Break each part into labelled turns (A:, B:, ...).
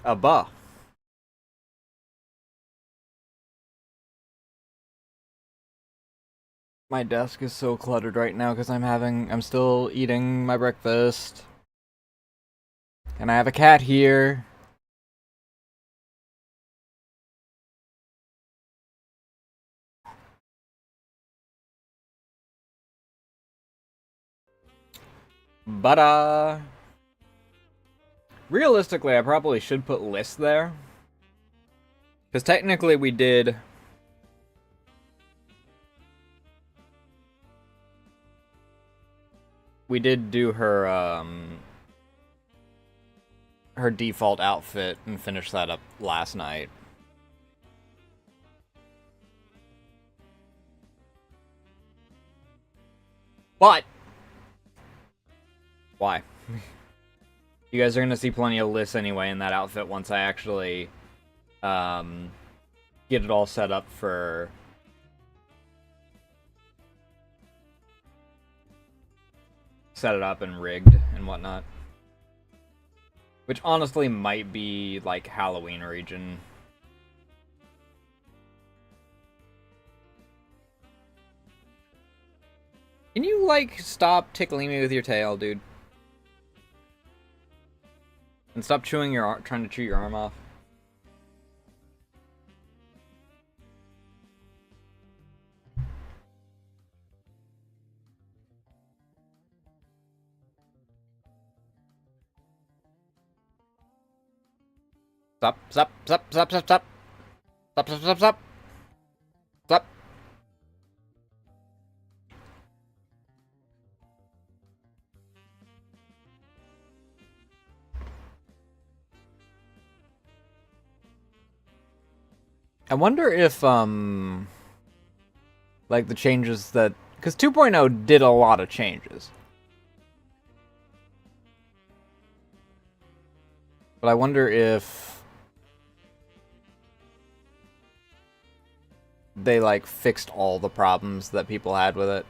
A: Abba. My desk is so cluttered right now because I'm still eating my breakfast. And I have a cat here. But, realistically, I probably should put list there. Because technically we did do her default outfit and finish that up last night. But why? You guys are gonna see plenty of lists anyway in that outfit once I actually um, get it all set up for set it up and rigged and whatnot. Which honestly might be like Halloween region. Can you like stop tickling me with your tail, dude? And stop chewing your arm, trying to chew your arm off. Stop, stop, stop, stop, stop, stop. Stop, stop, stop, stop. Stop. I wonder if like the changes that because 2.0 did a lot of changes. But I wonder if they like fixed all the problems that people had with it.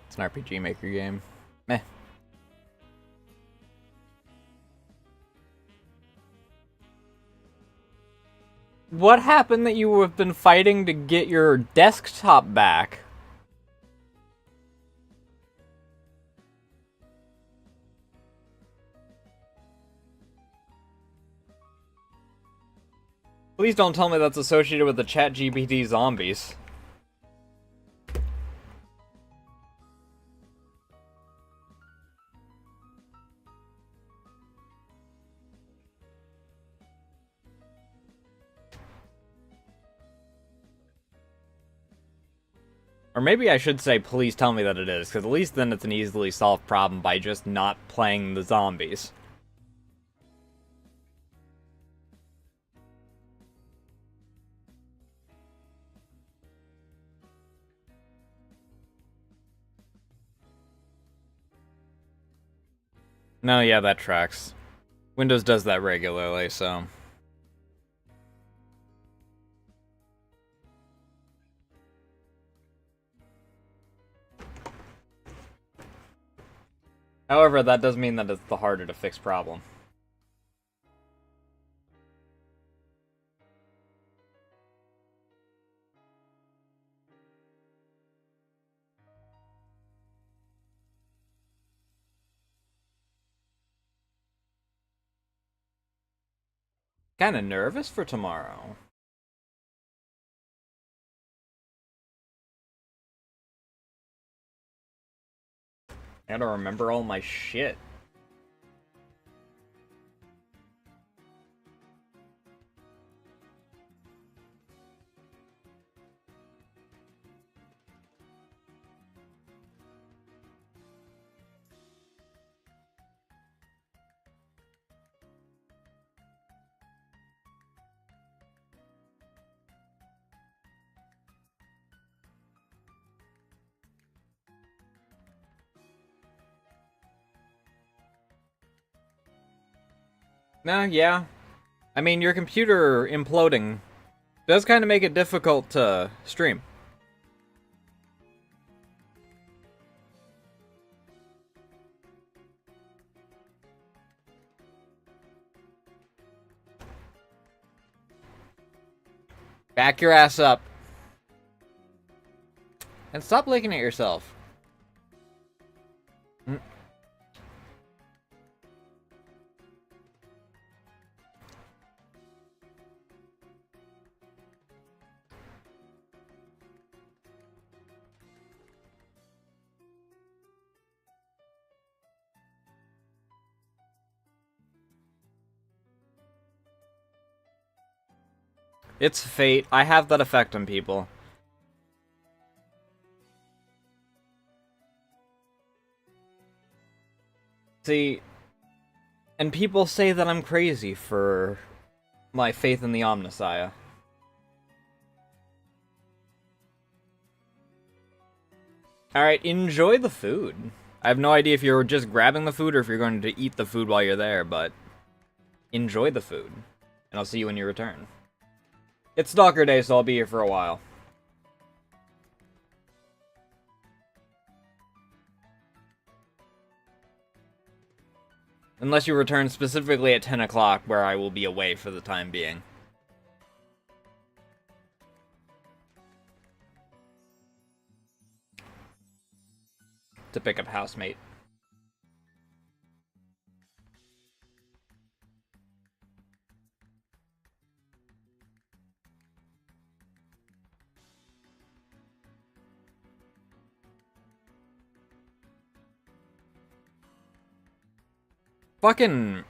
A: It's an RPG Maker game. Meh. What happened that you have been fighting to get your desktop back? Please don't tell me that's associated with the ChatGPT zombies. Or maybe I should say, please tell me that it is, because at least then it's an easily solved problem by just not playing the zombies. No, yeah, that tracks. Windows does that regularly, so... However, that does mean that it's the harder to fix problem. Kinda nervous for tomorrow. I gotta remember all my shit. Nah, yeah. I mean, your computer imploding does kind of make it difficult to stream. Back your ass up. And stop looking at yourself. It's fate. I have that effect on people. See, and people say that I'm crazy for my faith in the Omnissiah. Alright, enjoy the food. I have no idea if you're just grabbing the food or if you're going to eat the food while you're there, but enjoy the food. And I'll see you when you return. It's Stalker Day, so I'll be here for a while. Unless you return specifically at 10 o'clock, where I will be away for the time being. To pick up housemate. Fucking...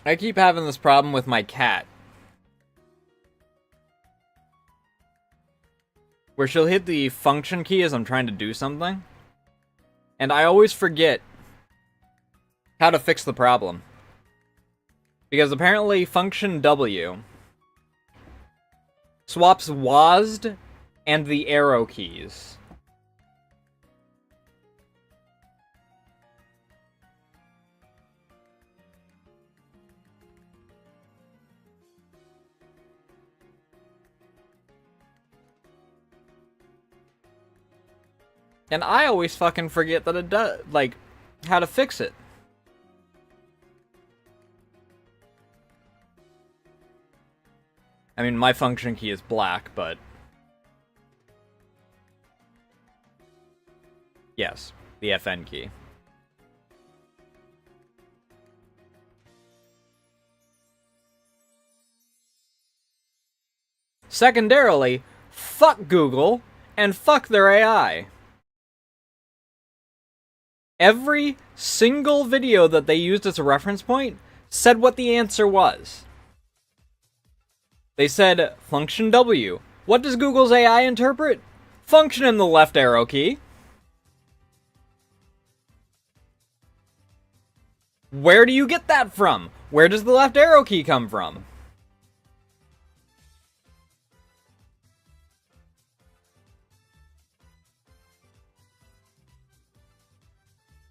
A: I keep having this problem with my cat. Where she'll hit the function key as I'm trying to do something. And I always forget how to fix the problem. Because apparently function W swaps WASD and the arrow keys. And I always fucking forget that it does, like, how to fix it. I mean, my function key is black, but... yes, the FN key. Secondarily, fuck Google, and fuck their AI. Every single video that they used as a reference point said what the answer was. They said, function W. What does Google's AI interpret? Function in the left arrow key. Where do you get that from? Where does the left arrow key come from?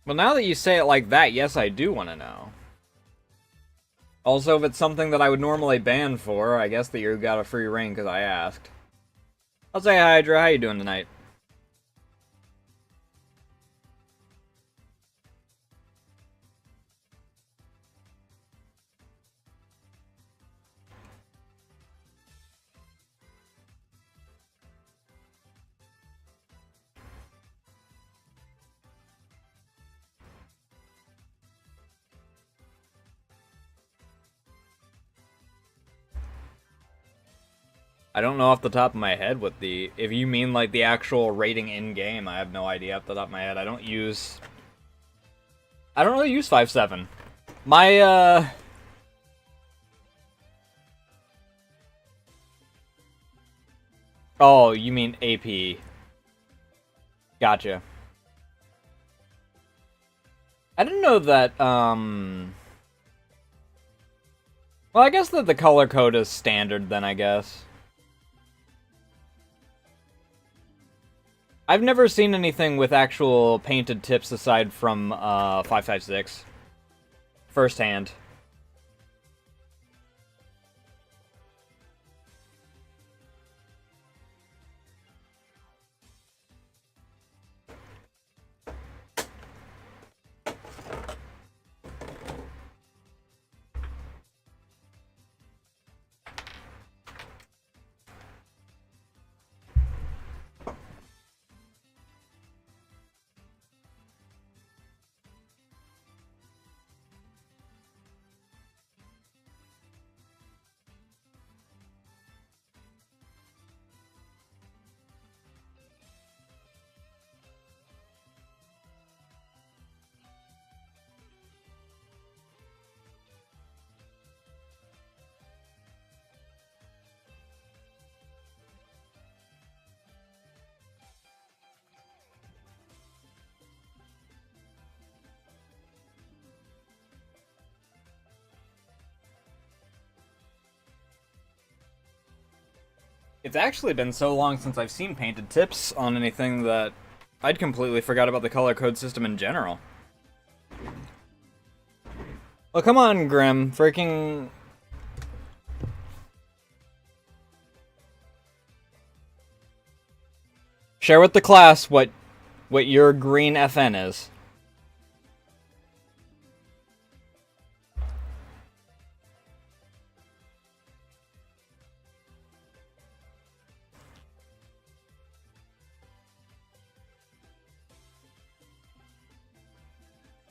A: Well, now that you say it like that, yes, I do want to know. Also, if it's something that I would normally ban for, I guess that you got a free reign because I asked. I'll say, Hydra, how you doing tonight? I don't know off the top of my head what the... if you mean, like, the actual rating in-game, I have no idea off the top of my head. I don't really use 5.7. My, oh, you mean AP. Gotcha. I didn't know that, well, I guess that the color code is standard then, I guess. I've never seen anything with actual painted tips aside from 556. firsthand. It's actually been so long since I've seen painted tips on anything that I'd completely forgot about the color code system in general. Oh, come on, Grim. Freaking... Share with the class what your green FN is.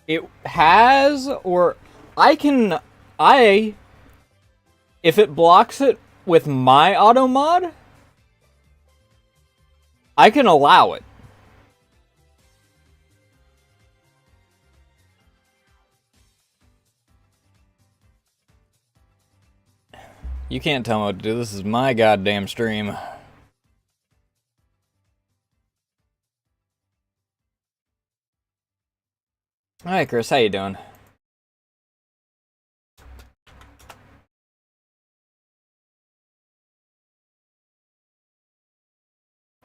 A: It has, or if it blocks it with my auto mod, I can allow it. You can't tell me what to do. This is my goddamn stream. Alright, Chris, how you doing?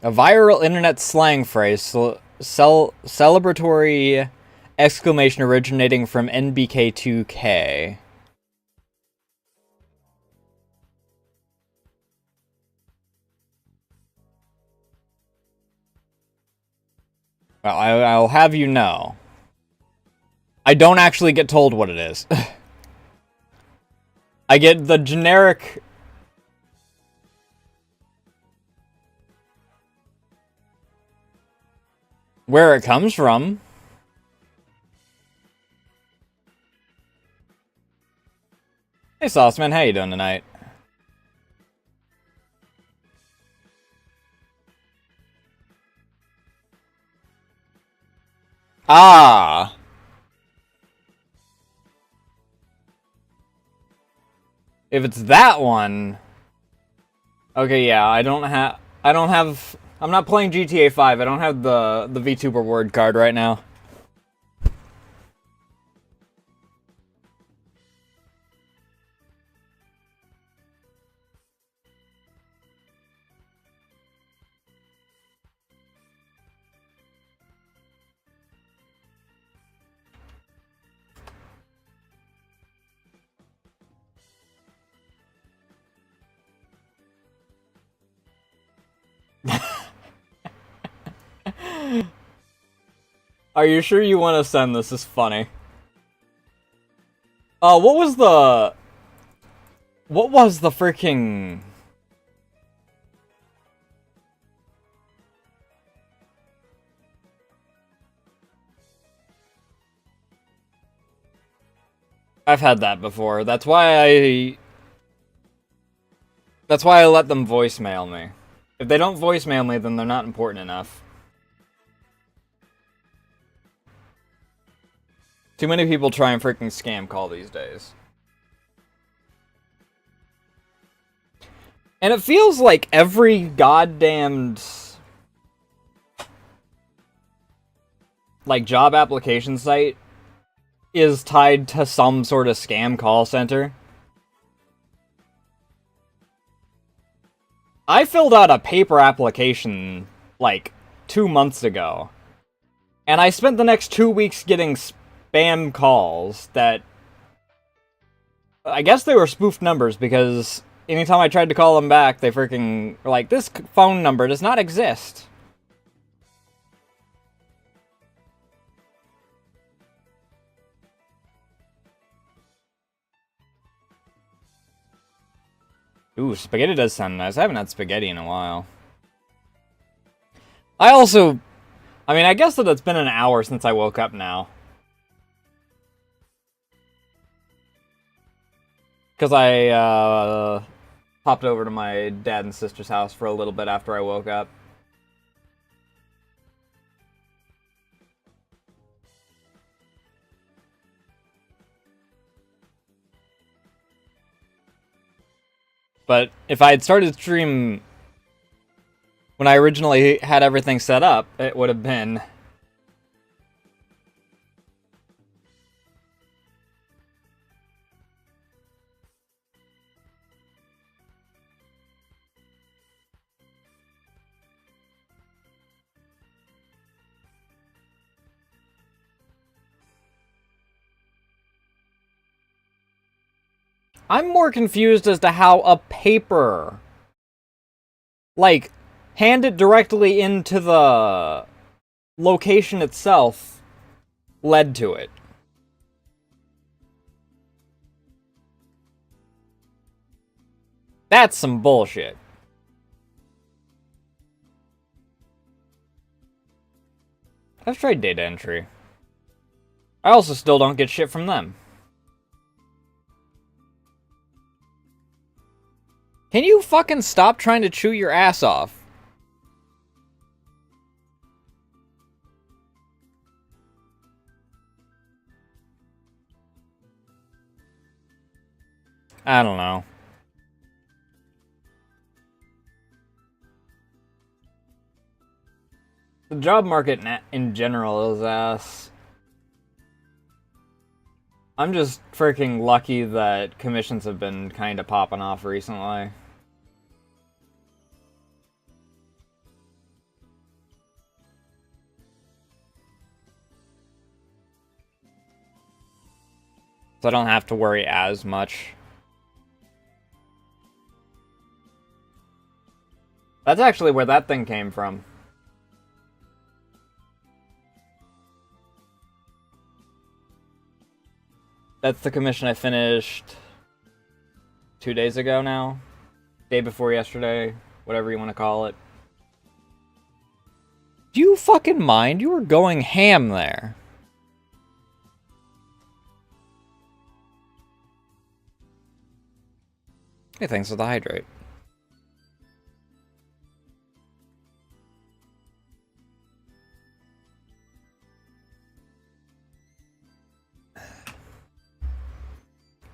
A: A viral internet slang phrase, celebratory exclamation originating from NBK2K. Well, I'll have you know, I don't actually get told what it is. I get the generic... where it comes from. Hey, Sauceman, how you doing tonight? Ah! If it's that one... Okay, yeah, I'm not playing GTA 5, I don't have the VTuber word card right now. Are you sure you want to send this? This is funny. What was the freaking... I've had that before. That's why I let them voicemail me. If they don't voicemail me, then they're not important enough. Too many people try and freaking scam call these days. And it feels like every goddamned... like, job application site is tied to some sort of scam call center. I filled out a paper application, like, 2 months ago. And I spent the next 2 weeks getting spam calls that I guess they were spoofed numbers because anytime I tried to call them back, they freaking were like, this phone number does not exist. Ooh, spaghetti does sound nice. I haven't had spaghetti in a while. I mean, I guess that it's been an hour since I woke up now. Because I, popped over to my dad and sister's house for a little bit after I woke up. But if I had started stream when I originally had everything set up, it would have been... I'm more confused as to how a paper, like, handed directly into the location itself led to it. That's some bullshit. I've tried data entry. I also still don't get shit from them. Can you fucking stop trying to chew your ass off? I don't know. The job market in general is ass. I'm just freaking lucky that commissions have been kind of popping off recently. So I don't have to worry as much. That's actually where that thing came from. That's the commission I finished 2 days ago now. Day before yesterday, whatever you want to call it. Do you fucking mind? You were going ham there. Hey, thanks for the hydrate.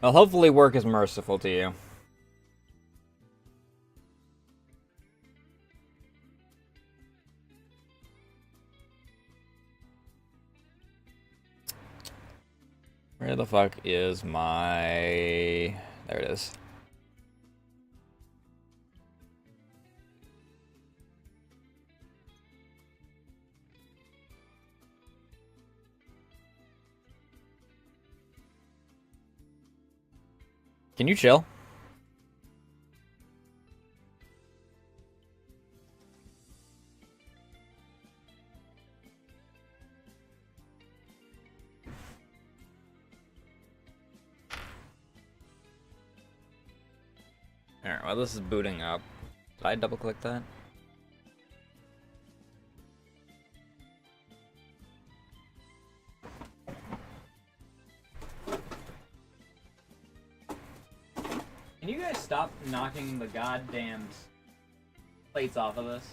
A: Well, hopefully work is merciful to you. Where the fuck is my... There it is. Can you chill? Alright, while this is booting up, did I double click that? Can you guys stop knocking the goddamn plates off of this?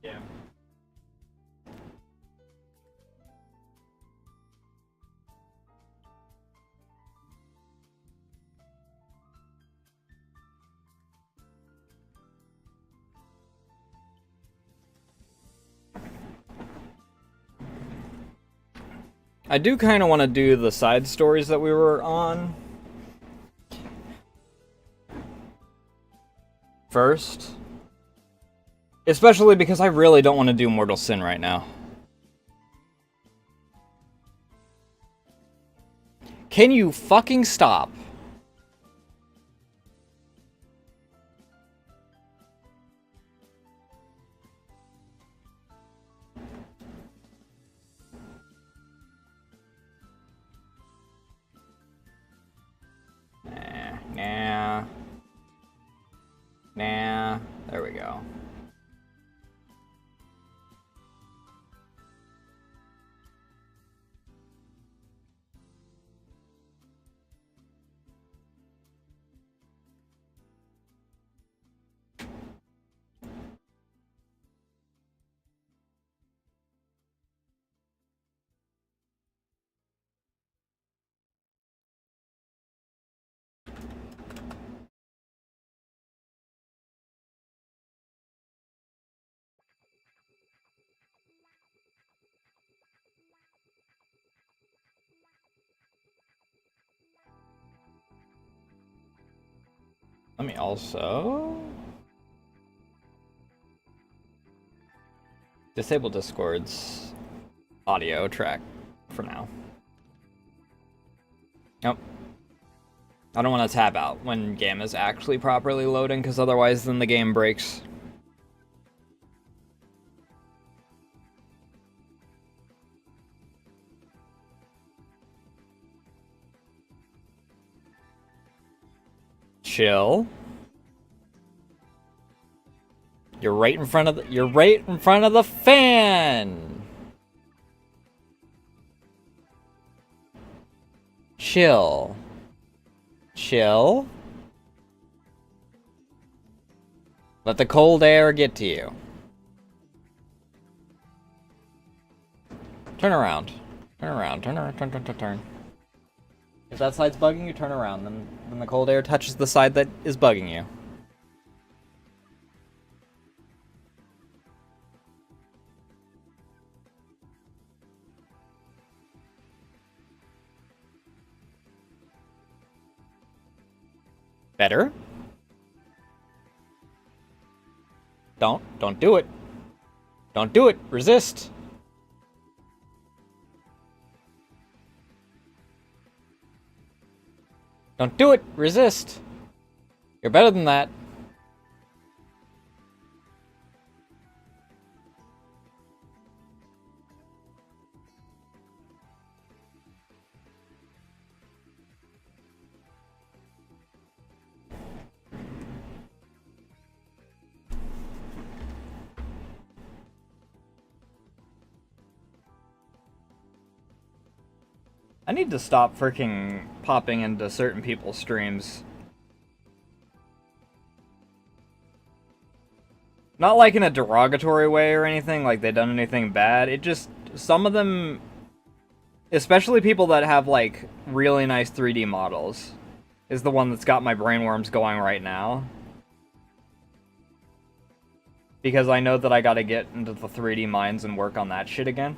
A: Yeah. I do kind of want to do the side stories that we were on first. Especially because I really don't want to do Mortal Sin right now. Can you fucking stop? Nah. There we go. Let me also disable Discord's audio track for now. Nope. I don't want to tab out when game is actually properly loading, because otherwise then the game breaks. Chill. You're right in front of the fan. Chill. Chill. Let the cold air get to you. Turn around. Turn around. Turn. If that side's bugging you, turn around. Then the cold air touches the side that is bugging you. Better? Don't do it. Don't do it. Resist. Don't do it. Resist. You're better than that. I need to stop freaking popping into certain people's streams. Not like in a derogatory way or anything, like they done anything bad. It just, some of them, especially people that have like really nice 3D models, is the one that's got my brainworms going right now. Because I know that I gotta get into the 3D mines and work on that shit again.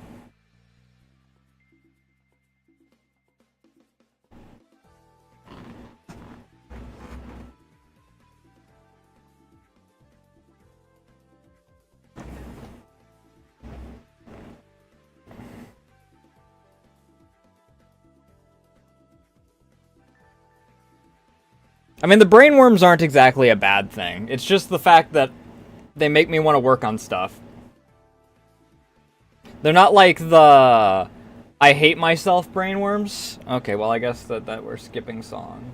A: I mean, the brainworms aren't exactly a bad thing. It's just the fact that they make me want to work on stuff. They're not like the I hate myself brainworms. Okay, well, I guess that we're skipping song.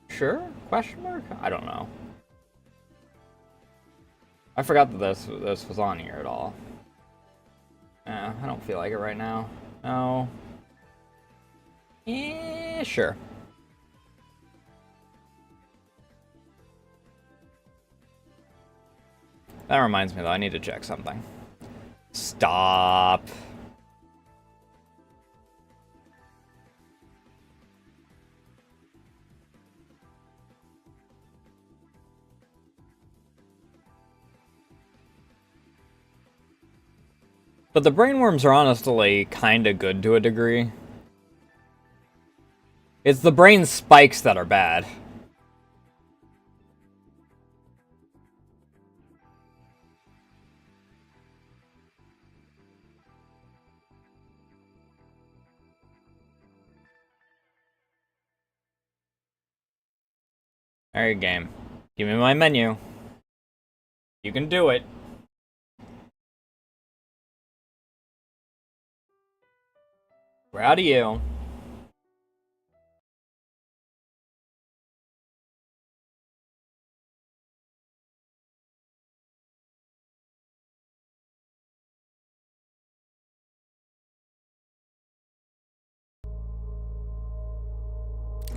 A: Sure? Question mark? I don't know. I forgot that this was on here at all. I don't feel like it right now. No. Sure. That reminds me, though, I need to check something. Stop. But the brainworms are honestly kinda good to a degree. It's the brain spikes that are bad. Alright, game. Give me my menu. You can do it. Proud of you.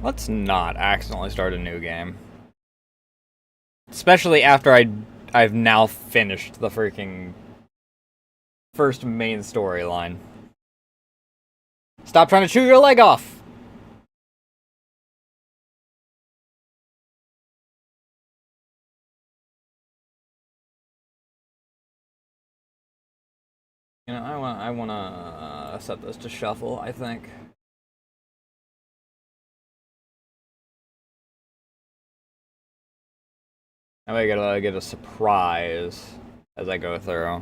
A: Let's not accidentally start a new game. Especially after I've now finished the freaking first main storyline. Stop trying to chew your leg off! You know, I wanna set this to shuffle, I think. I might get a surprise as I go through.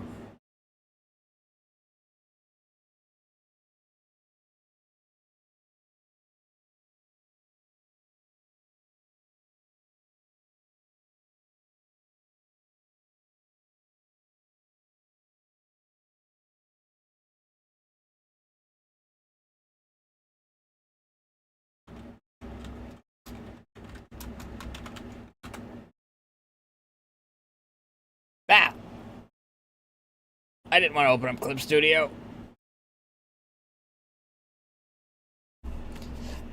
A: Ah! I didn't want to open up Clip Studio.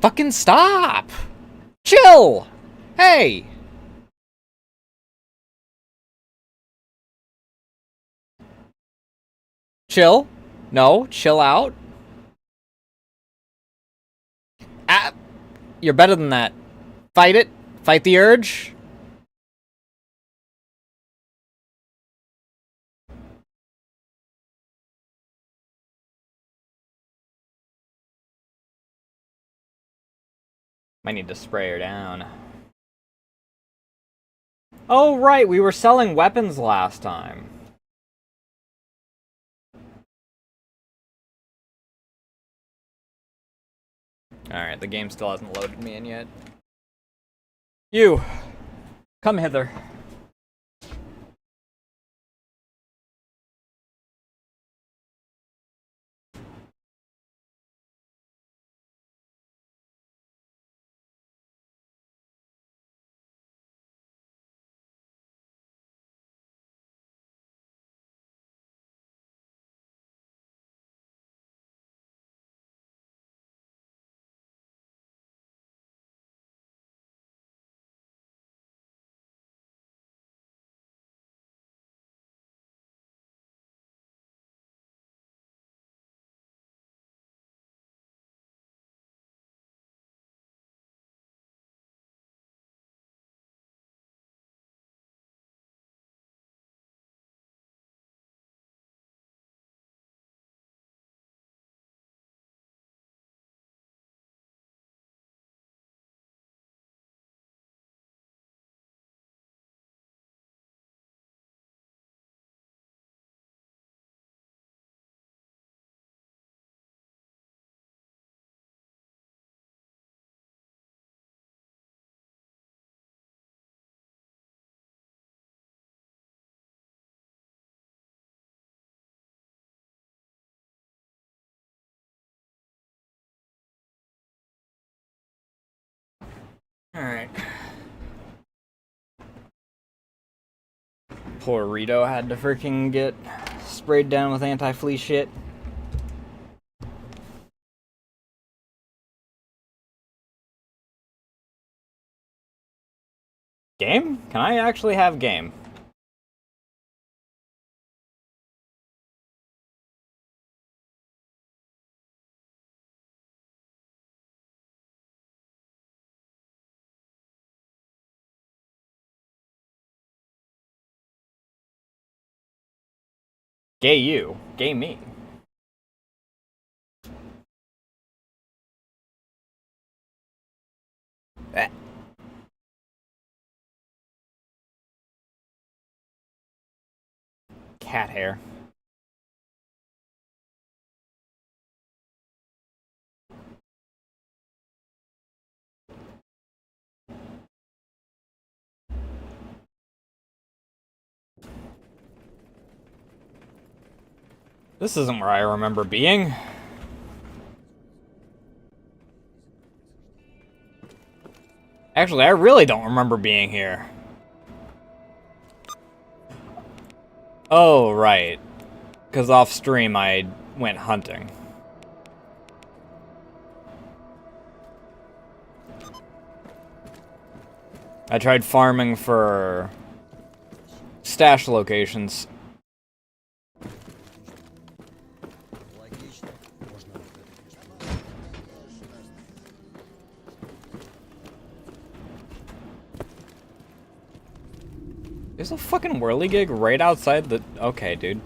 A: Fucking stop! Chill! Hey! Chill? No, chill out. Ah! You're better than that. Fight it. Fight the urge. Might need to spray her down. Oh, right, we were selling weapons last time. Alright, the game still hasn't loaded me in yet. You! Come hither. Alright. Poor Rito had to freaking get sprayed down with anti-flea shit. Game? Can I actually have game? Gay you. Gay me. Eh. Cat hair. This isn't where I remember being. Actually, I really don't remember being here. Oh, right. Because off stream I went hunting. I tried farming for stash locations. There's a fucking whirligig right outside the... Okay, dude.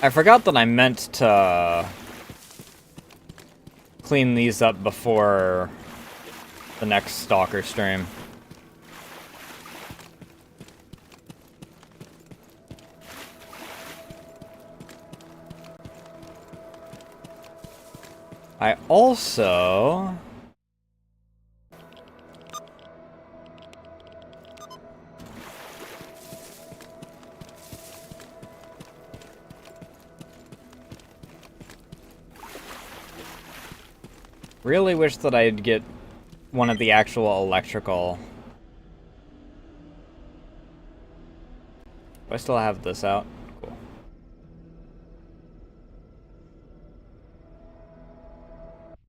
A: I forgot that I meant to clean these up before the next Stalker stream. I also... really wish that I'd get one of the actual electrical... Do I still have this out? Cool.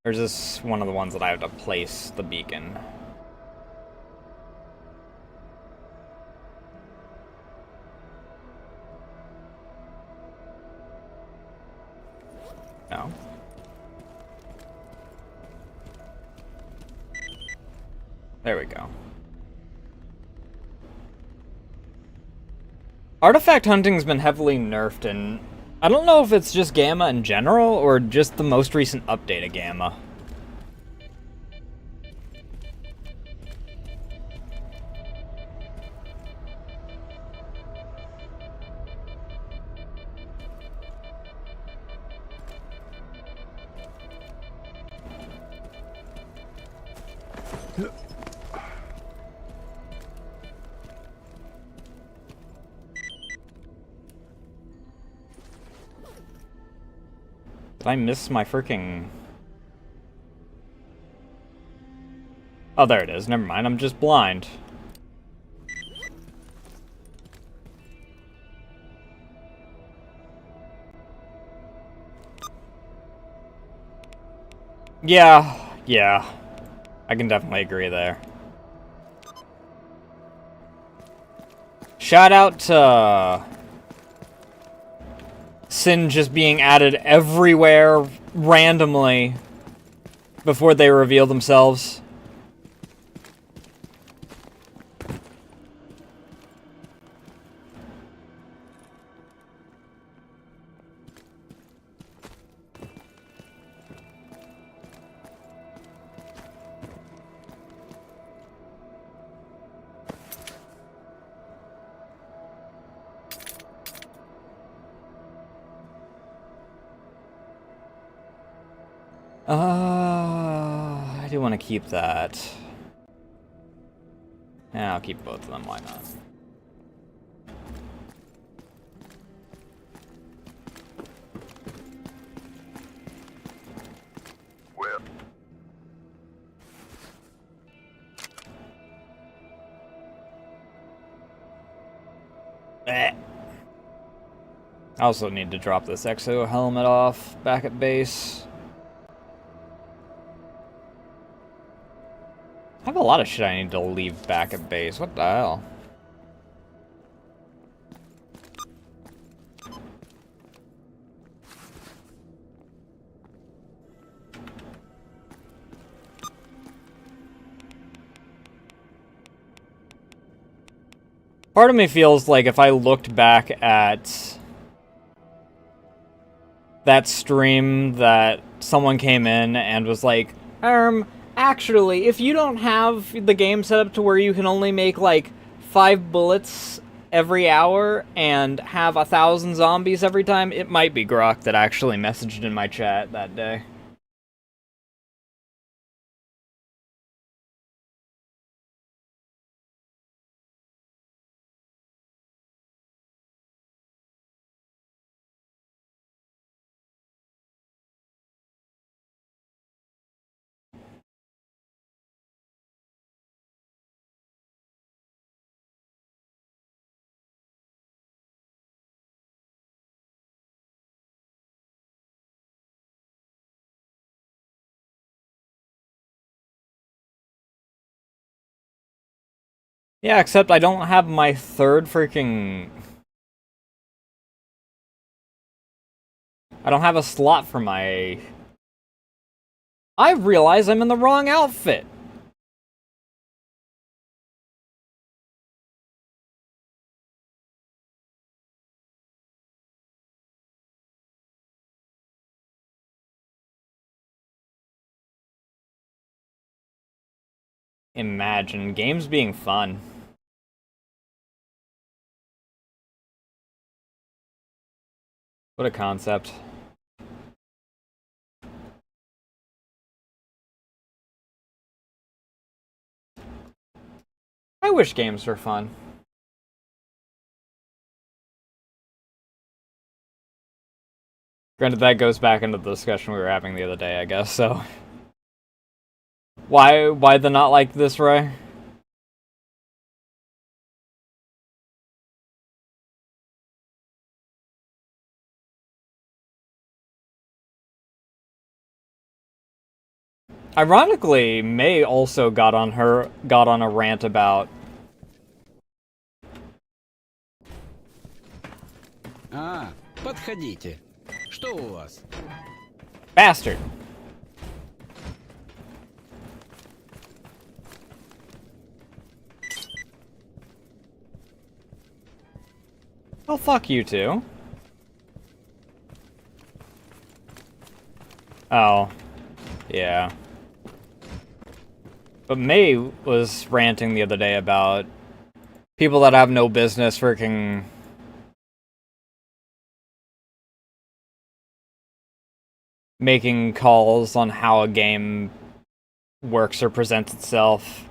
A: Or is this one of the ones that I have to place the beacon? No. There we go. Artifact hunting's been heavily nerfed, and I don't know if it's just Gamma in general, or just the most recent update of Gamma. Did I miss my freaking... Oh, there it is. Never mind, I'm just blind. Yeah. I can definitely agree there. Shout out to... Sin just being added everywhere randomly before they reveal themselves. I do want to keep that. Yeah, I'll keep both of them, why not?
B: Well.
A: I also need to drop this exo helmet off back at base. I have a lot of shit I need to leave back at base. What the hell? Part of me feels like if I looked back at that stream that someone came in and was like, actually, if you don't have the game set up to where you can only make, like, 5 bullets every hour and have 1,000 zombies every time, it might be Grok that actually messaged in my chat that day. Yeah, except I don't have my third freaking... I don't have a slot for my... I realize I'm in the wrong outfit! Imagine games being fun. What a concept. I wish games were fun. Granted, that goes back into the discussion we were having the other day, I guess, so... Why the not like this, Ray? Ironically, May also got on a rant about...
B: Подходите. Что у вас?
A: Bastard. Well, fuck you two. Oh. Yeah. But May was ranting the other day about people that have no business freaking making calls on how a game works or presents itself.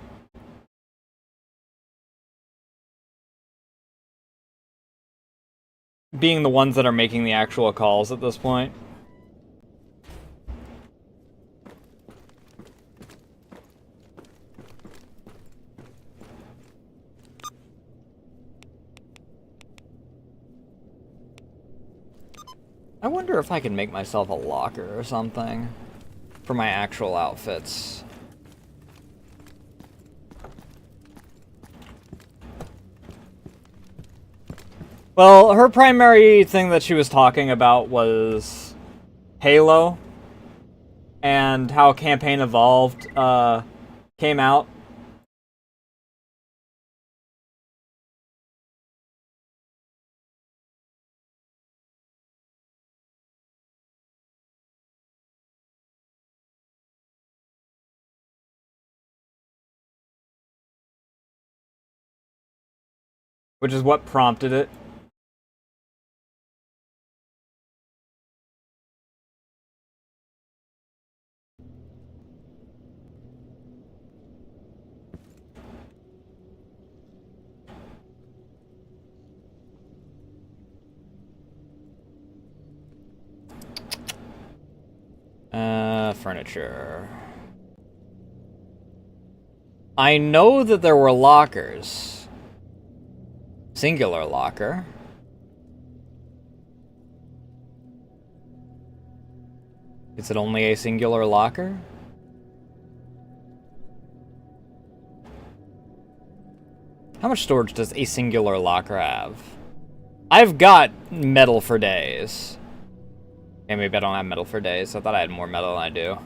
A: Being the ones that are making the actual calls at this point. I wonder if I can make myself a locker or something for my actual outfits. Well, her primary thing that she was talking about was Halo and how Campaign Evolved came out. Which is what prompted it. Furniture. I know that there were lockers. Singular locker. Is it only a singular locker? How much storage does a singular locker have? I've got metal for days. Okay, maybe I don't have metal for days. I thought I had more metal than I do.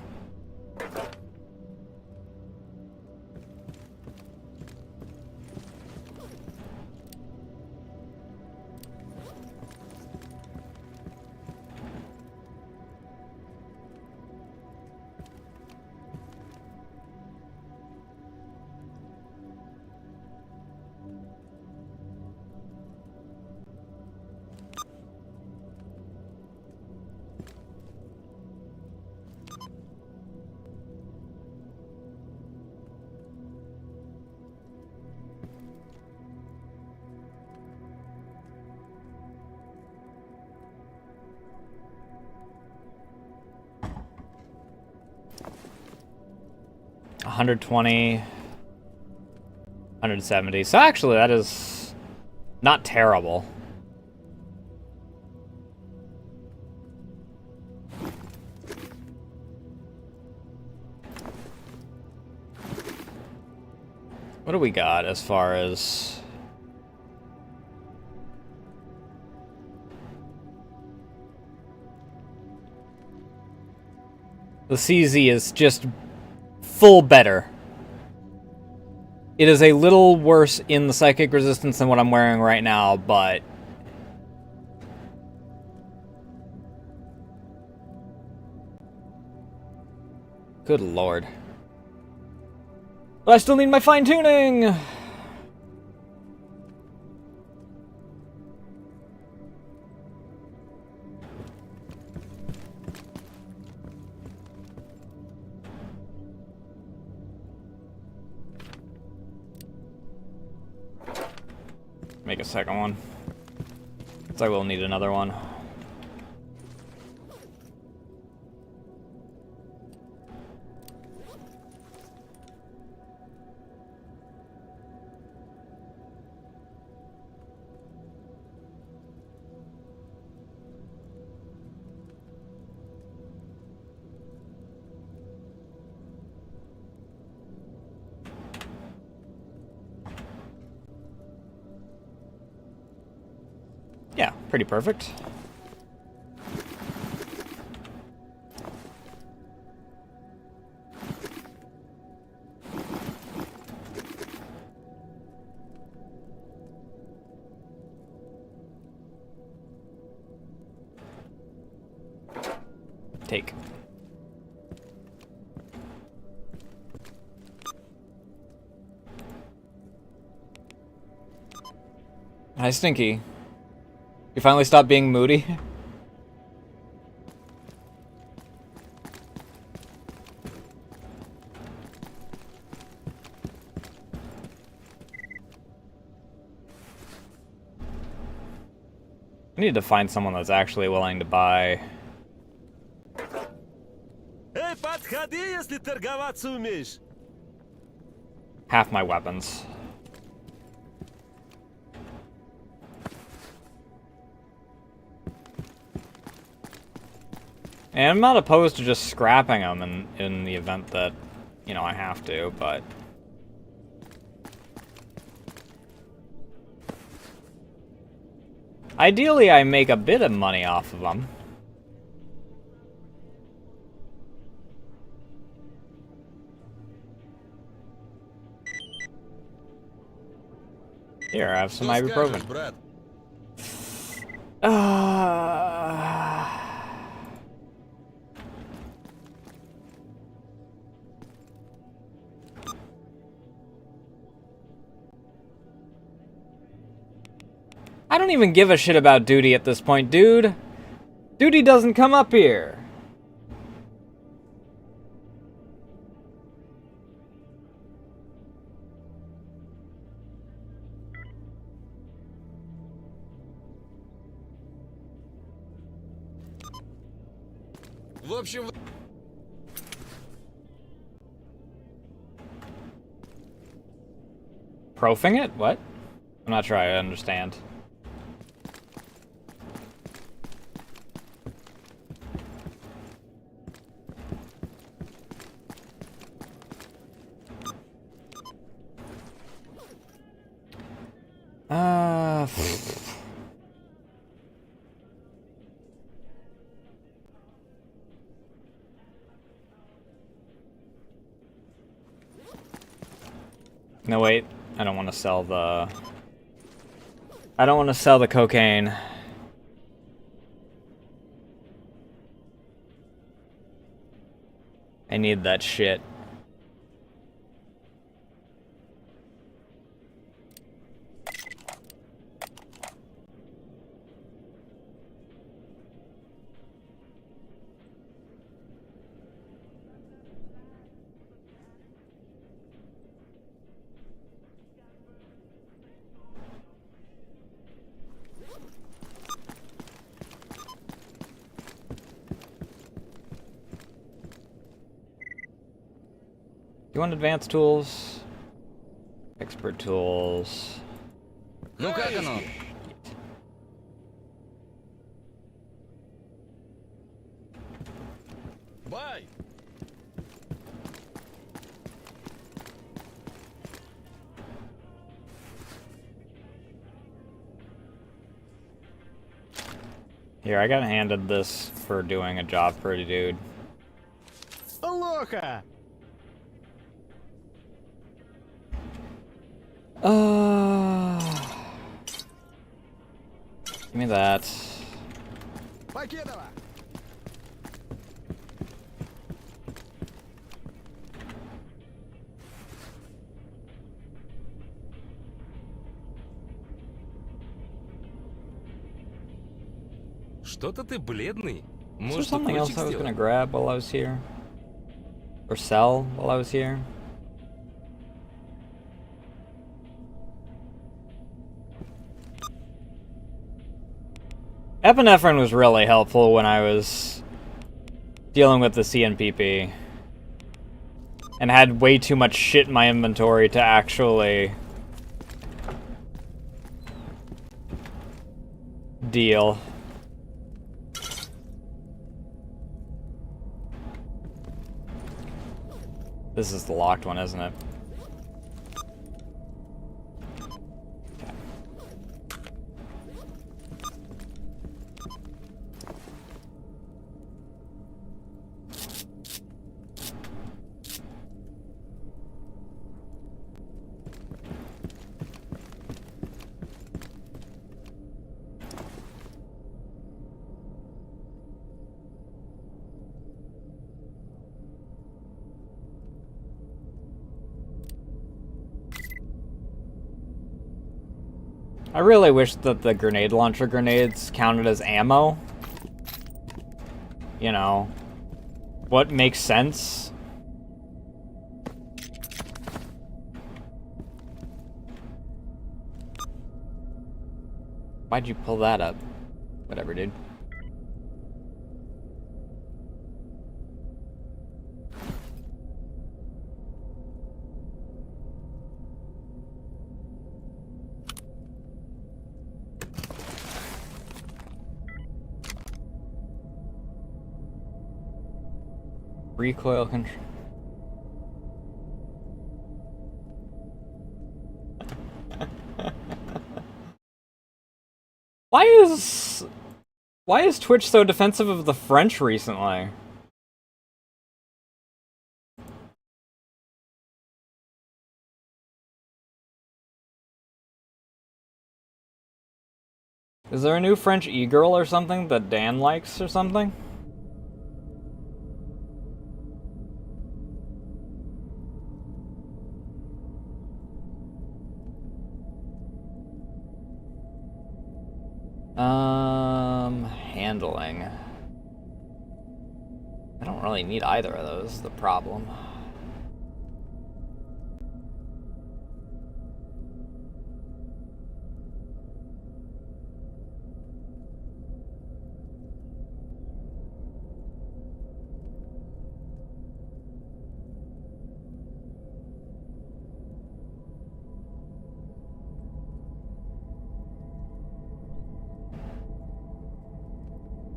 A: 120, 170. So actually, that is not terrible. What do we got as far as... The CZ is just full better. It is a little worse in the psychic resistance than what I'm wearing right now, but... Good lord. But I still need my fine-tuning! Make a second one. So I will need another one. Yeah, pretty perfect. Take. Hi, Stinky. You finally stopped being moody? I need to find someone that's actually willing to buy... half my weapons. And I'm not opposed to just scrapping them in the event that, you know, I have to, but... Ideally, I make a bit of money off of them. Here, I have some ibuprofen. I don't even give a shit about duty at this point, dude. Duty doesn't come up here. Profing it? What? I'm not sure I understand. No, wait. I don't want to sell the... I don't want to sell the cocaine. I need that shit. You want advanced tools? Expert tools.
B: Ну как оно? Бай!
A: Here, I got handed this for doing a job for a dude.
C: Aloha!
A: Give me that.
C: Покедова!
B: Что-то ты бледный.
A: Is there
B: Может,
A: something else
B: укольчик
A: I was gonna
B: сделать?
A: grab while I was here? Or sell while I was here? Epinephrine was really helpful when I was dealing with the CNPP. And had way too much shit in my inventory to actually deal. This is the locked one, isn't it? I really wish that the grenade launcher grenades counted as ammo. You know, what makes sense? Why'd you pull that up? Whatever, dude. Recoil control. Why is Twitch so defensive of the French recently? Is there a new French e-girl or something that Dan likes or something? Handling. I don't really need either of those, the problem.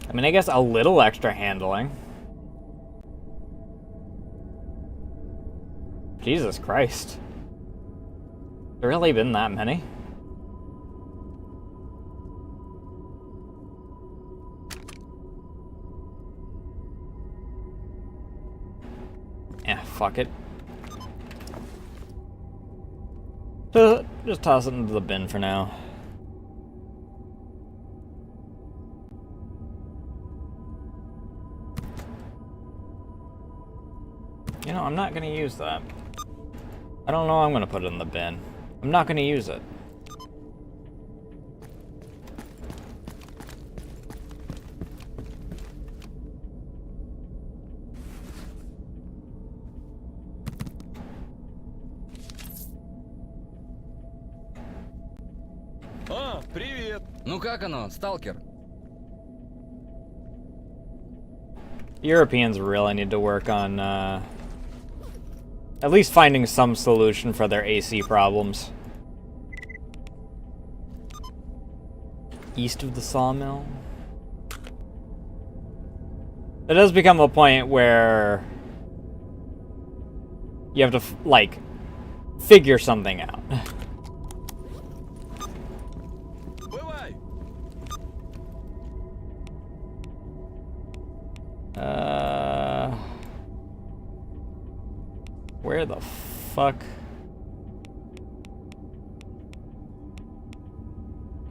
A: I mean, I guess a little extra handling. Jesus Christ. There really been that many? Fuck it. Just toss it into the bin for now. You know, I'm not gonna use that. I don't know I'm gonna put it in the bin. I'm not gonna use it.
B: А, привет! Ну как оно, сталкер?
A: Europeans really need to work on At least finding some solution for their AC problems. East of the sawmill. It does become a point where you have to, like, figure something out.
B: Бывай!
A: Where the fuck?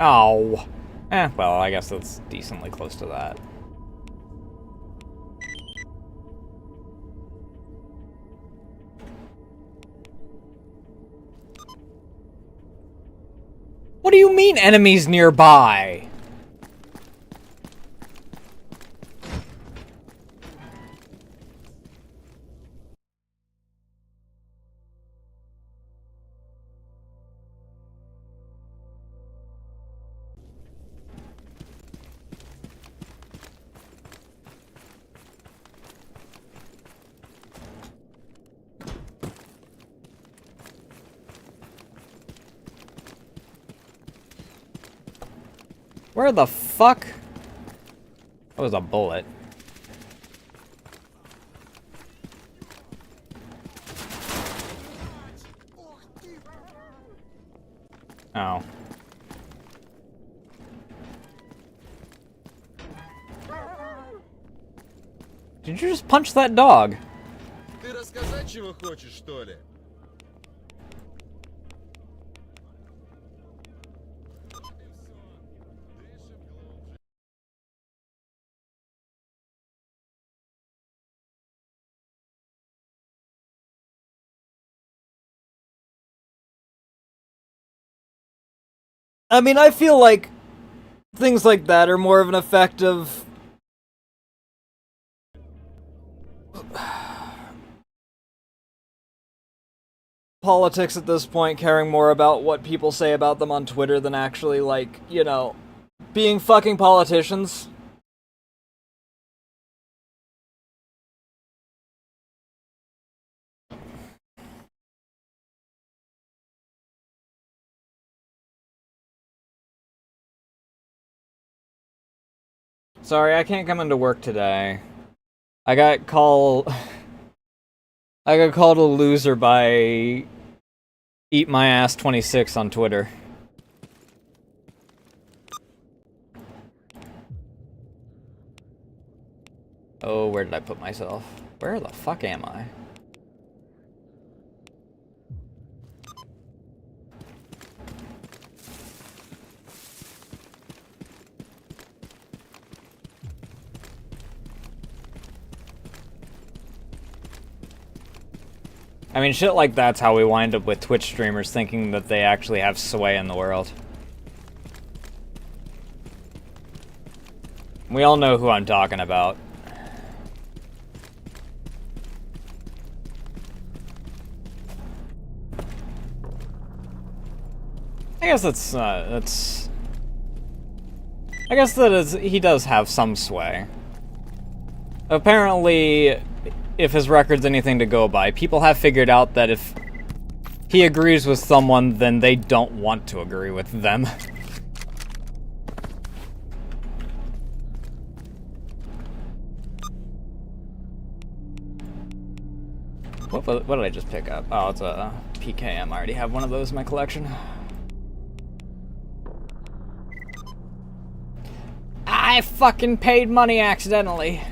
A: Oh. Well, I guess that's decently close to that. What do you mean enemies nearby? Where the fuck? That was a bullet. Oh. Did you just punch that dog?
B: Ты рассказать чего хочешь, что ли?
A: I mean, I feel like things like that are more of an effect of politics at this point, caring more about what people say about them on Twitter than actually, like, you know, being fucking politicians. Sorry, I can't come into work today. I got called a loser by Eat My Ass 26 on Twitter. Oh, where did I put myself? Where the fuck am I? I mean, shit like that's how we wind up with Twitch streamers thinking that they actually have sway in the world. We all know who I'm talking about. I guess that's, I guess that is, he does have some sway. Apparently, if his record's anything to go by, people have figured out that if he agrees with someone, then they don't want to agree with them. What did I just pick up? Oh, it's a PKM. I already have one of those in my collection. I fucking paid money accidentally.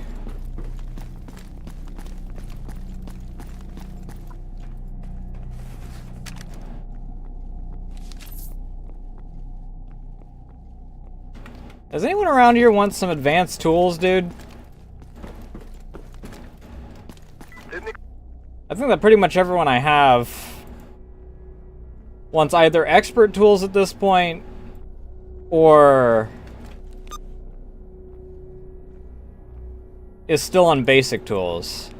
A: Does anyone around here want some advanced tools, dude? I think that pretty much everyone I have wants either expert tools at this point, or is still on basic tools.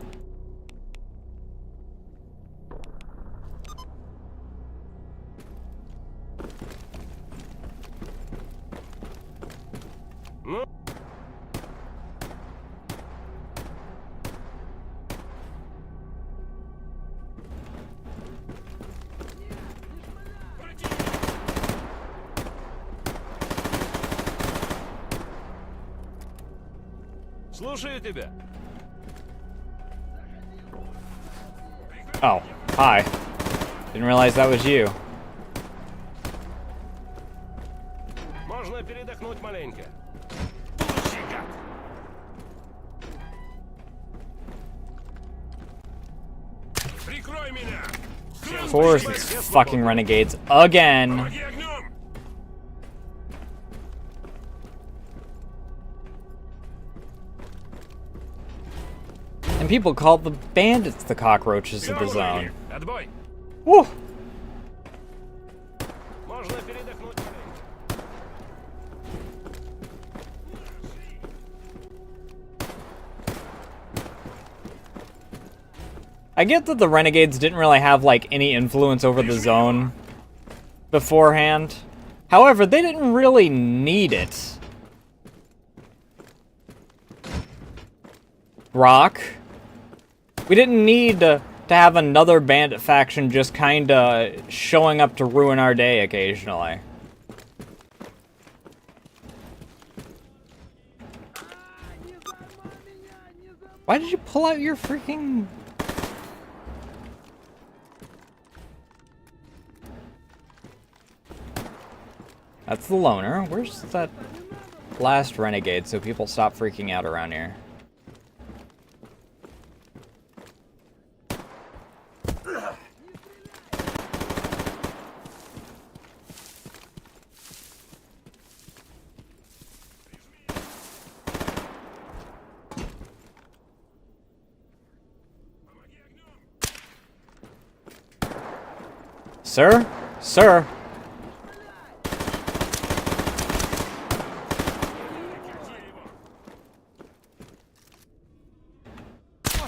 B: Слушаю тебя.
A: Oh, hi. Didn't realize that was you.
B: Можно передохнуть маленько. Получи, гад. Прикрой меня.
A: Of course, it's fucking renegades again.
B: Помоги огнем.
A: And people call the bandits the cockroaches of the zone.
B: Отбой.
A: Woo!
B: Можно передохнуть маленько.
A: I get that the renegades didn't really have, like, any influence over the zone beforehand. However, they didn't really need it. Rock. We didn't need to have another bandit faction just kinda showing up to ruin our day occasionally. Why did you pull out your freaking... That's the loner. Where's that last renegade so people stop freaking out around here? Sir? Sir?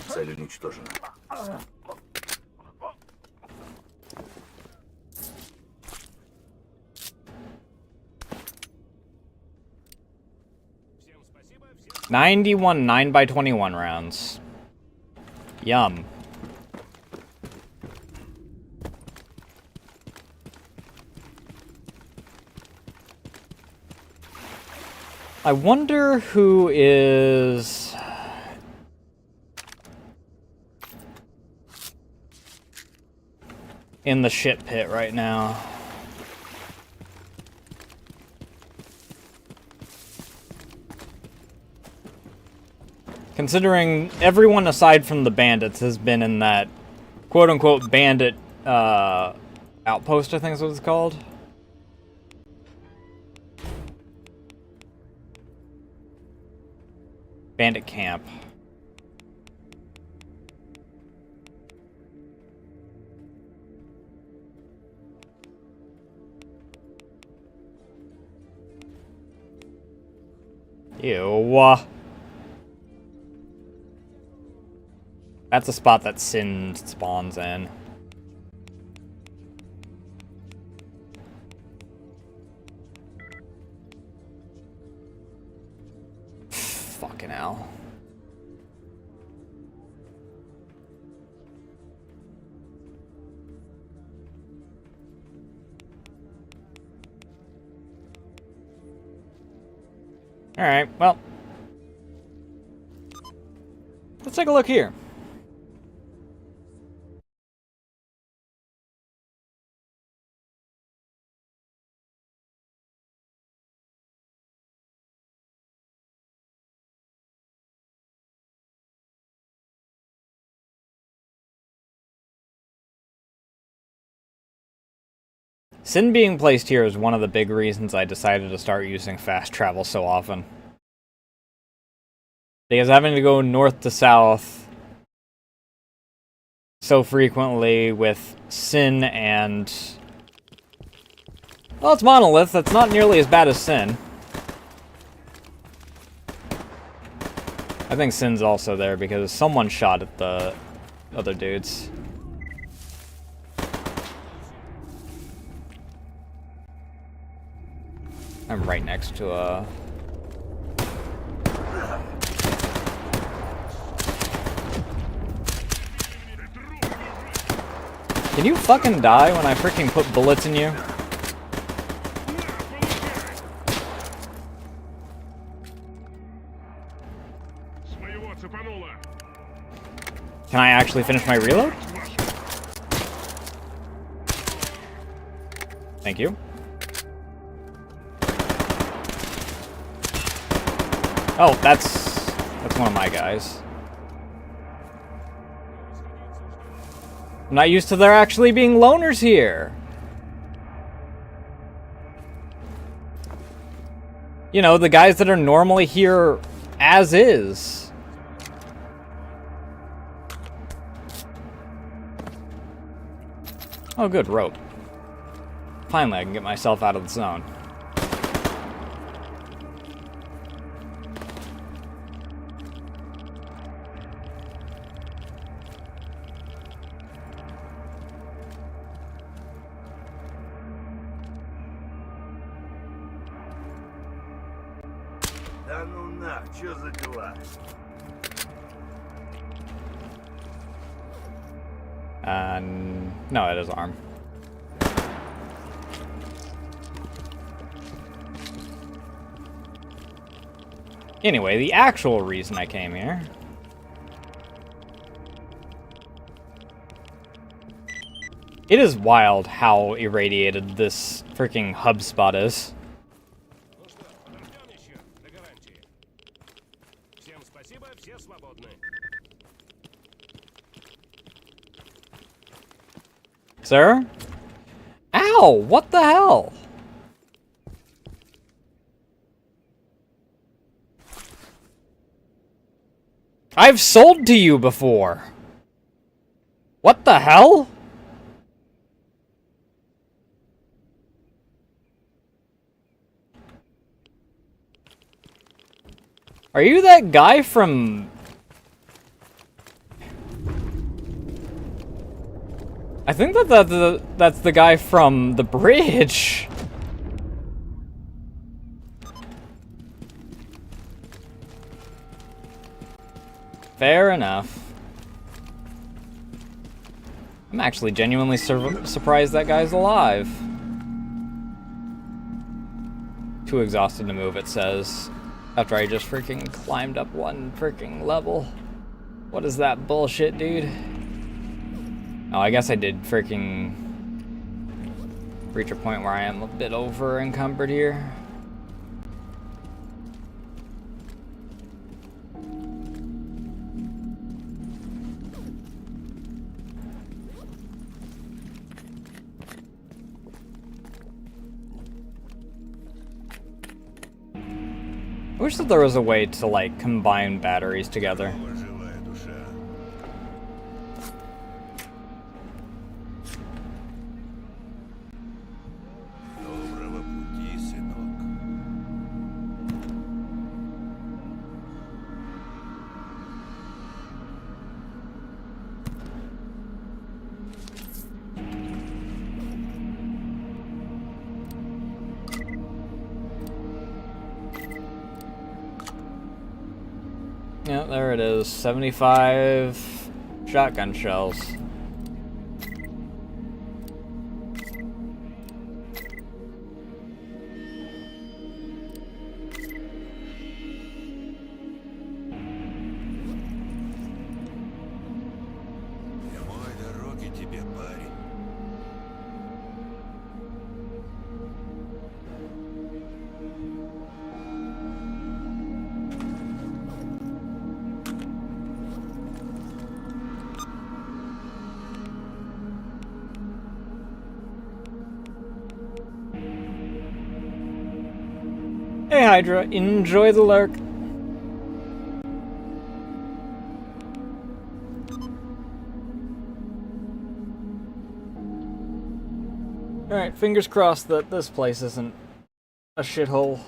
D: Цель уничтожена.
B: Всем спасибо. Всем
A: 91 9x21 rounds. Yum. I wonder who is... in the shit pit right now. Considering everyone aside from the bandits has been in that quote-unquote bandit outpost, I think is what it's called. Bandit camp. Ew. That's a spot that Sin spawns in. Fucking hell. Alright, well. Let's take a look here. Sin being placed here is one of the big reasons I decided to start using fast travel so often. Because having to go north to south so frequently with Sin and... well, it's Monolith. That's not nearly as bad as Sin. I think Sin's also there because someone shot at the other dudes. I'm right next to a... Can you fucking die when I freaking put bullets in you? Can I actually finish my reload? Thank you. Oh, that's one of my guys. I'm not used to there actually being loners here. You know, the guys that are normally here as is. Oh, good, rope. Finally, I can get myself out of the zone.
D: Да ну на, чё за дела?
A: No, it is arm. Anyway, the actual reason I came here. It is wild how irradiated this freaking hub spot is.
B: Ну что, подождем еще до гарантии. Всем спасибо, все свободны.
A: Sir? Ow! What the hell? I've sold to you before. What the hell? Are you that guy from... I think that's the guy from the bridge. Fair enough. I'm actually genuinely surprised that guy's alive. Too exhausted to move, it says. After I just freaking climbed up one freaking level. What is that bullshit, dude? Oh, I guess I did freaking reach a point where I am a bit over encumbered here. I wish that there was a way to, like, combine batteries together.
D: Живая душа. Доброго пути, сынок.
A: Yeah, there it is. 75 shotgun shells.
D: Прямой дороги тебе, парень.
A: Hey Hydra, enjoy the lurk. Alright, fingers crossed that this place isn't a shithole.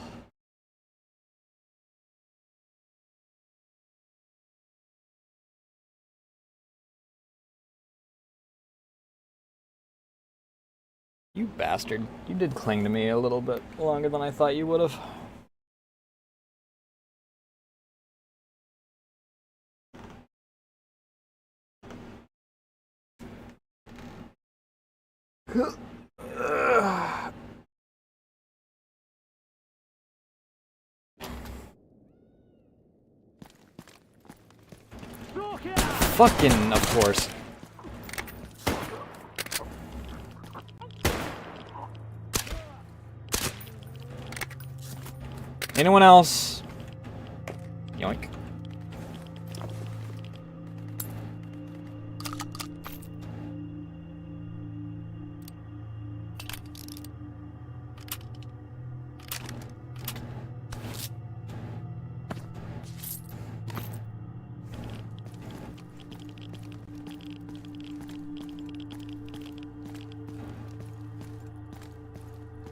A: You bastard. You did cling to me a little bit longer than I thought you would have. fucking, of course. Anyone else? Yoink.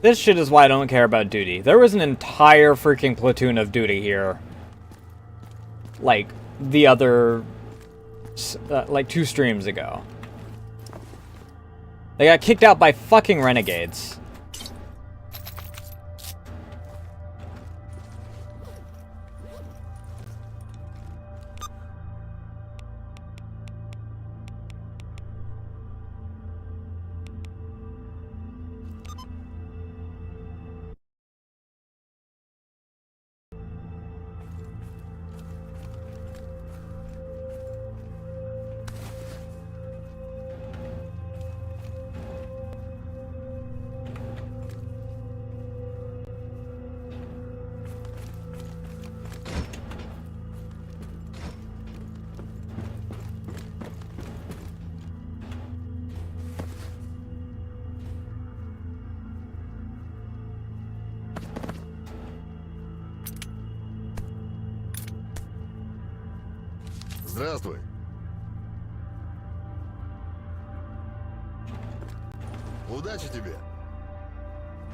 A: This shit is why I don't care about duty. There was an entire freaking platoon of duty here. Like, the other... like 2 streams ago. They got kicked out by fucking renegades.
C: Здравствуй. Удачи тебе.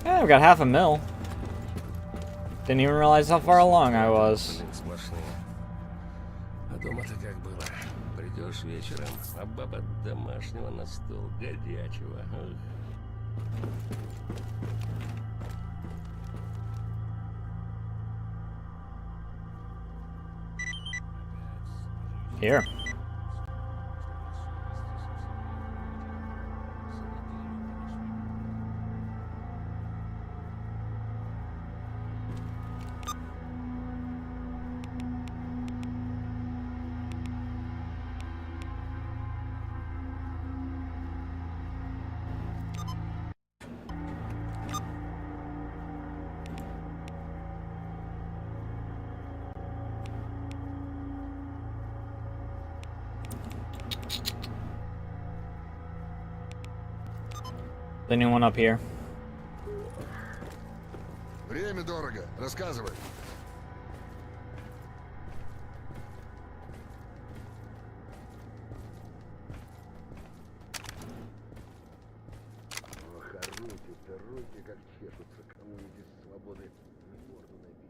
A: Yeah, I've got half a mil. Didn't even realize how far along I was.
B: Блин, сплошные. А дома-то как было? Придешь вечером, а баба домашнего на стол, горячего. Ах.
A: Here. Anyone up here?
C: Время дорого. Рассказывай. Ох, а руки как чешутся, кому-нибудь из свободы морду набить.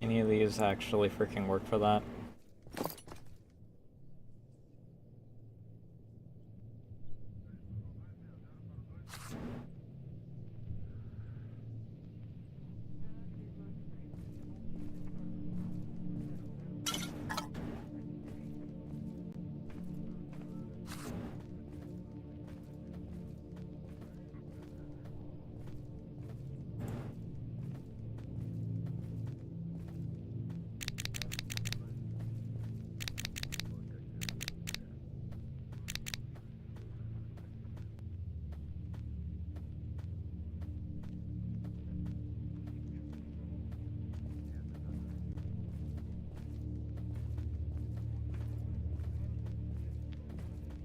A: Any of these actually freaking work for that?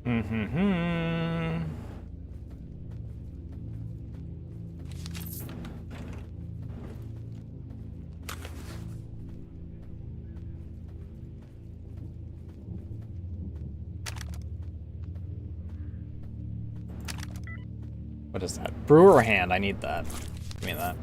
A: Mm-hmm. What is that? Brewer hand, I need that. Give me that.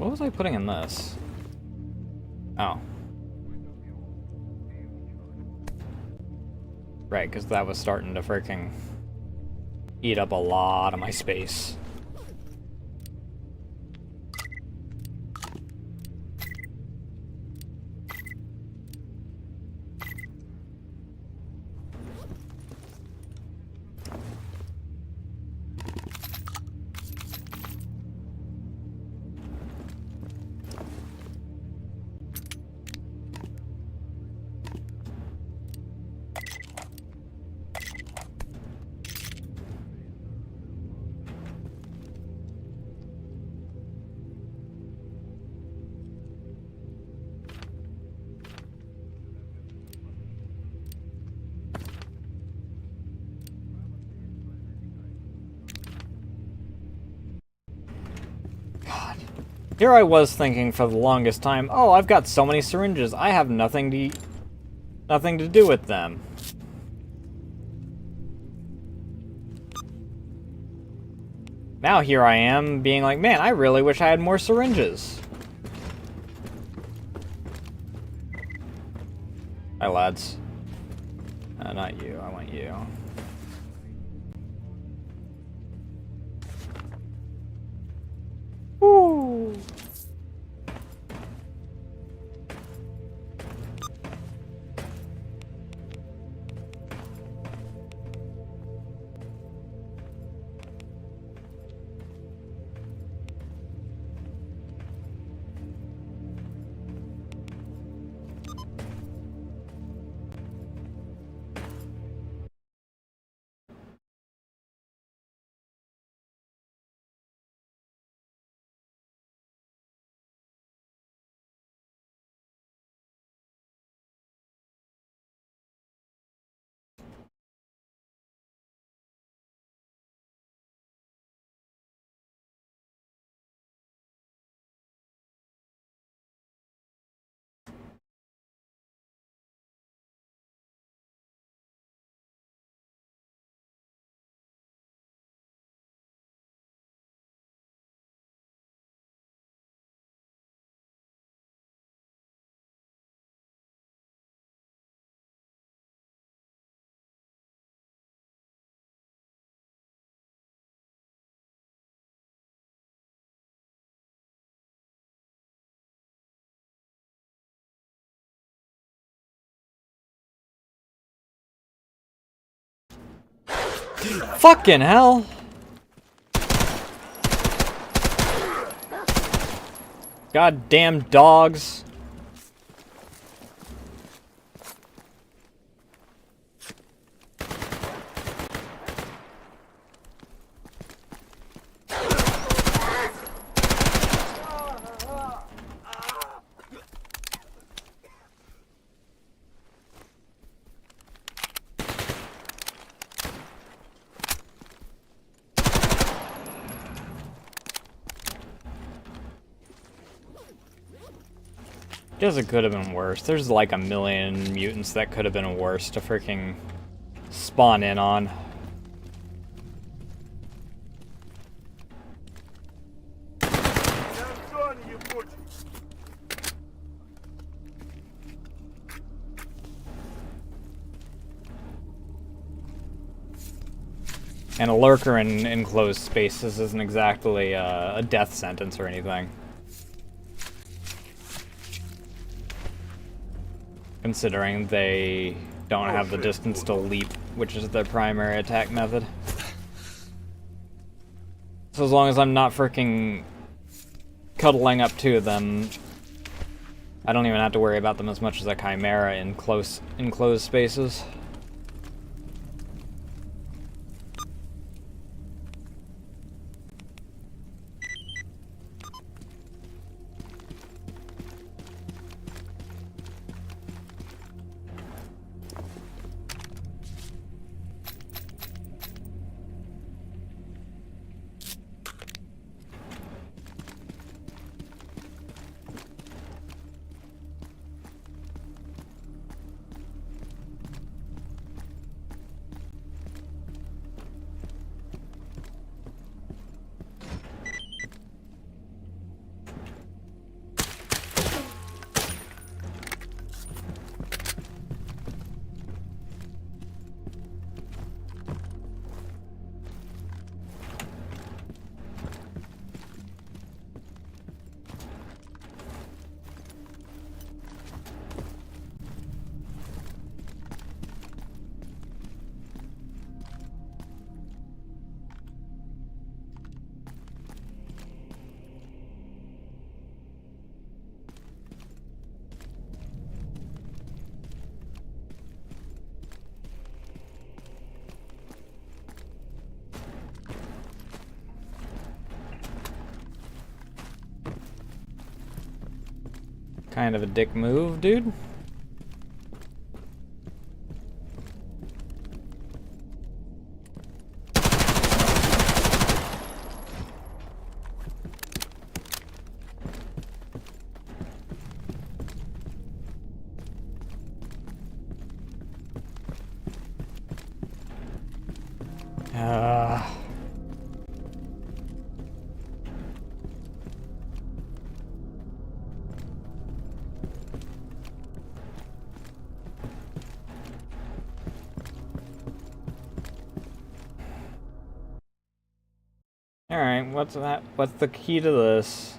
A: What was I putting in this? Oh. Right, because that was starting to freaking eat up a lot of my space. Here I was thinking for the longest time, oh, I've got so many syringes, I have nothing to do with them. Now here I am being like, man, I really wish I had more syringes. Hi, lads. Not you, I want you. Woo! Fucking hell! Goddamn dogs. Guess it could have been worse. There's like a million mutants that could have been worse to freaking spawn in on. And a lurker in enclosed spaces isn't exactly a death sentence or anything. Considering they don't have the distance to leap, which is their primary attack method. So as long as I'm not freaking cuddling up to them, I don't even have to worry about them as much as a chimera in enclosed spaces. Kind of a dick move, dude. Alright, what's that? What's the key to this?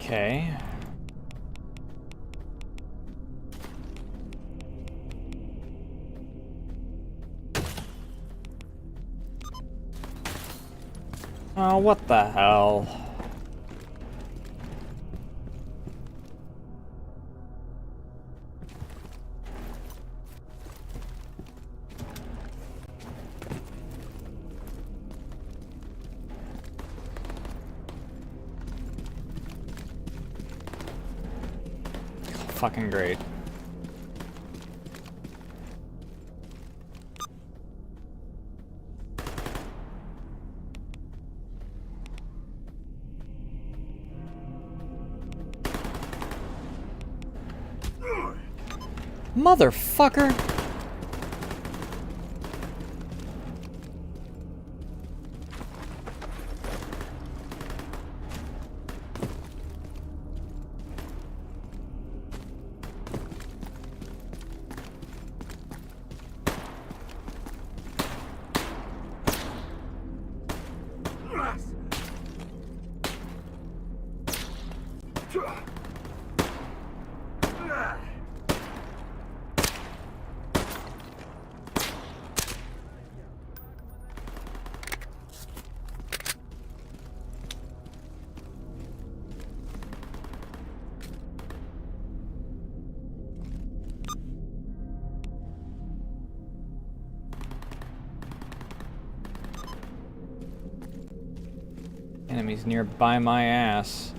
A: Okay. Oh, what the hell? Fucking great. Motherfucker! Enemies nearby my ass.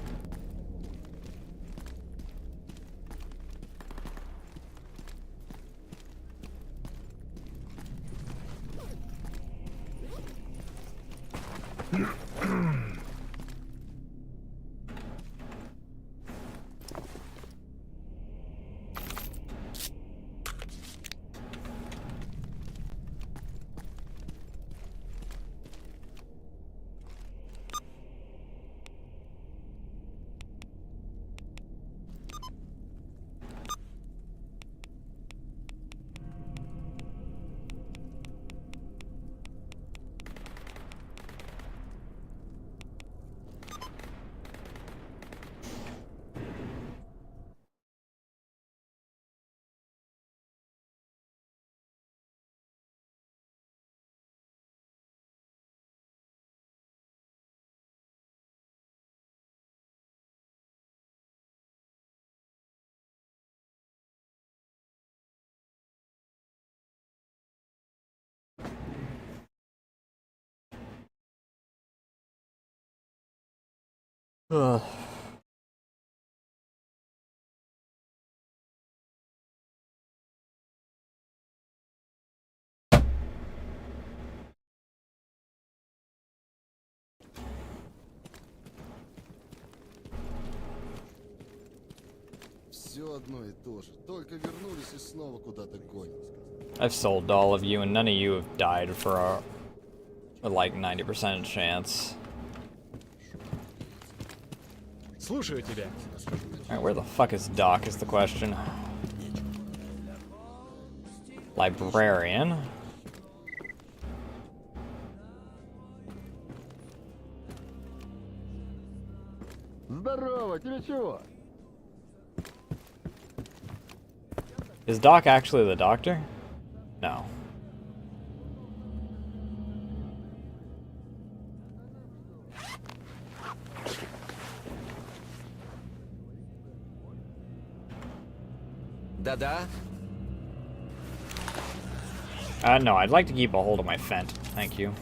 A: Ugh.
E: Все одно и то же. Только вернулись и снова куда-то гонят.
A: I've sold all of you, and none of you have died for a like 90% chance.
F: Слушаю тебя.
A: Alright, where the fuck is Doc is the question. Librarian.
C: Здорово, тебе чего?
A: Is Doc actually the doctor? No.
G: Да-да.
A: No, I'd like to keep a hold of my Fent. Thank you.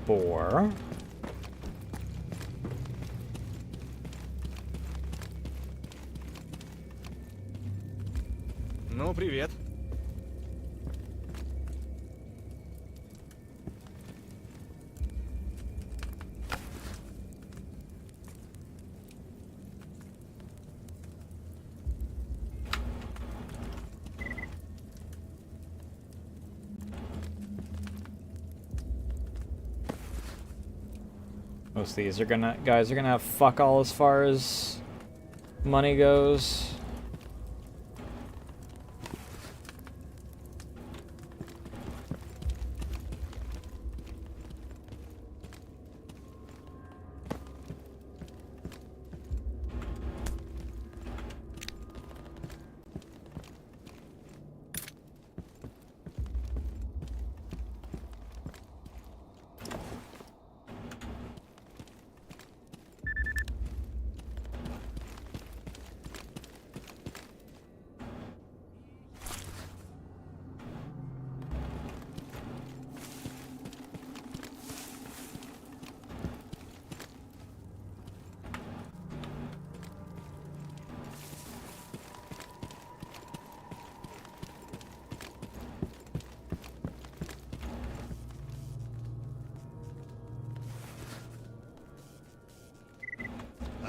A: Spore.
F: Ну, привет.
A: Most of these guys are gonna have fuck all as far as money goes.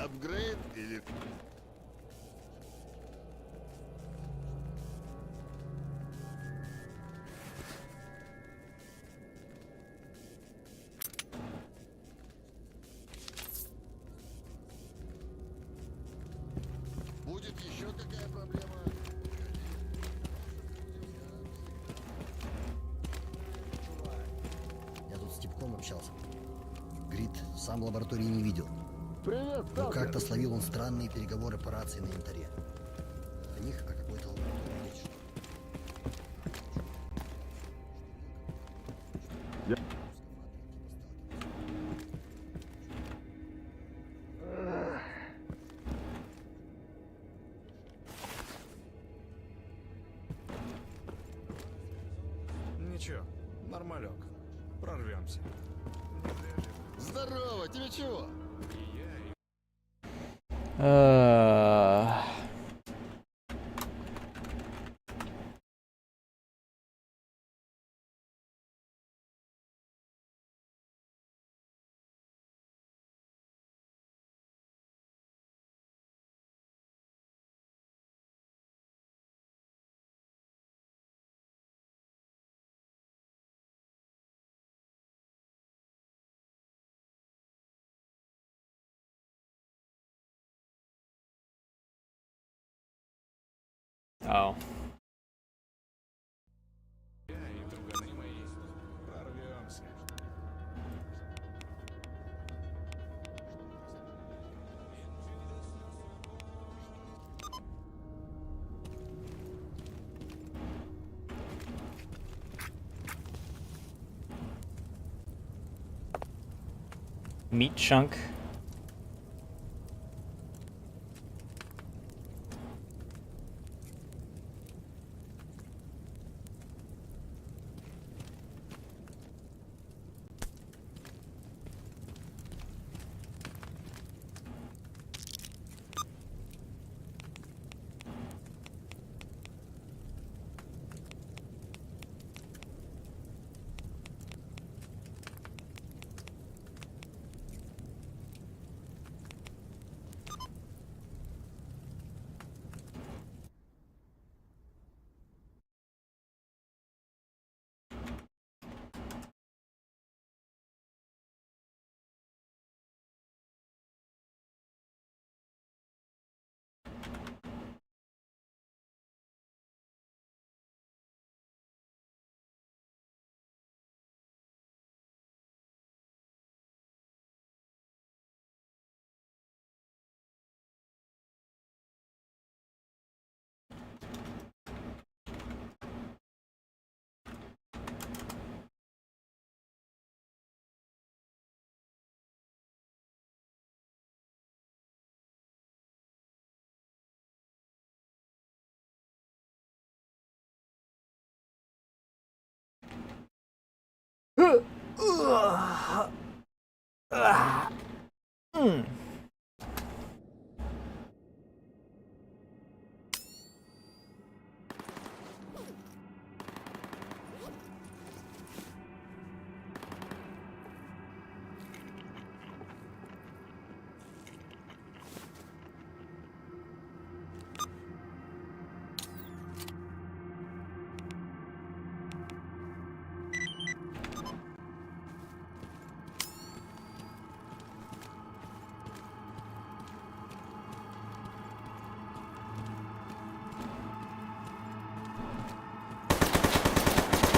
E: Апгрейд или... Будет еще какая проблема?
H: Я тут с типком общался. Грид сам лаборатории не видел.
C: Привет,
H: Но
C: сталкер.
H: как-то словил он странные переговоры по рации на янтаре. О них о какой-то лаборатории речь шла.
F: Ничего, нормалек. Прорвемся.
E: Здорово, тебе чего?
A: Uh... Oh.
F: Я и друганы мои прорвемся.
A: Meat chunk.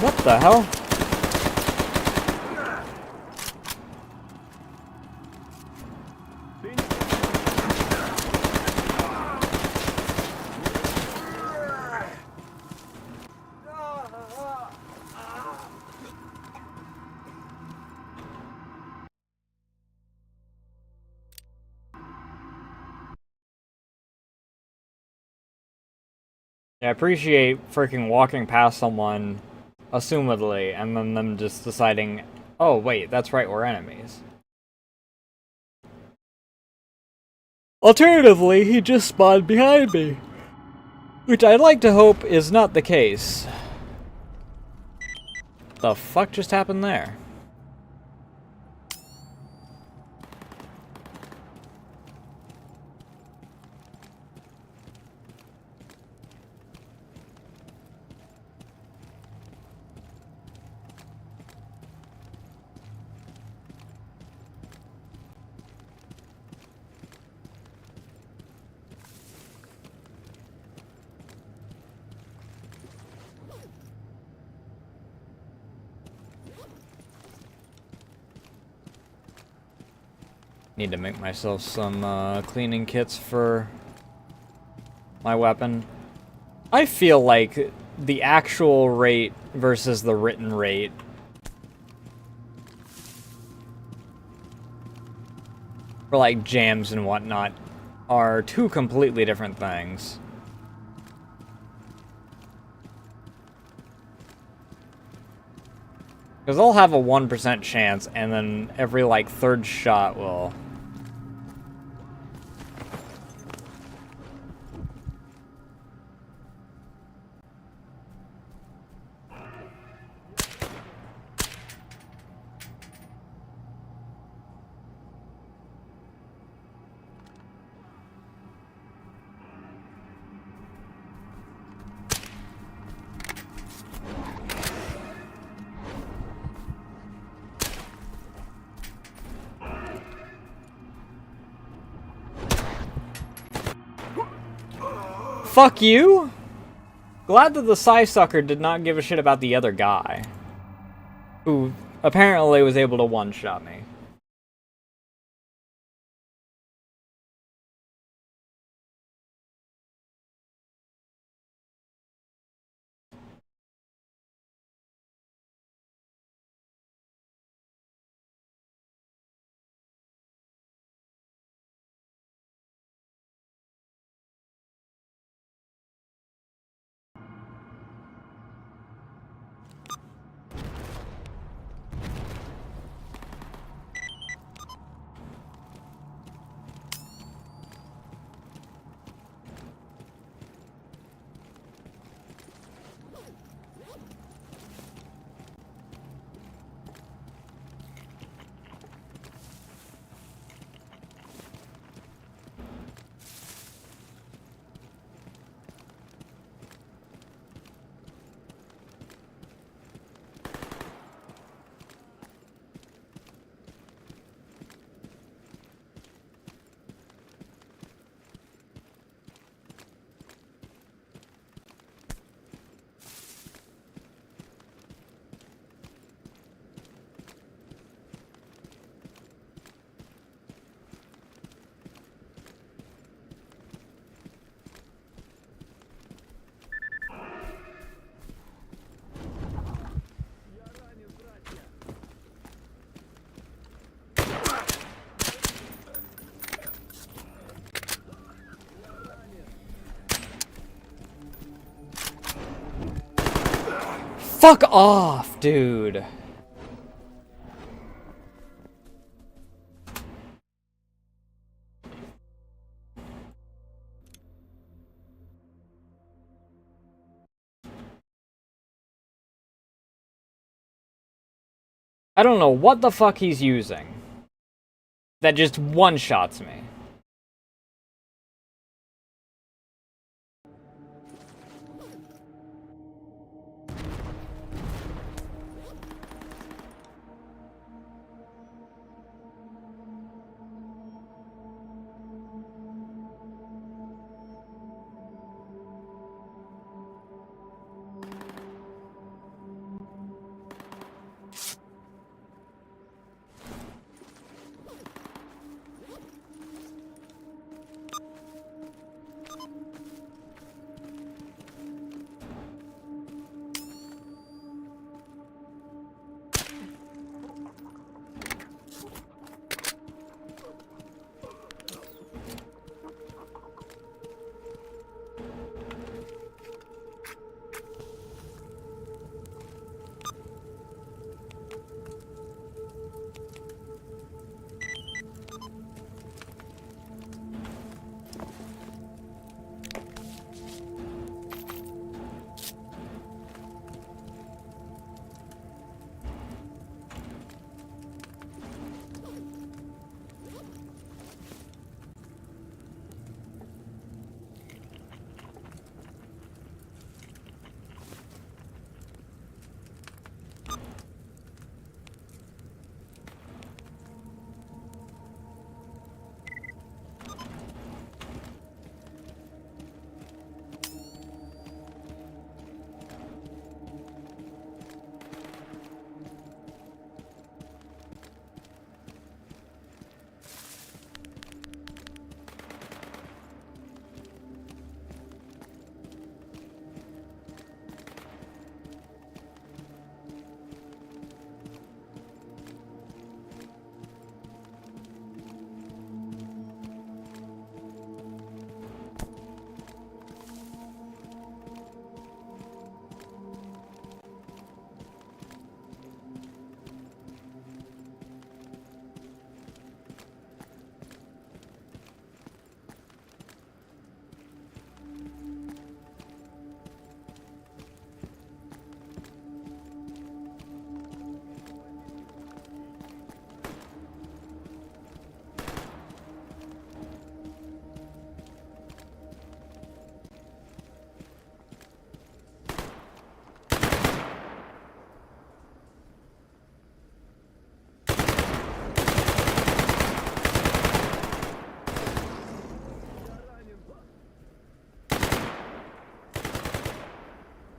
A: What the hell? Yeah, I appreciate freaking walking past someone, assumedly, and then them just deciding, oh wait, that's right, we're enemies. Alternatively, he just spawned behind me. Which I'd like to hope is not the case. The fuck just happened there? Need to make myself some cleaning kits for my weapon. I feel like the actual rate versus the written rate for like jams and whatnot are two completely different things. Because they'll have a 1% chance, and then every like third shot will... Fuck you! Glad that the Psysucker did not give a shit about the other guy, who apparently was able to one-shot me. Fuck off, dude. I don't know what the fuck he's using. That just one-shots me.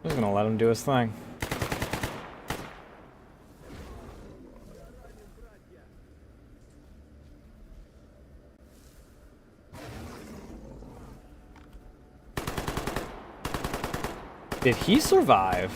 A: I'm just gonna let him do his thing. Did he survive?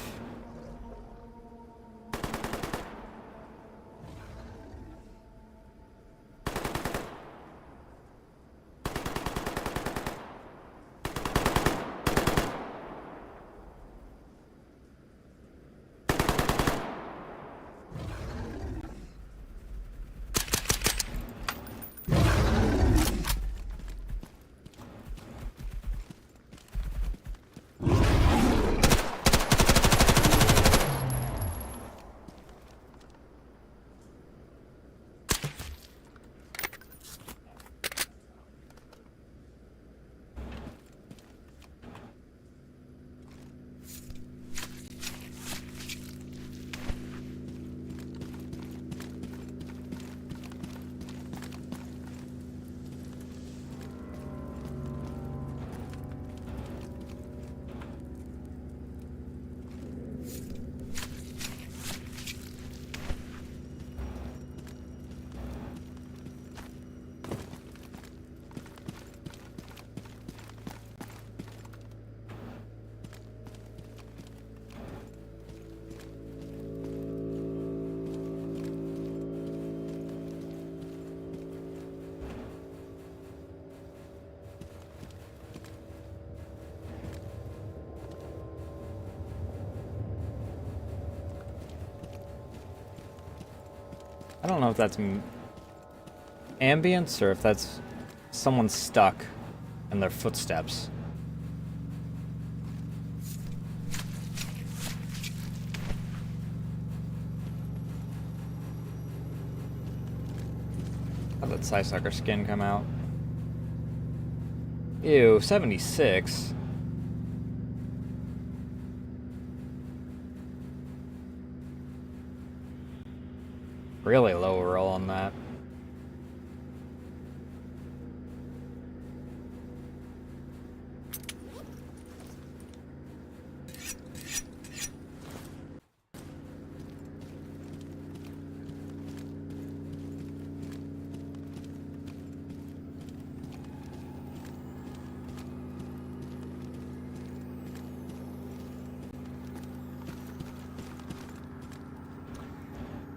A: I don't know if that's ambience or if that's someone stuck in their footsteps. How'd that Psysucker skin come out? Ew, 76. Really low roll on that.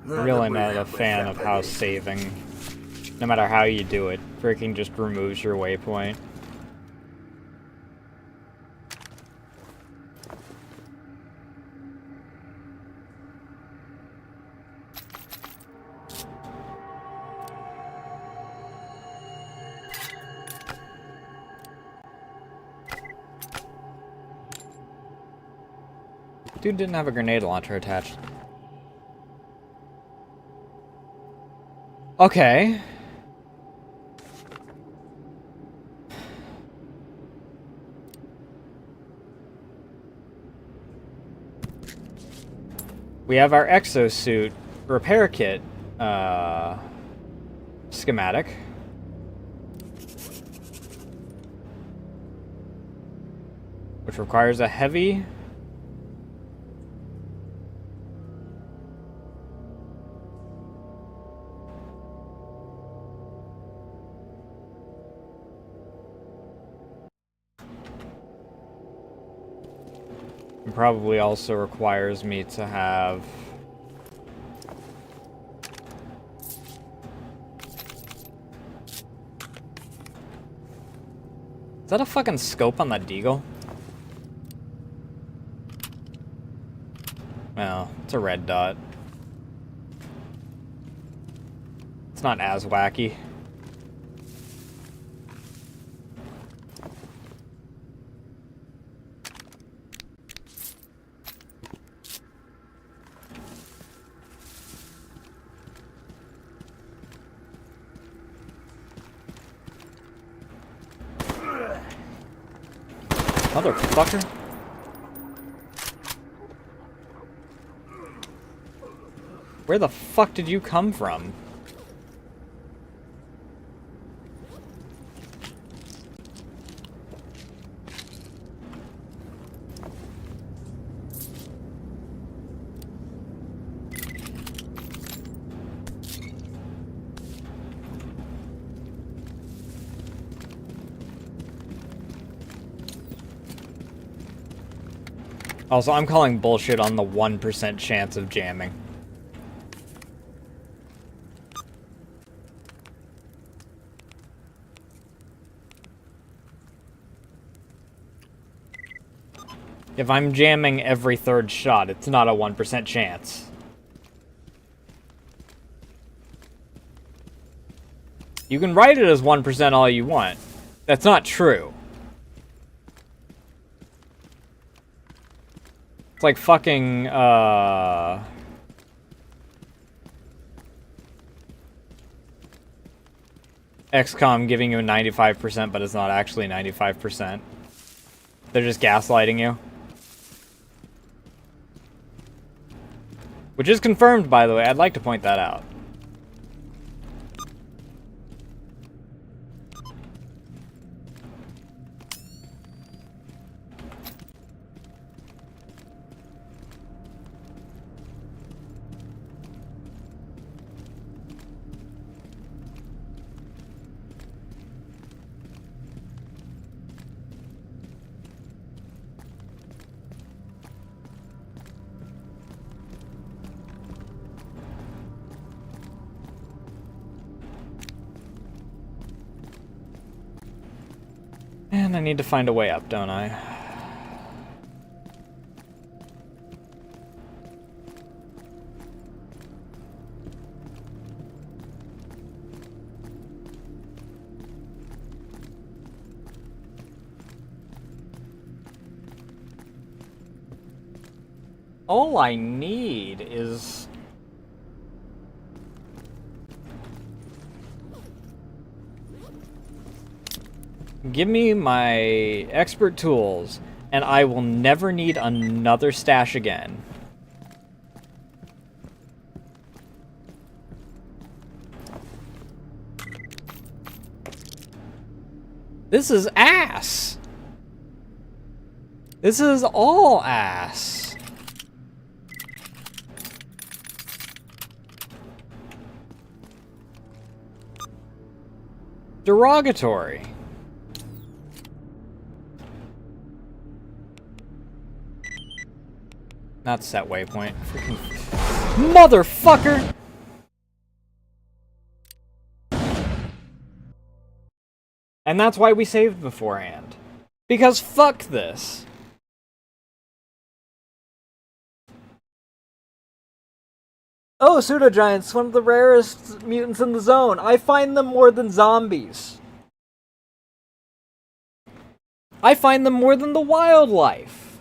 A: Really not a fan of how saving, no matter how you do it, freaking just removes your waypoint. Dude didn't have a grenade launcher attached. Okay. We have our exosuit repair kit schematic. Which requires a heavy and probably also requires me to have Is that a fucking scope on that deagle? Well, it's a red dot. It's not as wacky. Motherfucker. Where the fuck did you come from? Also, I'm calling bullshit on the 1% chance of jamming. If I'm jamming every third shot, it's not a 1% chance. You can write it as 1% all you want. That's not true. It's like fucking, XCOM giving you a 95%, but it's not actually 95%. They're just gaslighting you. Which is confirmed, by the way. I'd like to point that out. And I need to find a way up, don't I? All I need is... Give me my expert tools, and I will never need another stash again. This is ass! This is all ass. Derogatory. Not set waypoint. Freaking motherfucker! And that's why we saved beforehand. Because fuck this. Oh, pseudo-giants, one of the rarest mutants in the zone. I find them more than zombies. I find them more than the wildlife.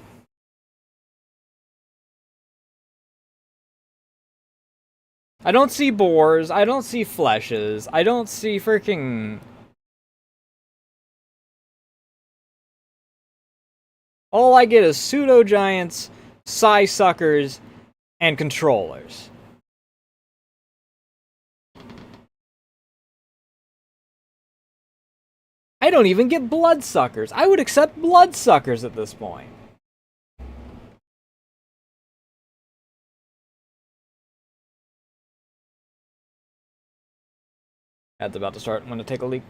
A: I don't see boars, I don't see fleshes, I don't see freaking... All I get is pseudo-giants, psi suckers, and controllers. I don't even get bloodsuckers. I would accept bloodsuckers at this point. Ad's about to start. I'm gonna take a leak.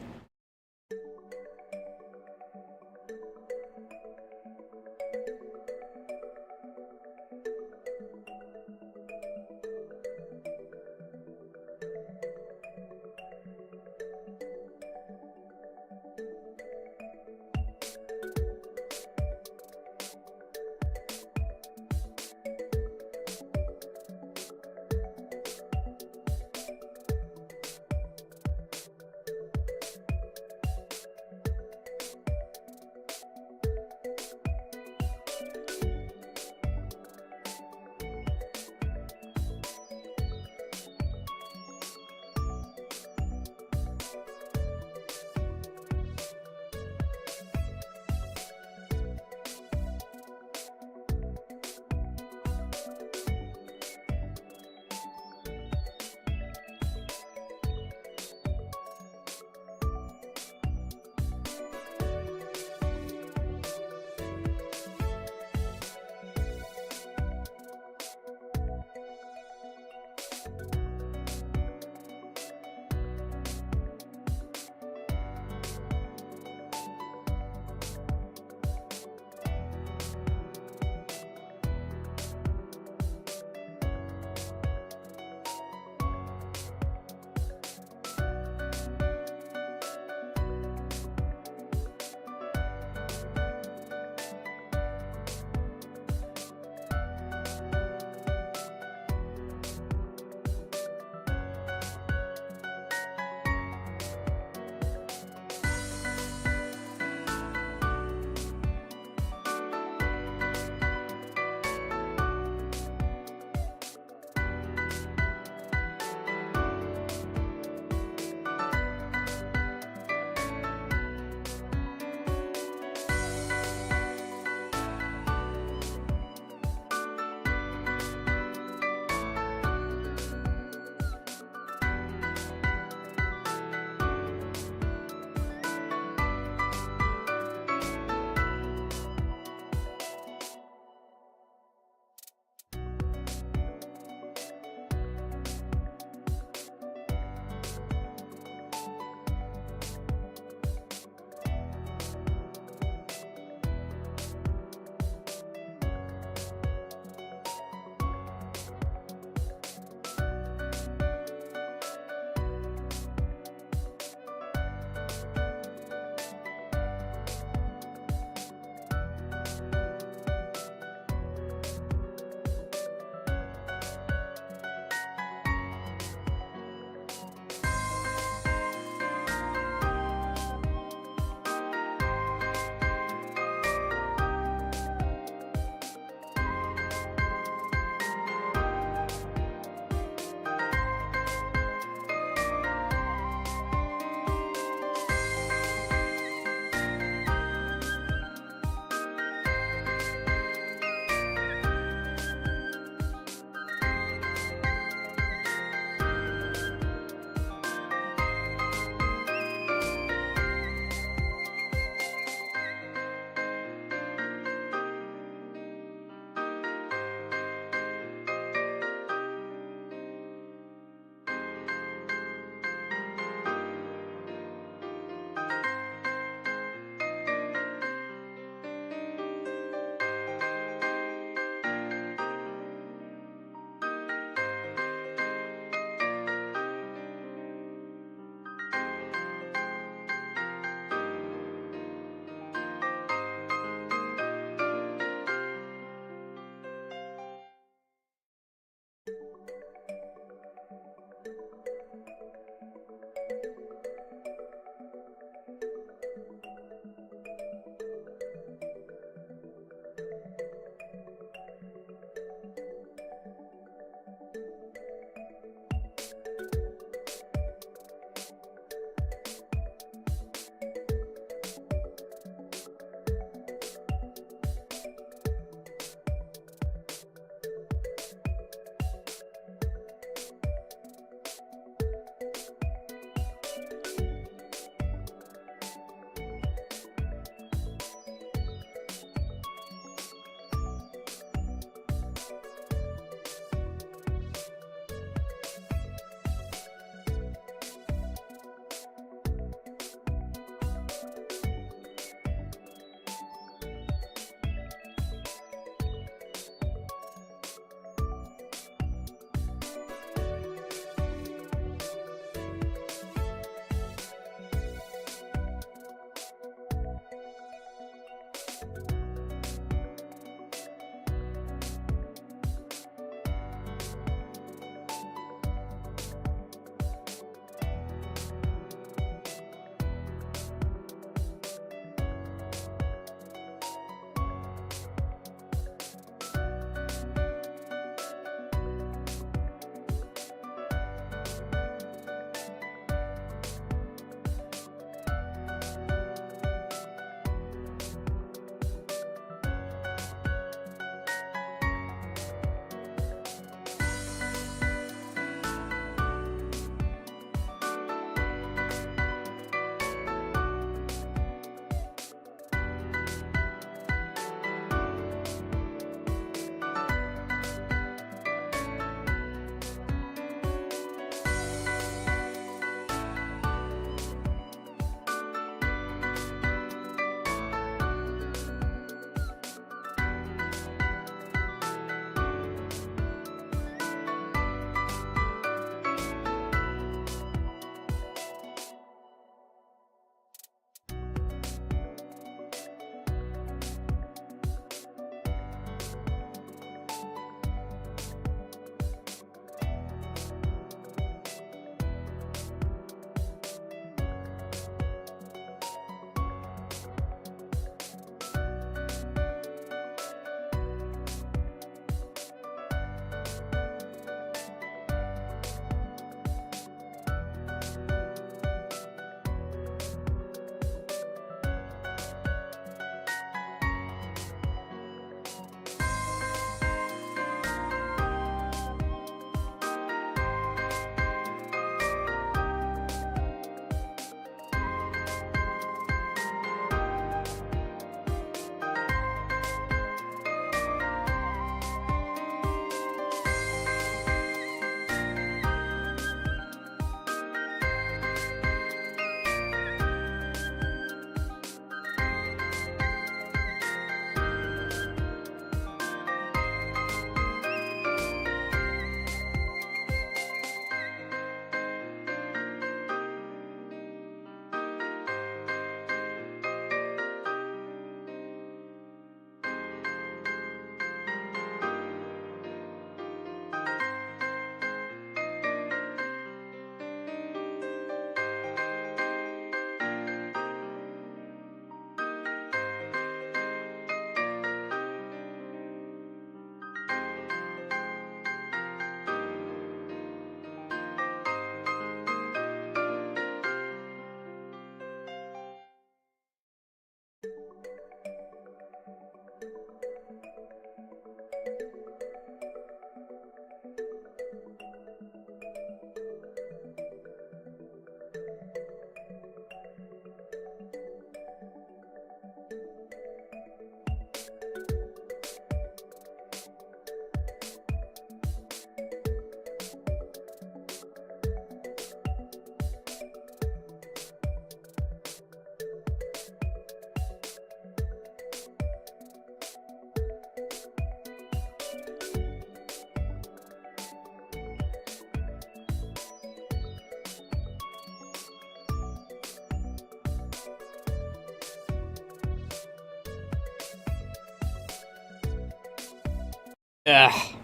A: Ugh.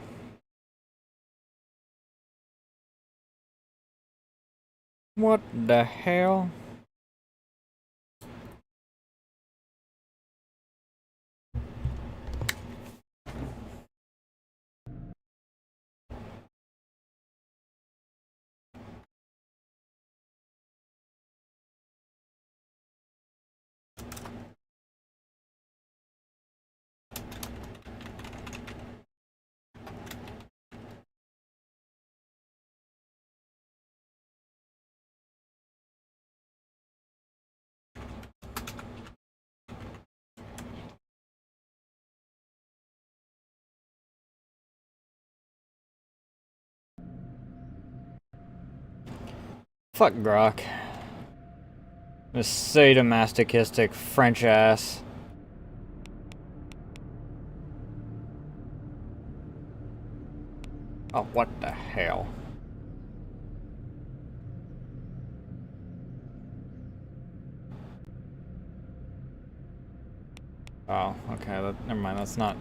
A: What the hell? Fuck Grok. This sadomasochistic French ass. Oh, what the hell? Oh, okay, never mind, that's not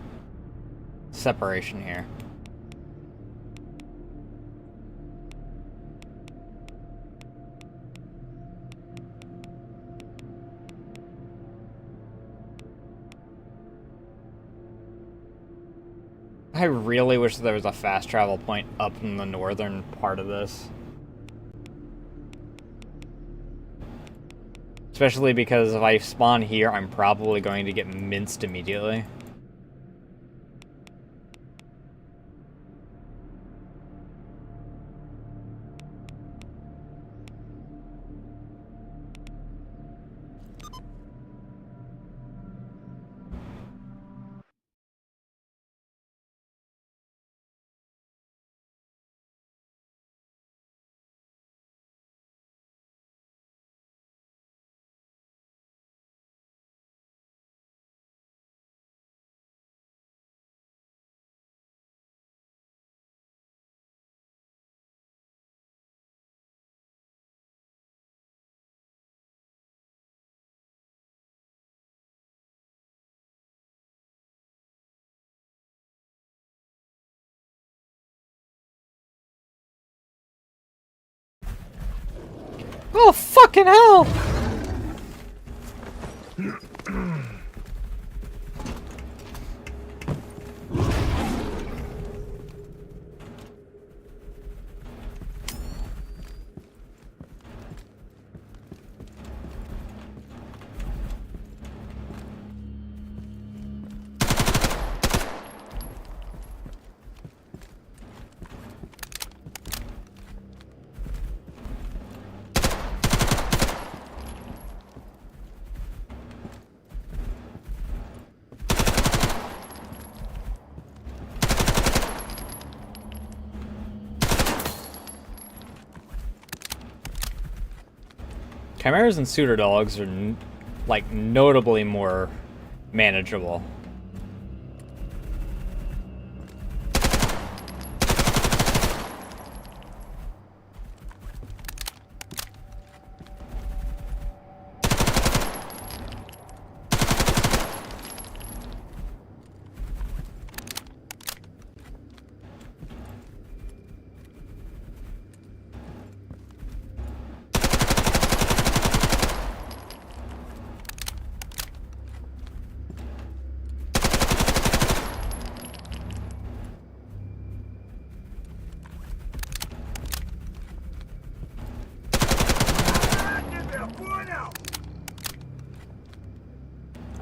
A: separation here. I really wish there was a fast travel point up in the northern part of this. Especially because if I spawn here, I'm probably going to get minced immediately. Oh, fucking hell! Chimeras and suitor dogs are, like, notably more manageable.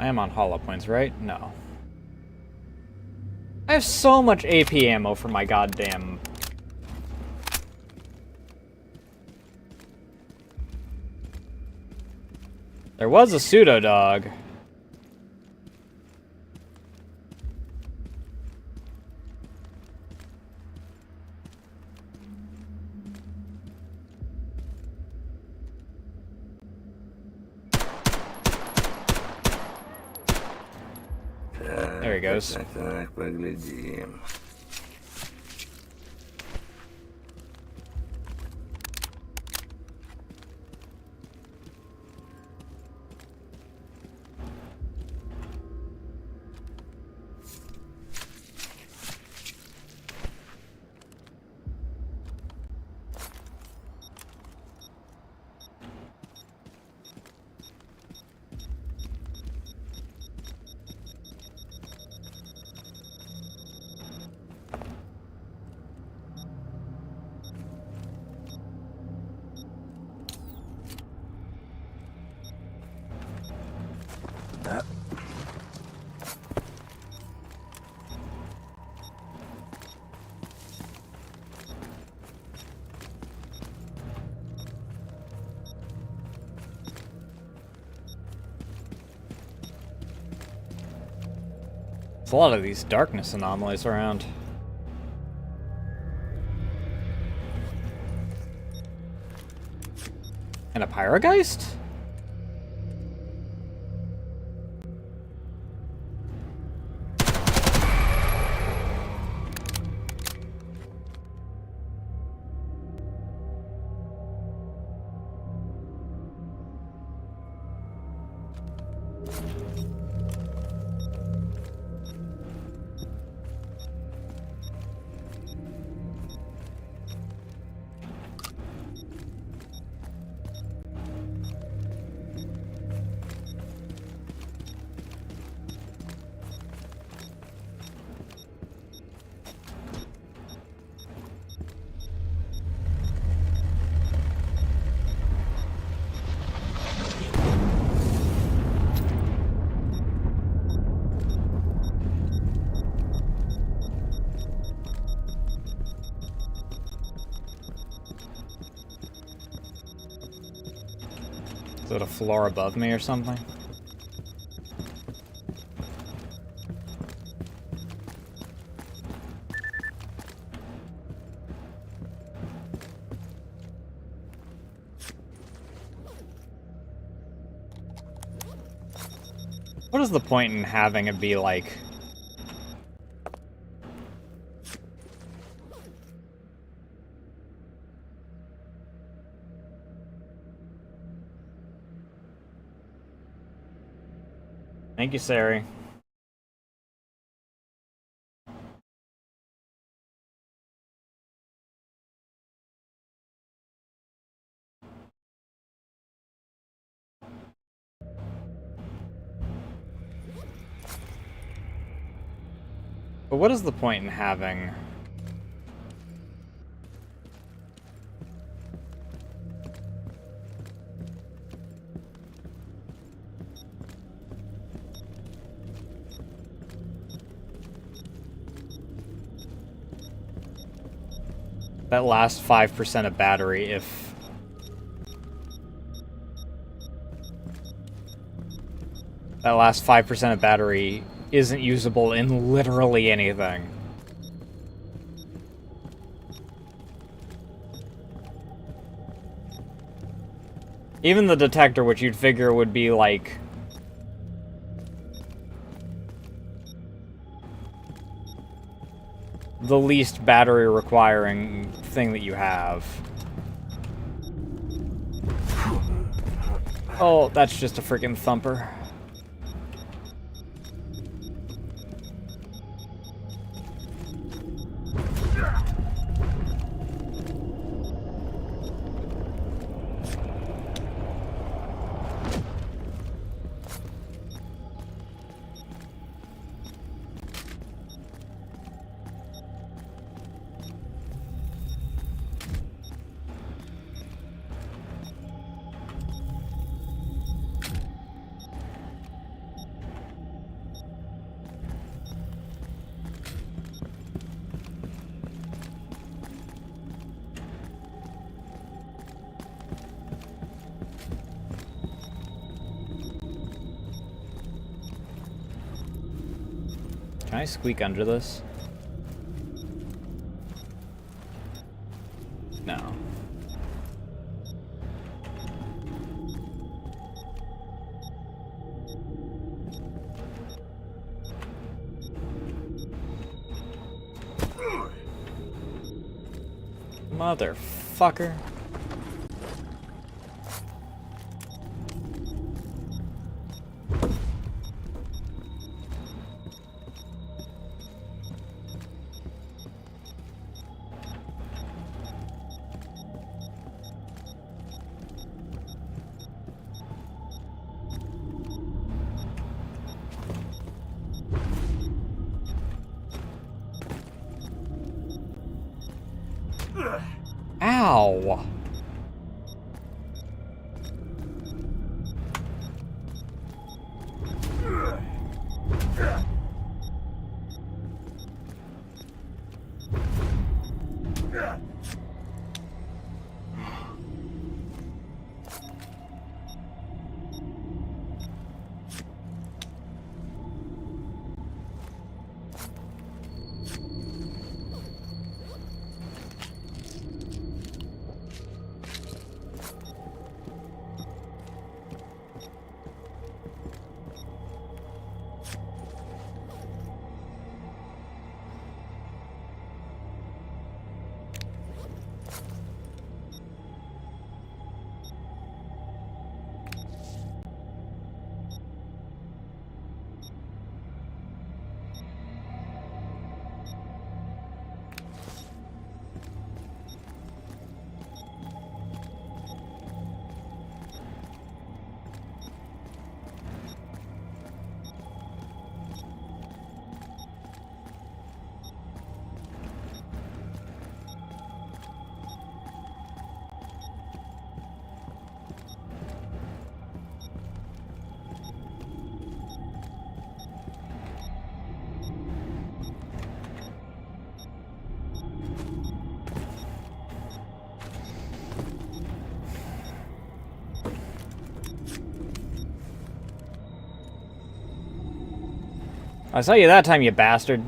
A: I am on hollow points, right? No. I have so much AP ammo for my goddamn... There was a pseudo dog. There he goes.
B: Так, поглядим.
A: There's a lot of these darkness anomalies around. And a pyrogeist? Is it a floor above me or something? What is the point in having it be like... Thank you, Sari. But what is the point in having... that last 5% of battery if... that last 5% of battery isn't usable in literally anything. Even the detector, which you'd figure would be like... the least battery requiring thing that you have. Oh, that's just a freaking thumper. Can I squeak under this? No. Motherfucker. Ow! I saw you that time, you bastard.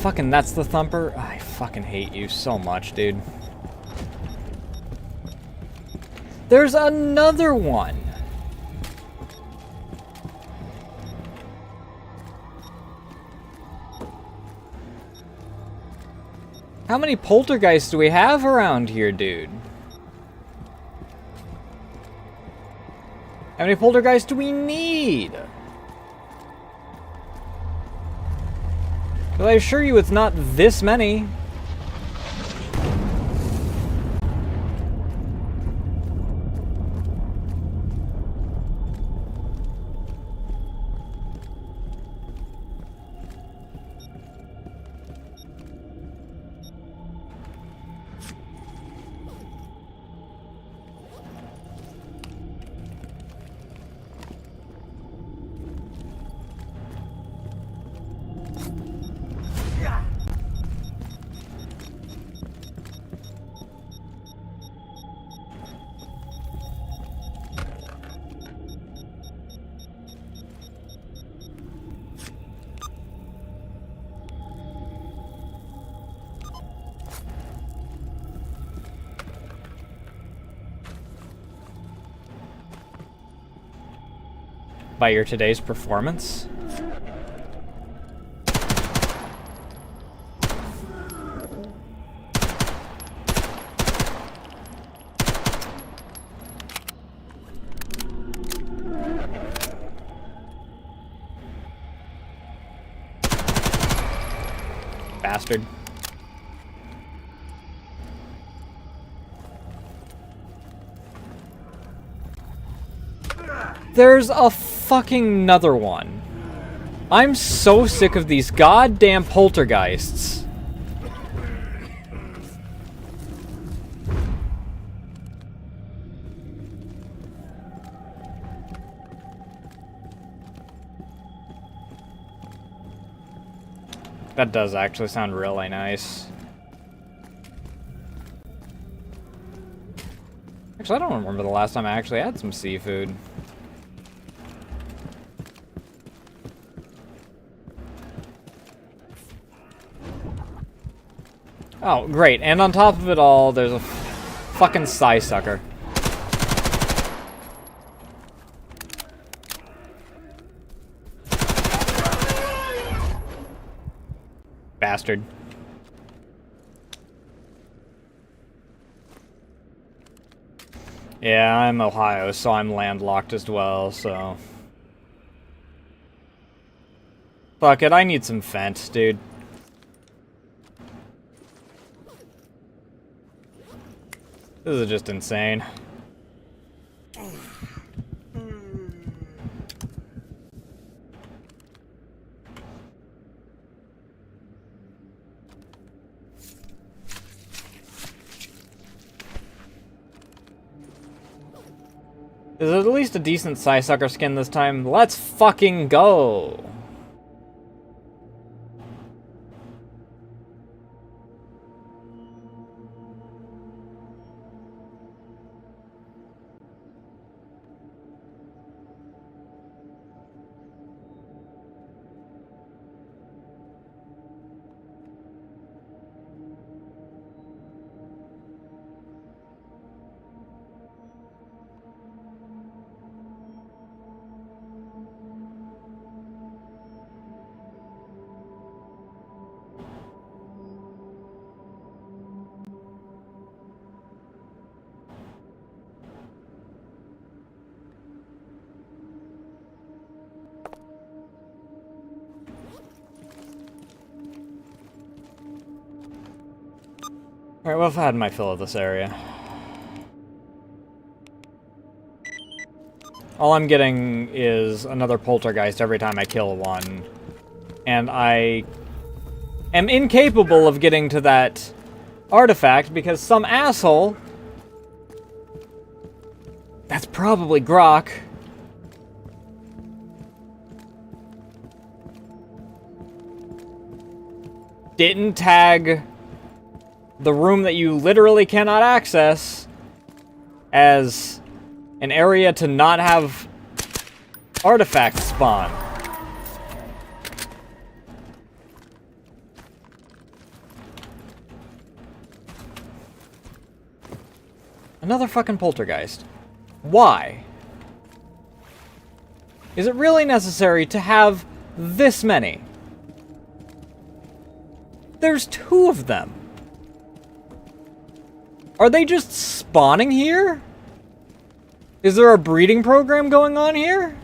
A: Fucking that's the thumper? I fucking hate you so much, dude. There's another one! How many poltergeists do we have around here, dude? How many poltergeists do we need? Well, I assure you it's not this many. By your today's performance? Bastard. There's a fucking another one. I'm so sick of these goddamn poltergeists. That does actually sound really nice. Actually, I don't remember the last time I actually had some seafood. Oh, great. And on top of it all, there's a fucking sigh sucker. Bastard. Yeah, I'm Ohio, so I'm landlocked as well, so... Fuck it, I need some fent, dude. This is just insane. There's at least a decent Psysucker skin this time. Let's fucking go! Alright, well, I've had my fill of this area. All I'm getting is another poltergeist every time I kill one. And I am incapable of getting to that artifact because some asshole... That's probably Grok. didn't tag the room that you literally cannot access as an area to not have artifacts spawn. Another fucking poltergeist. Why? Is it really necessary to have this many? There's 2 of them. Are they just spawning here? Is there a breeding program going on here?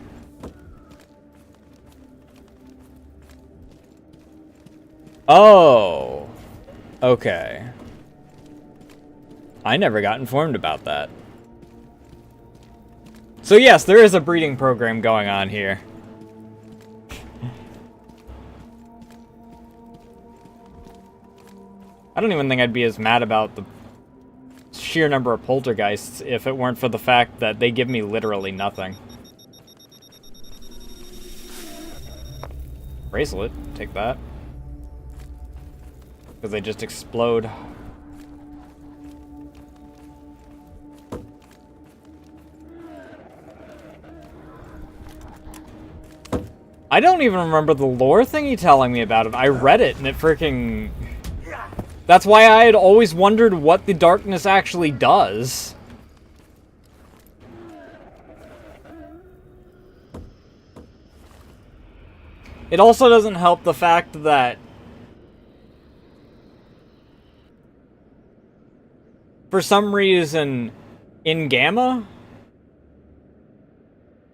A: Oh. Okay. I never got informed about that. So yes, there is a breeding program going on here. I don't even think I'd be as mad about the sheer number of poltergeists if it weren't for the fact that they give me literally nothing. Bracelet, take that. Because they just explode. I don't even remember the lore thingy telling me about it. I read it and it freaking... That's why I had always wondered what the darkness actually does. It also doesn't help the fact that for some reason in Gamma,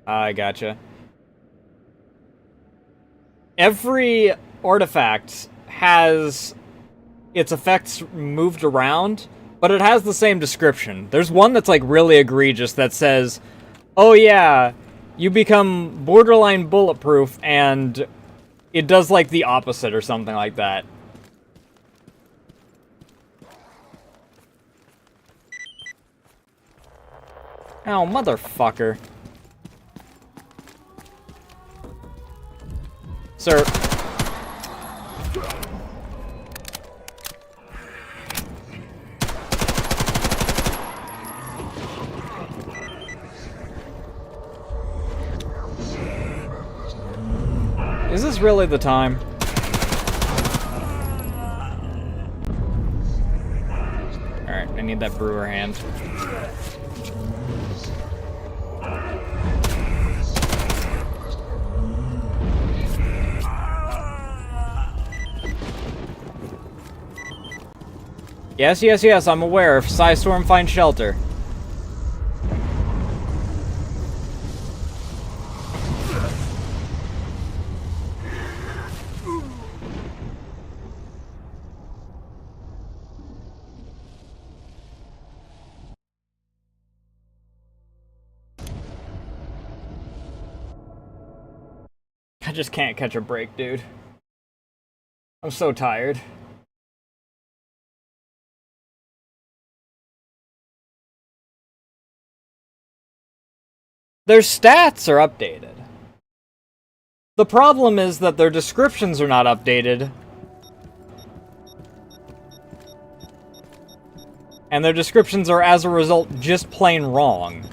A: I gotcha. Every artifact has its effects moved around, but it has the same description. There's one that's like really egregious that says, oh yeah, you become borderline bulletproof, and it does like the opposite or something like that. Oh, motherfucker. Sir. Is this really the time? Alright, I need that brewer hand. Yes, yes, yes, I'm aware. If Psystorm finds shelter. I just can't catch a break, dude. I'm so tired. Their stats are updated. The problem is that their descriptions are not updated. And their descriptions are, as a result, just plain wrong.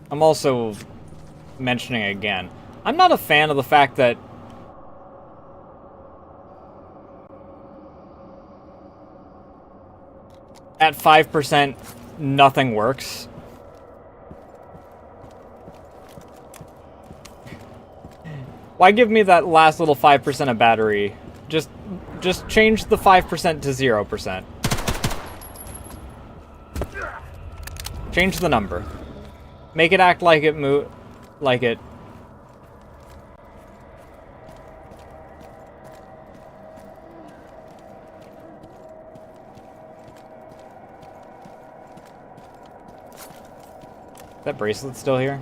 A: I'm also mentioning again, I'm not a fan of the fact that at 5% nothing works. Why give me that last little 5% of battery? Just change the 5% to 0%. Change the number. Make it act like it like it. Is that bracelet still here?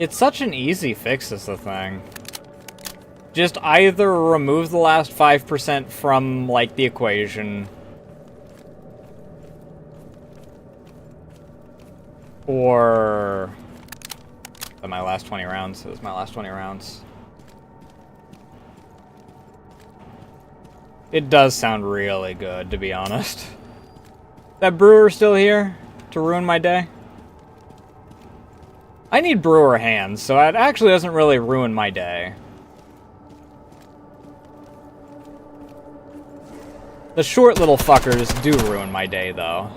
A: It's such an easy fix is the thing. Just either remove the last 5% from, like, the equation. Or... my last 20 rounds. It was my last 20 rounds. It does sound really good, to be honest. That brewer still here to ruin my day? I need brewer hands, so it actually doesn't really ruin my day. The short little fuckers do ruin my day, though.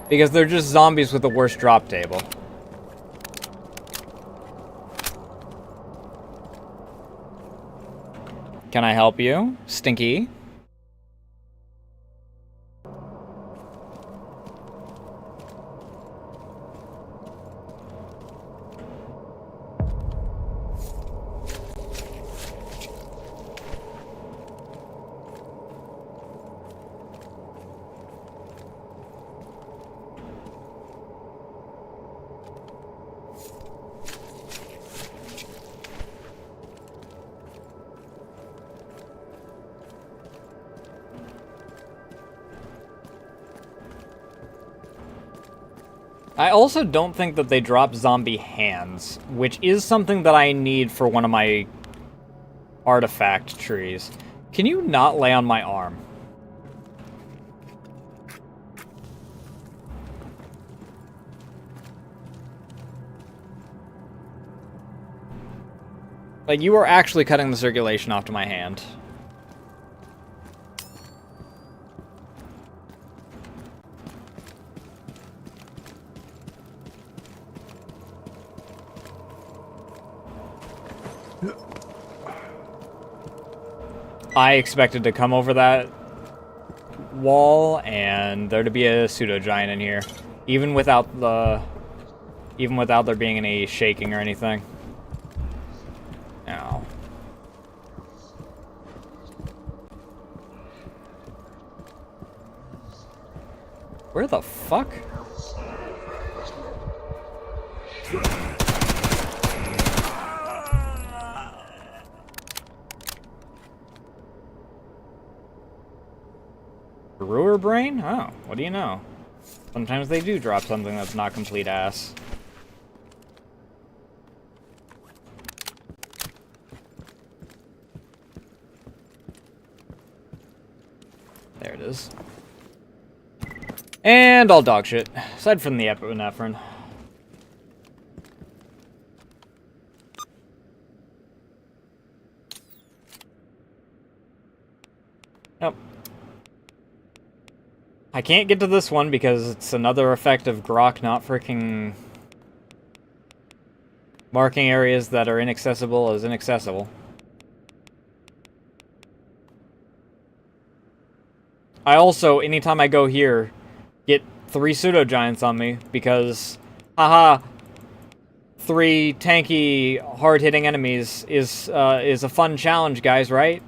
A: Because they're just zombies with a worse drop table. Can I help you, Stinky? I also don't think that they drop zombie hands, which is something that I need for one of my artifact trees. Can you not lay on my arm? Like, you are actually cutting the circulation off to my hand. I expected to come over that wall and there to be a pseudo giant in here, even without there being any shaking or anything. Ow. Where the fuck? Brewer brain? Oh, what do you know? Sometimes they do drop something that's not complete ass. There it is. And all dog shit, aside from the epinephrine. Yep. I can't get to this one because it's another effect of Grok not freaking marking areas that are inaccessible as inaccessible. I also, anytime I go here, get 3 pseudo giants on me because, haha, 3 tanky, hard-hitting enemies is a fun challenge, guys, right?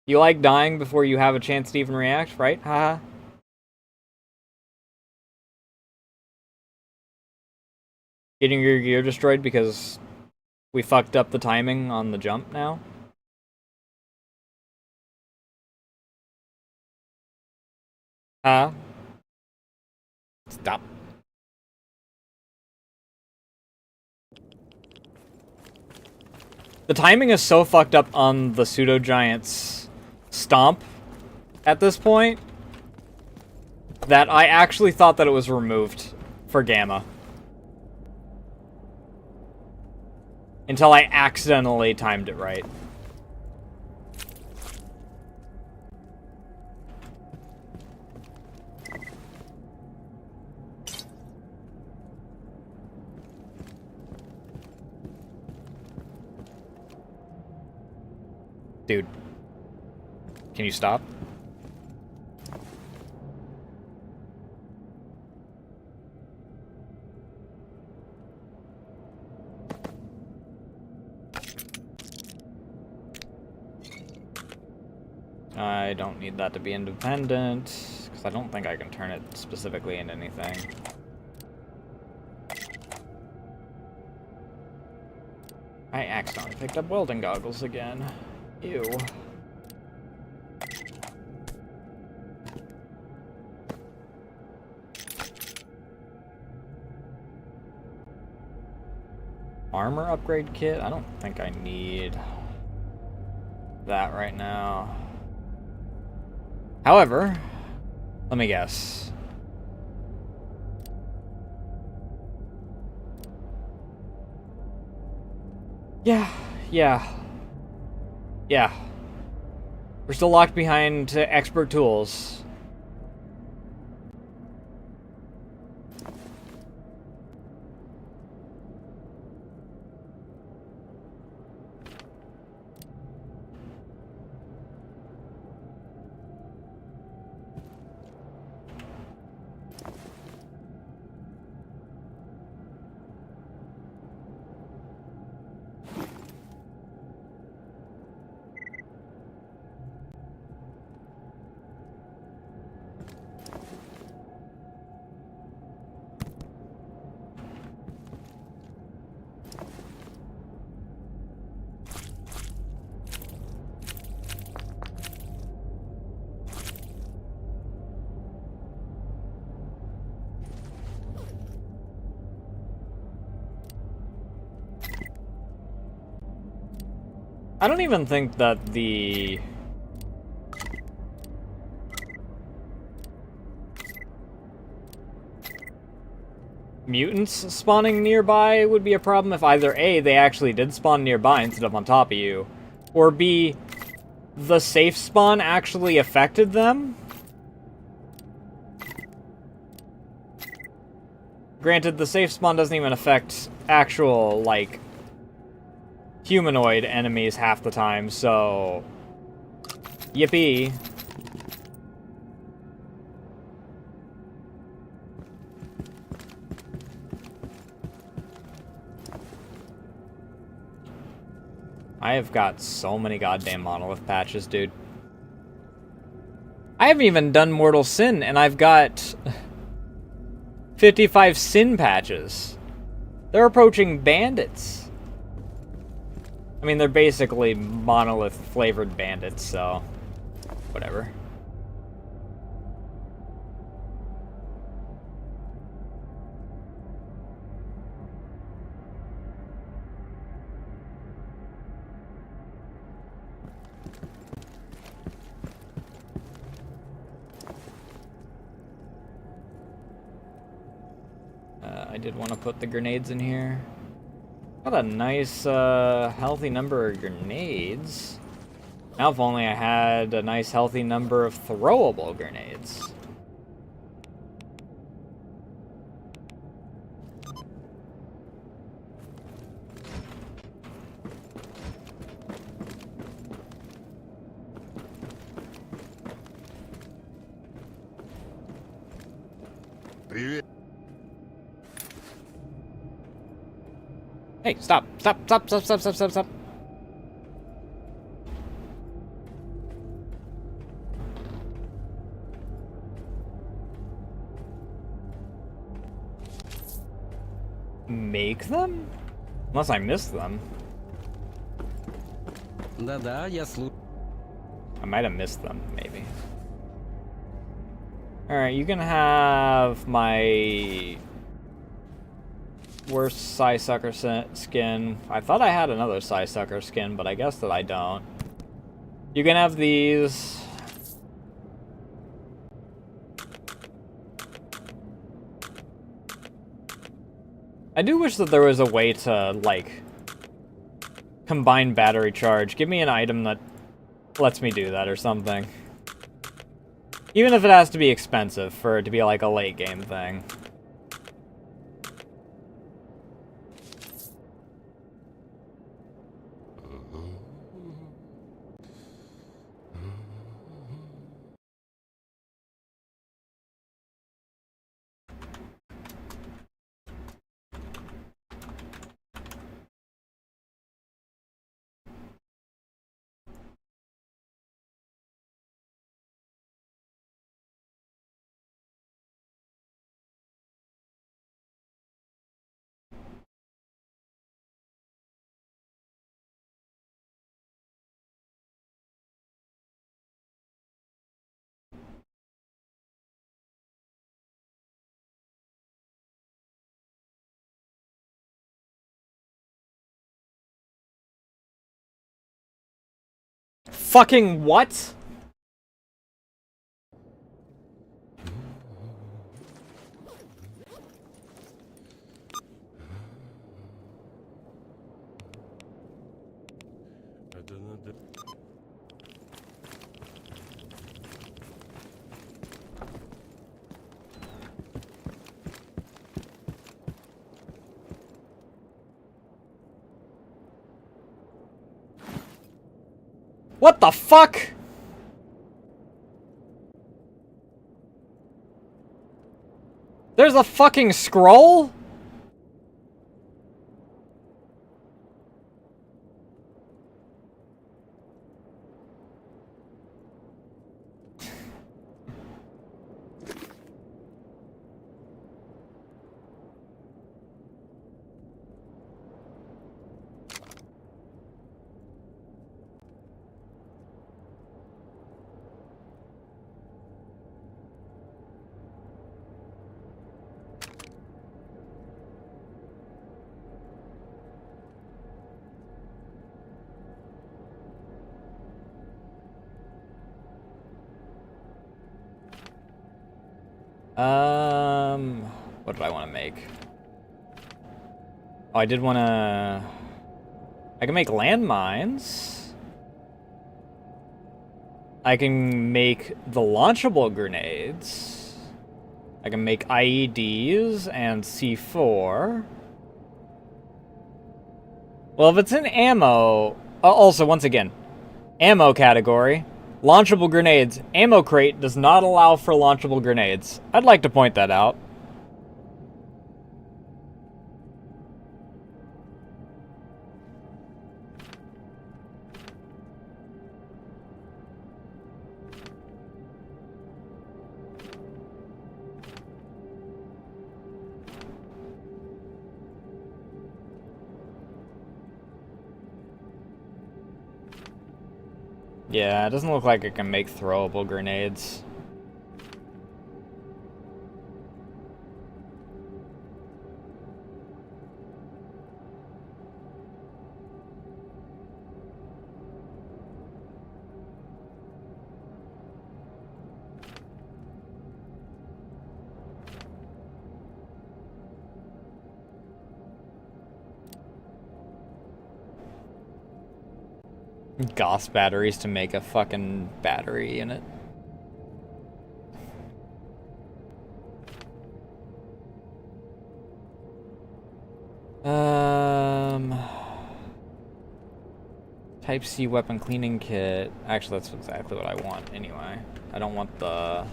A: You like dying before you have a chance to even react, right? Haha. Getting your gear destroyed because we fucked up the timing on the jump now? Stop. The timing is so fucked up on the pseudo giant's stomp at this point that I actually thought that it was removed for Gamma. Until I accidentally timed it right. Dude. Can you stop? I don't need that to be independent, because I don't think I can turn it specifically into anything. I accidentally picked up welding goggles again. Ew. Armor upgrade kit? I don't think I need that right now. However, let me guess. Yeah. We're still locked behind expert tools. I don't even think that the mutants spawning nearby would be a problem if either A, they actually did spawn nearby instead of on top of you, or B, the safe spawn actually affected them. Granted, the safe spawn doesn't even affect actual, like, humanoid enemies half the time, so... Yippee. I have got so many goddamn monolith patches, dude. I haven't even done Mortal Sin, and I've got 55 Sin patches. They're approaching bandits. I mean, they're basically monolith-flavored bandits, so... whatever. I did want to put the grenades in here. Got a nice, healthy number of grenades. Now if only I had a nice, healthy number of throwable grenades.
E: Привет.
A: Hey, stop! Stop! Make them? Unless I missed them.
G: Да-да, я слушаю.
A: I might have missed them, maybe. Alright, you can have my worst Psysucker skin. I thought I had another Psysucker skin, but I guess that I don't. You can have these. I do wish that there was a way to, like, combine battery charge. Give me an item that lets me do that or something. Even if it has to be expensive for it to be like a late game thing. fucking what?
B: Это надо...
A: What the fuck? There's a fucking scroll? What did I want to make? Oh, I did want to... I can make landmines. I can make the launchable grenades. I can make IEDs and C4. Well, if it's in ammo... also, once again, ammo category. Launchable grenades. Ammo crate does not allow for launchable grenades. I'd like to point that out. Yeah, it doesn't look like it can make throwable grenades. Gauss batteries to make a fucking battery in it. Type C weapon cleaning kit. Actually, that's exactly what I want anyway. I don't want the...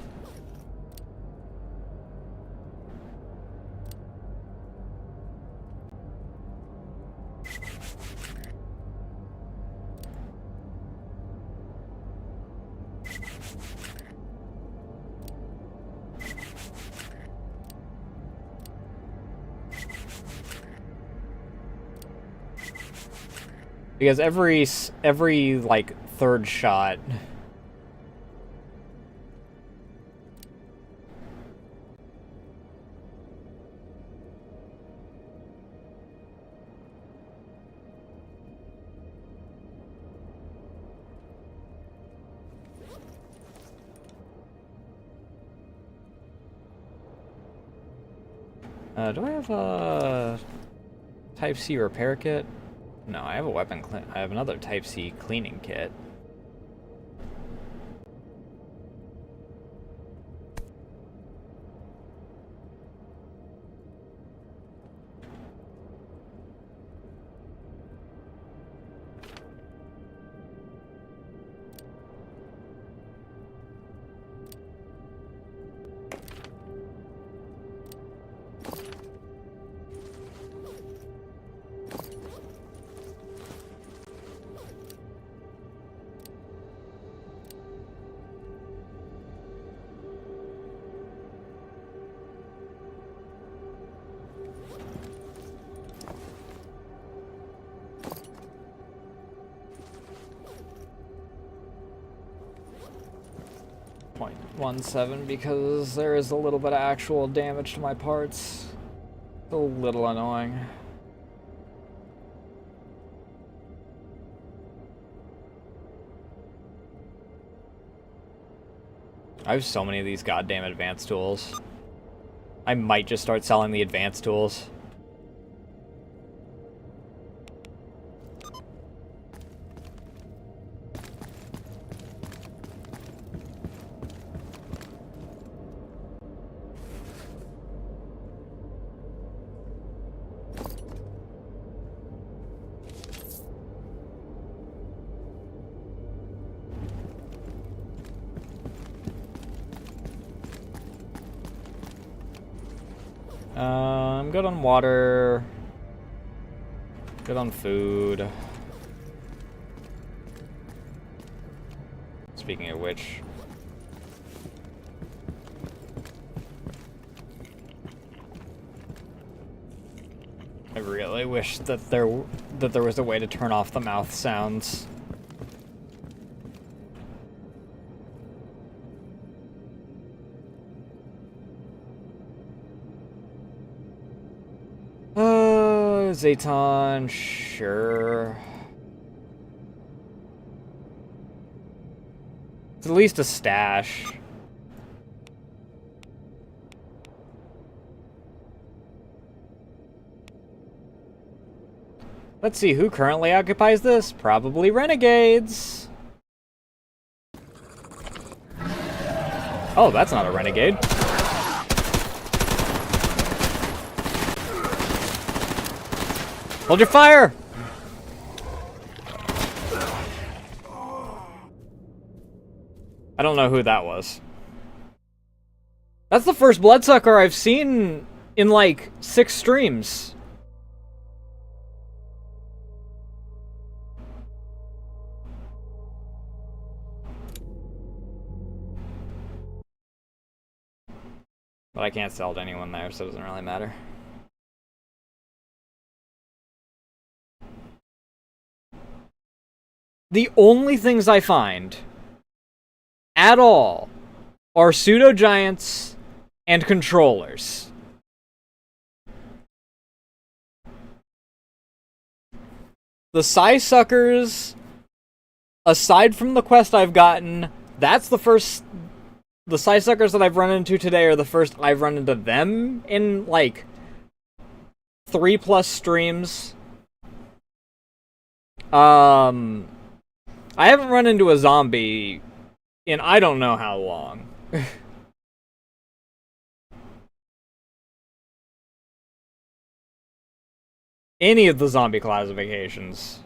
A: Because every like third shot do I have a Type C repair kit? No, I have a weapon I have another Type C cleaning kit. .17 because there is a little bit of actual damage to my parts. It's a little annoying. I have so many of these goddamn advanced tools. I might just start selling the advanced tools. I'm good on water. Good on food. Speaking of which, I really wish that there was a way to turn off the mouth sounds. Zayton, sure. It's at least a stash. Let's see, who currently occupies this? Probably renegades. Oh, that's not a renegade. Hold your fire! I don't know who that was. That's the first bloodsucker I've seen in like 6 streams. But I can't sell to anyone there, so it doesn't really matter. The only things I find at all are pseudo-giants and controllers. The Psy-Suckers, aside from the quest I've gotten, that's the first... The Psy-Suckers that I've run into today are the first I've run into them in, like, 3+ streams. I haven't run into a zombie in I don't know how long. Any of the zombie classifications.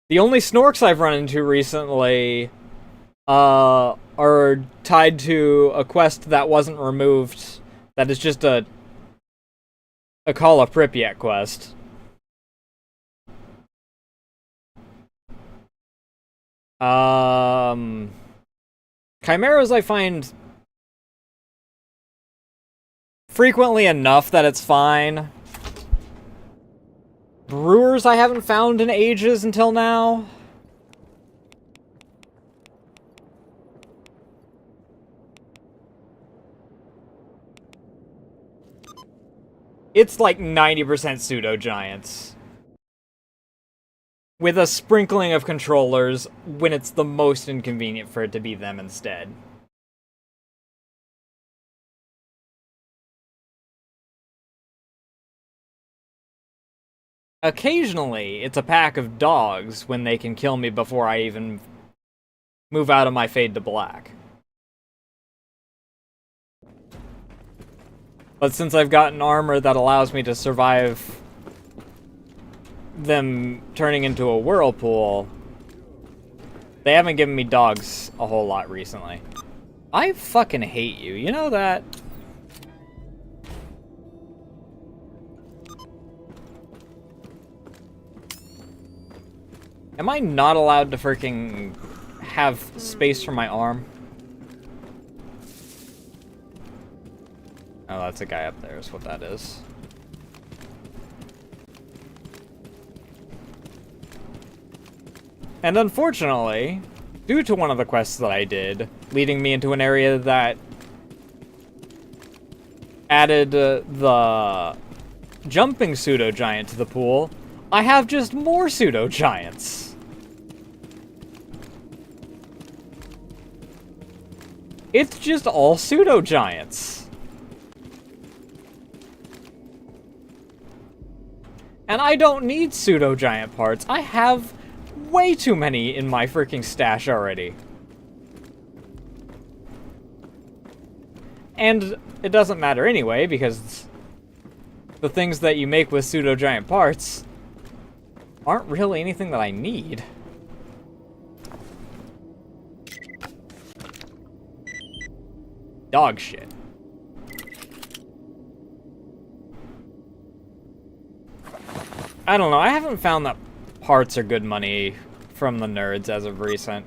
A: The only snorks I've run into recently are tied to a quest that wasn't removed, that is just a Call of Pripyat quest. Chimeras I find frequently enough that it's fine. Brewers I haven't found in ages until now. It's like 90% pseudo-giants. With a sprinkling of controllers when it's the most inconvenient for it to be them instead. Occasionally, it's a pack of dogs when they can kill me before I even move out of my fade to black. But since I've gotten armor that allows me to survive them turning into a whirlpool, they haven't given me dogs a whole lot recently. I fucking hate you, you know that? Am I not allowed to freaking have space for my arm? Oh, that's a guy up there is what that is. And unfortunately, due to one of the quests that I did, leading me into an area that added the jumping pseudo-giant to the pool, I have just more pseudo-giants. It's just all pseudo-giants. And I don't need pseudo-giant parts. I have way too many in my freaking stash already. And it doesn't matter anyway, because the things that you make with pseudo-giant parts aren't really anything that I need. Dog shit. I don't know, I haven't found that parts are good money from the nerds as of recent.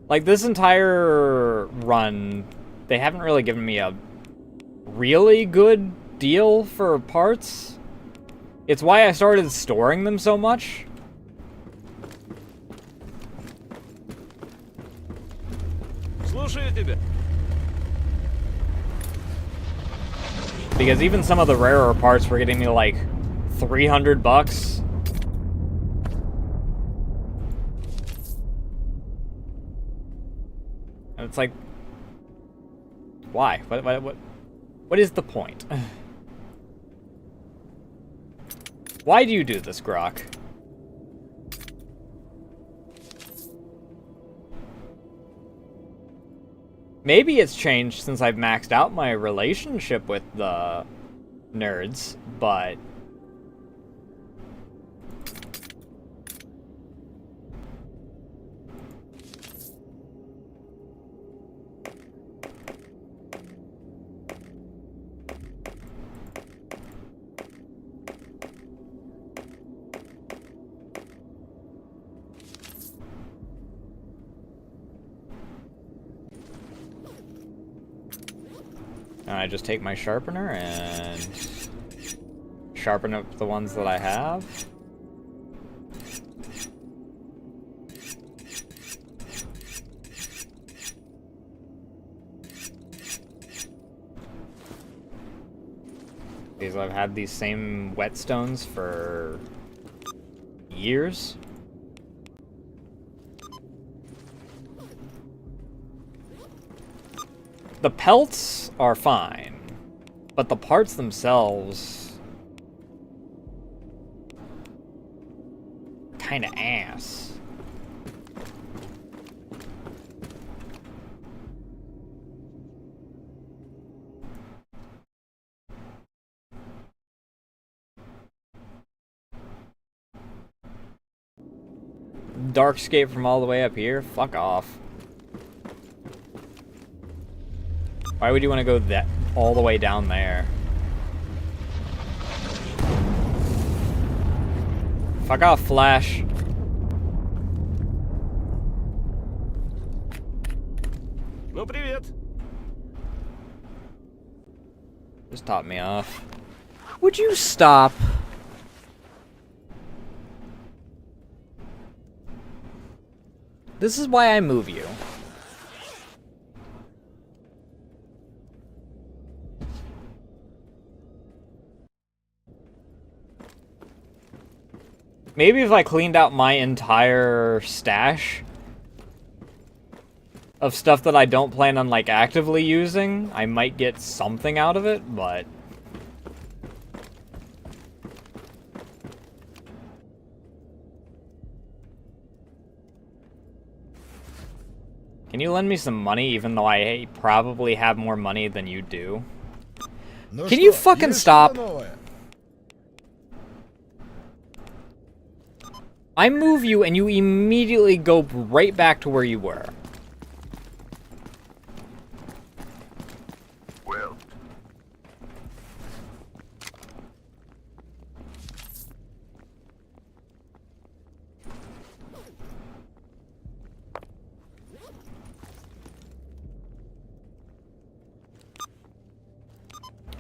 A: Like, this entire run, they haven't really given me a really good deal for parts. It's why I started storing them so much.
F: Слушаю тебя.
A: Because even some of the rarer parts were getting me like 300 bucks. And it's like, why? What is the point? Why do you do this, Grok? Maybe it's changed since I've maxed out my relationship with the nerds, but I just take my sharpener and sharpen up the ones that I have. Because I've had these same whetstones for years. The pelts are fine, but the parts themselves kind of ass. Darkscape from all the way up here? Fuck off. Why would you want to go that all the way down there? Fuck off, Flash.
F: Ну, привет.
A: Just top me off. Would you stop? This is why I move you. Maybe if I cleaned out my entire stash of stuff that I don't plan on, like, actively using, I might get something out of it, but can you lend me some money, even though I probably have more money than you do? Can you fucking stop? I move you and you immediately go right back to where you were.
D: Well,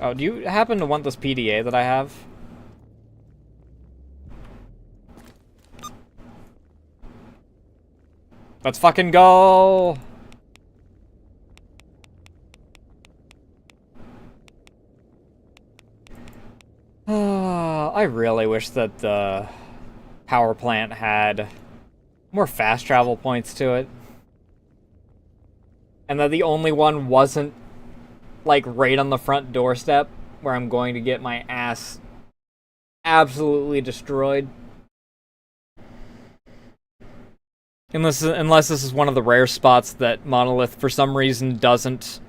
A: Oh, do you happen to want this PDA that I have? Let's fucking go! I really wish that the power plant had more fast travel points to it. And that the only one wasn't, like, right on the front doorstep, where I'm going to get my ass absolutely destroyed. Unless this is one of the rare spots that Monolith, for some reason, doesn't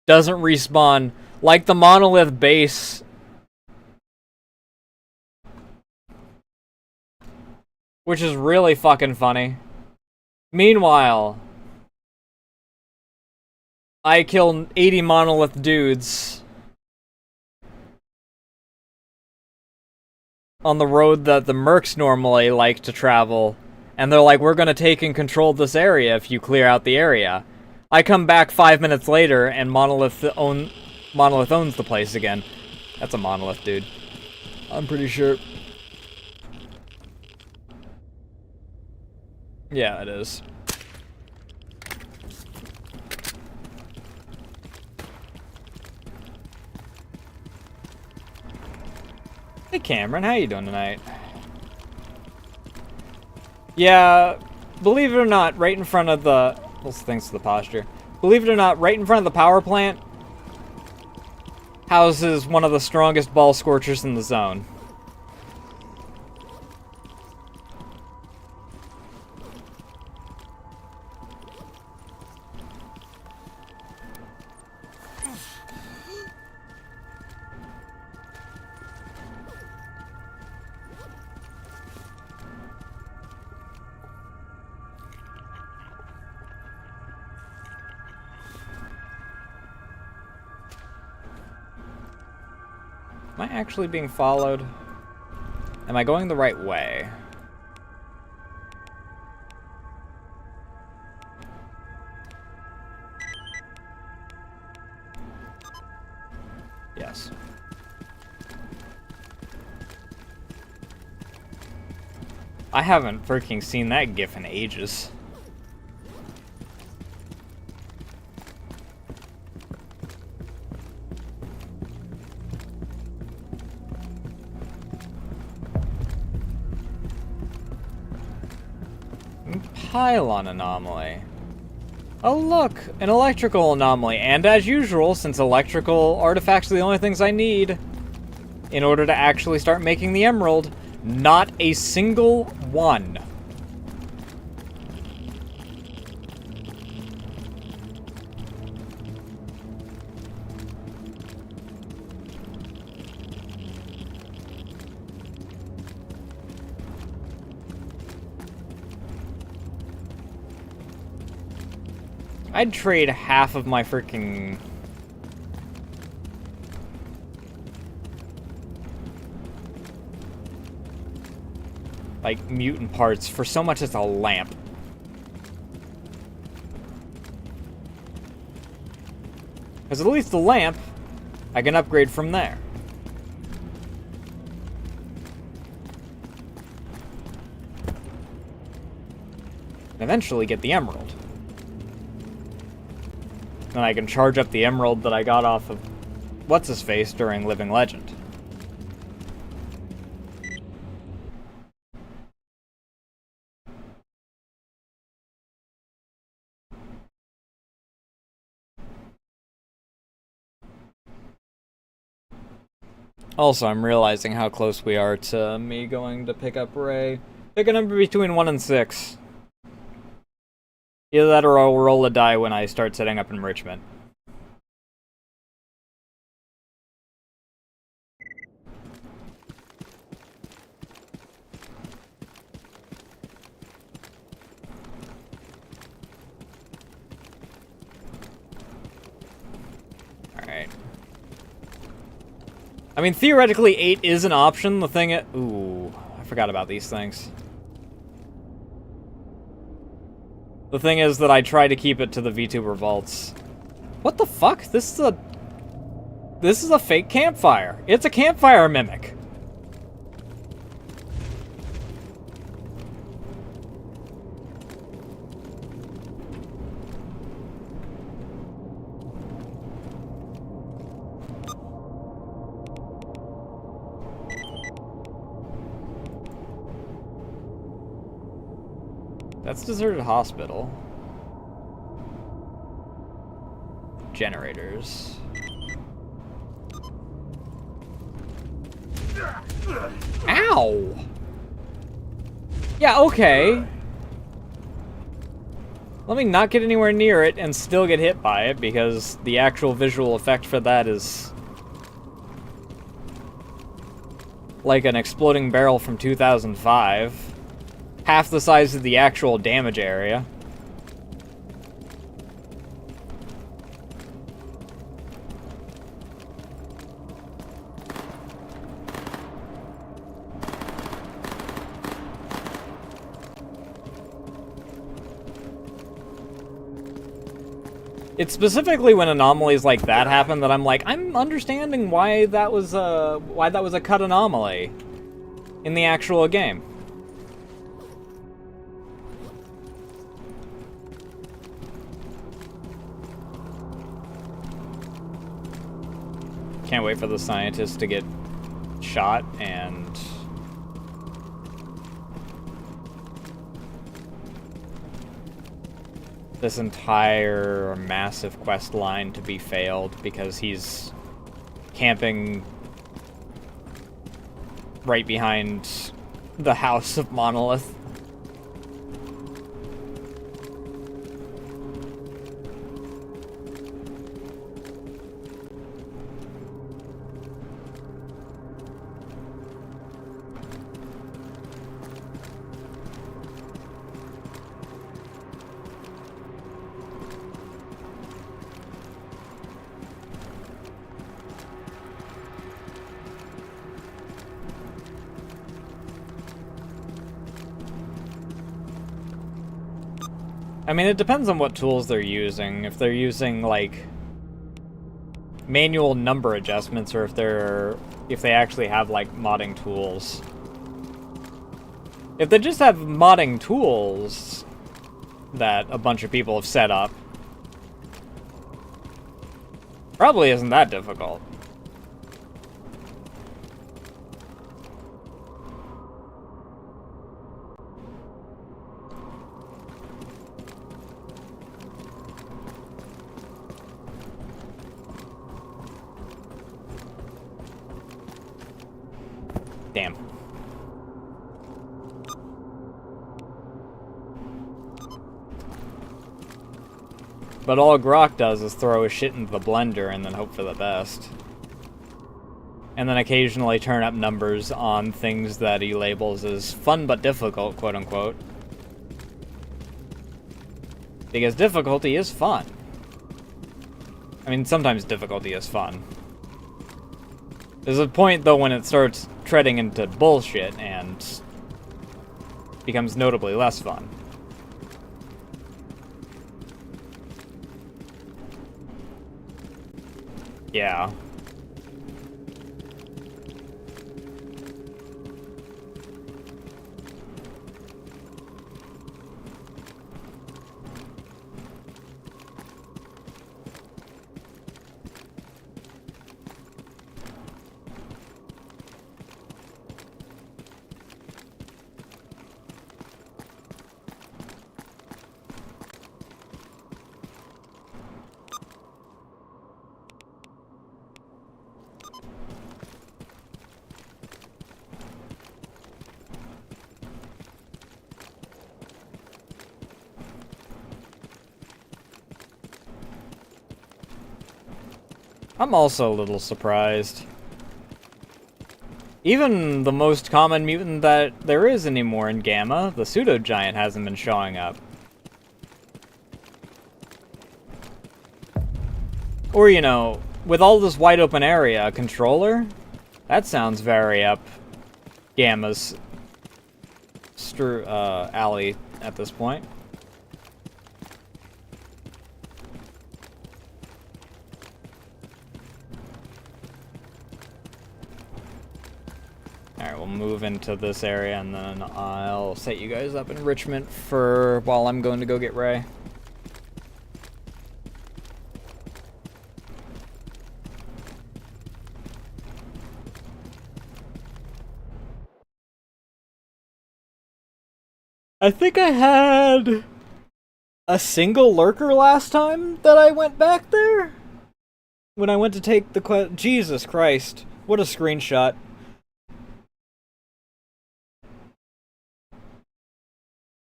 A: respawn. Like the Monolith base. Which is really fucking funny. Meanwhile, I kill 80 Monolith dudes on the road that the mercs normally like to travel. And they're like, we're gonna take and control this area if you clear out the area. I come back 5 minutes later and Monolith owns the place again. That's a Monolith dude. I'm pretty sure. Yeah, it is. Hey Cameron, how you doing tonight? Yeah, believe it or not, right in front of the... Well, thanks to the posture. Believe it or not, right in front of the power plant houses one of the strongest ball scorchers in the zone. Am I actually being followed? Am I going the right way? Yes. I haven't freaking seen that GIF in ages. Pylon anomaly. Oh look, an electrical anomaly, and as usual, since electrical artifacts are the only things I need in order to actually start making the emerald, not a single one. I'd trade half of my freaking... like, mutant parts for so much as a lamp. Because at least the lamp, I can upgrade from there. And eventually get the emerald. Then I can charge up the emerald that I got off of What's-His-Face during Living Legend. Also, I'm realizing how close we are to me going to pick up Ray. Pick a number between 1 and 6. Either that or I'll roll a die when I start setting up enrichment. Alright. I mean, theoretically, 8 is an option. The thing... Ooh, I forgot about these things. The thing is that I try to keep it to the VTuber vaults. What the fuck? This is a fake campfire. It's a campfire mimic. That's deserted hospital. Generators. Ow! Yeah, okay. Let me not get anywhere near it and still get hit by it, because the actual visual effect for that is like an exploding barrel from 2005. Half the size of the actual damage area. It's specifically when anomalies like that happen that I'm like, I'm understanding why that was a cut anomaly in the actual game. Can't wait for the scientist to get shot and this entire massive quest line to be failed because he's camping right behind the house of Monolith. I mean, it depends on what tools they're using. If they're using, like, manual number adjustments, or if they actually have, like, modding tools. If they just have modding tools that a bunch of people have set up, probably isn't that difficult. Damn. But all Grok does is throw his shit into the blender and then hope for the best. And then occasionally turn up numbers on things that he labels as fun but difficult, quote unquote. Because difficulty is fun. I mean, sometimes difficulty is fun. There's a point, though, when it starts treading into bullshit and becomes notably less fun. Yeah. I'm also a little surprised. Even the most common mutant that there is anymore in Gamma, the pseudo-giant, hasn't been showing up. Or, you know, with all this wide open area, a controller? That sounds very up Gamma's alley at this point. Alright, we'll move into this area and then I'll set you guys up in Richmond for while I'm going to go get Ray. I think I had a single lurker last time that I went back there. when I went to take the Jesus Christ, what a screenshot.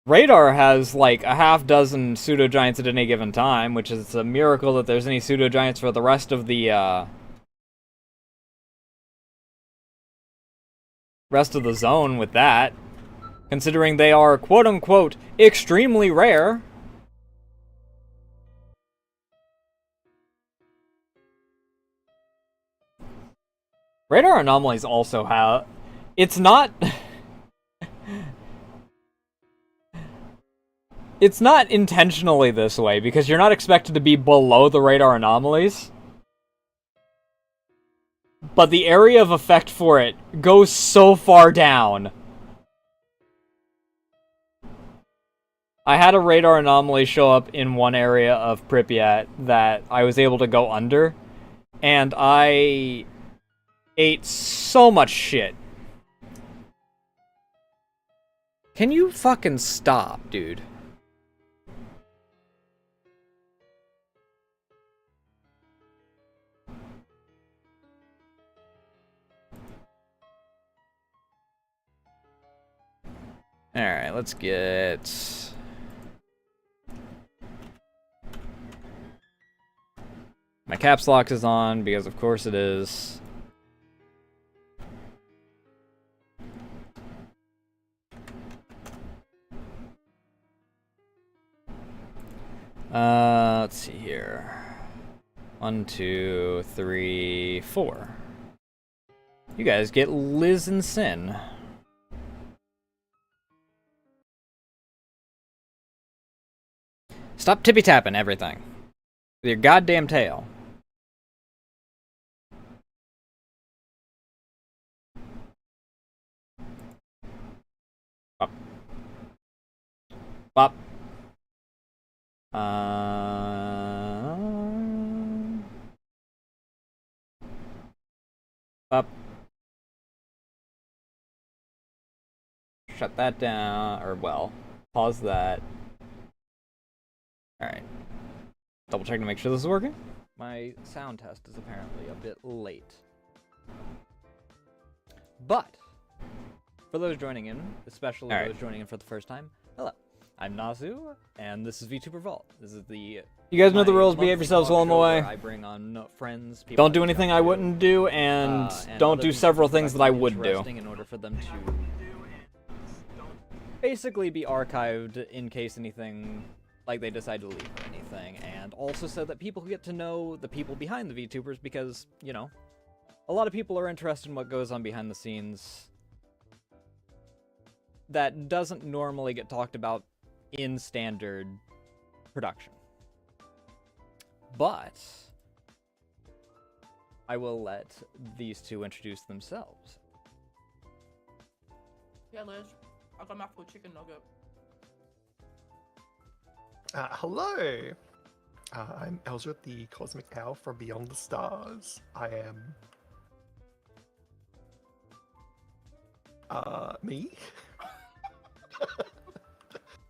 A: Radar has like a half dozen pseudo giants at any given time, which is a miracle that there's any pseudo giants for the rest of the zone with that, considering they are quote unquote extremely rare. Radar anomalies also have. It's not. It's not intentionally this way, because you're not expected to be below the radar anomalies. But the area of effect for it goes so far down. I had a radar anomaly show up in one area of Pripyat that I was able to go under, and I ate so much shit. Can you fucking stop, dude? Alright, let's get... My caps lock is on, because of course it is. Let's see here. 1, 2, 3, 4. You guys get Liz and Sin. Stop tippy-tapping everything. With your goddamn tail. Bop. Bop. Bop. Shut that down, or well, pause that. Alright. Double check to make sure this is working. My sound test is apparently a bit late. But, for those joining in, especially those joining in for the first time, hello. I'm Nasu, and this is VTuber Vault. This is the... You guys know the rules, behave yourselves while I'm away. I bring on friends, people don't do anything I wouldn't do, and don't do several things that I would do. In order for them to basically be archived in case anything... like they decide to leave or anything, and also so that people get to know the people behind the VTubers, because, you know, a lot of people are interested in what goes on behind the scenes that doesn't normally get talked about in standard production. But I will let these two introduce themselves.
G: Yeah, Liz, I got my full chicken nugget.
I: Hello! I'm Elzrit, the Cosmic Owl from Beyond the Stars. I am... me?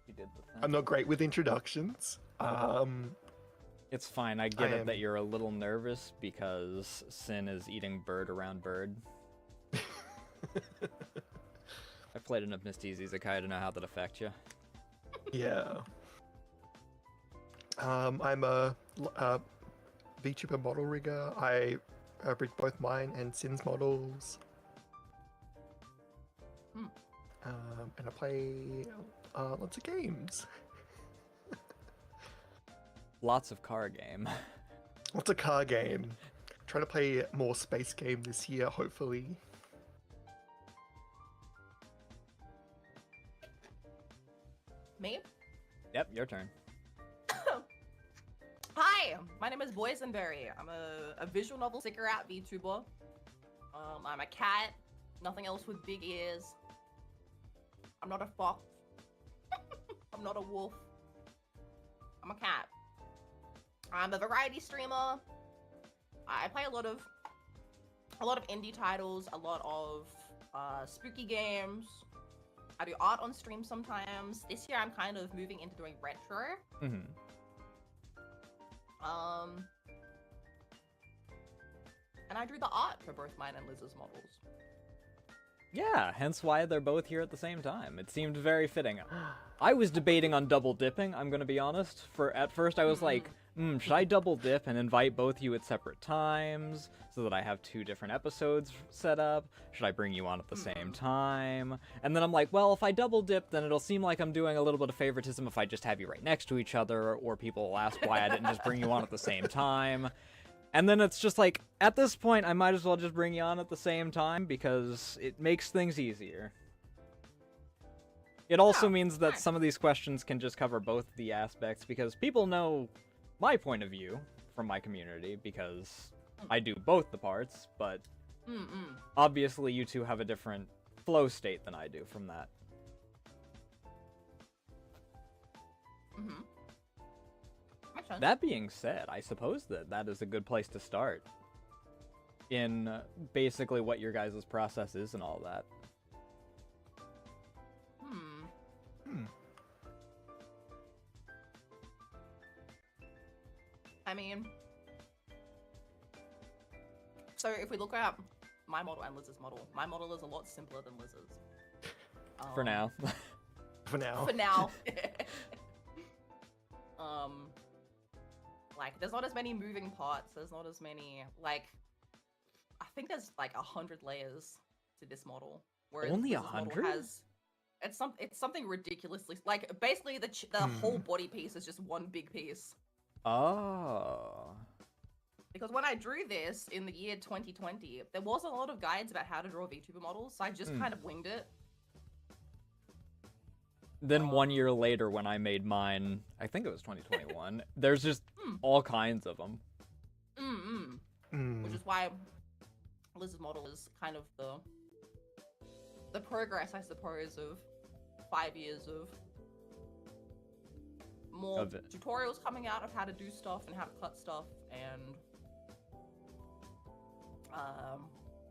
A: You did the thing.
I: I'm not great with introductions.
A: It's fine, I get it that you're a little nervous because Sin is eating bird around bird. I've played enough Misty Isekai to know how that affects you.
I: Yeah. I'm a VTuber model rigger. I rig both mine and Sin's models. And I play lots of games.
A: Lots of car game.
I: Lots of car game. Trying to play more space game this year, hopefully.
G: Me?
A: Yep, your turn.
G: Hi, my name is Boysenberry. I'm a visual novel sticker at VTuber. I'm a cat. Nothing else with big ears. I'm not a fox. I'm not a wolf. I'm a cat. I'm a variety streamer. I play a lot of indie titles, a lot of spooky games. I do art on stream sometimes. This year I'm kind of moving into doing retro. and I drew the art for both mine and Liz's models.
A: Yeah, hence why they're both here at the same time. It seemed very fitting. I was debating on double dipping, I'm gonna be honest. At first I was like, should I double dip and invite both you at separate times so that I have 2 different episodes set up? Should I bring you on at the same time? And then I'm like, well, if I double dip, then it'll seem like I'm doing a little bit of favoritism if I just have you right next to each other, or people will ask why I didn't just bring you on at the same time. And then it's just like, at this point, I might as well just bring you on at the same time, because it makes things easier. It also means that some of these questions can just cover both the aspects, because people know my point of view from my community, because I do both the parts, but obviously you two have a different flow state than I do from that. That being said, I suppose that is a good place to start in basically what your guys' process is and all that.
G: I mean, so if we look at my model and Liz's model, my model is a lot simpler than Liz's.
A: For now.
I: For now.
G: For now. Like, there's not as many moving parts, there's not as many, like, I think there's like 100 layers to this model. Whereas
A: Only
G: Liz's model
A: 100?
G: It's something ridiculously, like, basically the whole body piece is just one big piece.
A: Oh.
G: Because when I drew this in the year 2020, there wasn't a lot of guides about how to draw VTuber models, so I just kind of winged it.
A: Then 1 year later, when I made mine, I think it was 2021, there's just all kinds of them.
G: Which is why Liz's model is kind of the progress, I suppose, of 5 years of more tutorials coming out of how to do stuff and how to cut stuff, and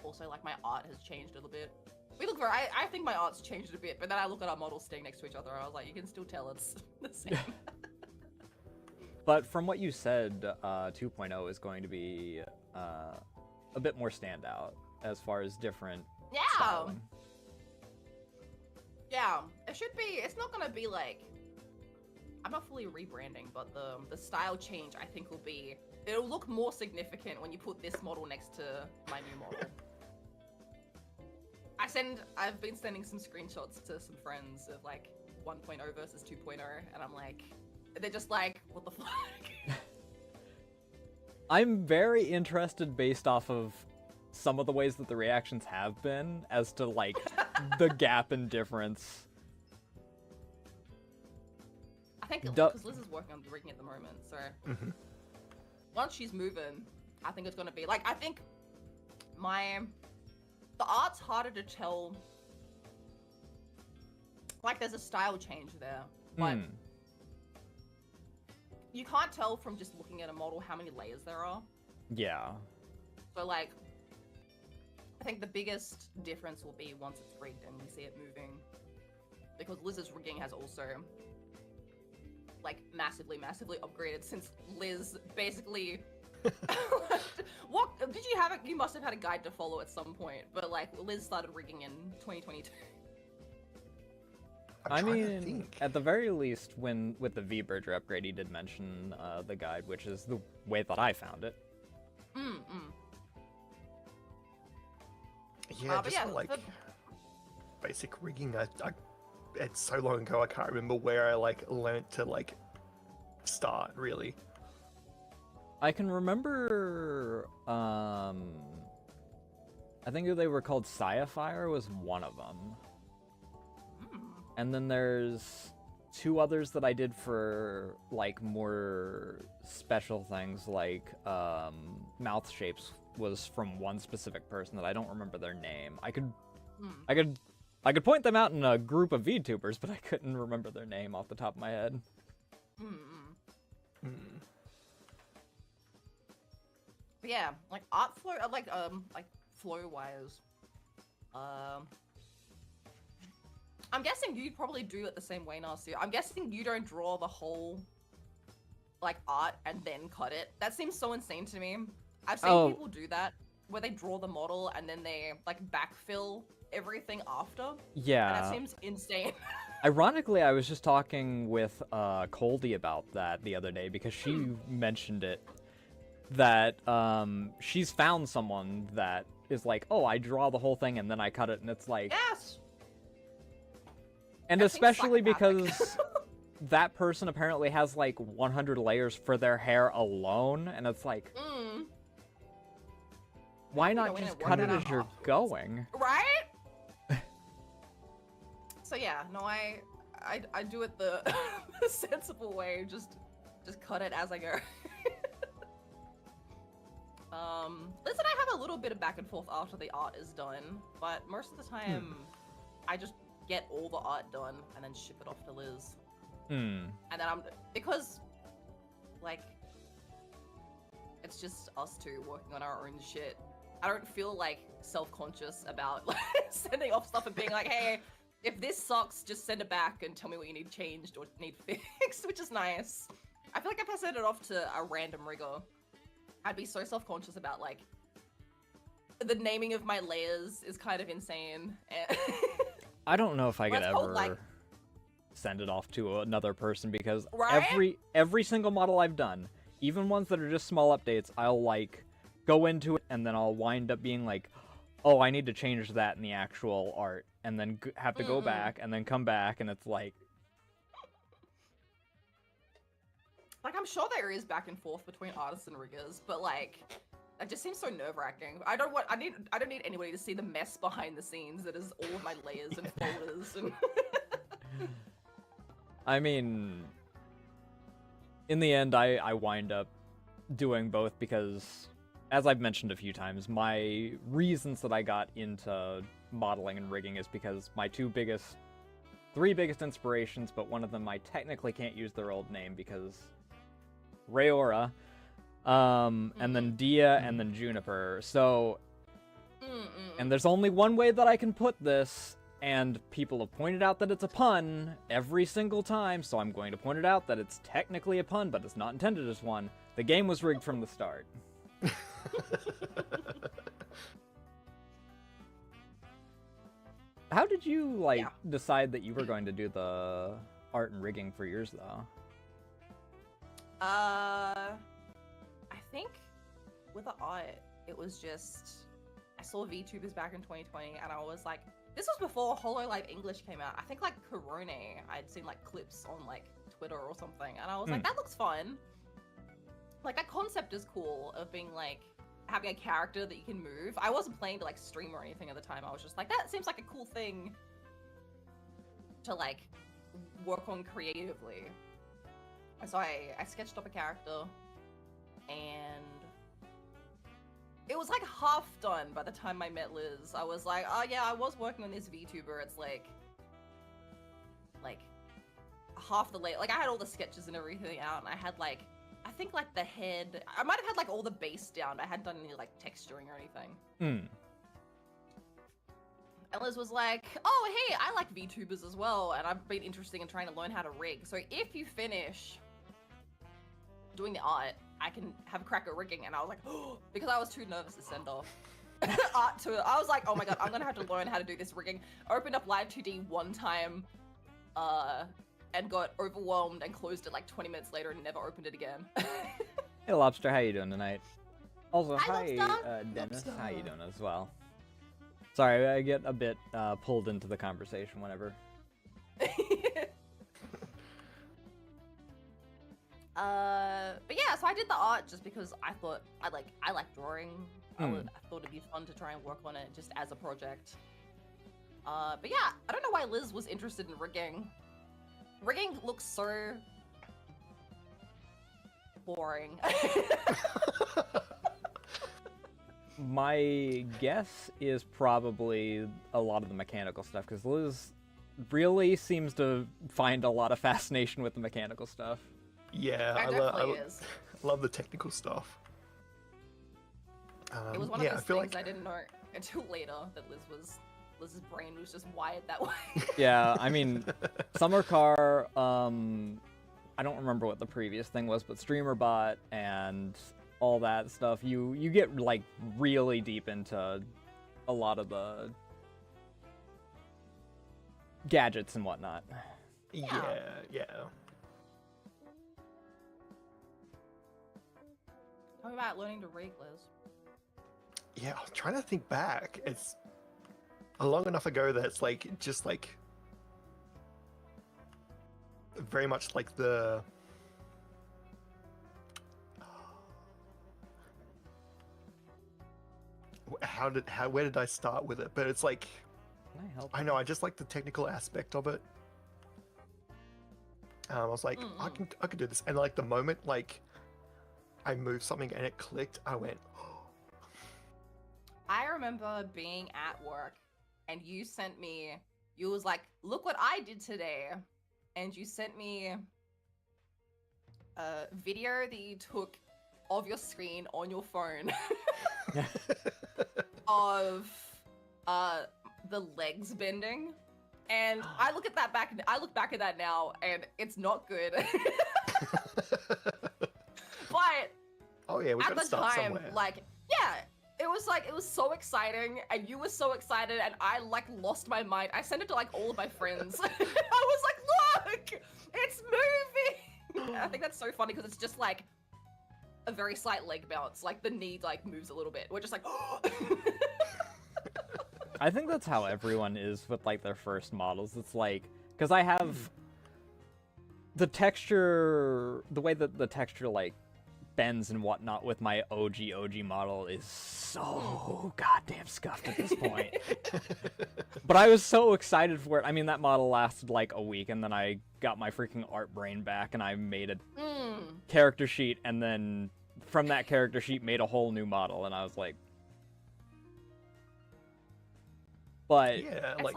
G: also, like, my art has changed a little bit. I think my art's changed a bit, but then I look at our models staying next to each other, I was like, you can still tell it's the same.
A: But from what you said, 2.0 is going to be a bit more standout as far as different styling.
G: Yeah, it should be. It's not gonna be like, I'm not fully rebranding, but the style change I think will be. It'll look more significant when you put this model next to my new model. I've been sending some screenshots to some friends of like 1.0 versus 2.0, and I'm like, they're just like, what the fuck?
A: I'm very interested based off of some of the ways that the reactions have been as to like the gap in difference.
G: I think because Liz is working on the rigging at the moment, so once she's moving, I think it's gonna be like, I think the art's harder to tell. Like, there's a style change there, but you can't tell from just looking at a model how many layers there are.
A: Yeah.
G: So, like, I think the biggest difference will be once it's rigged and we see it moving. Because Liz's rigging has also, like, massively upgraded since Liz basically... What did you have? You must have had a guide to follow at some point, but like Liz started rigging in 2022.
A: I mean, at the very least, with the V-Berger upgrade, he did mention the guide, which is the way that I found it.
I: Yeah, just like basic rigging. It's so long ago, I can't remember where I like learnt to like start really.
A: I can remember, I think they were called Sciafire was one of them. And then there's 2 others that I did for, like, more special things, like, mouth shapes was from one specific person that I don't remember their name. I could point them out in a group of VTubers, but I couldn't remember their name off the top of my head.
G: Yeah, like art flow, like flow wise. I'm guessing you'd probably do it the same way, Nasu. I'm guessing you don't draw the whole, like, art and then cut it. That seems so insane to me. I've seen people do that. where they draw the model and then they like backfill everything after. And
A: Yeah.
G: that seems insane.
A: Ironically, I was just talking with Coldy about that the other day because she mentioned it. That she's found someone that is like, oh, I draw the whole thing and then I cut it, and it's like,
G: Yes.
A: and
G: That seems
A: especially
G: psychopathic.
A: because that person apparently has like 100 layers for their hair alone, and it's like, why not
G: go in
A: just
G: and work
A: cut it
G: that
A: as
G: out
A: you're
G: afterwards.
A: going?
G: Right? So yeah, no, I do it the, the sensible way. Just cut it as I go. Liz and I have a little bit of back and forth after the art is done, but most of the time, I just get all the art done and then ship it off to Liz. And then because, like, it's just us two working on our own shit. I don't feel like self-conscious about like sending off stuff and being like, hey, if this sucks, just send it back and tell me what you need changed or need fixed, which is nice. I feel like if I send it off to a random rigger, I'd be so self-conscious about like the naming of my layers is kind of insane.
A: I don't know if I could
G: Let's hold,
A: ever
G: like-
A: send it off to another person because
G: Right?
A: every single model I've done, even ones that are just small updates, I'll like go into it and then I'll wind up being like, oh, I need to change that in the actual art, and then have to go back and then come back, and it's like,
G: I'm sure there is back and forth between artists and riggers, but like, it just seems so nerve-wracking. I don't need anybody to see the mess behind the scenes that is all of my layers and folders and.
A: I mean, in the end, I wind up doing both because, as I've mentioned a few times, my reasons that I got into modeling and rigging is because my three biggest inspirations, but one of them I technically can't use their old name because Rayora, and then Dia, and then Juniper. So, and there's only one way that I can put this, and people have pointed out that it's a pun every single time, so I'm going to point it out that it's technically a pun, but it's not intended as one. The game was rigged from the start. How did you, like, decide that you were going to do the art and rigging for yours, though?
G: I think with the art, it was just I saw VTubers back in 2020, and I was like, this was before HoloLive English came out. I think like Corona, I'd seen like clips on like Twitter or something, and I was like, that looks fun. Like that concept is cool of being like having a character that you can move. I wasn't planning to like stream or anything at the time. I was just like, that seems like a cool thing to like work on creatively. So I sketched up a character, and it was like half done by the time I met Liz. I was like, oh yeah, I was working on this VTuber. It's like half the layer. Like I had all the sketches and everything out, and I had like, I think like the head. I might have had like all the base down. I hadn't done any like texturing or anything. And Liz was like, oh hey, I like VTubers as well, and I've been interested in trying to learn how to rig. So if you finish doing the art, I can have a crack at rigging. And I was like, oh, because I was too nervous to send off art to it. I was like, oh my god, I'm gonna have to learn how to do this rigging. I opened up Live 2D one time, and got overwhelmed and closed it like 20 minutes later and never opened it again.
A: Hey Lobster, how you doing tonight? Also,
G: Hi, Lobster.
A: Dennis, how you doing as well? Sorry, I get a bit pulled into the conversation whenever.
G: But yeah, so I did the art just because I thought I like drawing. I thought it'd be fun to try and work on it just as a project. But yeah, I don't know why Liz was interested in rigging. Rigging looks so boring.
A: My guess is probably a lot of the mechanical stuff, because Liz really seems to find a lot of fascination with the mechanical stuff.
I: Yeah,
G: There definitely is.
I: I love the technical stuff.
G: It was one of
I: yeah,
G: those
I: I feel
G: things
I: like
G: I didn't know until later that Liz's brain was just wired that way.
A: Yeah, I mean, Summer Car, I don't remember what the previous thing was, but Streamer Bot and all that stuff, you get like really deep into a lot of the gadgets and whatnot.
I: Yeah.
G: Tell me about learning to read, Liz.
I: Yeah, I was trying to think back. It's long enough ago that it's like just like very much like the where did I start with it? But it's like
A: Can I help?
I: I know I just like the technical aspect of it. I was like, I can do this, and like the moment like I moved something and it clicked, I went.
G: I remember being at work and you sent me, you was like, look what I did today. And you sent me a video that you took of your screen on your phone of the legs bending. And I look back at that now and it's not good. But
I: Oh yeah, we
G: at
I: gotta
G: the
I: start
G: time,
I: somewhere.
G: like, yeah, it was so exciting, and you were so excited, and I like lost my mind. I sent it to like all of my friends. I was like, look, it's moving. I think that's so funny because it's just like a very slight leg bounce, like the knee like moves a little bit. We're just like,
A: I think that's how everyone is with like their first models. It's like, because I have the texture, the way that the texture like bends and whatnot with my OG model is so goddamn scuffed at this point. But I was so excited for it. I mean, that model lasted like a week, and then I got my freaking art brain back, and I made a character sheet, and then from that character sheet made a whole new model, and I was like, but
I: Yeah,
G: it's
I: like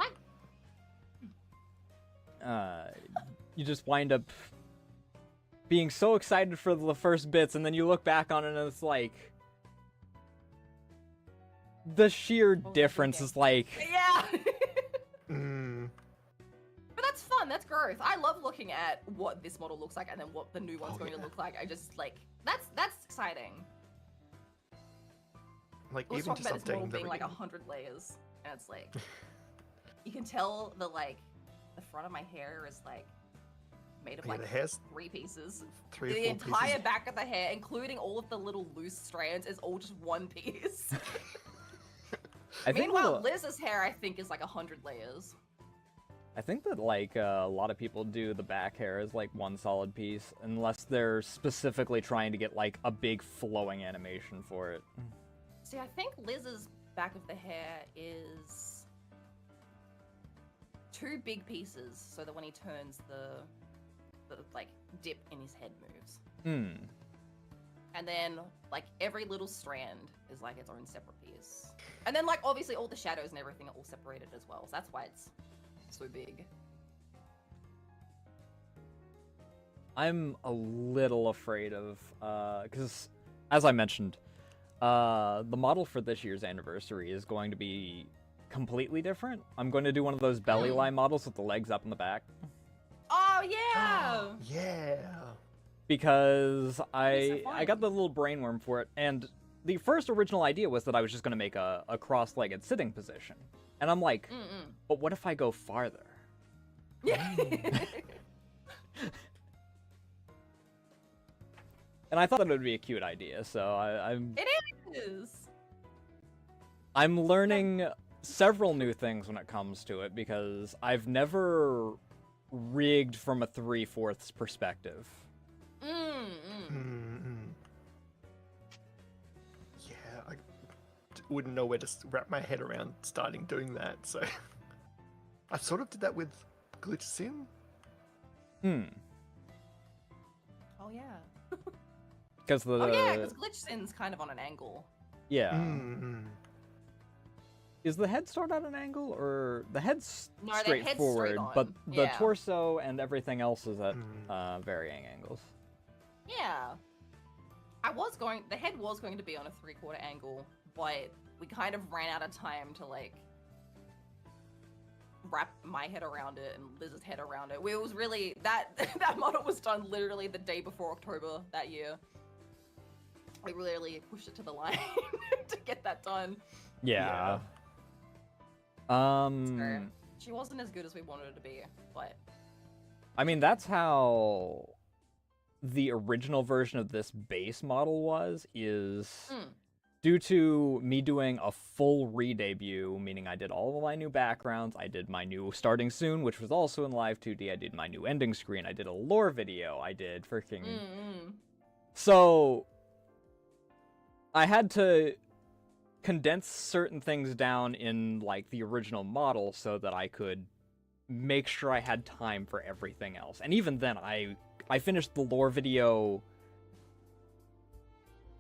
A: you just wind up being so excited for the first bits, and then you look back on it and it's like the sheer difference is like
G: yeah.
I: mm,
G: But that's fun. That's growth. I love looking at what this model looks like and then what the new one's going to look like. I just like that's exciting.
I: like
G: I was
I: even
G: talking
I: just
G: about this model
I: updating the
G: being like
I: rigging.
G: 100 layers, and it's like you can tell the front of my hair is like made of
I: Yeah,
G: like
I: the hair's
G: 3 pieces.
I: 3 or
G: The
I: 4
G: entire
I: pieces.
G: back of the hair, including all of the little loose strands, is all just 1 piece.
A: I think
G: Meanwhile, Liz's hair, I think, is like 100 layers.
A: I think that like a lot of people do the back hair as like one solid piece, unless they're specifically trying to get like a big flowing animation for it.
G: See, I think Liz's back of the hair is 2 big pieces, so that when he turns, the like dip in his head moves. And then like every little strand is like its own separate piece. And then like obviously all the shadows and everything are all separated as well. So that's why it's so big.
A: I'm a little afraid of, because as I mentioned, the model for this year's anniversary is going to be completely different. I'm going to do one of those belly line models with the legs up in the back.
G: Oh yeah!
I: Yeah.
A: Because
G: That'd be so
A: I got
G: fun.
A: the little brainworm for it, and the first original idea was that I was just going to make a cross-legged sitting position. And I'm like, but what if I go farther? And I thought that would be a cute idea, so
G: It is!
A: I'm learning several new things when it comes to it, because I've never rigged from a 3/4 perspective.
I: Yeah, I wouldn't know where to wrap my head around starting doing that, so I sort of did that with Glitch Sim.
G: Oh yeah.
A: Because the
G: Oh yeah, because Glitch Sin's kind of on an angle.
A: yeah.
I: Mm-hmm.
A: Is the head start at an angle, or the head's
G: No, the head's
A: straightforward,
G: straight on.
A: but the
G: Yeah.
A: torso and everything else is at varying angles?
G: Yeah. The head was going to be on a 3/4 angle, but we kind of ran out of time to like wrap my head around it and Liz's head around it. It was really that model was done literally the day before October that year. I really pushed it to the line to get that done.
A: Yeah.
G: So, she wasn't as good as we wanted her to be, but
A: I mean, that's how the original version of this base model was, is due to me doing a full re-debut, meaning I did all of my new backgrounds, I did my new starting soon, which was also in live 2D, I did my new ending screen, I did a lore video, I did freaking... So, I had to condense certain things down in, like, the original model so that I could make sure I had time for everything else. And even then, I finished the lore video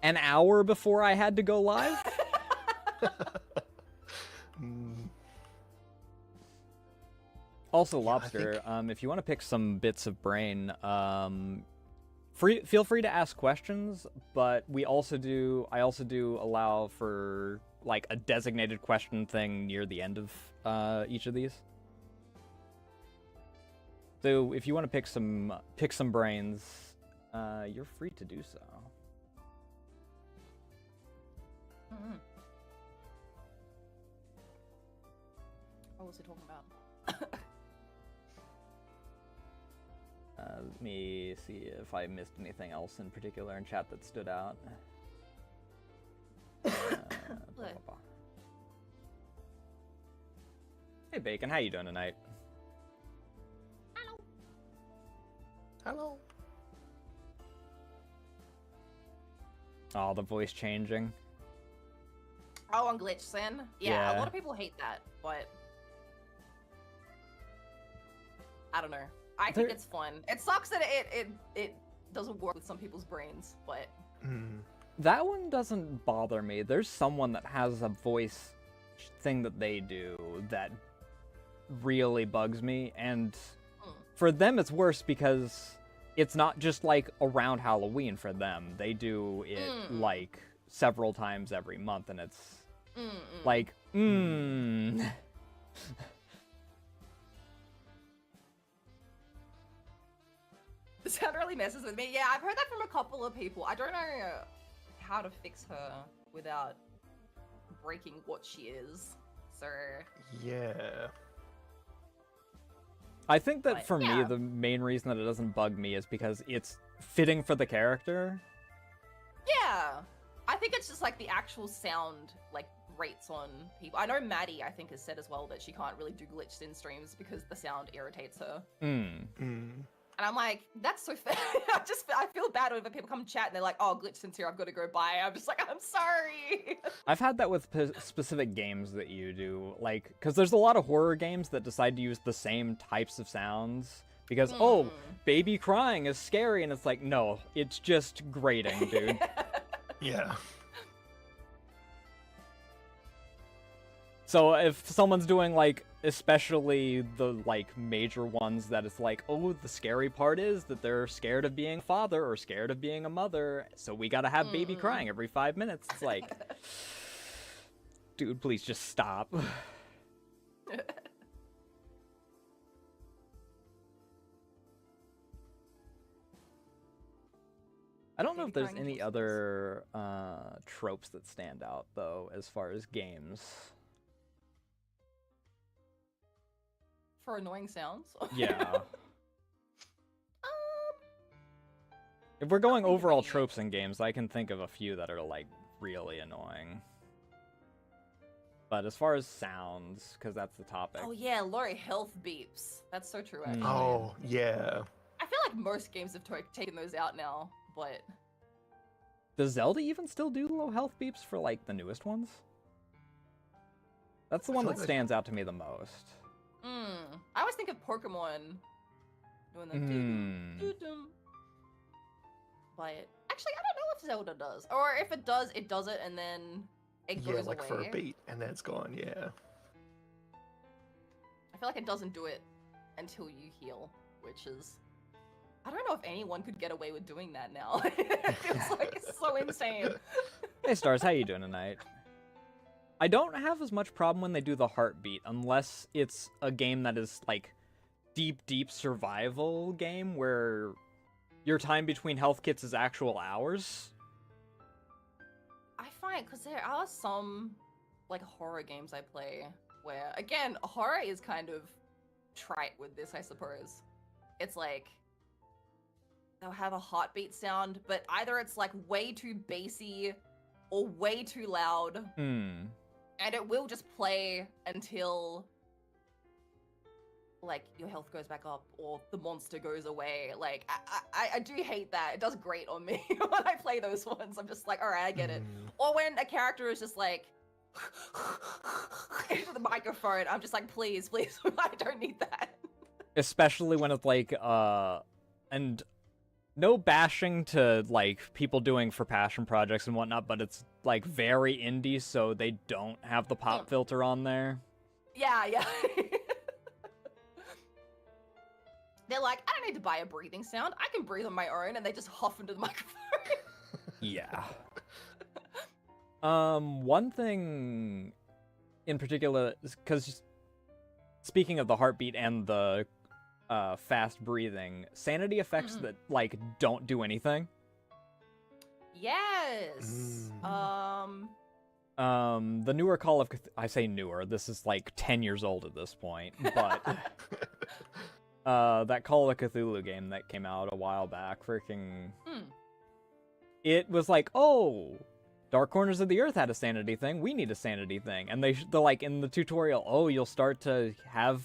A: an hour before I had to go live. Also, Lobster, if you want to pick some bits of brain, feel free to ask questions, but I also do allow for like a designated question thing near the end of each of these. So if you want to pick some brains, you're free to do so.
G: What was he talking about?
A: Let me see if I missed anything else in particular in chat that stood out. Blah. Hey Bacon, how you doing tonight?
I: Hello.
A: Oh, the voice changing.
G: Oh, on Glitch Sin? Yeah, a lot of people hate that, but I don't know. I think it's fun. It sucks that it doesn't work with some people's brains, but
A: that one doesn't bother me. There's someone that has a voice thing that they do that really bugs me, and for them it's worse because it's not just like around Halloween for them. They do it like several times every month, and it's like
G: The sound really messes with me. Yeah, I've heard that from a couple of people. I don't know how to fix her without breaking what she is. So
I: Yeah.
A: I think that for me, the main reason that it doesn't bug me is because it's fitting for the character.
G: yeah, I think it's just like the actual sound like rates on people. I know Maddie, I think, has said as well that she can't really do Glitch Sin streams because the sound irritates her. And I'm like, that's so fair. I feel bad when people come chat and they're like, oh, Glitch Sin's here, I've got to go buy. I'm just like, I'm sorry.
A: I've had that with specific games that you do, like, because there's a lot of horror games that decide to use the same types of sounds because, oh, baby crying is scary, and it's like, no, it's just grating, dude.
I: Yeah.
A: So if someone's doing, like, especially the, like, major ones that it's like, oh, the scary part is that they're scared of being a father or scared of being a mother, so we gotta have baby crying every 5 minutes. It's like, dude, please just stop. I don't know if there's any other tropes that stand out, though, as far as games.
G: For annoying sounds?
A: Yeah. If we're going overall tropes in games, I can think of a few that are, like, really annoying. But as far as sounds, because that's the topic.
G: Oh yeah, Lori health beeps. That's so true, actually.
I: Oh, yeah.
G: I feel like most games have taken those out now, but...
A: Does Zelda even still do low health beeps for, like, the newest ones? That's the one that stands out to me the most.
G: I always think of Pokemon doing the doo-doo. But actually, I don't know if Zelda does. Or if it does it and then it goes away.
I: Yeah, like for a beat, and then it's gone, yeah.
G: I feel like it doesn't do it until you heal, which is... I don't know if anyone could get away with doing that now. It feels like it's so insane.
A: Hey Stars, how you doing tonight? I don't have as much problem when they do the heartbeat, unless it's a game that is, like, deep survival game where your time between health kits is actual hours.
G: trying, because there are some, like, horror games I play where, again, horror is kind of trite with this, I suppose. It's like, they'll have a heartbeat sound, but either it's, like, way too bassy or way too loud,
A: Hmm.
G: and it will just play until, like, your health goes back up or the monster goes away. Like, I do hate that. It does grate on me when I play those ones. I'm just like, all right, I get it. Or when a character is just like into the microphone, I'm just like, please, please, I don't need that.
A: Especially when it's like, and no bashing to, like, people doing for passion projects and whatnot, but it's, like, very indie, so they don't have the pop filter on there.
G: Yeah, yeah. They're like, I don't need to buy a breathing sound. I can breathe on my own, and they just huff into the microphone.
A: Yeah. One thing in particular, because speaking of the heartbeat and the fast breathing, sanity effects that, like, don't do anything.
G: Yes.
A: The newer Call of I say newer, this is like 10 years old at this point, but that Call of Cthulhu game that came out a while back, freaking it was like, oh, Dark Corners of the Earth had a sanity thing, we need a sanity thing. And they're like, in the tutorial, oh, you'll start to have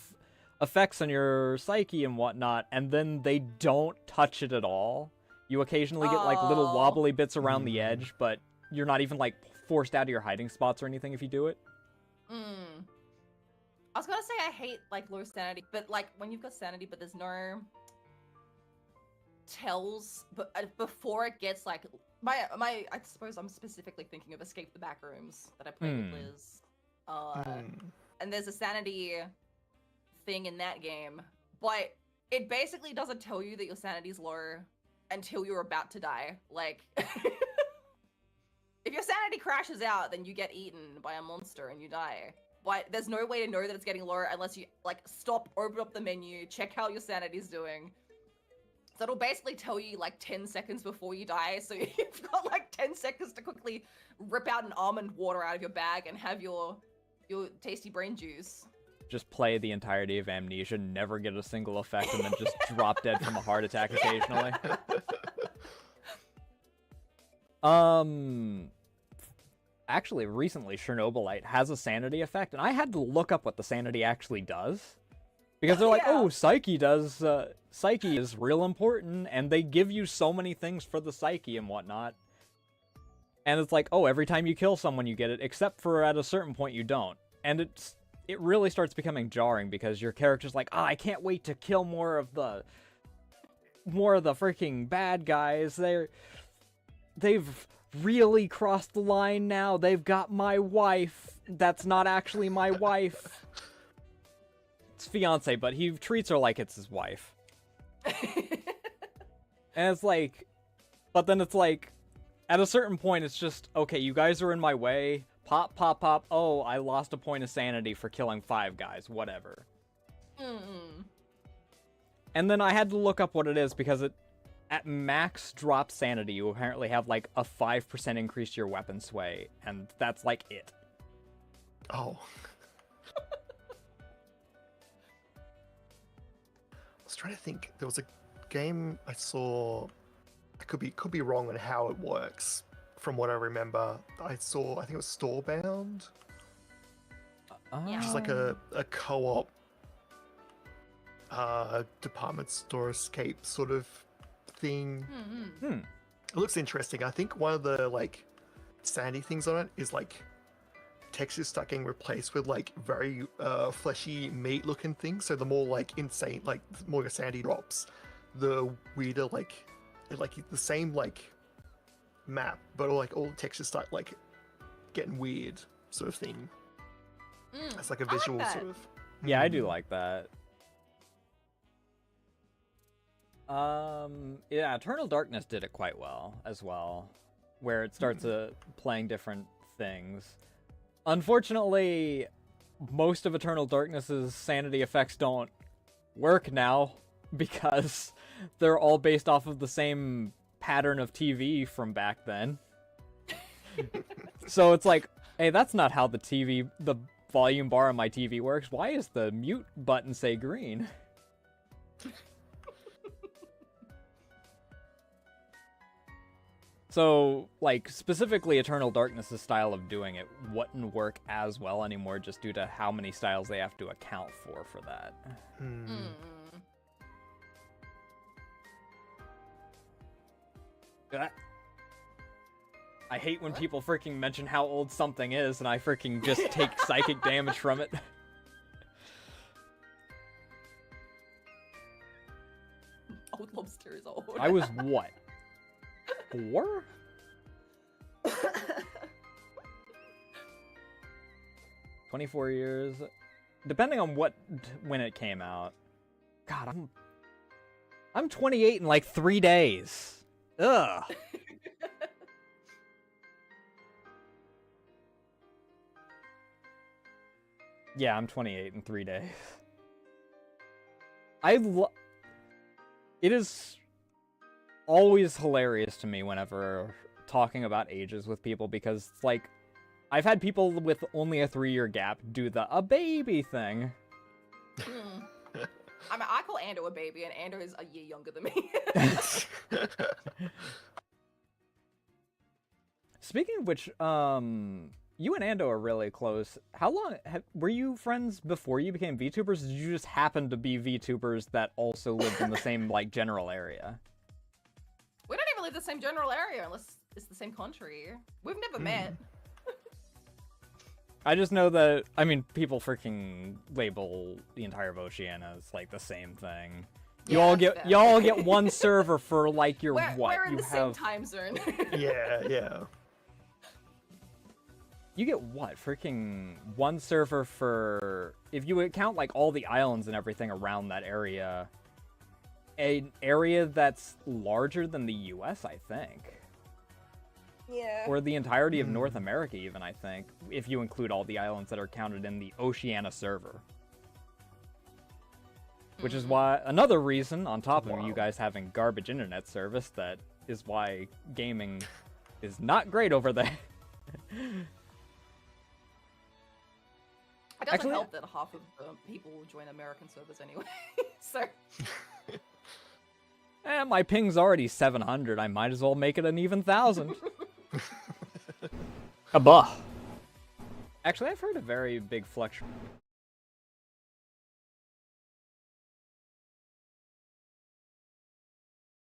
A: effects on your psyche and whatnot, and then they don't touch it at all. You occasionally get, like, little wobbly bits around the edge, but you're not even, like, forced out of your hiding spots or anything if you do it.
G: I was gonna say I hate, like, low sanity, but, like, when you've got sanity, but there's no tells, but before it gets, like, I suppose I'm specifically thinking of Escape the Backrooms that I played with Liz. And there's a sanity thing in that game, but it basically doesn't tell you that your sanity's low until you're about to die. Like, if your sanity crashes out, then you get eaten by a monster and you die. But there's no way to know that it's getting lower unless you, like, stop, open up the menu, check how your sanity's doing. So it'll basically tell you, like, 10 seconds before you die, so you've got, like, 10 seconds to quickly rip out an almond water out of your bag and have your tasty brain juice.
A: Just play the entirety of Amnesia, never get a single effect, and then just drop dead from a heart attack occasionally. Actually, recently, Chernobylite has a sanity effect, and I had to look up what the sanity actually does. Because they're like, oh, Psyche does, Psyche is real important, and they give you so many things for the Psyche and whatnot. And it's like, oh, every time you kill someone you get it, except for at a certain point you don't. And it really starts becoming jarring, because your character's like, I can't wait to kill more of the freaking bad guys. They've really crossed the line now. They've got my wife. That's not actually my wife. It's fiance, but he treats her like it's his wife. And it's like, but then it's like, at a certain point, it's just, okay, you guys are in my way. Pop, pop, pop. Oh, I lost a point of sanity for killing 5 guys. Whatever. And then I had to look up what it is, because at max drop sanity, you apparently have, like, a 5% increase to your weapon sway, and that's, like, it.
I: Oh. I was trying to think. There was a game I saw. I could be wrong on how it works. From what I remember, I think it was Storebound, which is like a co-op department store escape sort of thing. It looks interesting. I think one of the, like, sandy things on it is, like, textures start getting replaced with, like, very fleshy meat looking things. So the more, like, insane, like, the more your sandy drops, the weirder, like the same, like, map, but like all the textures start, like, getting weird, sort of thing. It's like a visual sort of.
A: Yeah, I do like that. Yeah, Eternal Darkness did it quite well as well, where it starts playing different things. Unfortunately, most of Eternal Darkness's sanity effects don't work now, because they're all based off of the same pattern of TV from back then. So it's like, hey, that's not how the volume bar on my TV works. Why is the mute button say green? So, like, specifically Eternal Darkness' style of doing it wouldn't work as well anymore just due to how many styles they have to account for that. I hate when people freaking mention how old something is and I freaking just take psychic damage from it.
G: Old lobster is old.
A: I was what? 4? "24 years. Depending on when it came out. God, I'm 28 in like 3 days. Ugh. Yeah, I'm 28 in 3 days. It is always hilarious to me whenever talking about ages with people because, like, I've had people with only a 3-year gap do a baby thing.
G: I mean, I call Ando a baby, and Ando is a year younger than me.
A: Speaking of which, you and Ando are really close. How long were you friends before you became VTubers? Or did you just happen to be VTubers that also lived in the same like general area?
G: We don't even live in the same general area unless it's the same country. We've never met.
A: I just know that, I mean, people freaking label the entire of Oceania as like the same thing. You all get one server for like your what?
G: We're in the same time zone.
I: Yeah.
A: You get what? Freaking one server for, if you count like all the islands and everything around that area, an area that's larger than the US, I think.
G: Yeah.
A: Or the entirety of North America even, I think, if you include all the islands that are counted in the Oceania server. Which is why, another reason, on top of you guys having garbage internet service, that is why gaming is not great over there.
G: It doesn't help that half of the people will join American servers anyway, so...
A: My ping's already 700, I might as well make it an even 1,000. Abah. Actually, I've heard a very big fluctuation.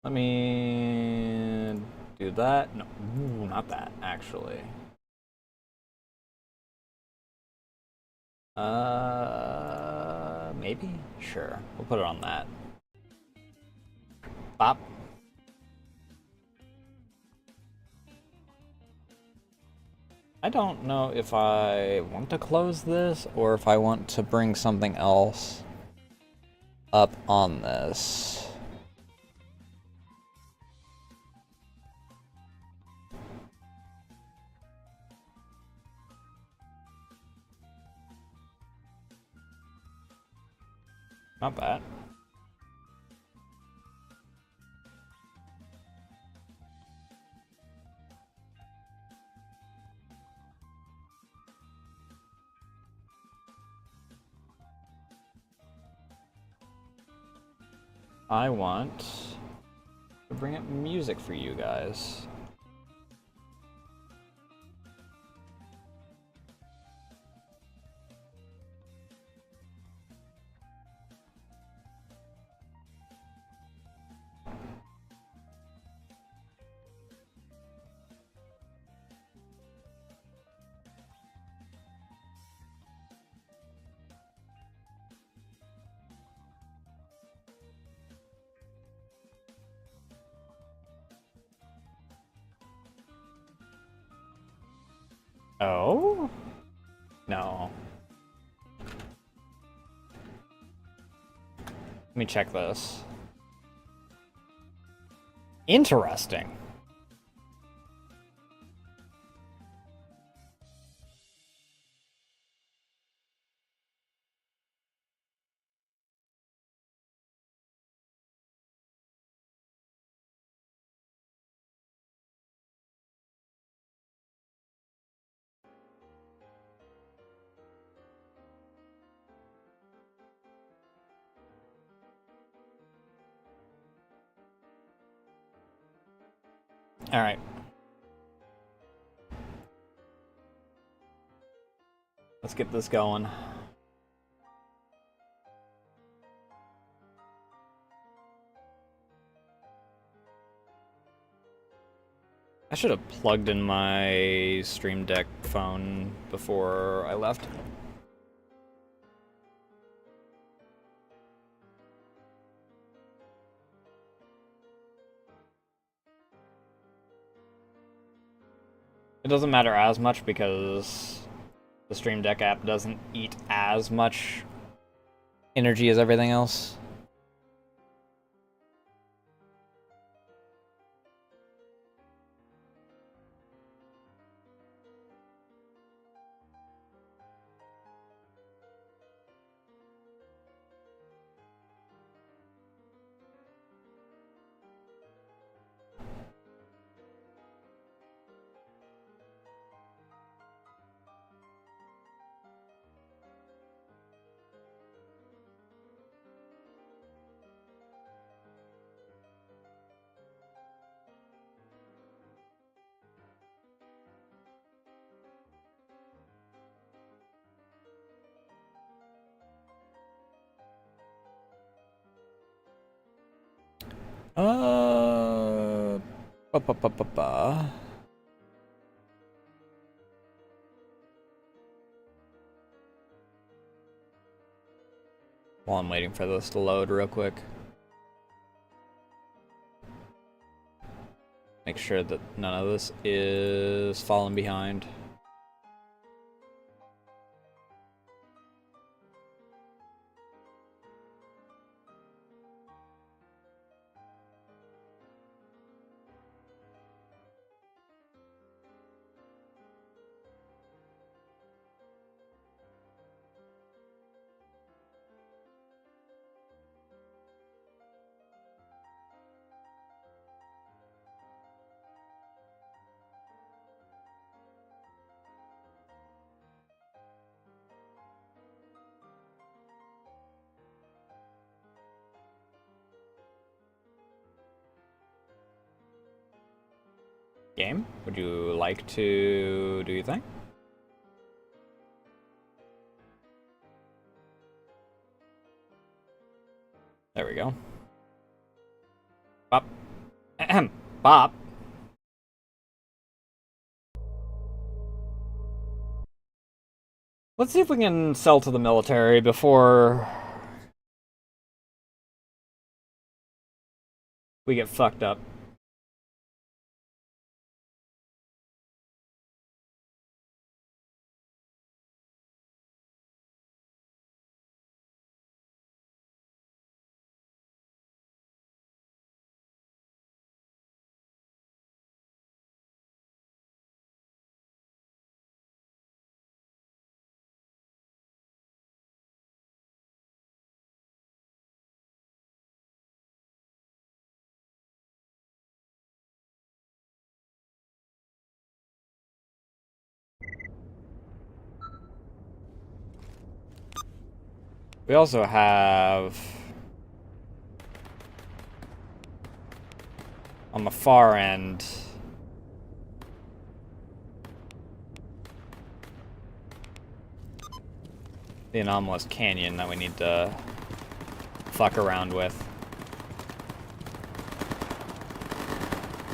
A: Let me do that. No, ooh, not that, actually. Maybe? Sure. We'll put it on that. Bop. I don't know if I want to close this or if I want to bring something else up on this. Not bad. I want to bring up music for you guys. Oh? No. Let me check this. Interesting. Alright. Let's get this going. I should have plugged in my Stream Deck phone before I left. It doesn't matter as much because the Stream Deck app doesn't eat as much energy as everything else. Ba ba ba ba ba. While I'm waiting for this to load real quick. Make sure that none of this is falling behind. Game, would you like to do your thing? There we go. Bop. Ahem. Bop. Let's see if we can sell to the military before we get fucked up. We also have on the far end the anomalous canyon that we need to fuck around with.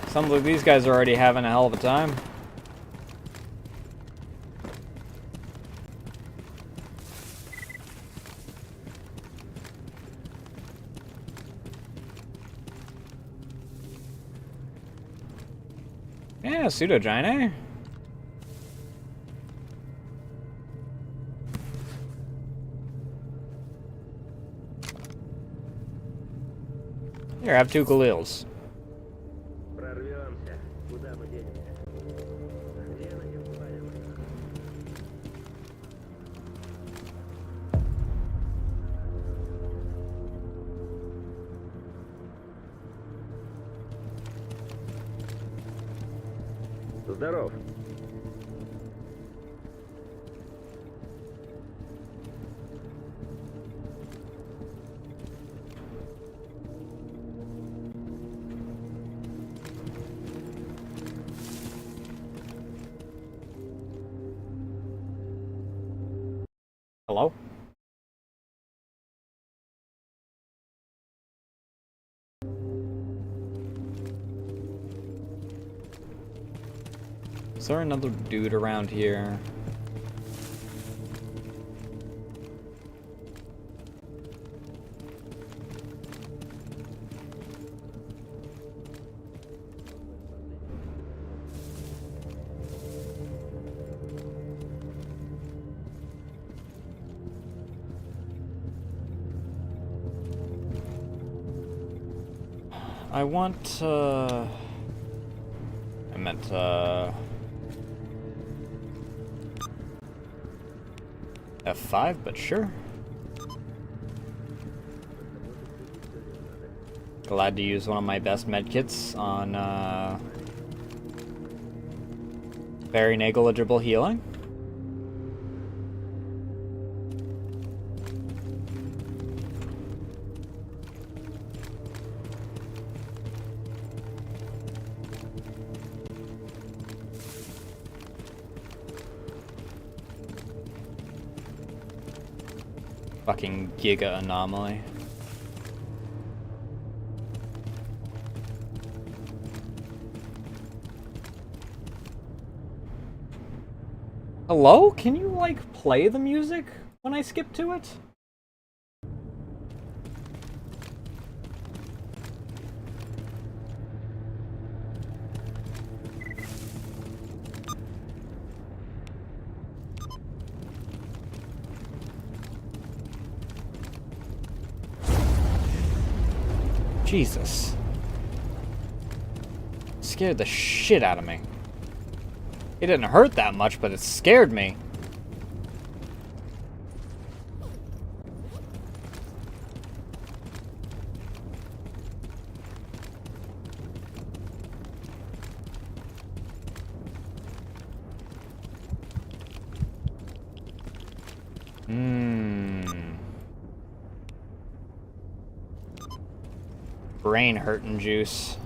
A: Sounds like these guys are already having a hell of a time. Yeah, pseudo giant, eh? Here, have 2 Khalils.
C: Прорвемся. Куда мы денемся? Хрен этим планем. Здоров.
A: Is there another dude around here? I want, I meant, F5, but sure. Glad to use one of my best medkits on, very negligible healing. Fucking Giga Anomaly. Hello? Can you, like, play the music when I skip to it? Jesus. Scared the shit out of me. It didn't hurt that much, but it scared me. Brain hurting juice.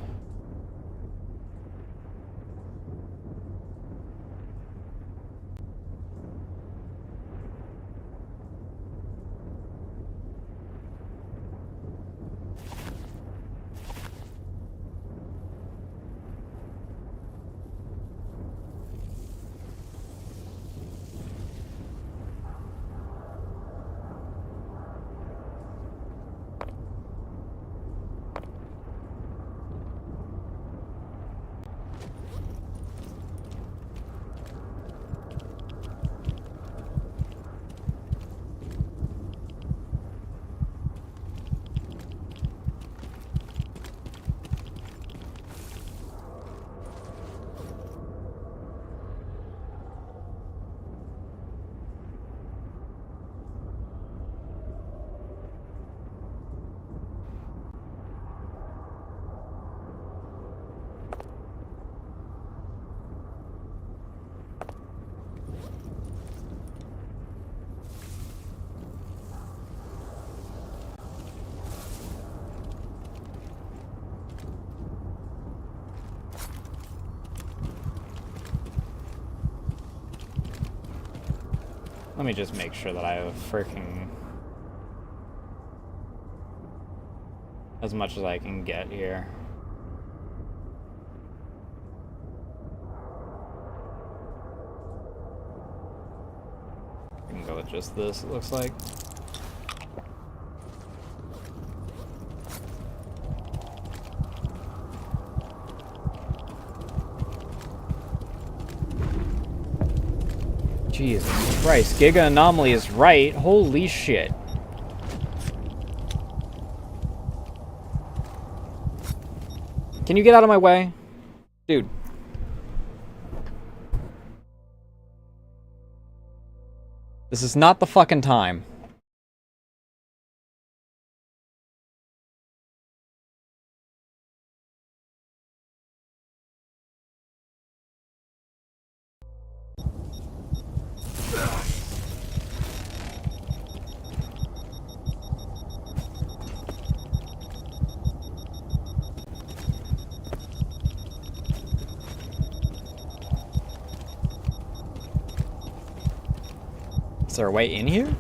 A: Let me just make sure that I have freaking as much as I can get here. I can go with just this, it looks like. Jesus Christ, Giga Anomaly is right. Holy shit. Can you get out of my way? Dude. This is not the fucking time. Is there a way in here?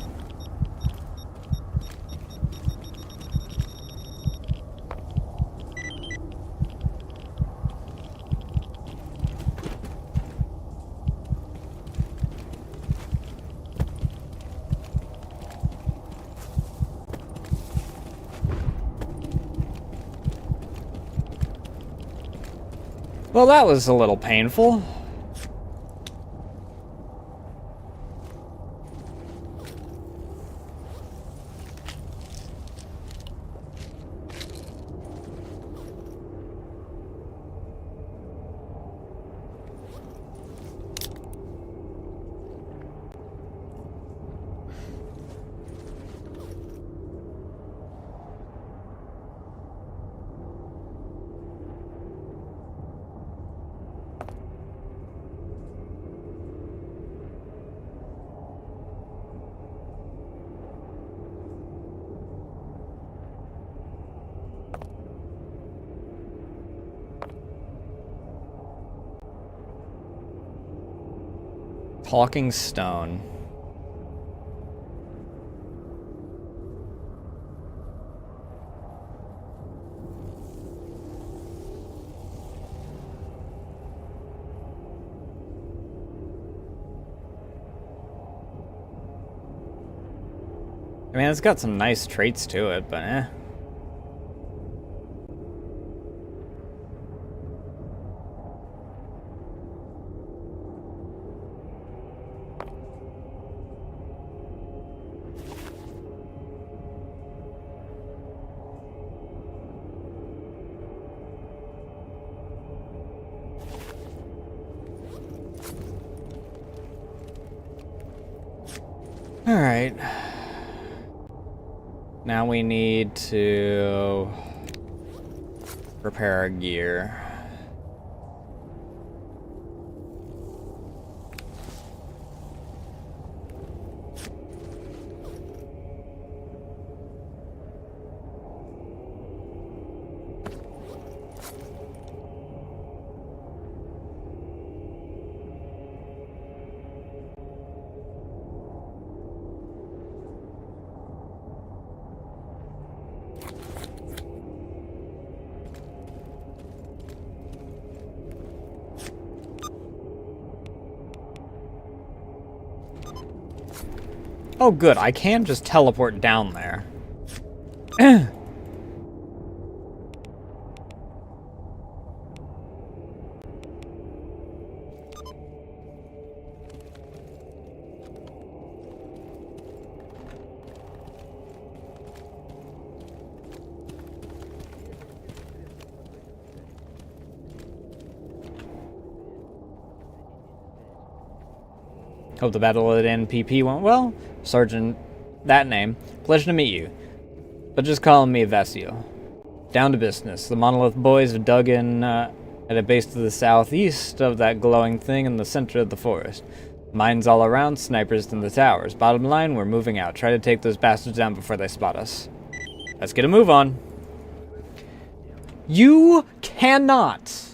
A: Well, that was a little painful. Talking stone. I mean, it's got some nice traits to it, but eh. Alright. Now we need to repair our gear. Oh good, I can just teleport down there. Hope the battle at NPP went well. Sergeant, that name. Pleasure to meet you. But just call me Vesio. Down to business. The Monolith boys have dug in at a base to the southeast of that glowing thing in the center of the forest. Mines all around, snipers in the towers. Bottom line, we're moving out. Try to take those bastards down before they spot us. Let's get a move on. You cannot.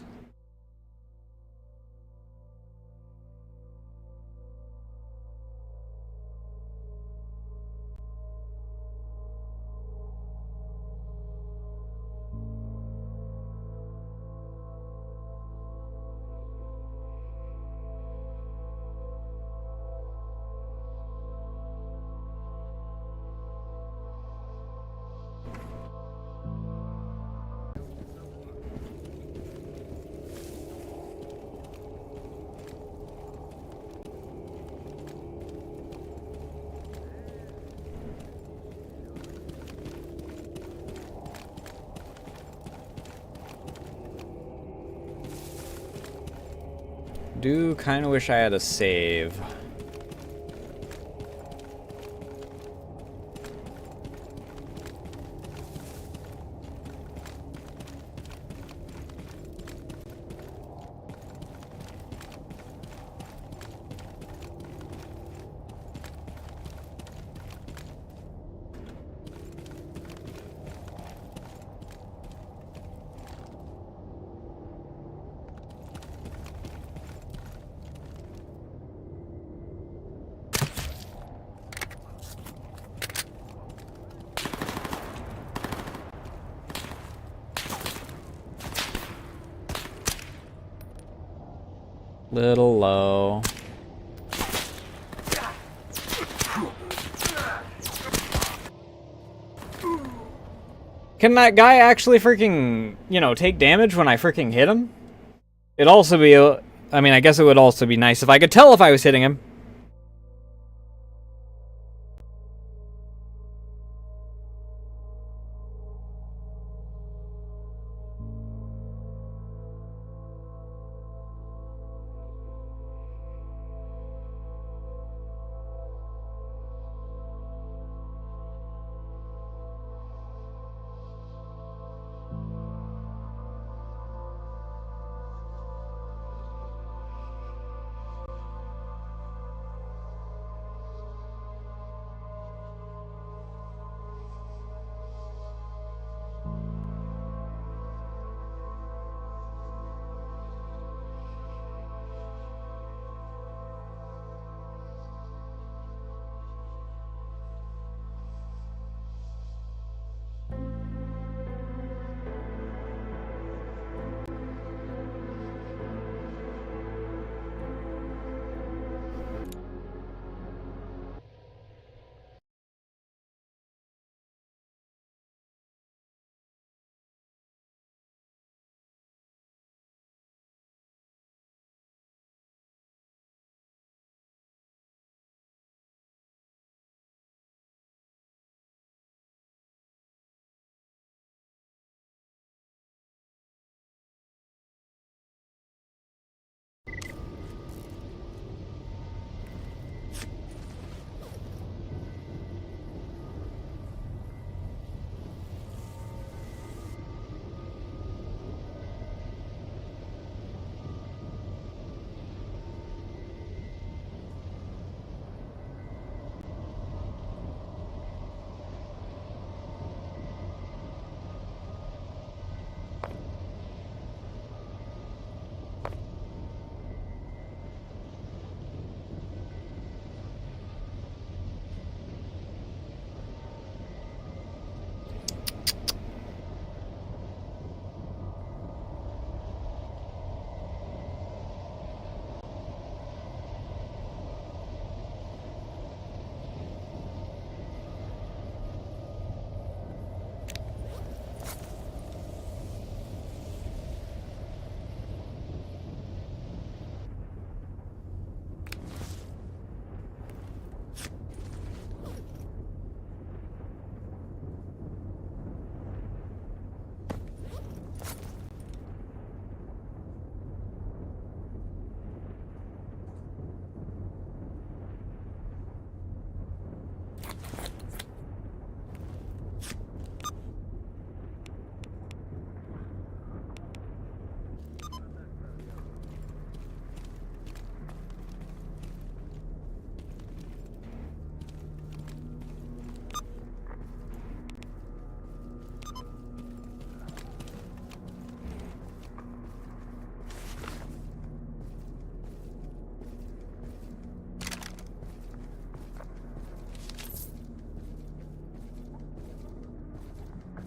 A: Do kind of wish I had a save. Little low. Can that guy actually freaking, you know, take damage when I freaking hit him? It'd also be, I mean, I guess it would also be nice if I could tell if I was hitting him.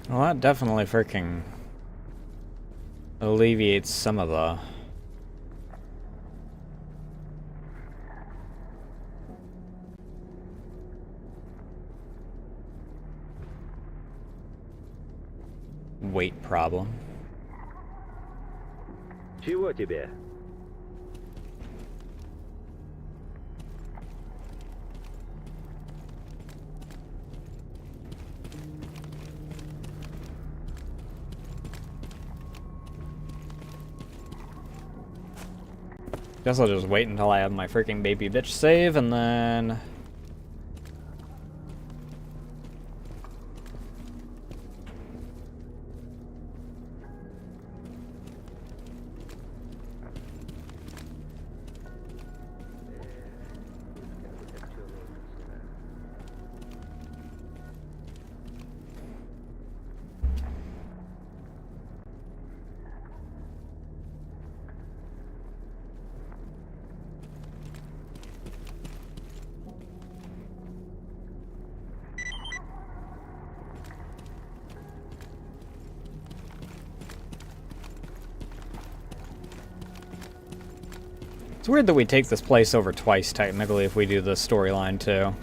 A: Well, that definitely freaking alleviates some of the weight problem.
J: Чего тебе?
A: Guess I'll just wait until I have my freaking baby bitch save, and then... It's weird that we take this place over twice, technically, if we do the storyline, too.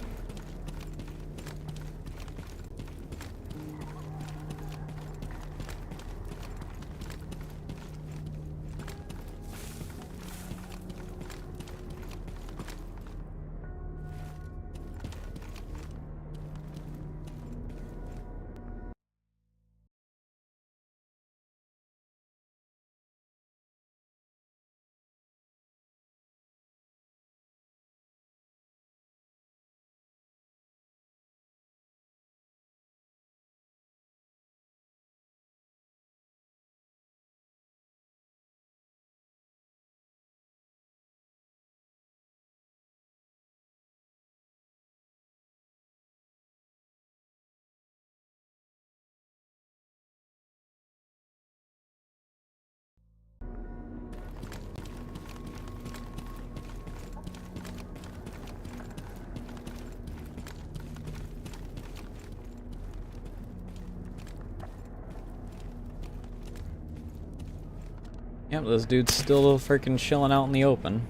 A: Yep, this dude's still freaking chilling out in the open.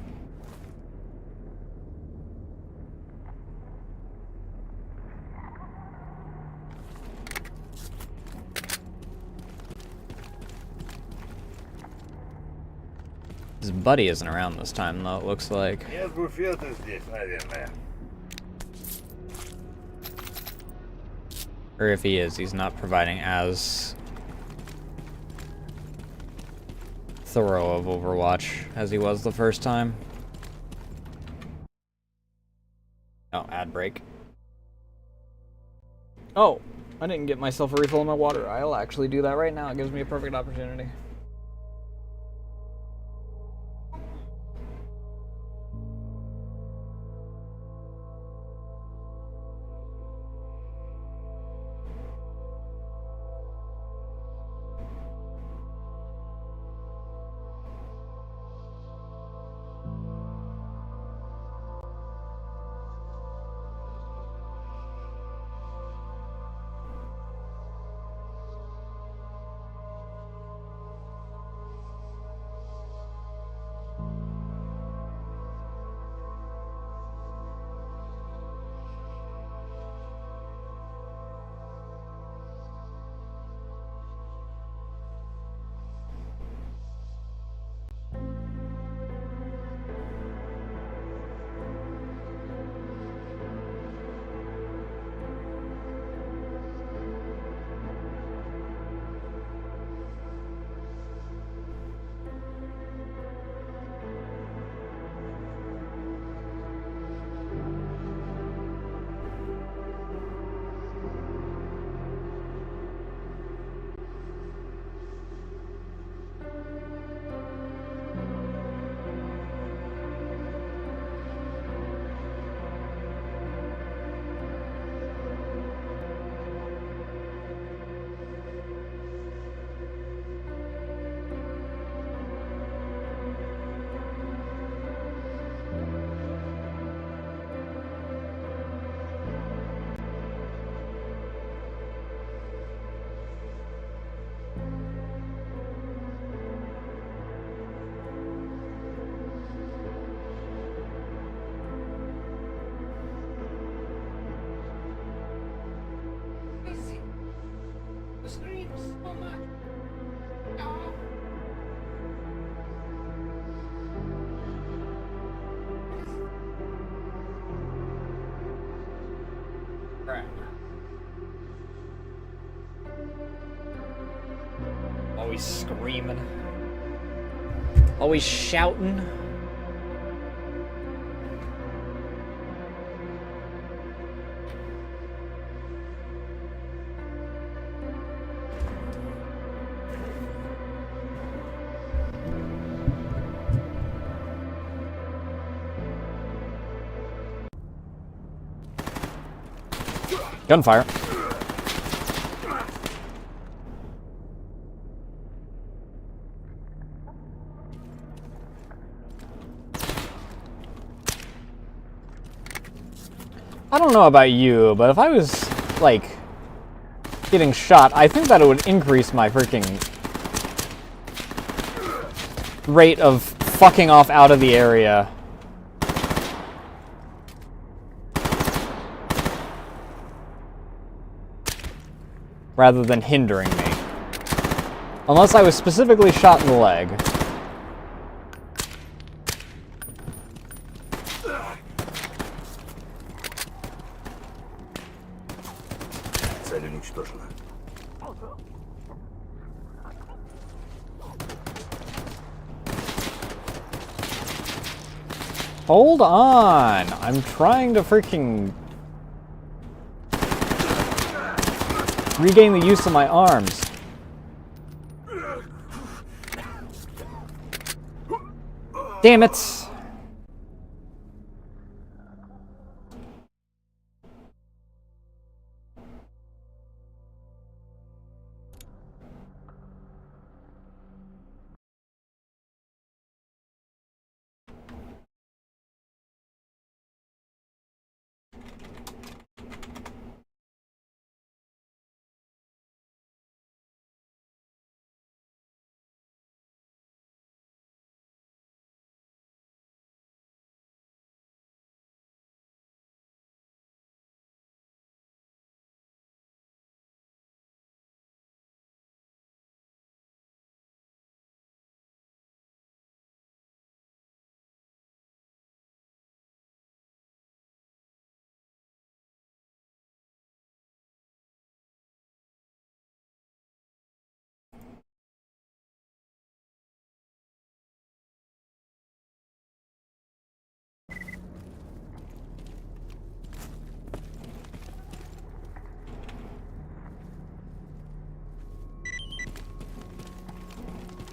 A: His buddy isn't around this time, though, it looks like.
D: Нет буфета здесь, наверное.
A: Or if he is, he's not providing as thorough of Overwatch as he was the first time. Oh, ad break. Oh, I didn't get myself a refill of my water. I'll actually do that right now. It gives me a perfect opportunity. Always screaming. Always shouting. Gunfire. I don't know about you, but if I was, like, getting shot, I think that it would increase my freaking rate of fucking off out of the area. Rather than hindering me. Unless I was specifically shot in the leg.
D: Цель уничтожена.
A: Hold on! I'm trying to freaking regain the use of my arms. Damn it!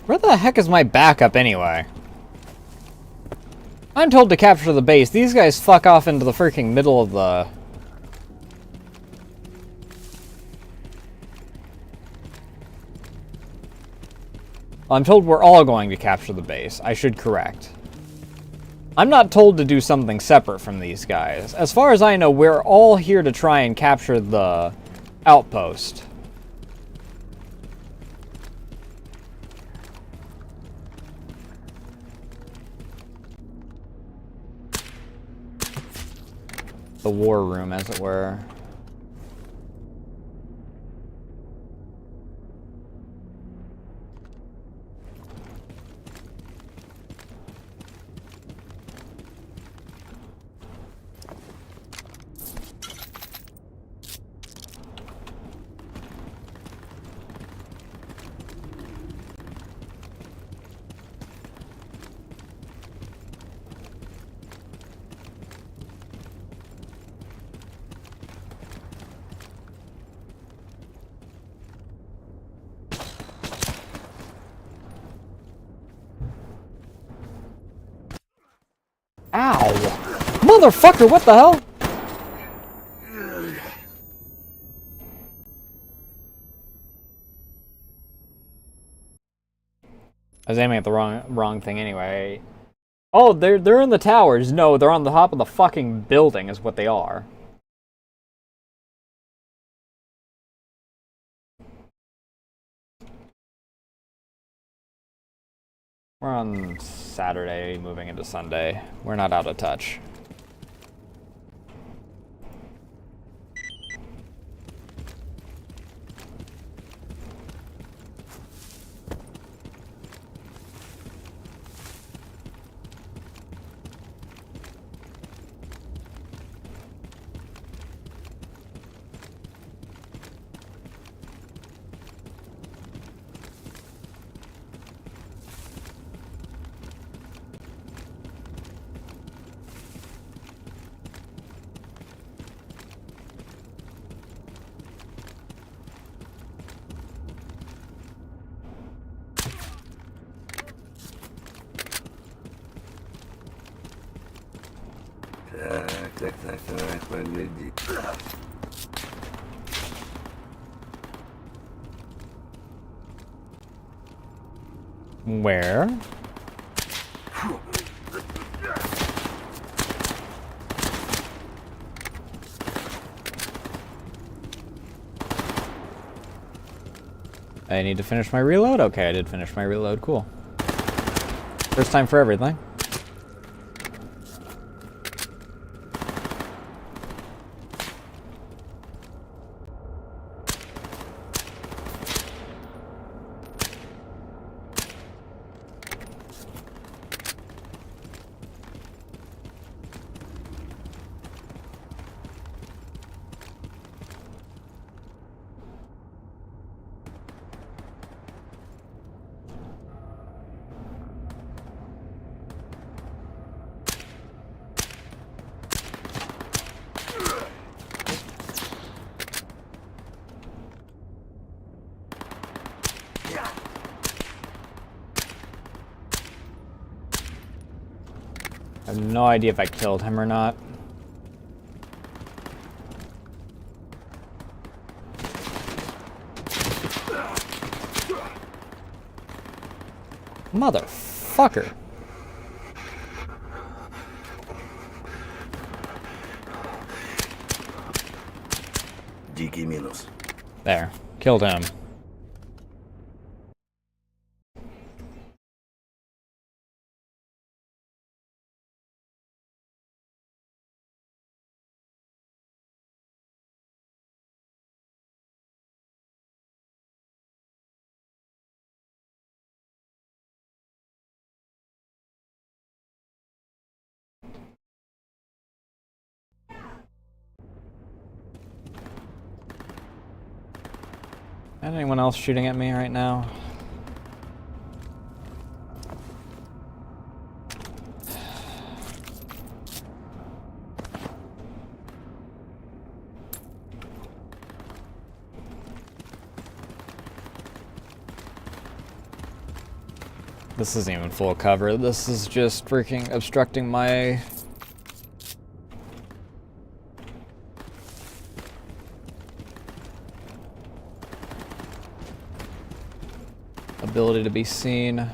A: Where the heck is my backup anyway? I'm told to capture the base. These guys fuck off into the freaking middle of the... I'm told we're all going to capture the base. I should correct. I'm not told to do something separate from these guys. As far as I know, we're all here to try and capture the outpost. The war room, as it were. Ow! Motherfucker, what the hell? I was aiming at the wrong thing anyway. Oh, they're in the towers. No, they're on the top of the fucking building is what they are. We're on Saturday, moving into Sunday. We're not out of touch.
D: Так, погоди.
A: Where? I need to finish my reload? Okay, I did finish my reload. Cool. First time for everything. I have no idea if I killed him or not. Motherfucker.
D: Дикий минус.
A: There. Killed him. Is anyone else shooting at me right now? This isn't even full cover. This is just freaking obstructing my... ability to be seen.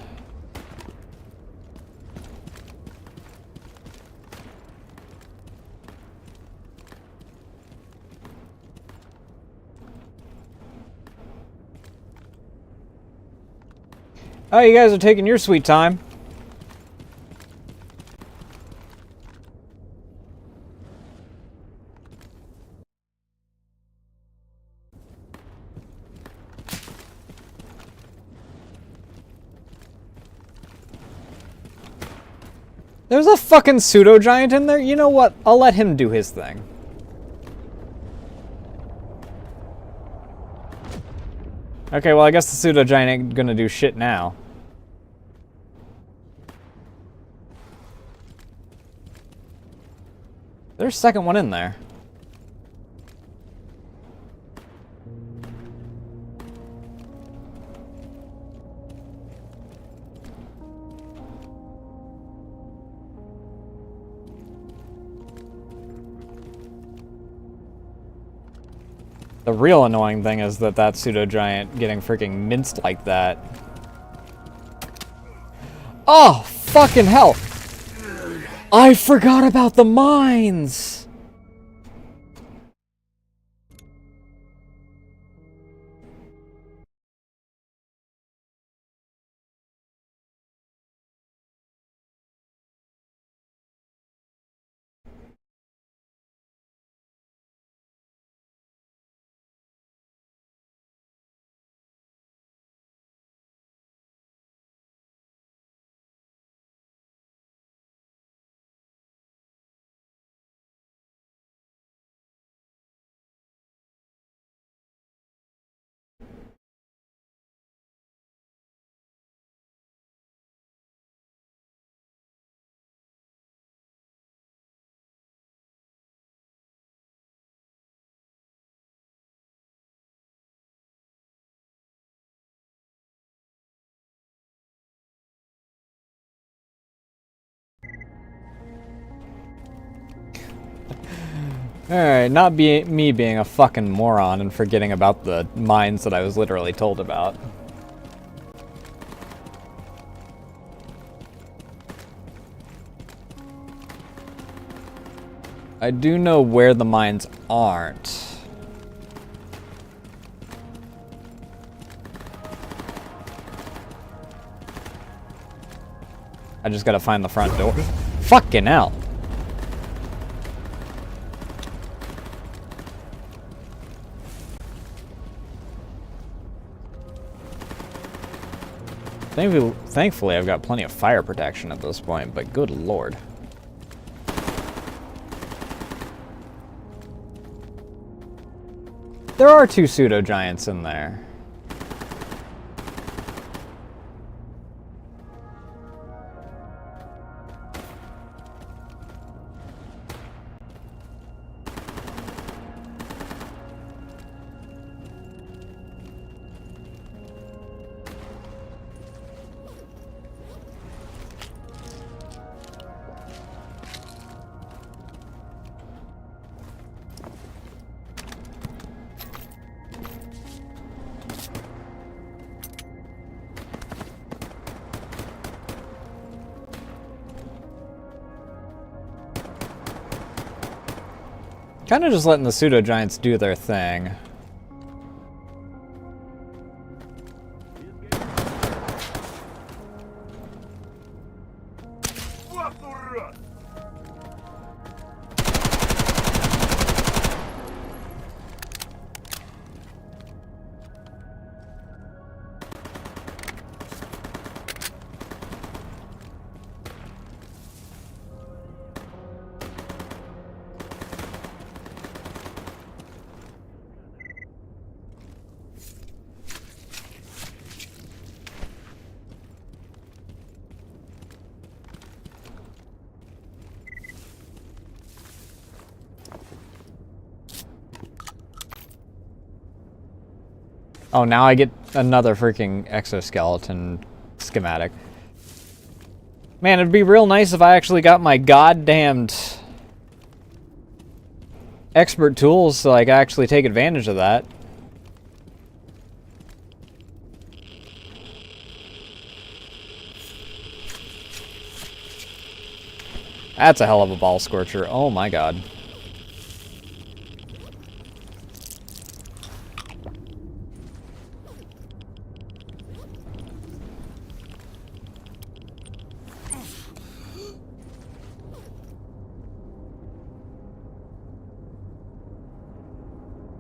A: Oh, you guys are taking your sweet time. There's a fucking pseudo giant in there. You know what? I'll let him do his thing. Okay, well, I guess the pseudo giant ain't gonna do shit now. There's a second one in there. The real annoying thing is that pseudo giant getting freaking minced like that. Oh, fucking hell! I forgot about the mines! Alright, not me being a fucking moron and forgetting about the mines that I was literally told about. I do know where the mines aren't. I just gotta find the front door. Fucking hell! Thankfully, I've got plenty of fire protection at this point, but good lord. There are two pseudo giants in there. Kind of just letting the pseudo giants do their thing. Oh, now I get another freaking exoskeleton schematic. Man, it'd be real nice if I actually got my goddamned expert tools so I could actually take advantage of that. That's a hell of a ball scorcher. Oh my god.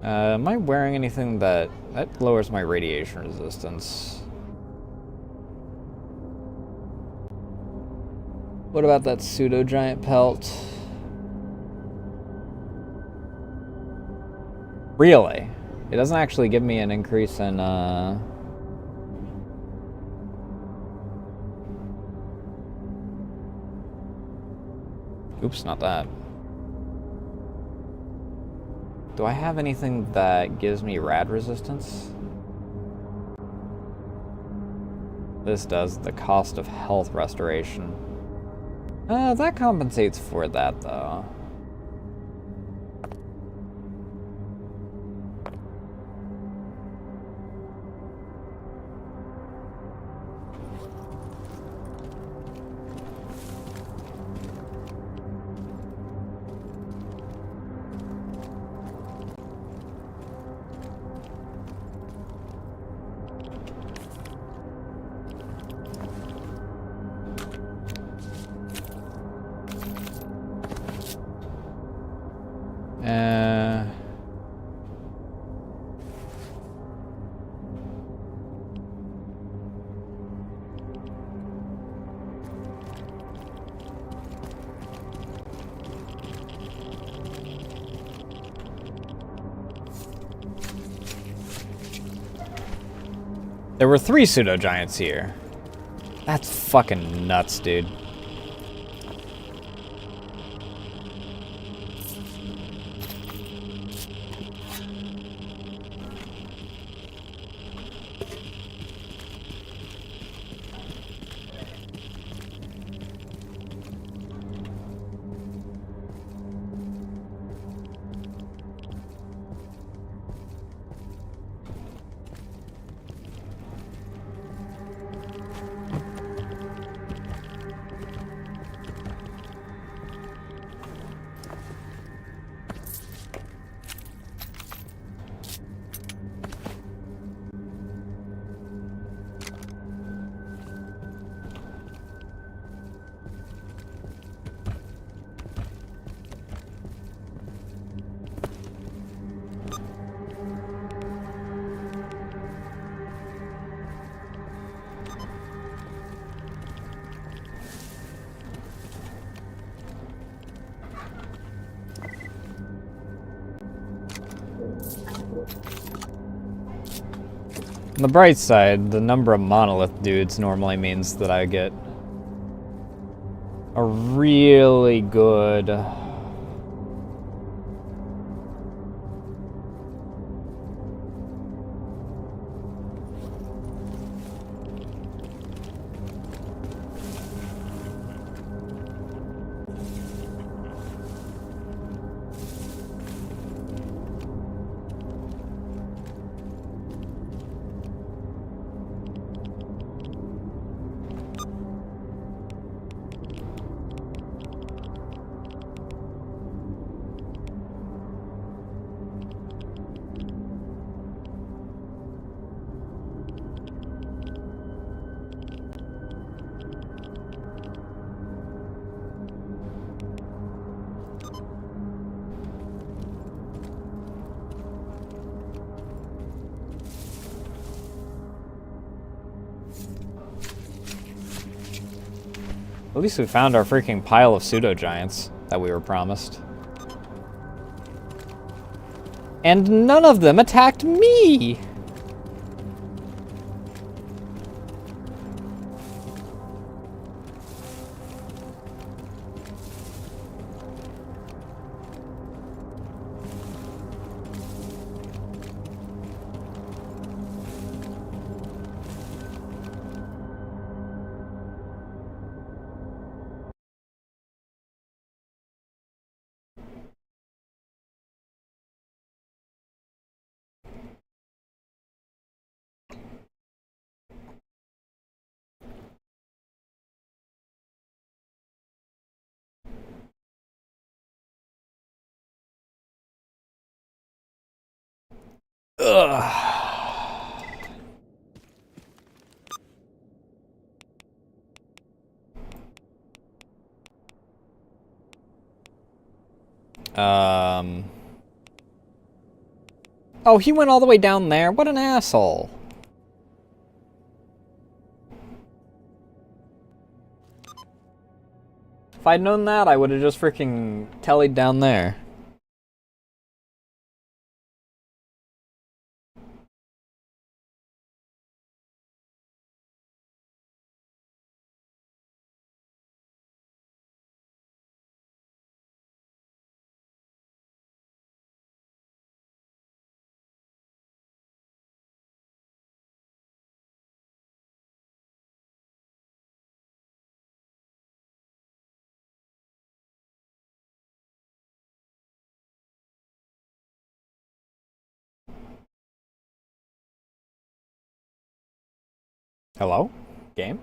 A: Am I wearing anything that lowers my radiation resistance? What about that pseudo giant pelt? Really? It doesn't actually give me an increase in oops, not that. Do I have anything that gives me rad resistance? This does. The cost of health restoration. That compensates for that, though. There were 3 pseudo giants here. That's fucking nuts, dude. On the bright side, the number of monolith dudes normally means that I get a really good At least we found our freaking pile of pseudo giants that we were promised. And none of them attacked me! Ugh. Oh, he went all the way down there? What an asshole. If I'd known that, I would have just freaking tellied down there. Hello? Game?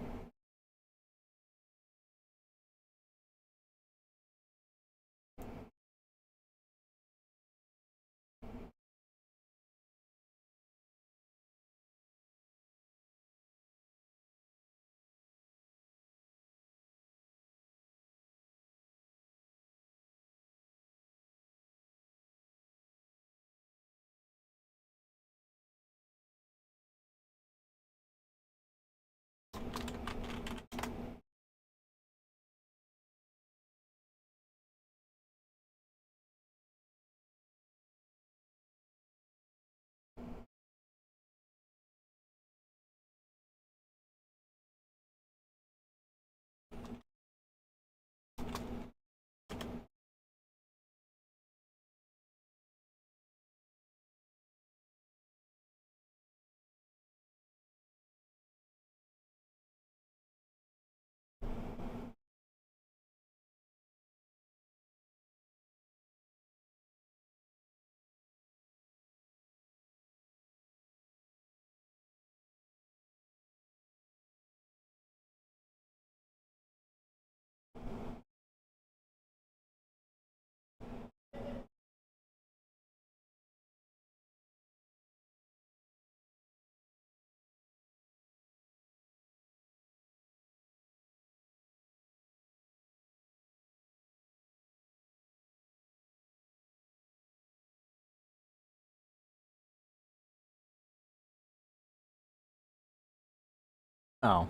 A: Oh.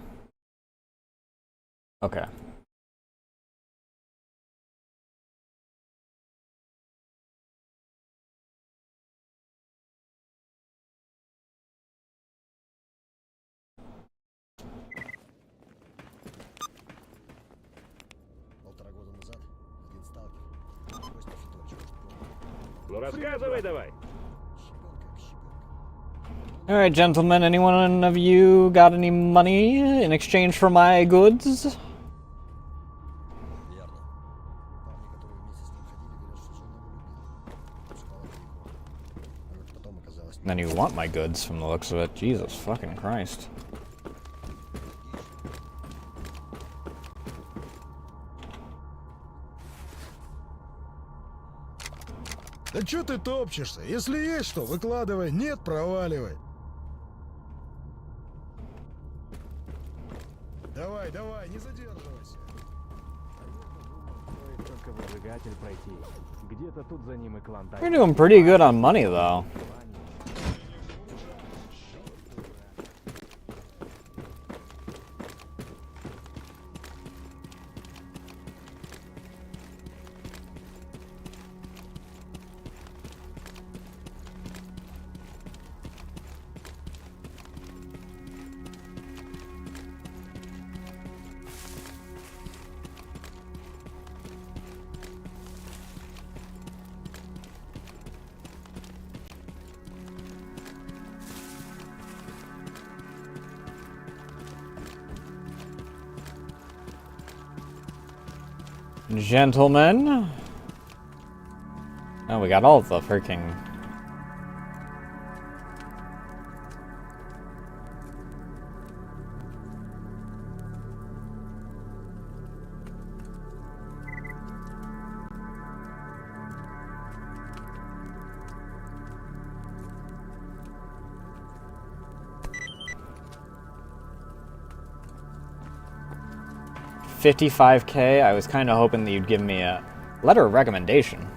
A: Okay.
H: Полтора года назад один сталкер, Костя Федорович,
F: Ну рассказывай давай.
H: щебел как щебелка.
A: Alright, gentlemen, anyone of you got any money in exchange for my goods?
H: Верно. Парни, которые вместе с ним ходили, говорят, что жена его любила. Пускала далеко. А вот потом оказалось...
A: Then you want my goods from the looks of it. Jesus fucking Christ.
E: Да чё ты топчешься? Если есть что, выкладывай. Нет, проваливай. Давай, давай, не задерживайся.
J: Только выжигатель пройти. Где-то тут за ним и клан.
A: You're doing pretty good on money, though. Gentlemen. Oh, we got all the freaking... 55k, I was kind of hoping that you'd give me a letter of recommendation.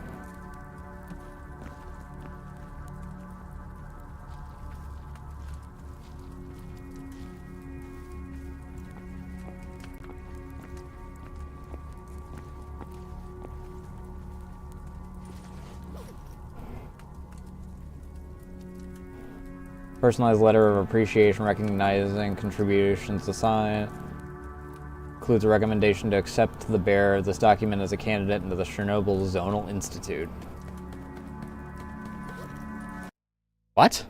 A: Personalized letter of appreciation recognizing contributions assigned. Includes a recommendation to accept the bearer of this document as a candidate into the Chernobyl Zonal Institute. What?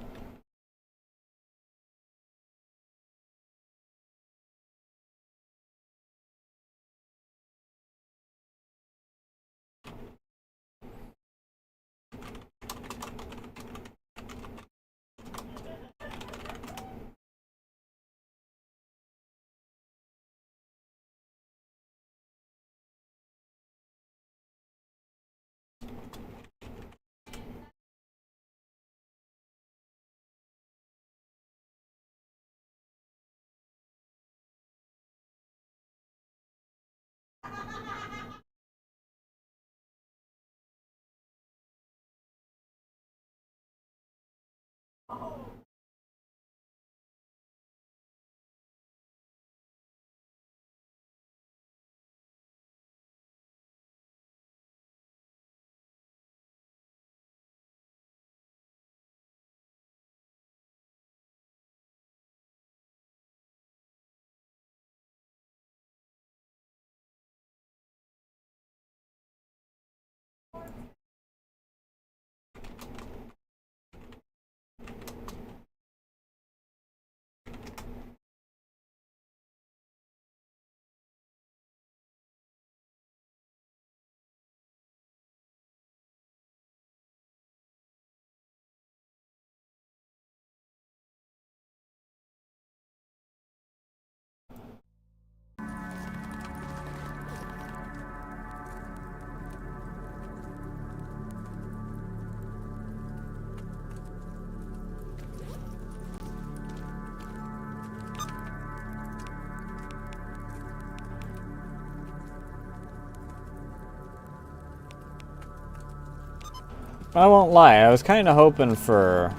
A: I won't lie, I was kind of hoping for...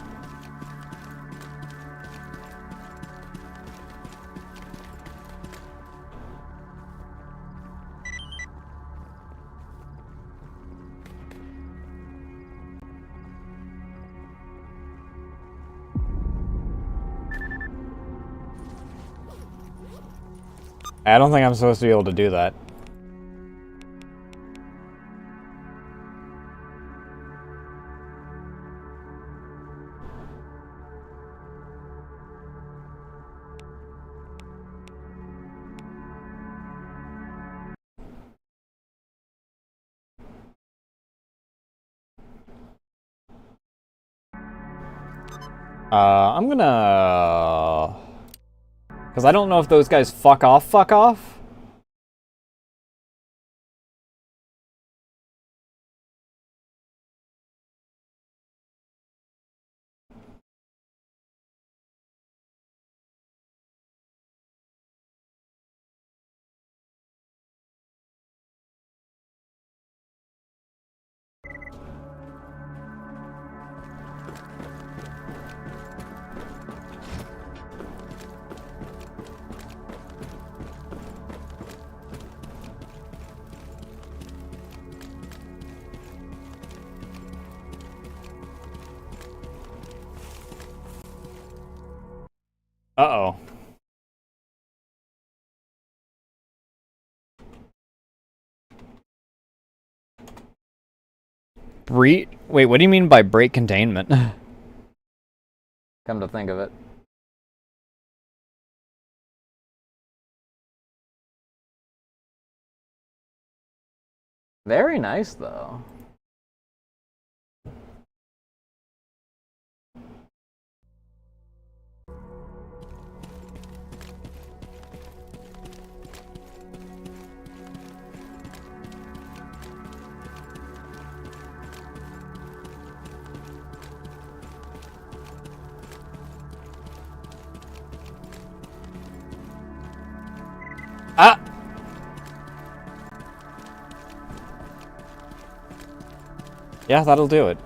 A: I don't think I'm supposed to be able to do that. I'm gonna... Because I don't know if those guys fuck off, fuck off. Uh-oh. Wait, what do you mean by break containment? Come to think of it. Very nice, though. Ah! Yeah, that'll do it.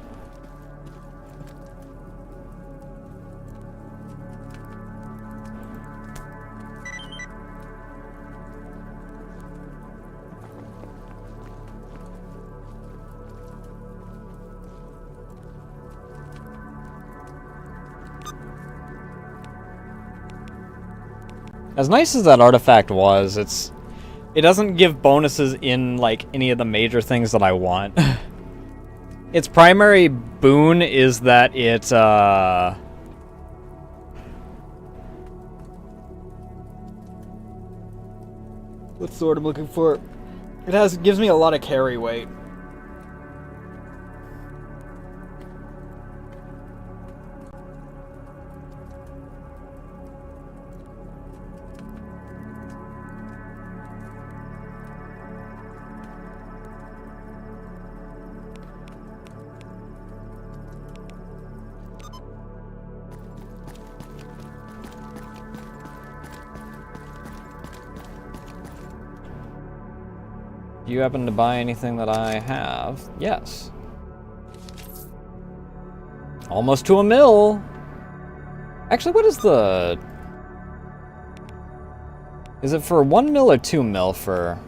A: As nice as that artifact was, it doesn't give bonuses in like any of the major things that I want. Its primary boon is that it what's the word I'm looking for? It gives me a lot of carry weight. Do you happen to buy anything that I have? Yes. Almost to a mil. Actually, what is the... Is it for 1 mil or 2 mil for...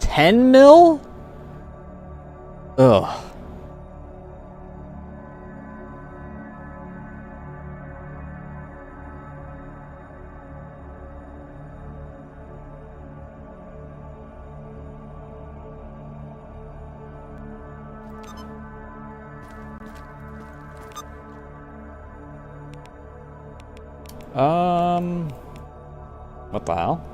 A: $10 mil? Ugh. What the hell?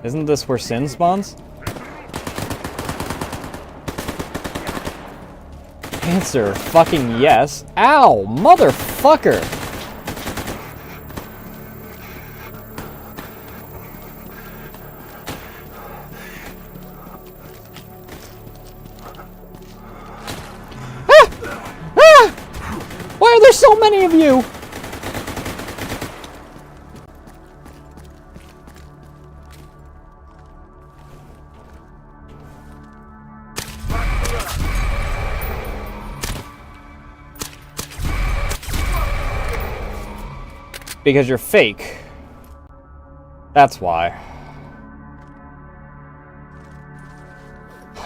A: Isn't this where Sin spawns? Answer fucking yes. Ow, motherfucker! Why are there so many of you? Because you're fake. That's why.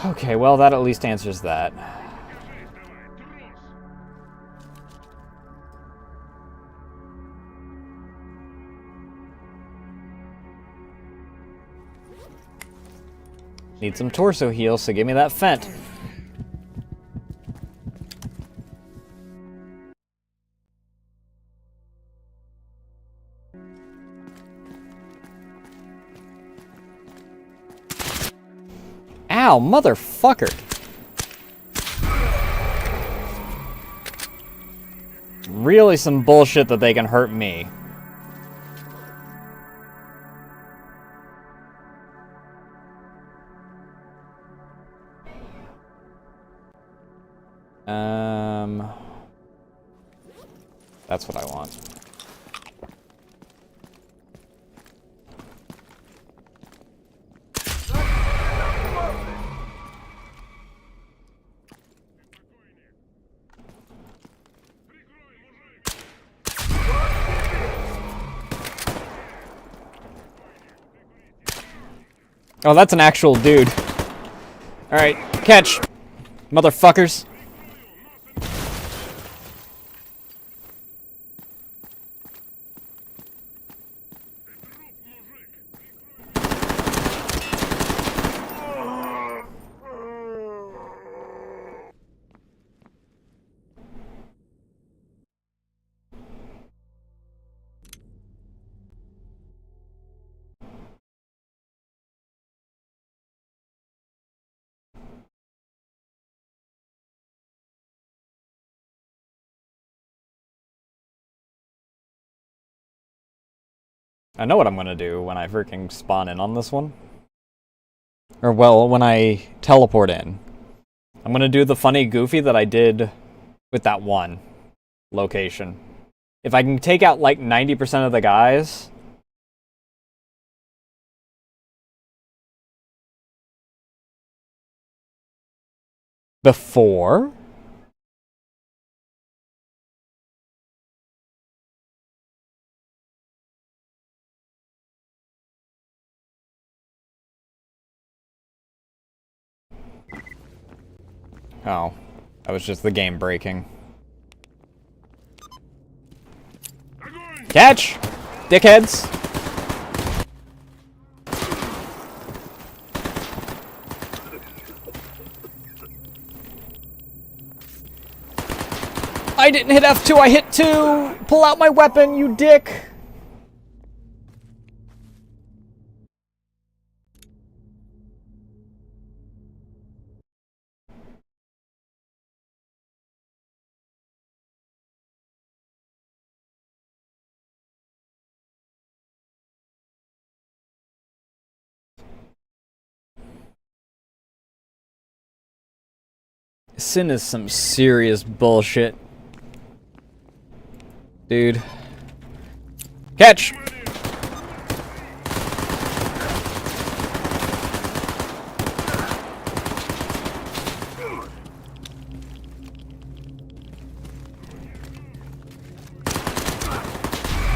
A: Okay, well, that at least answers that. Need some torso heal, so give me that Fent. Ow, motherfucker! Really some bullshit that they can hurt me. That's what I want. Oh, that's an actual dude. Alright, catch! Motherfuckers. I know what I'm gonna do when I freaking spawn in on this one. Or, well, when I teleport in. I'm gonna do the funny goofy that I did with that one location. If I can take out, like, 90% of the guys... before... Oh, that was just the game breaking. Catch! Dickheads! I didn't hit F2, I hit 2! Pull out my weapon, you dick! Sin is some serious bullshit. Dude. Catch!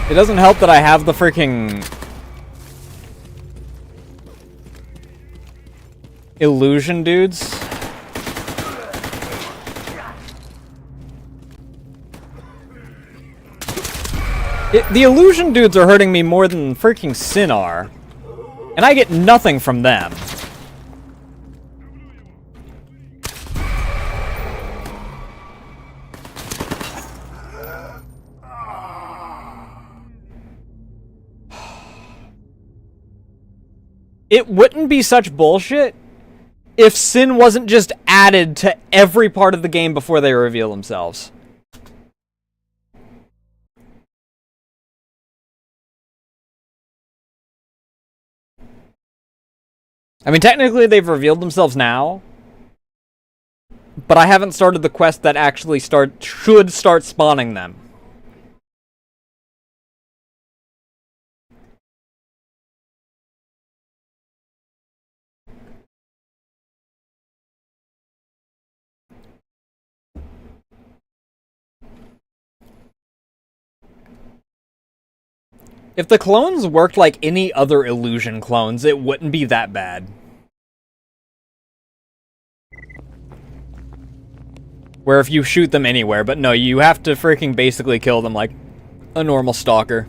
A: It doesn't help that I have the freaking illusion dudes. The illusion dudes are hurting me more than freaking Sin are. And I get nothing from them. It wouldn't be such bullshit if Sin wasn't just added to every part of the game before they reveal themselves. I mean, technically they've revealed themselves now, but I haven't started the quest that actually should start spawning them. If the clones worked like any other illusion clones, it wouldn't be that bad. Where if you shoot them anywhere, but no, you have to freaking basically kill them like a normal stalker.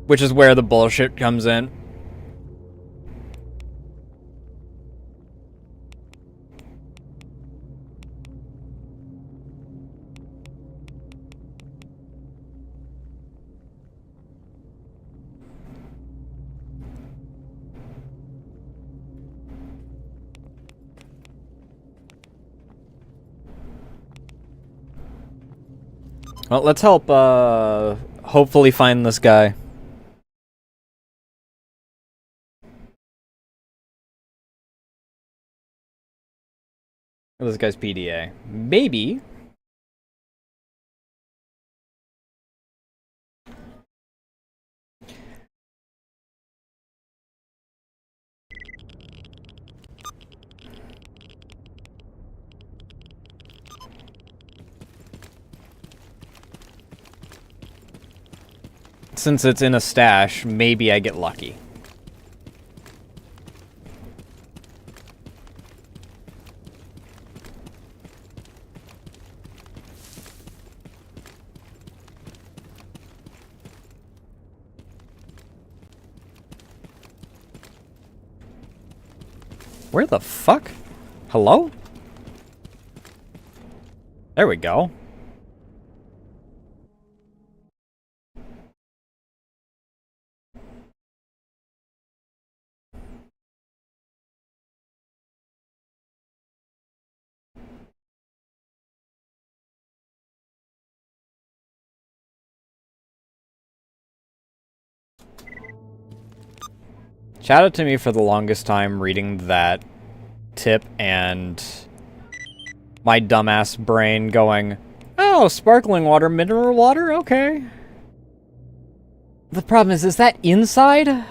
A: Which is where the bullshit comes in. Well, let's help, hopefully find this guy. This guy's PDA. Maybe. Since it's in a stash, maybe I get lucky. Where the fuck? Hello? There we go. Shout out to me for the longest time reading that tip and my dumbass brain going, oh, sparkling water, mineral water, okay. The problem is that inside?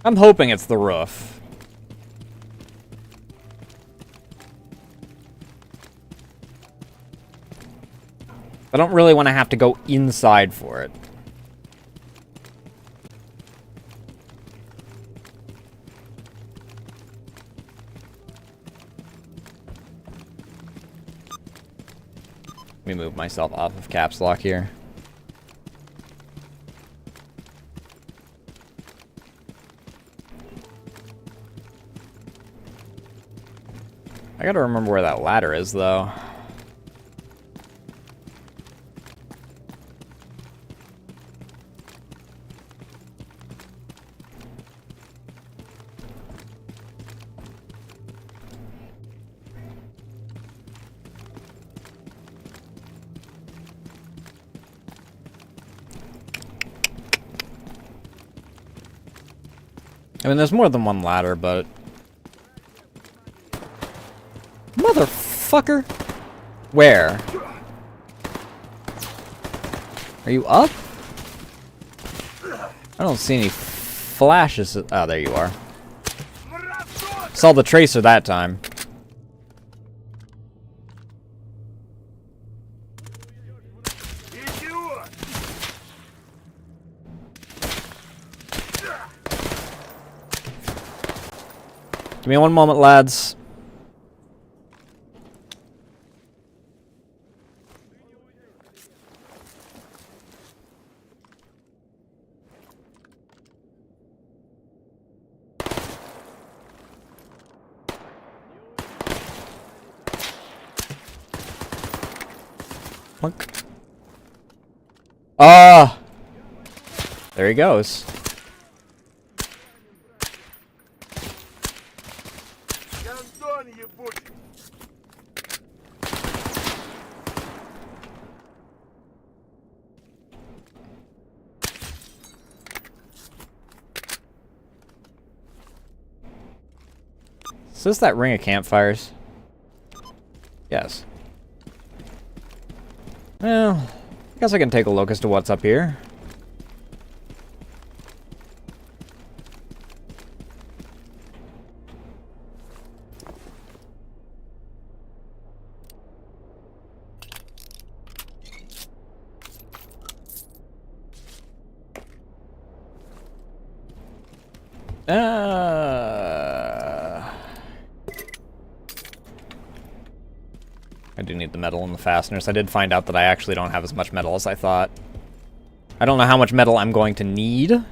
A: I'm hoping it's the roof. I don't really want to have to go inside for it. Let me move myself off of caps lock here. I gotta remember where that ladder is, though. I mean, there's more than one ladder, but... Motherfucker! Where? Are you up? I don't see any flashes. Oh, there you are. Saw the tracer that time. Give me one moment, lads. Plunk. Ah! There he goes. Is this that ring of campfires? Yes. Well, I guess I can take a look as to what's up here. I do need the metal and the fasteners. I did find out that I actually don't have as much metal as I thought. I don't know how much metal I'm going to need.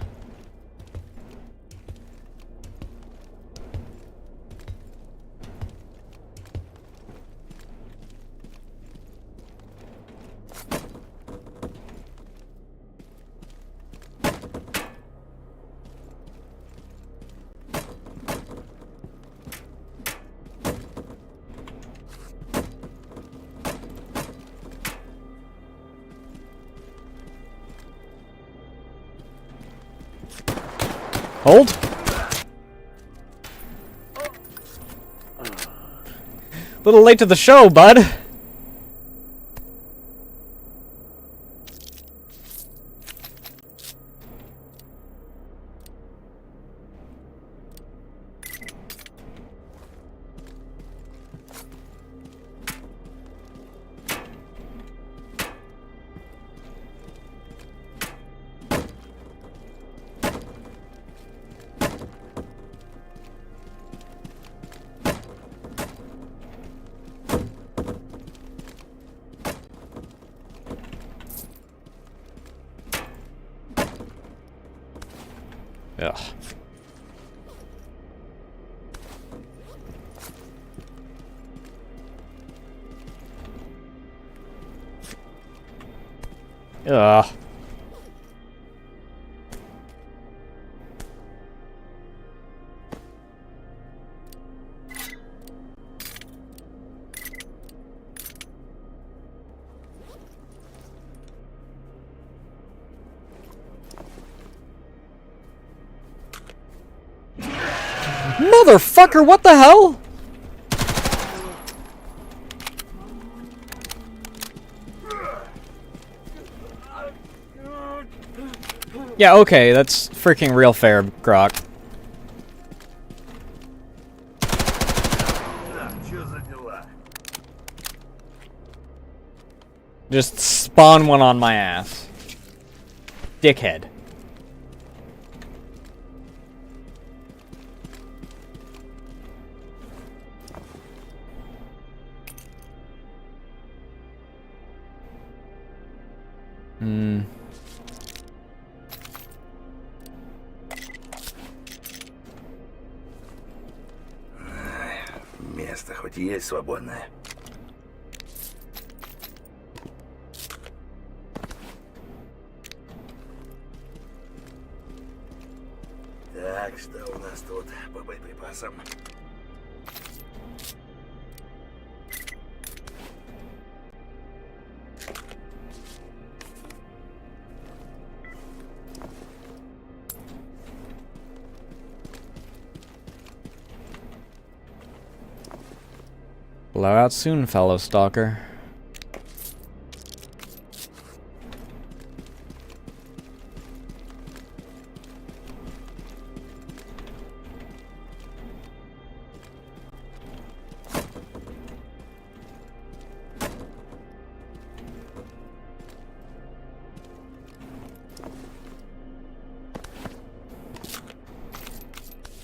A: Hold. Little late to the show, bud. Ugh. Ugh. Motherfucker, what the hell? Yeah, okay, that's freaking real fair, Grok. Just spawn one on my ass. Dickhead.
D: Место хоть есть свободное. Так, что у нас тут по боеприпасам?
A: Blow out soon, fellow stalker.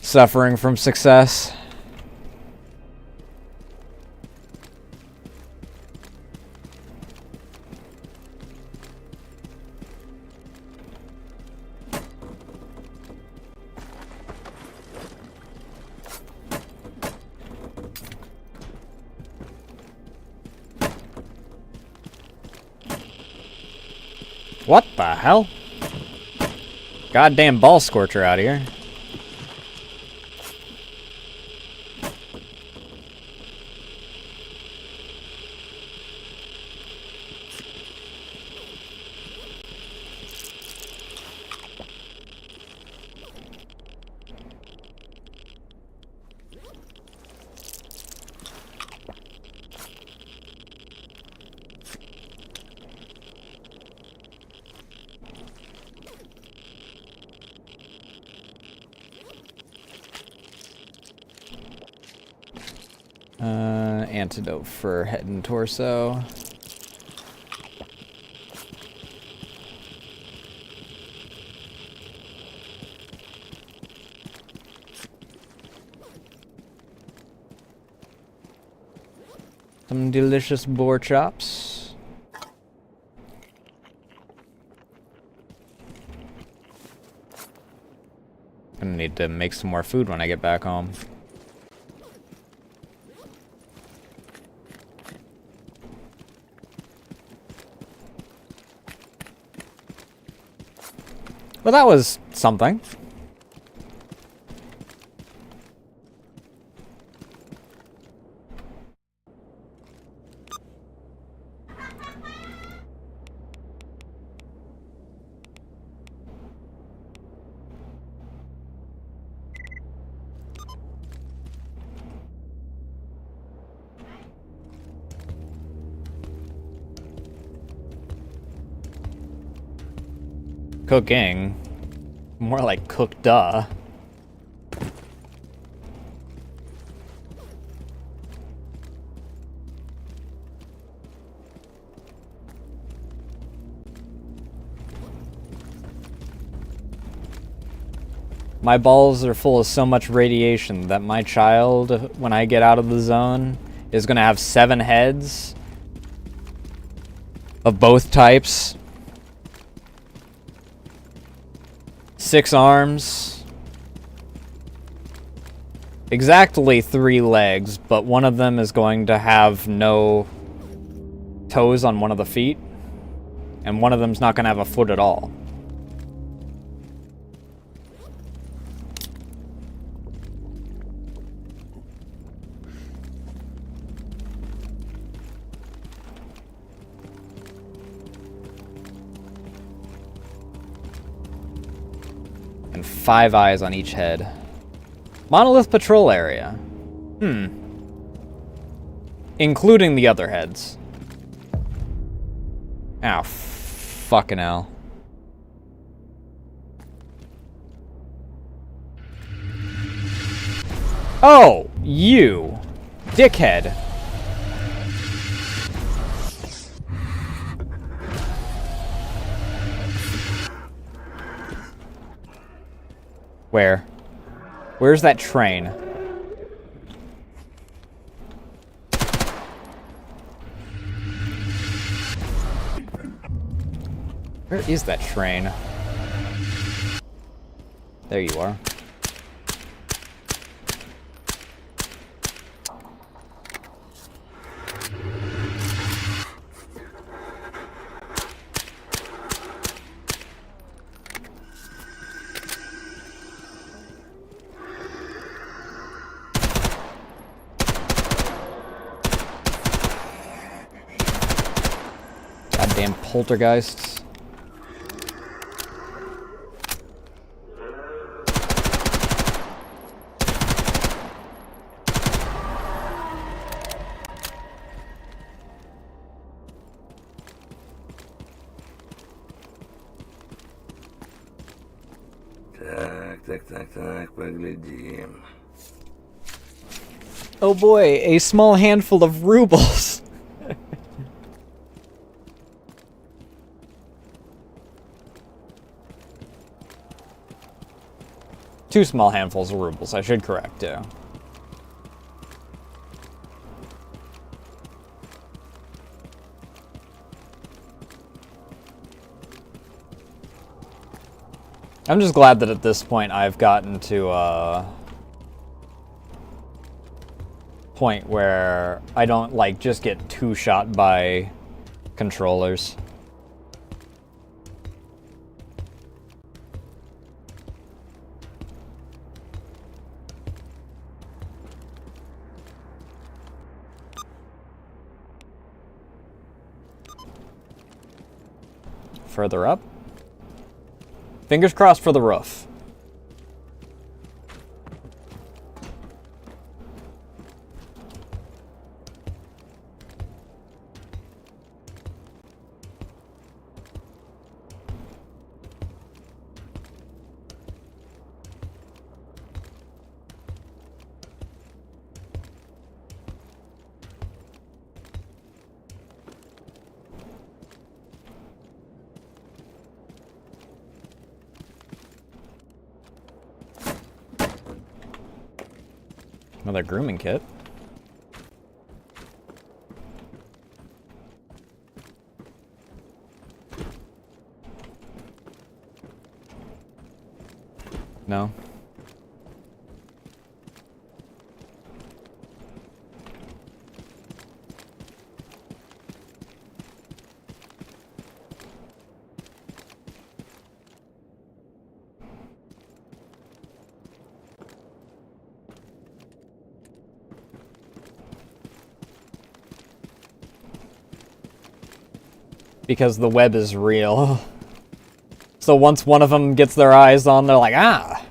A: Suffering from success. What the hell? Goddamn ball scorcher out here. Antidote for head and torso. Some delicious boar chops. Gonna need to make some more food when I get back home. Well, that was something. Cooking. More like cooked-duh. My balls are full of so much radiation that my child, when I get out of the zone, is gonna have 7 heads of both types. 6 arms. Exactly 3 legs, but one of them is going to have no toes on one of the feet, and one of them's not going to have a foot at all. And 5 eyes on each head. Monolith patrol area. Including the other heads. Ow, fucking hell. Oh, you. Dickhead. Where? Where's that train? Where is that train? There you are. Goddamn poltergeists.
D: Так, поглядим.
A: Oh boy, a small handful of rubles. Two small handfuls of rubles, I should correct, too. I'm just glad that at this point I've gotten to a point where I don't, like, just get two-shot by controllers. Further up. Fingers crossed for the roof. Another grooming kit. No. Because the web is real. So once one of them gets their eyes on, they're like, ah,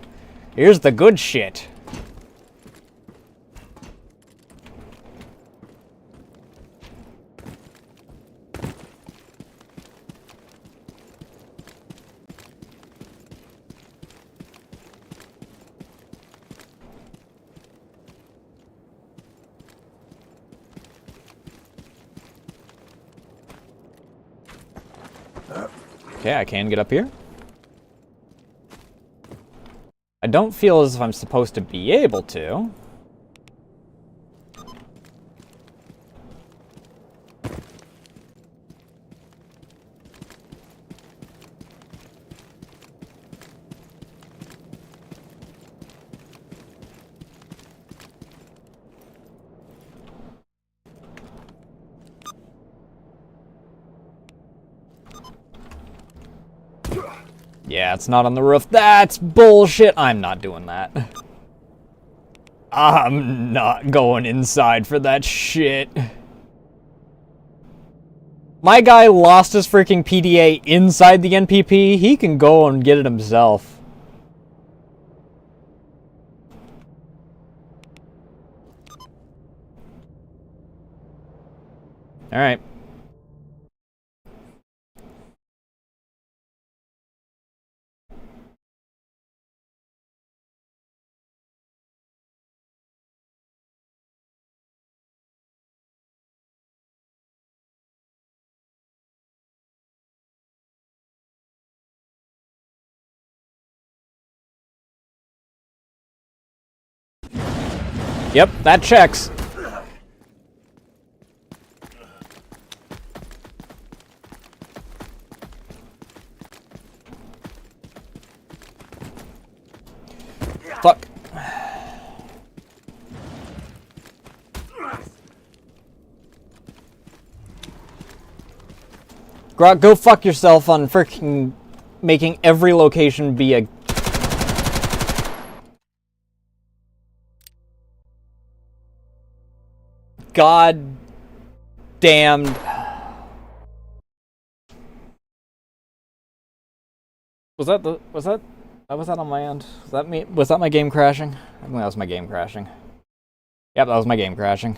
A: here's the good shit. Okay, I can get up here. I don't feel as if I'm supposed to be able to. Yeah, it's not on the roof. That's bullshit. I'm not doing that. I'm not going inside for that shit. My guy lost his freaking PDA inside the NPP. He can go and get it himself. All right. Yep, that checks. Fuck. Grok, go fuck yourself on freaking making every location be a... God damned... Was that on my end? Was that me? Was that my game crashing? I think that was my game crashing. Yep, that was my game crashing.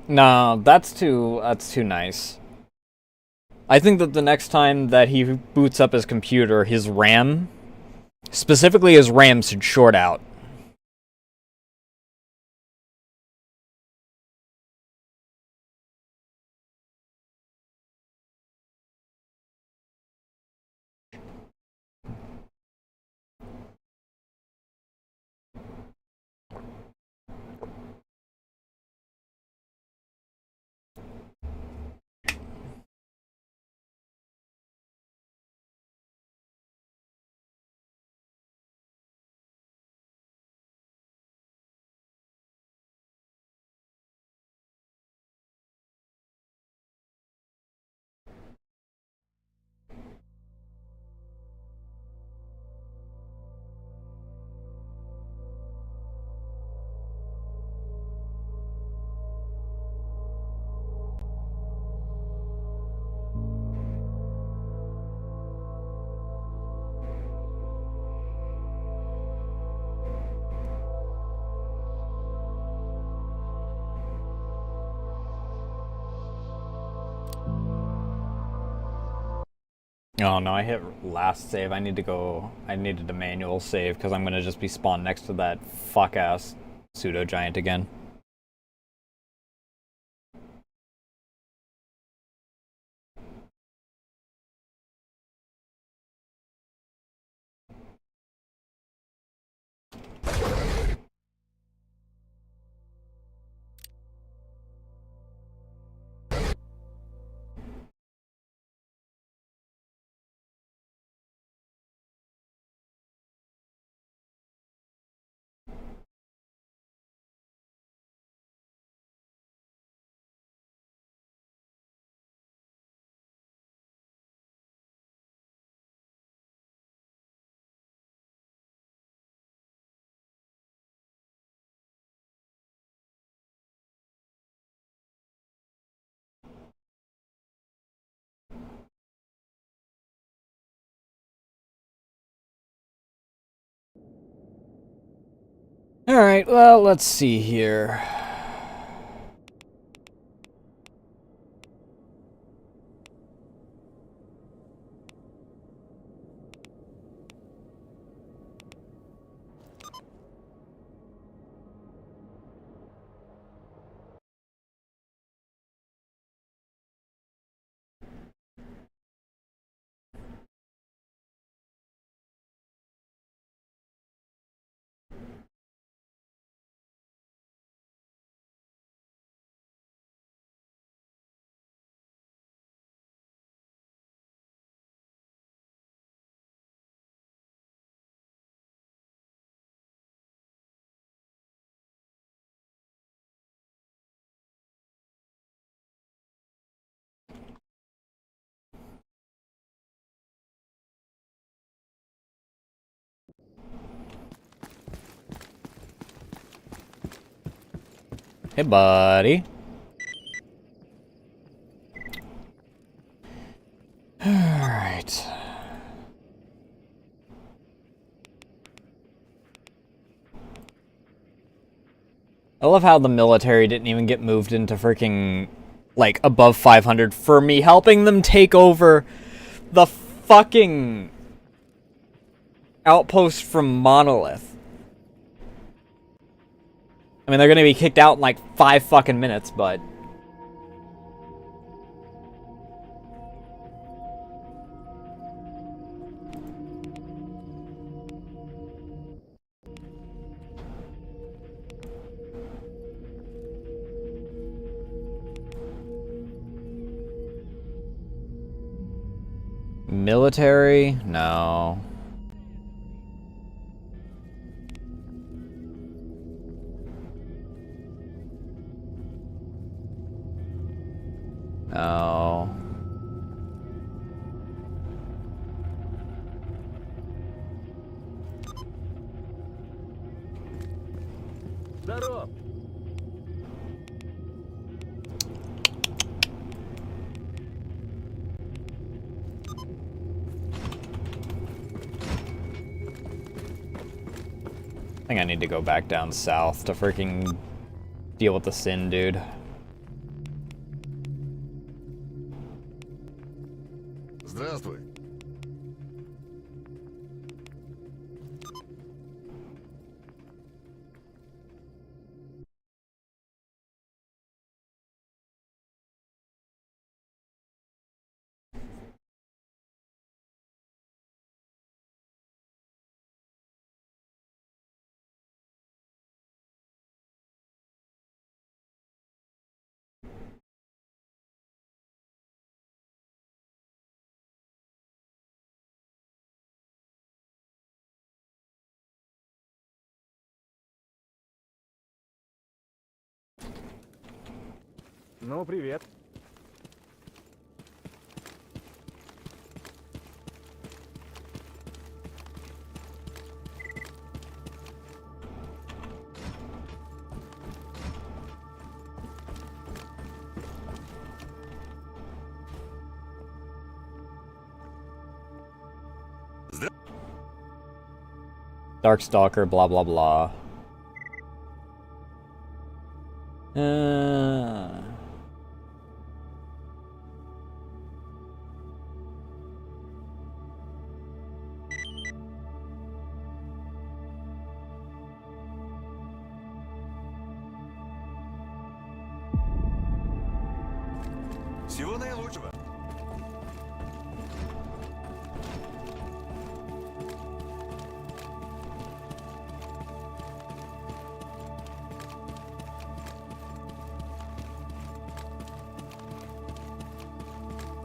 A: No, that's too nice. I think that the next time that he boots up his computer, his RAM, specifically his RAM, should short out. Oh no, I hit last save. I needed a manual save because I'm gonna just be spawned next to that fuck ass pseudo giant again. Alright, well, let's see here. Hey, buddy. Alright. I love how the military didn't even get moved into freaking, like, above 500 for me helping them take over the fucking outpost from Monolith. I mean, they're gonna be kicked out in like 5 fucking minutes, but... Military? No. No.
F: Здоров!
A: I think I need to go back down south to freaking deal with the Sin dude.
E: Здравствуй.
J: Ну, привет.
A: Darkstalker, blah blah blah.
E: Всего наилучшего.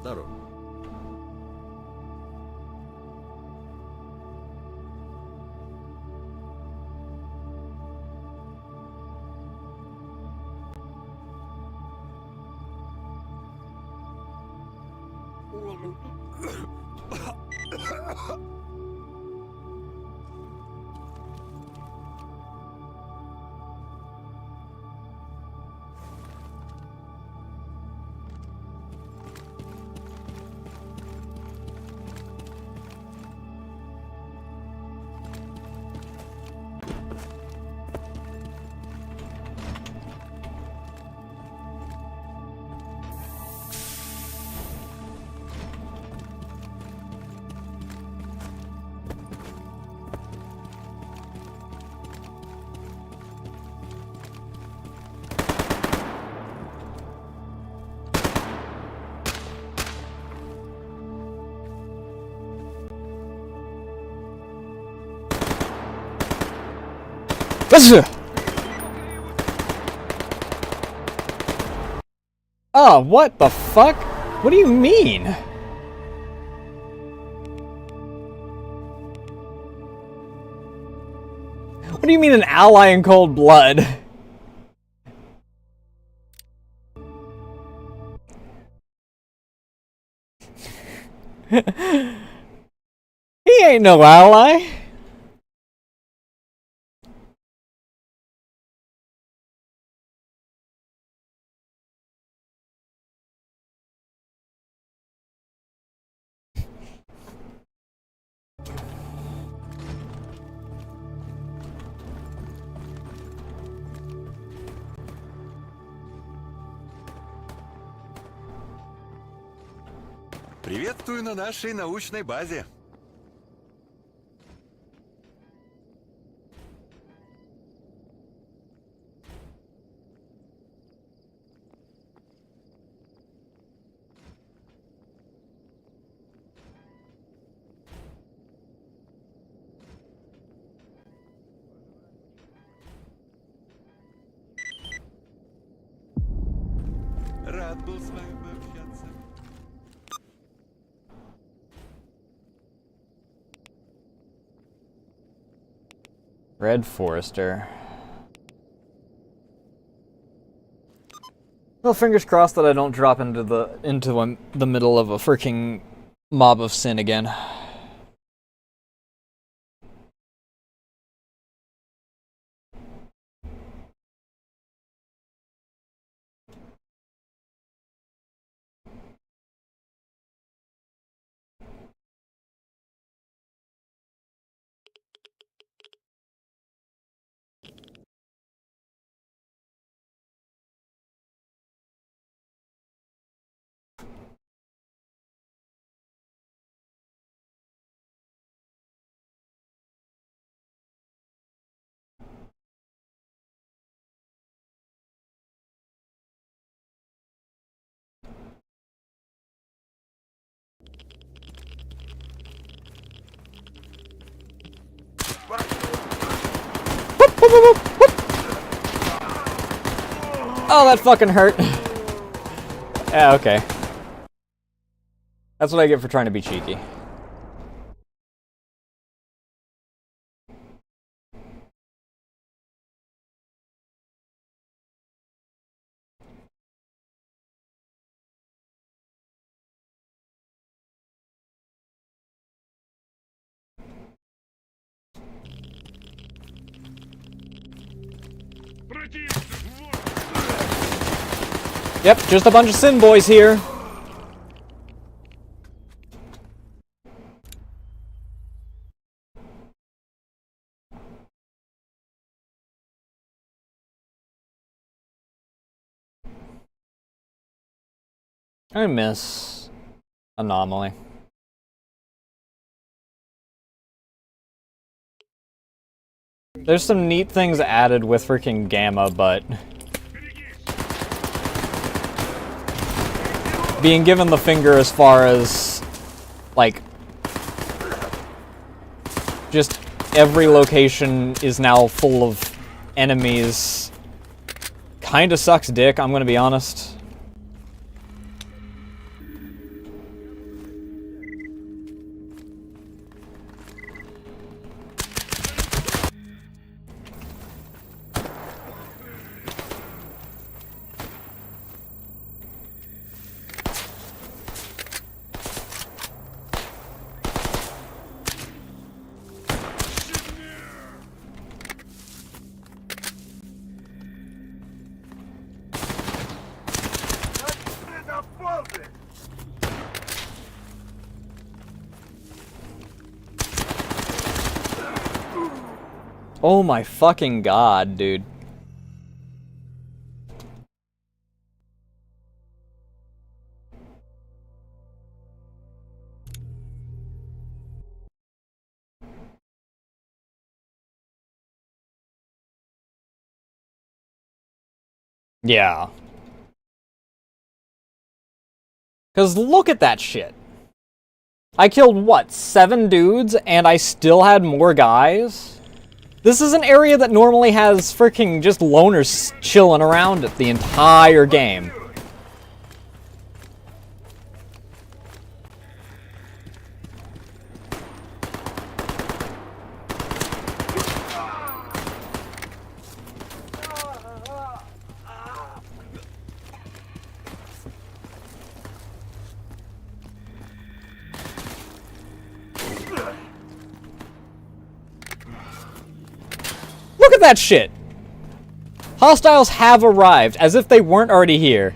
E: Здорово.
A: Oh, what the fuck? What do you mean? What do you mean an ally in cold blood? He ain't no ally.
K: Приветствую на нашей научной базе. Рад был с вами пообщаться.
A: Red Forester. Well, fingers crossed that I don't drop into the middle of a freaking mob of sin again. Oh, that fucking hurt. Yeah, okay. That's what I get for trying to be cheeky. Yep, just a bunch of sin boys here. I miss Anomaly. There's some neat things added with freaking Gamma, but being given the finger as far as, like, just every location is now full of enemies kinda sucks dick, I'm gonna be honest. Oh my fucking god, dude. Yeah. Because look at that shit. I killed, what, 7 dudes, and I still had more guys? This is an area that normally has freaking just loners chilling around it the entire game. Look at that shit! Hostiles have arrived, as if they weren't already here.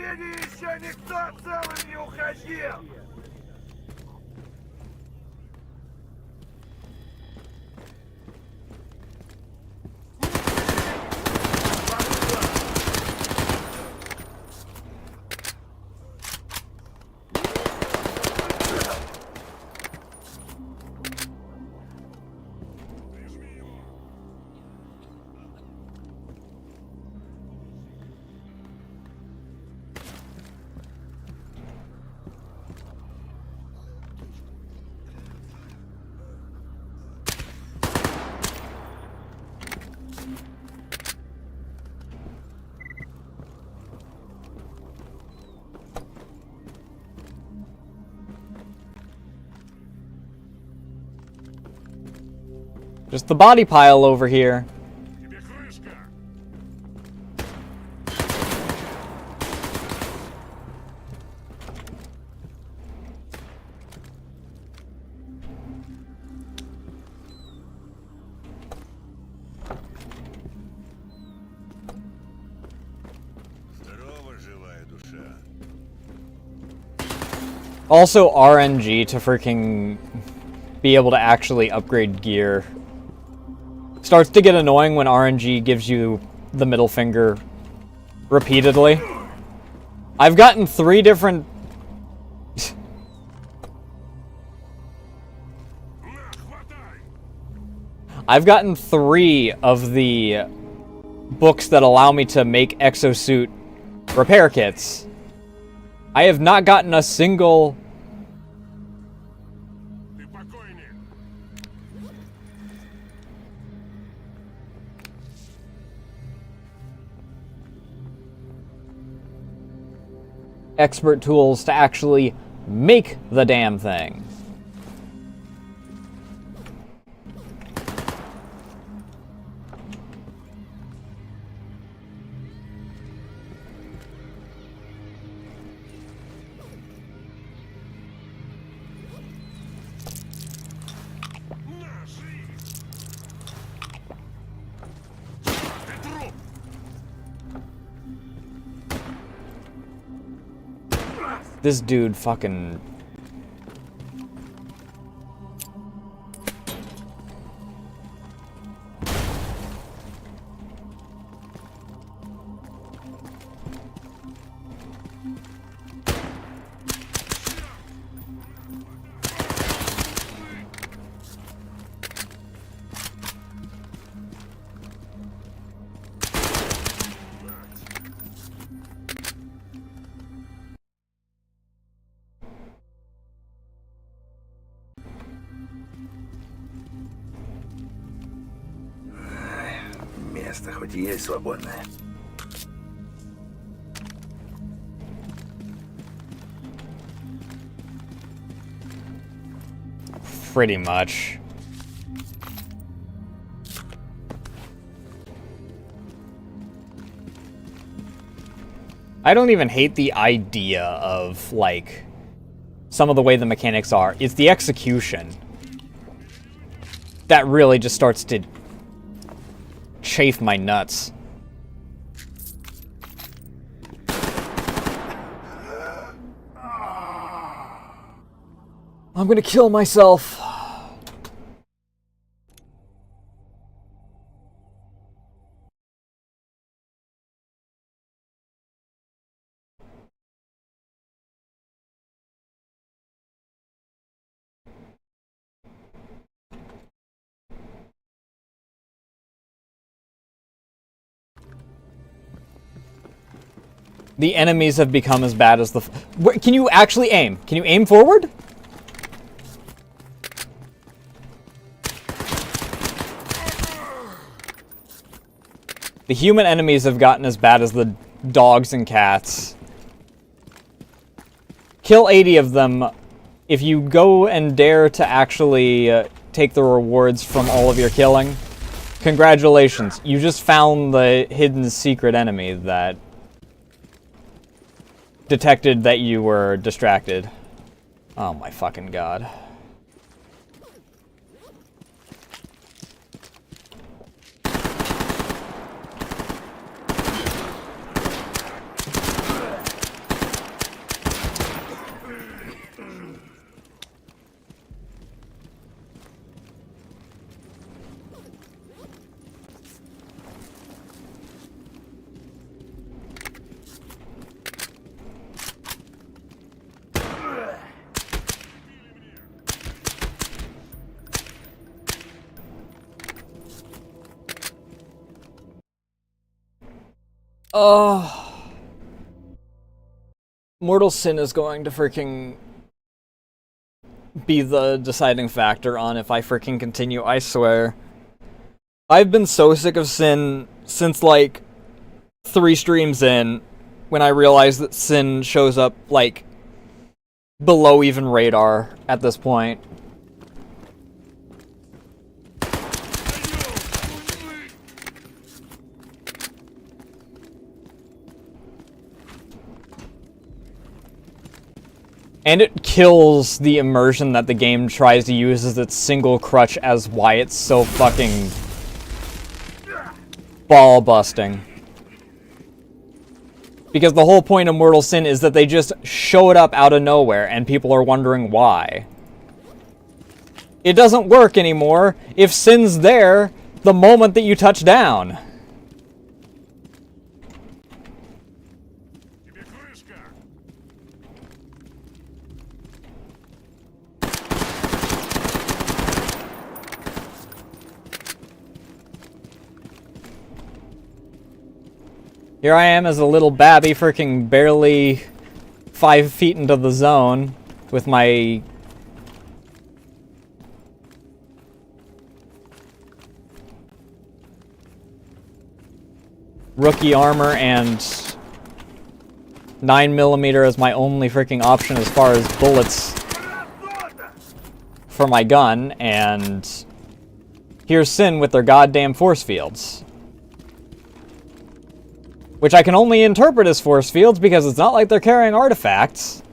D: Спереди еще никто целым не уходил!
A: Just the body pile over here.
K: Здорово, живая душа.
A: Also RNG to freaking be able to actually upgrade gear. Starts to get annoying when RNG gives you the middle finger repeatedly. I've gotten 3 different... I've gotten 3 of the books that allow me to make exosuit repair kits. I have not gotten a single... expert tools to actually make the damn thing. This dude fucking...
D: Место хоть и есть свободное.
A: Pretty much. I don't even hate the idea of, like, some of the way the mechanics are. It's the execution that really just starts to chafe my nuts. I'm gonna kill myself. The enemies have become as bad as the... Can you actually aim? Can you aim forward? The human enemies have gotten as bad as the dogs and cats. Kill 80 of them. If you go and dare to actually take the rewards from all of your killing, congratulations. You just found the hidden secret enemy that detected that you were distracted. Oh my fucking god. Oh. Mortal Sin is going to freaking be the deciding factor on if I freaking continue, I swear. I've been so sick of Sin since, like, 3 streams in, when I realized that Sin shows up, like, below even radar at this point. And it kills the immersion that the game tries to use as its single crutch as why it's so fucking ball-busting. Because the whole point of Mortal Sin is that they just showed up out of nowhere and people are wondering why. It doesn't work anymore if Sin's there the moment that you touch down. Here I am as a little babby freaking barely 5 feet into the zone with my rookie armor and 9mm as my only freaking option as far as bullets for my gun, and here's Sin with their goddamn force fields. Which I can only interpret as force fields because it's not like they're carrying artifacts.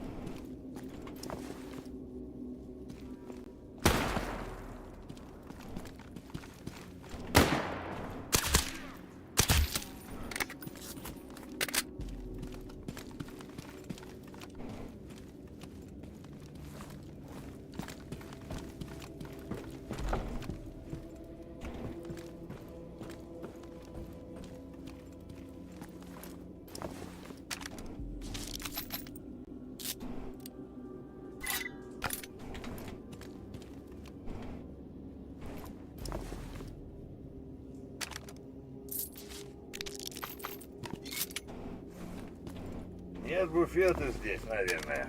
D: Нет буфета здесь, наверное.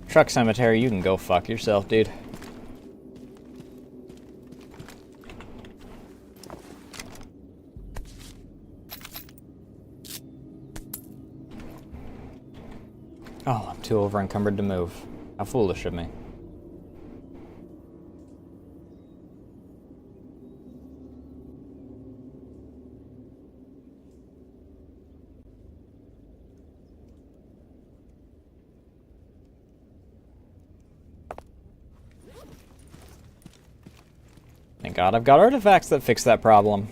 A: Truck cemetery, you can go fuck yourself, dude. Oh, I'm too over encumbered to move. How foolish of me. Thank God I've got artifacts that fix that problem.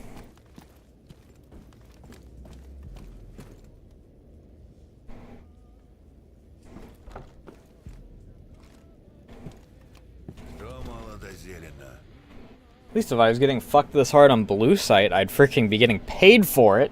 A: At least if I was getting fucked this hard on blue site, I'd freaking be getting paid for it.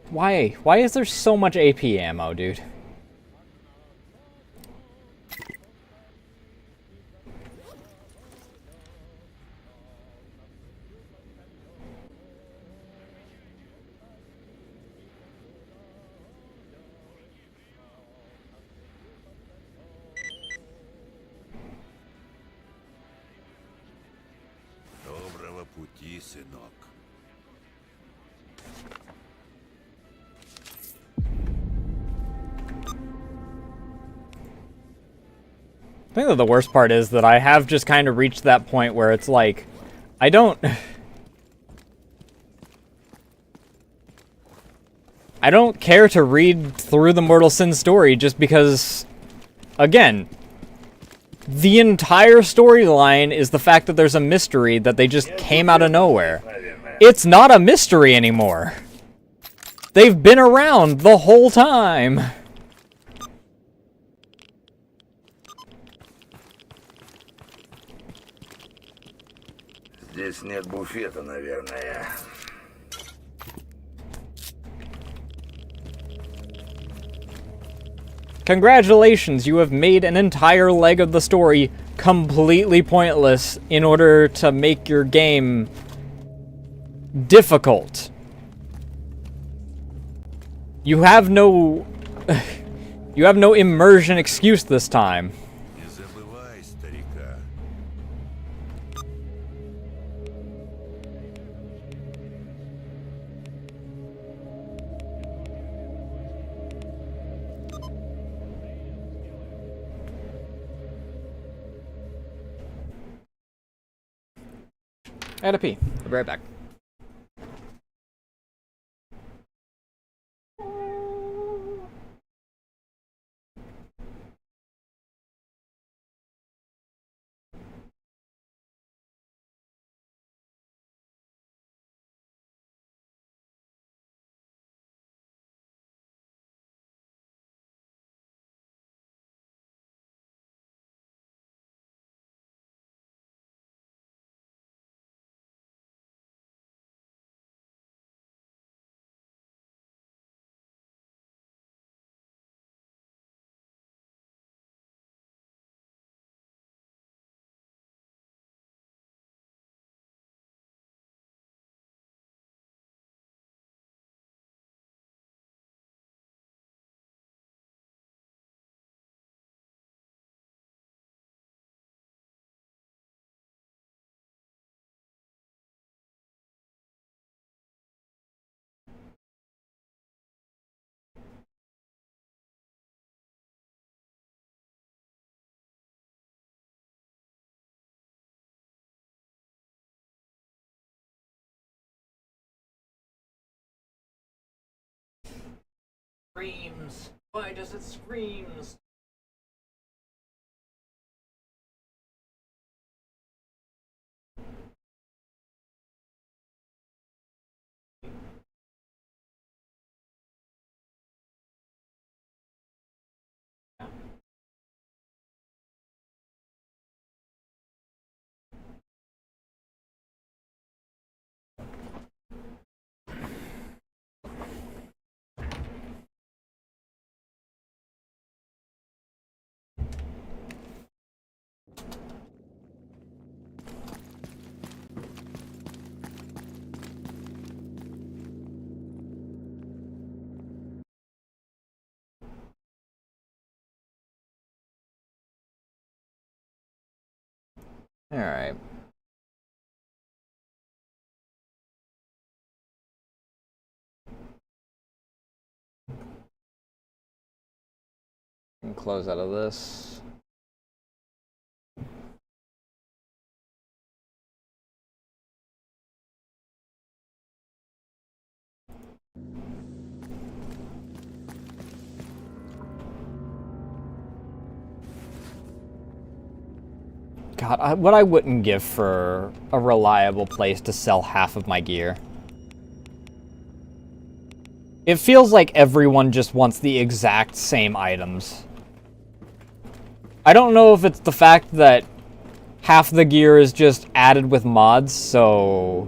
A: Why? Why is there so much AP ammo, dude?
K: Доброго пути, сынок.
A: I think that the worst part is that I have just kind of reached that point where it's like, I don't care to read through the Mortal Sin story just because, again, the entire storyline is the fact that there's a mystery that they just came out of nowhere. It's not a mystery anymore. They've been around the whole time.
D: Здесь нет буфета, наверное.
A: Congratulations, you have made an entire leg of the story completely pointless in order to make your game difficult. You have no... you have no immersion excuse this time.
K: Не забывай, старика.
A: I gotta pee. I'll be right back. Screams. Why does it screams? Alright. And close out of this. God, what I wouldn't give for a reliable place to sell half of my gear. It feels like everyone just wants the exact same items. I don't know if it's the fact that half the gear is just added with mods, so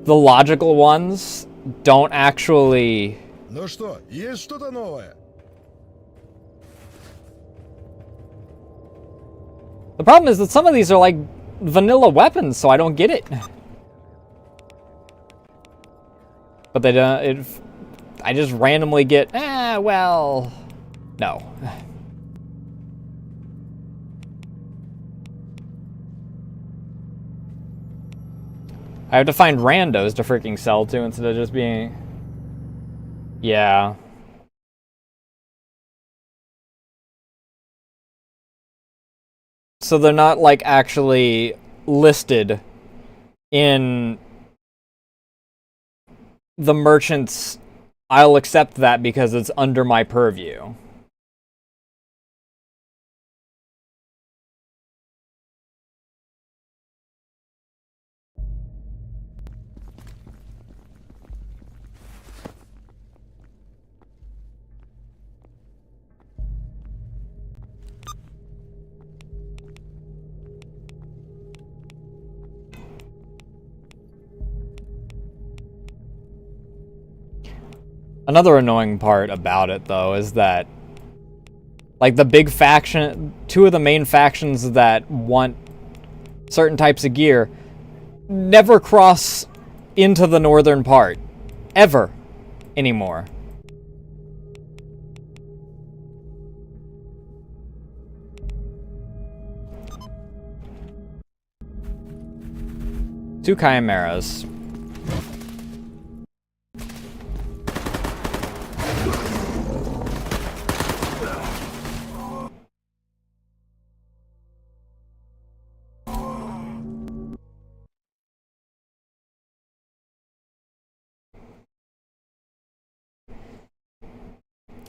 A: the logical ones don't actually...
E: Ну что, есть что-то новое?
A: The problem is that some of these are like vanilla weapons, so I don't get it. But they don't... I just randomly get... well... No. I have to find randos to freaking sell to instead of just being... Yeah. So they're not, like, actually listed in the merchants. I'll accept that because it's under my purview. Another annoying part about it, though, is that, like, the big faction, two of the main factions that want certain types of gear never cross into the northern part. Ever. Anymore. Two chimeras.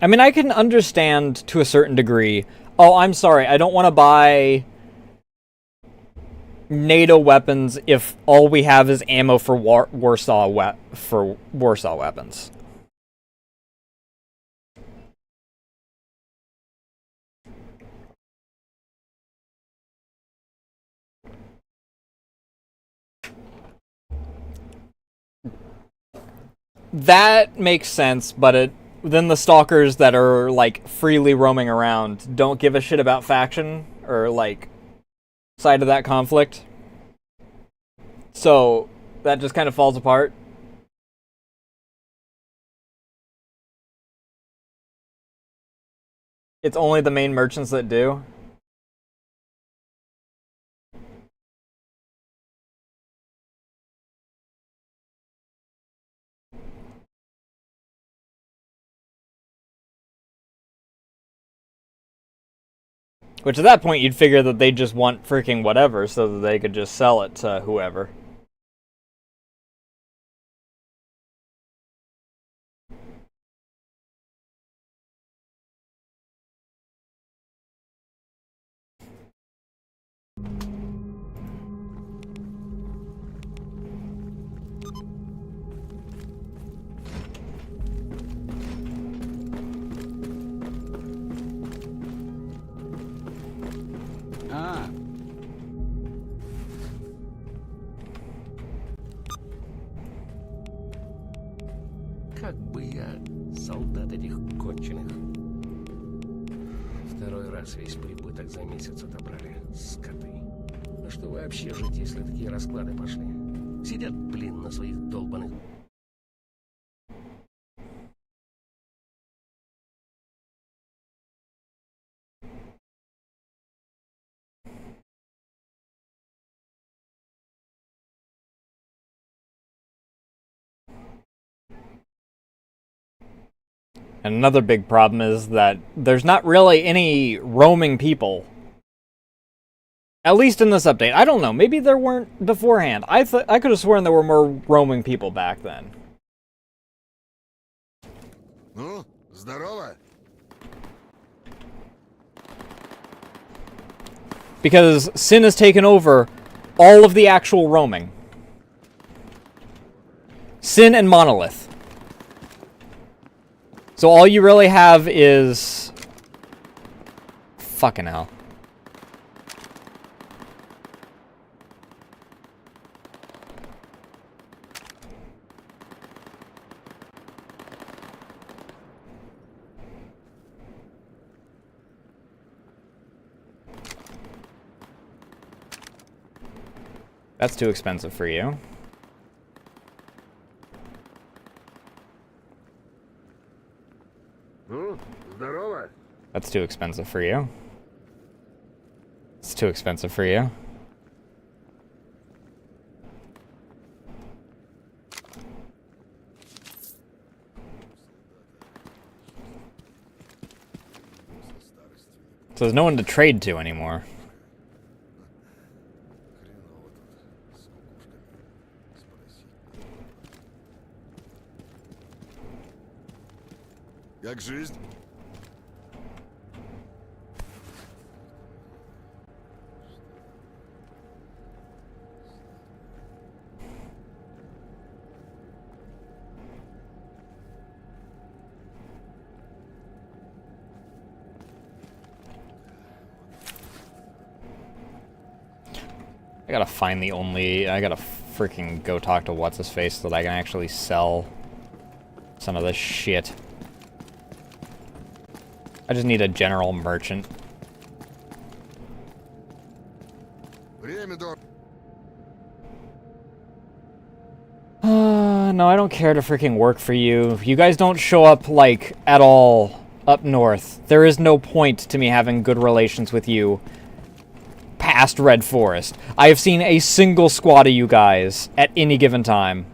A: I mean, I can understand to a certain degree. Oh, I'm sorry, I don't want to buy NATO weapons if all we have is ammo for Warsaw weapons. That makes sense, but then the stalkers that are, like, freely roaming around don't give a shit about faction or, like, side of that conflict. So that just kind of falls apart. It's only the main merchants that do. Which at that point you'd figure that they just want freaking whatever so that they could just sell it to whoever.
B: Как бы я солдат этих конченых. Второй раз весь прибыток за месяц отобрали, скоты. Ну что вообще жить, если такие расклады пошли? Сидят, блин, на своих долбаных...
A: And another big problem is that there's not really any roaming people. At least in this update. I don't know. Maybe there weren't beforehand. I could have sworn there were more roaming people back then.
K: Ну, здорово.
A: Because Sin has taken over all of the actual roaming. Sin and Monolith. So all you really have is... Fucking hell. That's too expensive for you.
K: Ну, здорово.
A: That's too expensive for you. It's too expensive for you. So there's no one to trade to anymore.
K: Как жизнь?
A: I gotta find the only... I gotta freaking go talk to What's-His-Face so that I can actually sell some of this shit. I just need a general merchant.
K: Время дорого.
A: No, I don't care to freaking work for you. You guys don't show up, like, at all up north. There is no point to me having good relations with you past Red Forest. I have seen a single squad of you guys at any given time.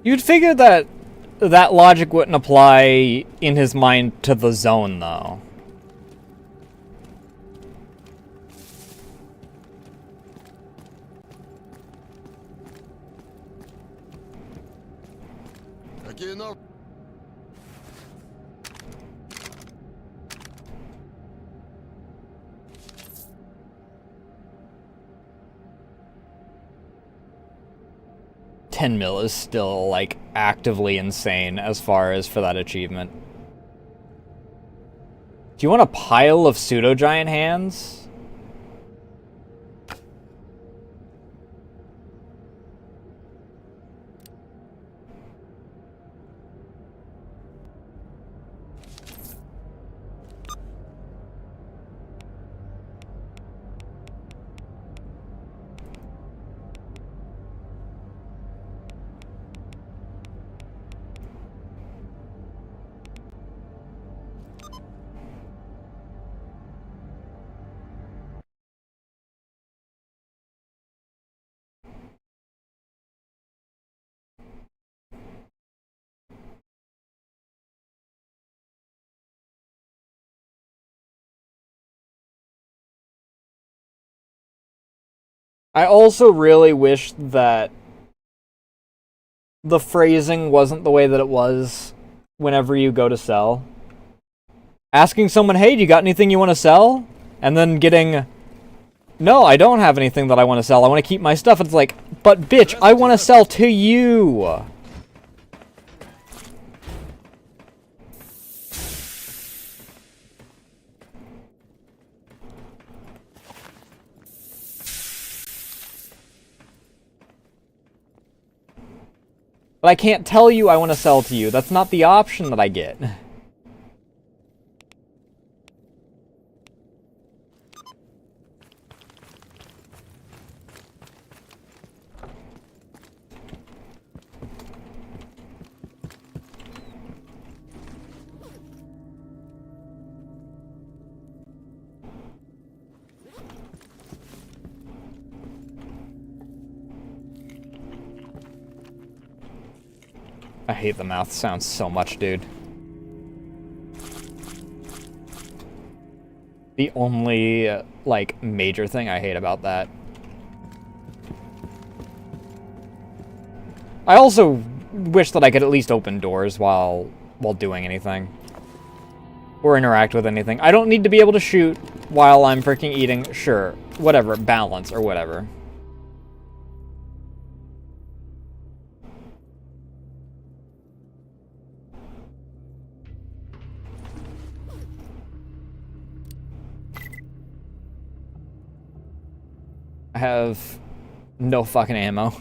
A: You'd figure that that logic wouldn't apply in his mind to the zone, though.
K: Какие новости?
A: $10 mil is still, like, actively insane as far as for that achievement. Do you want a pile of pseudo-giant hands? I also really wish that the phrasing wasn't the way that it was whenever you go to sell. Asking someone, hey, do you got anything you want to sell? And then getting, no, I don't have anything that I want to sell. I want to keep my stuff. It's like, but bitch, I want to sell to you. But I can't tell you I want to sell to you. That's not the option that I get. I hate the mouth sound so much, dude. The only, like, major thing I hate about that. I also wish that I could at least open doors while doing anything. Or interact with anything. I don't need to be able to shoot while I'm freaking eating. Sure, whatever, balance or whatever. I have No fucking ammo.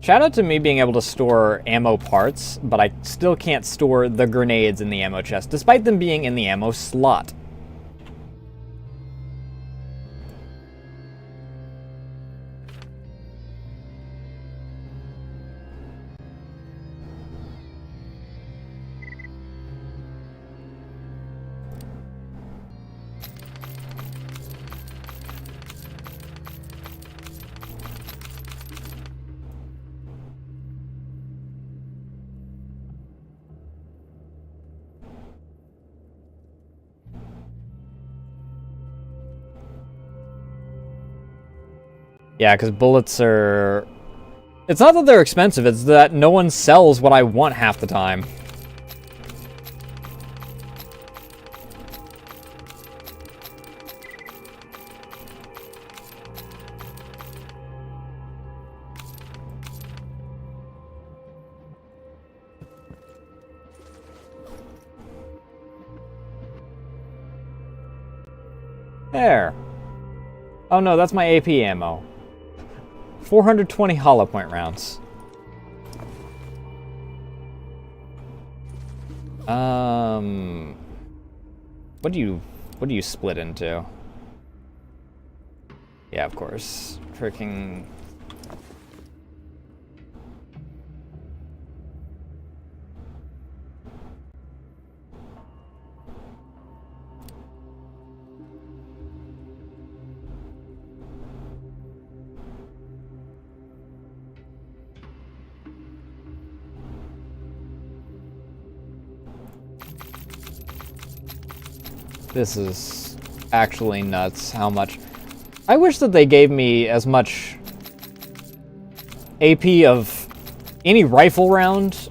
A: Shout out to me being able to store ammo parts, but I still can't store the grenades in the ammo chest, despite them being in the ammo slot. Yeah, because bullets are... It's not that they're expensive, it's that no one sells what I want half the time. There. Oh no, that's my AP ammo. 420 hollow point rounds. What do you split into? Yeah, of course. Freaking... This is actually nuts how much... I wish that they gave me as much AP of any rifle round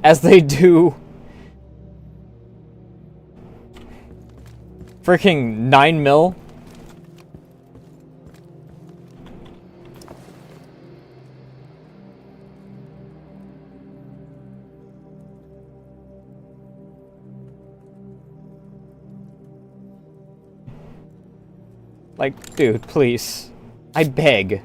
A: as they do freaking 9mm. Like, dude, please. I beg.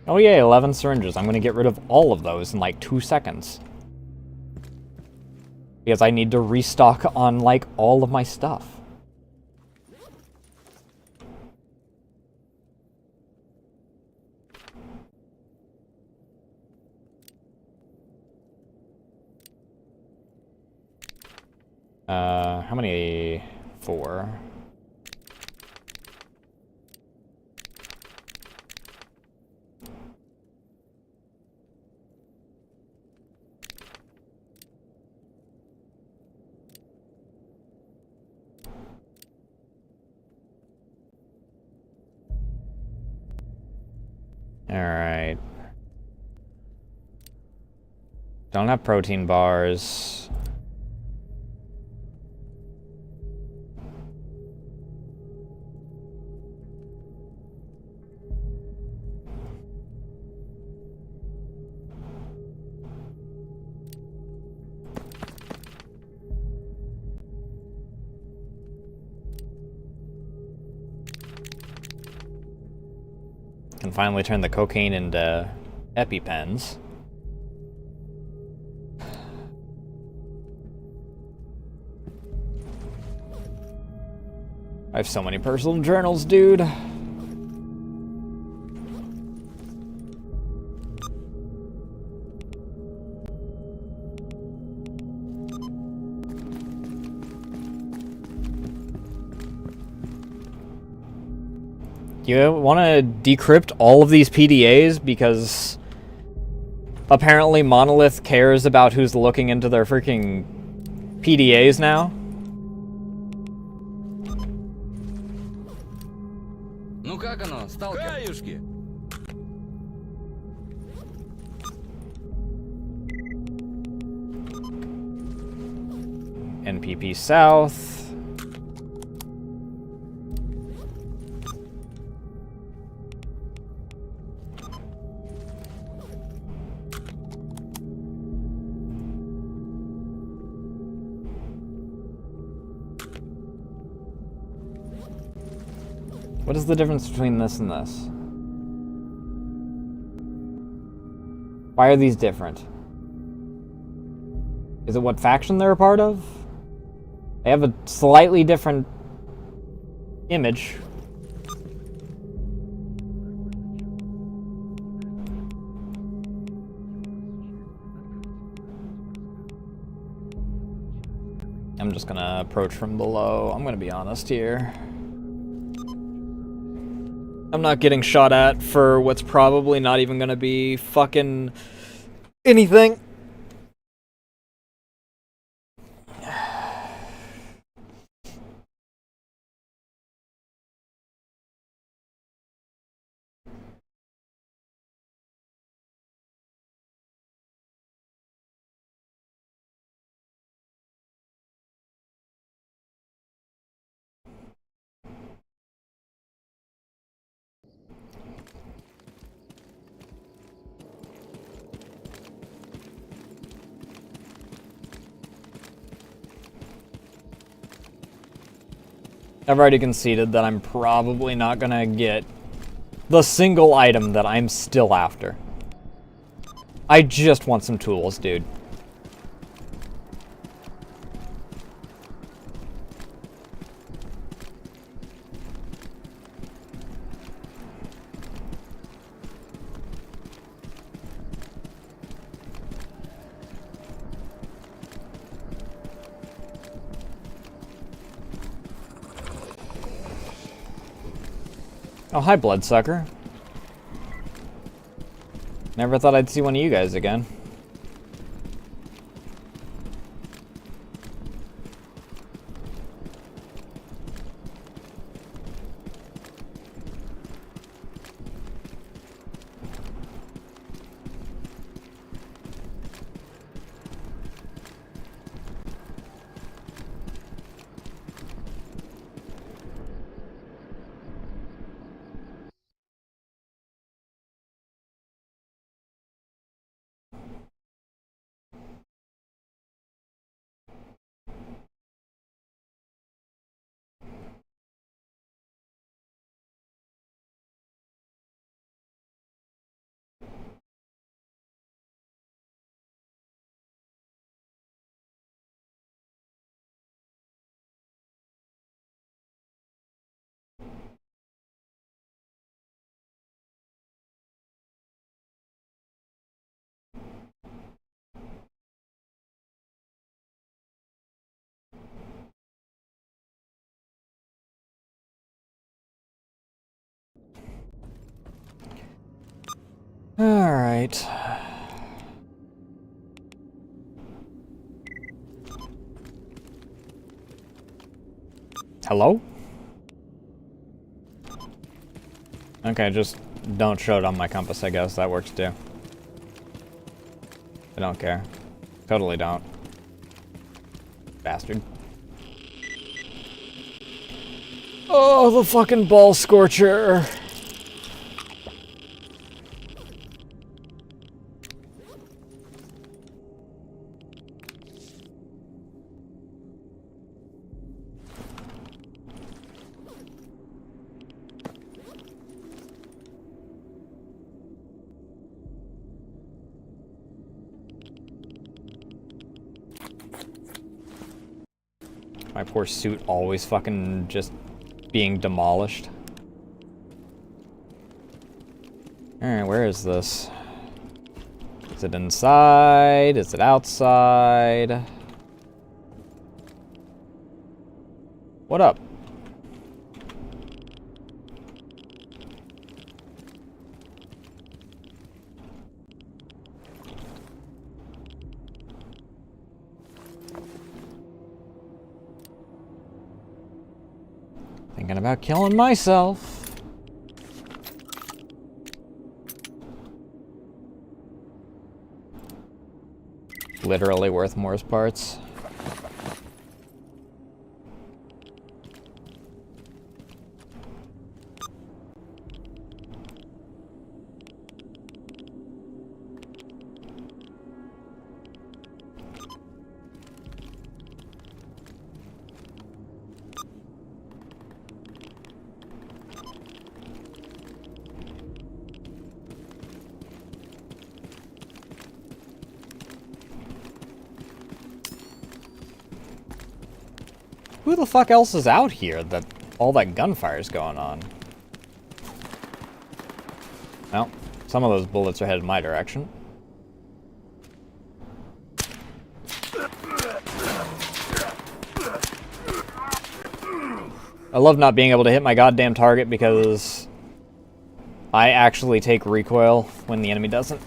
A: Oh yeah, 11 syringes. I'm gonna get rid of all of those in like 2 seconds. Because I need to restock on like all of my stuff. How many? 4. Alright. Don't have protein bars. Can finally turn the cocaine into EpiPens. I have so many personal journals, dude. You want to decrypt all of these PDAs because apparently Monolith cares about who's looking into their freaking PDAs now?
F: Ну как оно, сталкер? Каюшки!
A: NPP South. What is the difference between this and this? Why are these different? Is it what faction they're a part of? They have a slightly different image. I'm just gonna approach from below. I'm gonna be honest here. I'm not getting shot at for what's probably not even gonna be fucking anything. I've already conceded that I'm probably not gonna get the single item that I'm still after. I just want some tools, dude. Oh, hi, Bloodsucker. Never thought I'd see one of you guys again. Alright. Hello? Okay, just don't show it on my compass, I guess. That works too. I don't care. Totally don't. Bastard. Oh, the fucking ball scorcher. My poor suit always fucking just being demolished. Alright, where is this? Is it inside? Is it outside? What up? Thinking about killing myself. Literally worth Moore's parts. Who the fuck else is out here that all that gunfire's going on? Well, some of those bullets are headed my direction. I love not being able to hit my goddamn target because I actually take recoil when the enemy doesn't.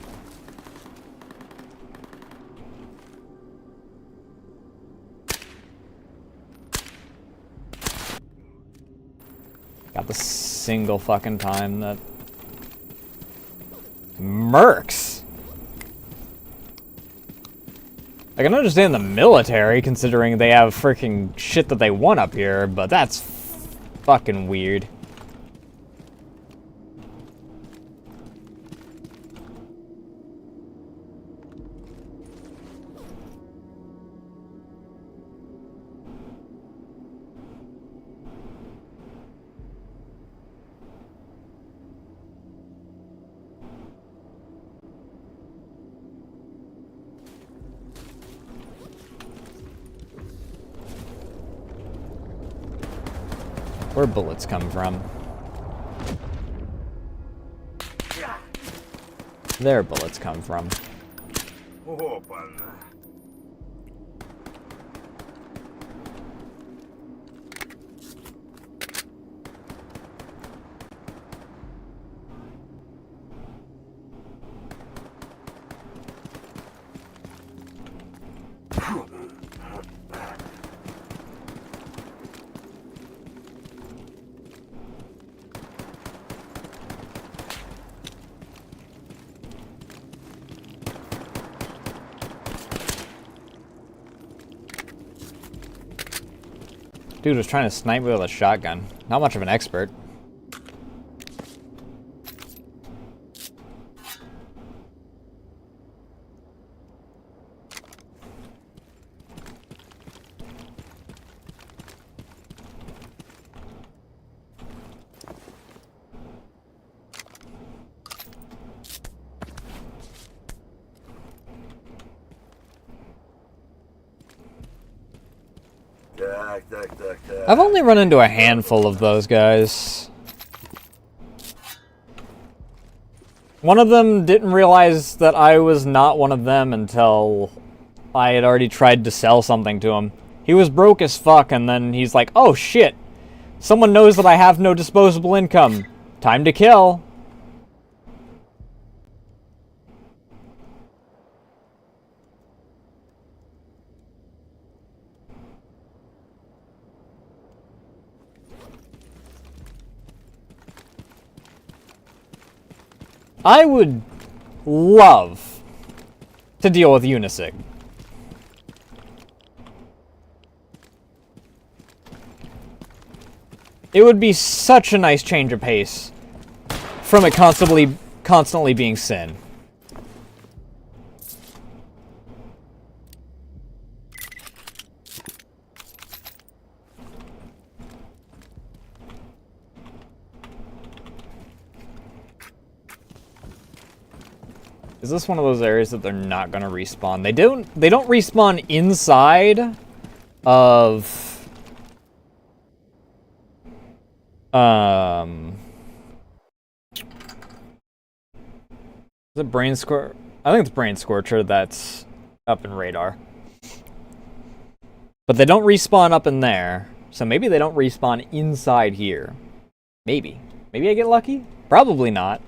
A: Got the single fucking time that... Mercs! I can understand the military, considering they have freaking shit that they want up here, but that's fucking weird. Where bullets come from? There bullets come from.
D: Опа-на.
A: Dude was trying to snipe me with a shotgun. Not much of an expert. I've only run into a handful of those guys. One of them didn't realize that I was not one of them until I had already tried to sell something to him. He was broke as fuck, and then he's like, oh shit, someone knows that I have no disposable income. Time to kill. I would love to deal with Unisig. It would be such a nice change of pace from it constantly being Sin. Is this one of those areas that they're not gonna respawn? They don't respawn inside of is it Brain Scorcher? I think it's Brain Scorcher that's up in radar. But they don't respawn up in there. So maybe they don't respawn inside here. Maybe. Maybe I get lucky? Probably not.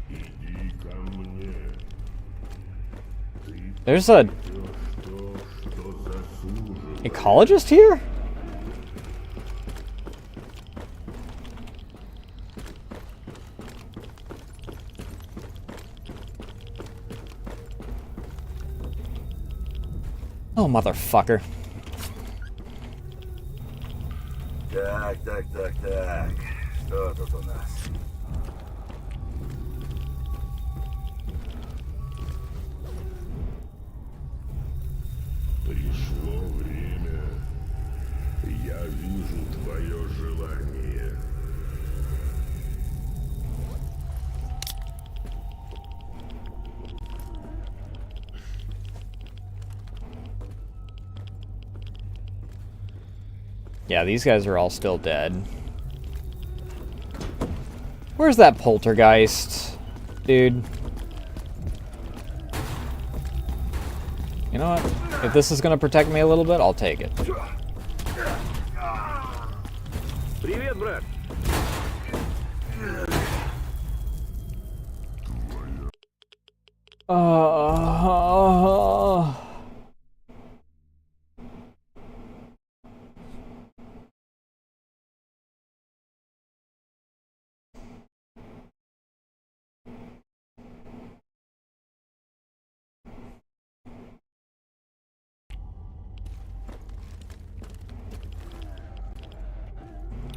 K: Иди ко мне.
A: There's a ecologist here? Oh, motherfucker.
D: Так. Что тут у нас?
K: Пришло время. Я вижу твое желание.
A: Yeah, these guys are all still dead. Where's that poltergeist, dude? You know what? If this is gonna protect me a little bit, I'll take it.
B: Привет, брат.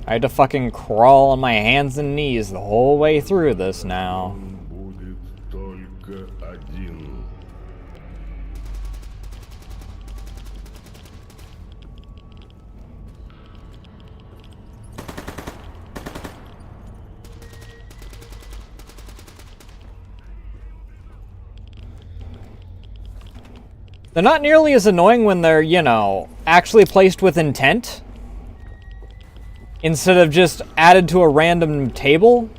A: I had to fucking crawl on my hands and knees the whole way through this now.
K: Будет только один.
A: They're not nearly as annoying when they're, you know, actually placed with intent. Instead of just added to a random table.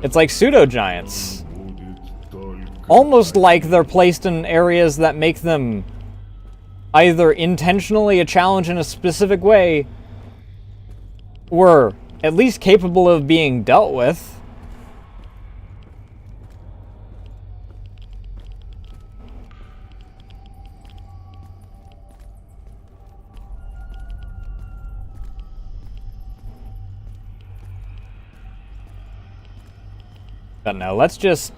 A: It's like pseudo-giants. Almost like they're placed in areas that make them either intentionally a challenge in a specific way, or at least capable of being dealt with. But no, let's just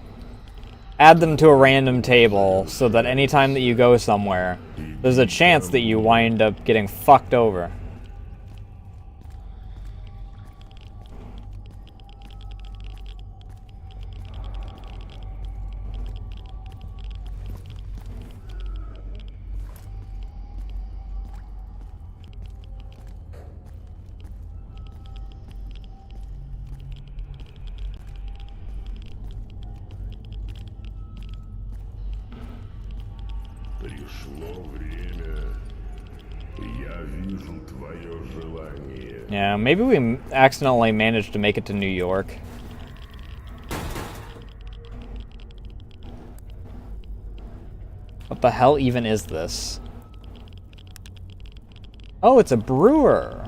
A: add them to a random table so that anytime that you go somewhere, there's a chance that you wind up getting fucked over.
K: Пришло время. Я вижу твое желание.
A: Yeah, maybe we accidentally managed to make it to New York. What the hell even is this? Oh, it's a brewer.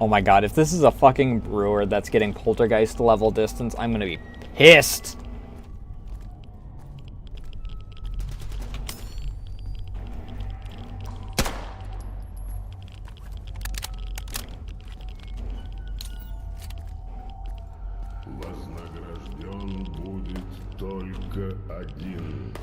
A: Oh my god, if this is a fucking brewer that's getting poltergeist level distance, I'm gonna be pissed.
K: Вознагражден будет только один.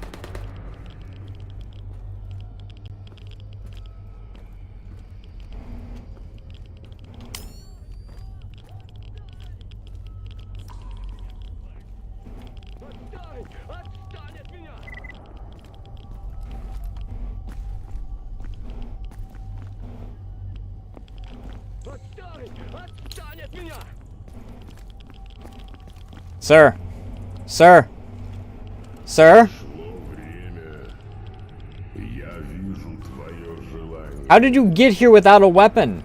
A: Sir. Sir. Sir? How did you get here without a weapon?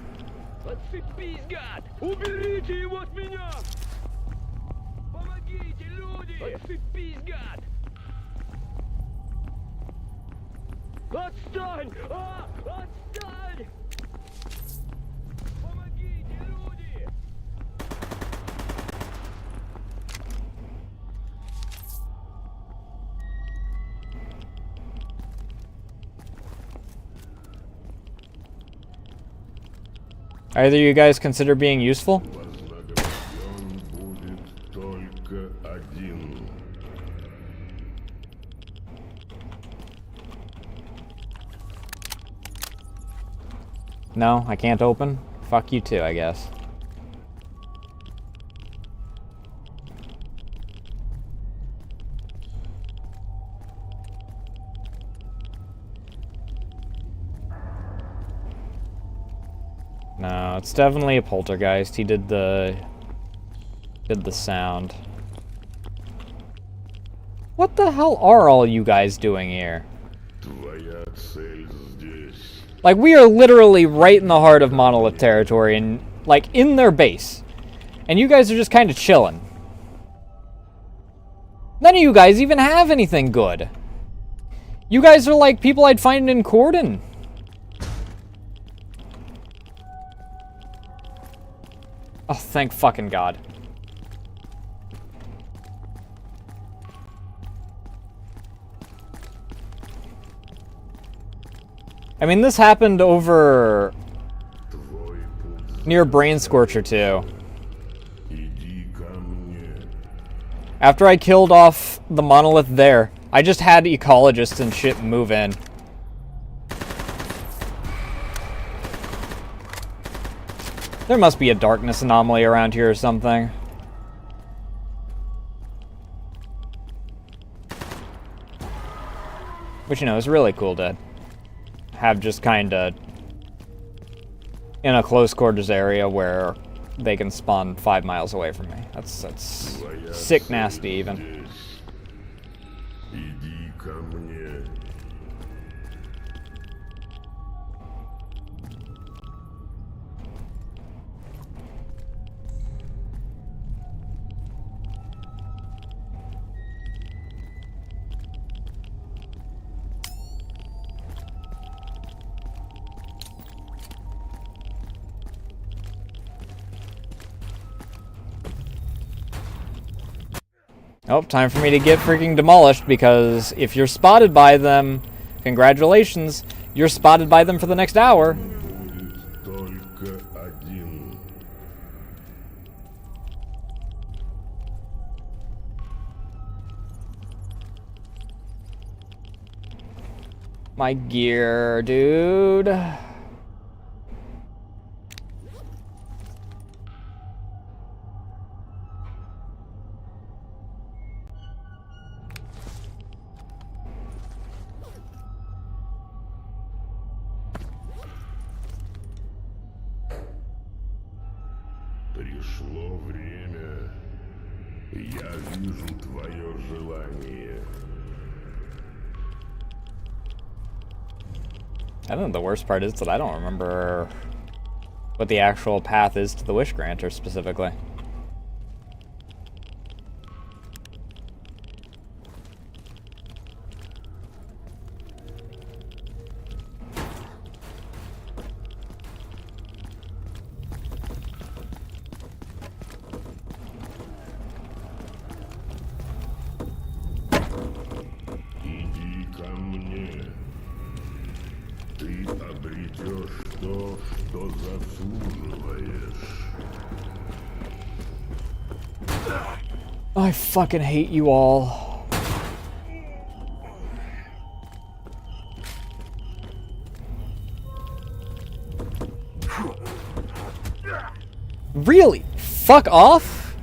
A: Either you guys consider being useful?
K: Вознагражден будет только один.
A: No, I can't open? Fuck you too, I guess. No, it's definitely a poltergeist. He did the sound. What the hell are all you guys doing here?
K: Твоя цель здесь.
A: Like, we are literally right in the heart of Monolith territory and, like, in their base. And you guys are just kind of chilling. None of you guys even have anything good. You guys are like people I'd find in Corden. Oh, thank fucking God. I mean, this happened over near Brain Scorcher too.
K: Иди ко мне.
A: After I killed off the monolith there, I just had ecologists and shit move in. There must be a darkness anomaly around here or something. Which, you know, is really cool to have just kinda in a close quarters area where they can spawn 5 miles away from me. That's sick nasty even.
K: Иди ко мне.
A: Oh, time for me to get freaking demolished, because if you're spotted by them, congratulations, you're spotted by them for the next hour.
K: Будет только один.
A: My gear, dude.
K: Пришло время. Я вижу твое желание.
A: I think the worst part is that I don't remember what the actual path is to the Wish Granter specifically.
K: Иди ко мне. Ты обретешь то, что заслуживаешь.
A: I fucking hate you all. Really? Fuck off?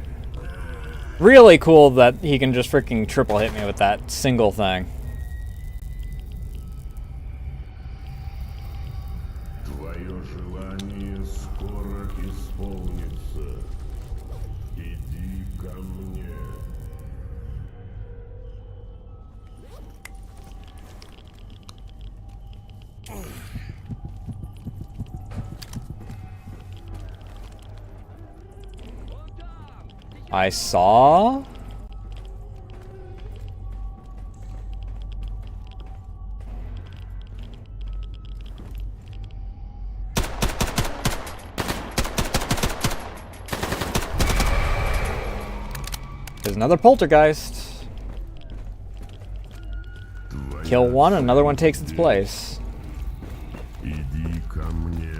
A: Really cool that he can just freaking triple hit me with that single thing.
K: Твое желание скоро исполнится. Иди ко мне.
A: I saw? There's another poltergeist. Kill one, another one takes its place.
K: Иди ко мне.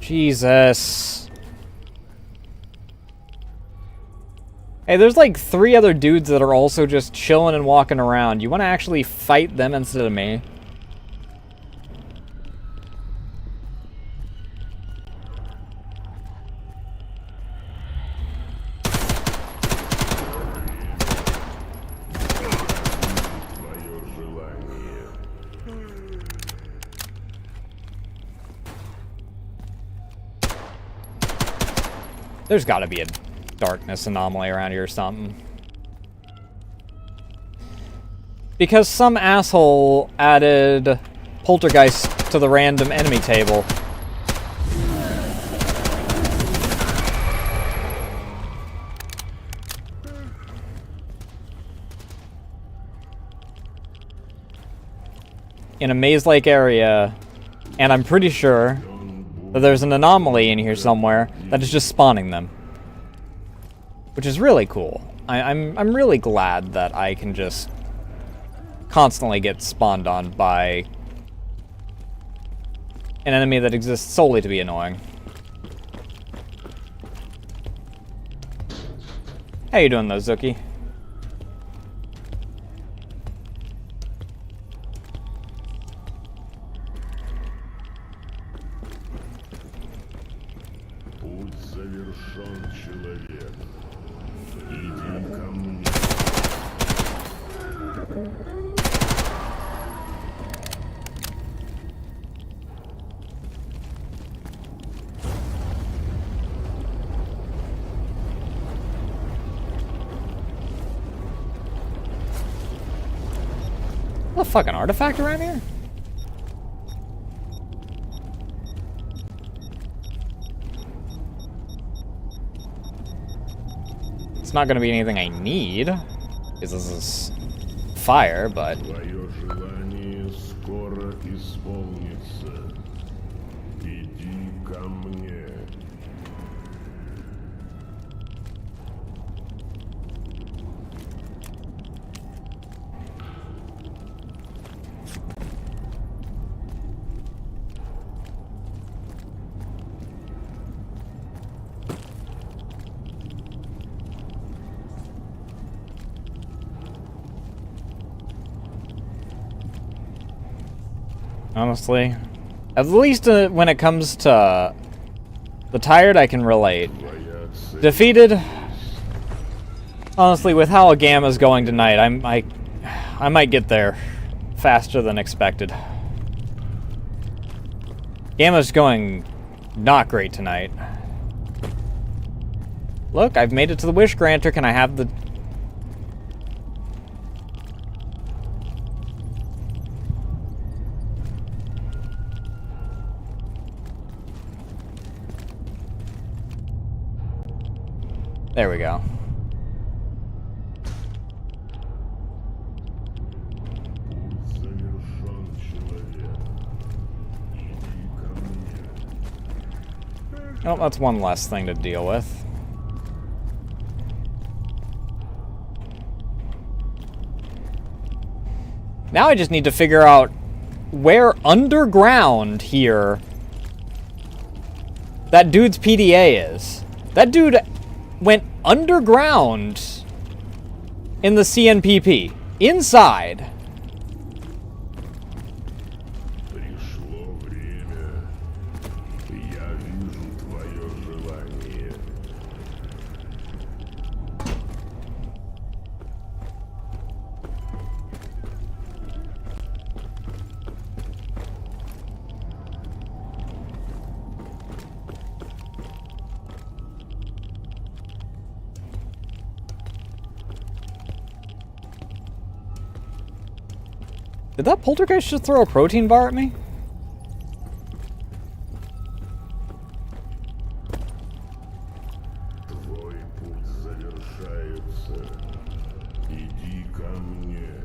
A: Jesus. Hey, there's like 3 other dudes that are also just chilling and walking around. You want to actually fight them instead of me? There's got to be a darkness anomaly around here or something. Because some asshole added poltergeist to the random enemy table. In a maze-like area, and I'm pretty sure that there's an anomaly in here somewhere that is just spawning them. Which is really cool. I'm really glad that I can just constantly get spawned on by an enemy that exists solely to be annoying. How you doing though, Zuki?
K: Путь завершен, человек. Иди ко мне.
A: A fucking artifact around here? It's not gonna be anything I need, because this is fire, but...
K: Твое желание скоро исполнится. Иди ко мне.
A: Honestly, at least when it comes to the tired, I can relate. Defeated, honestly, with how a Gamma's going tonight, I might get there faster than expected. Gamma's going not great tonight. Look, I've made it to the Wish Granter. Can I have the... There we go. Oh, that's one less thing to deal with. Now I just need to figure out where underground here that dude's PDA is. That dude went underground in the CNPP. Inside.
K: Пришло время. Я вижу твое желание.
A: Did that poltergeist just throw a protein bar at me?
K: Твой путь завершается. Иди ко мне.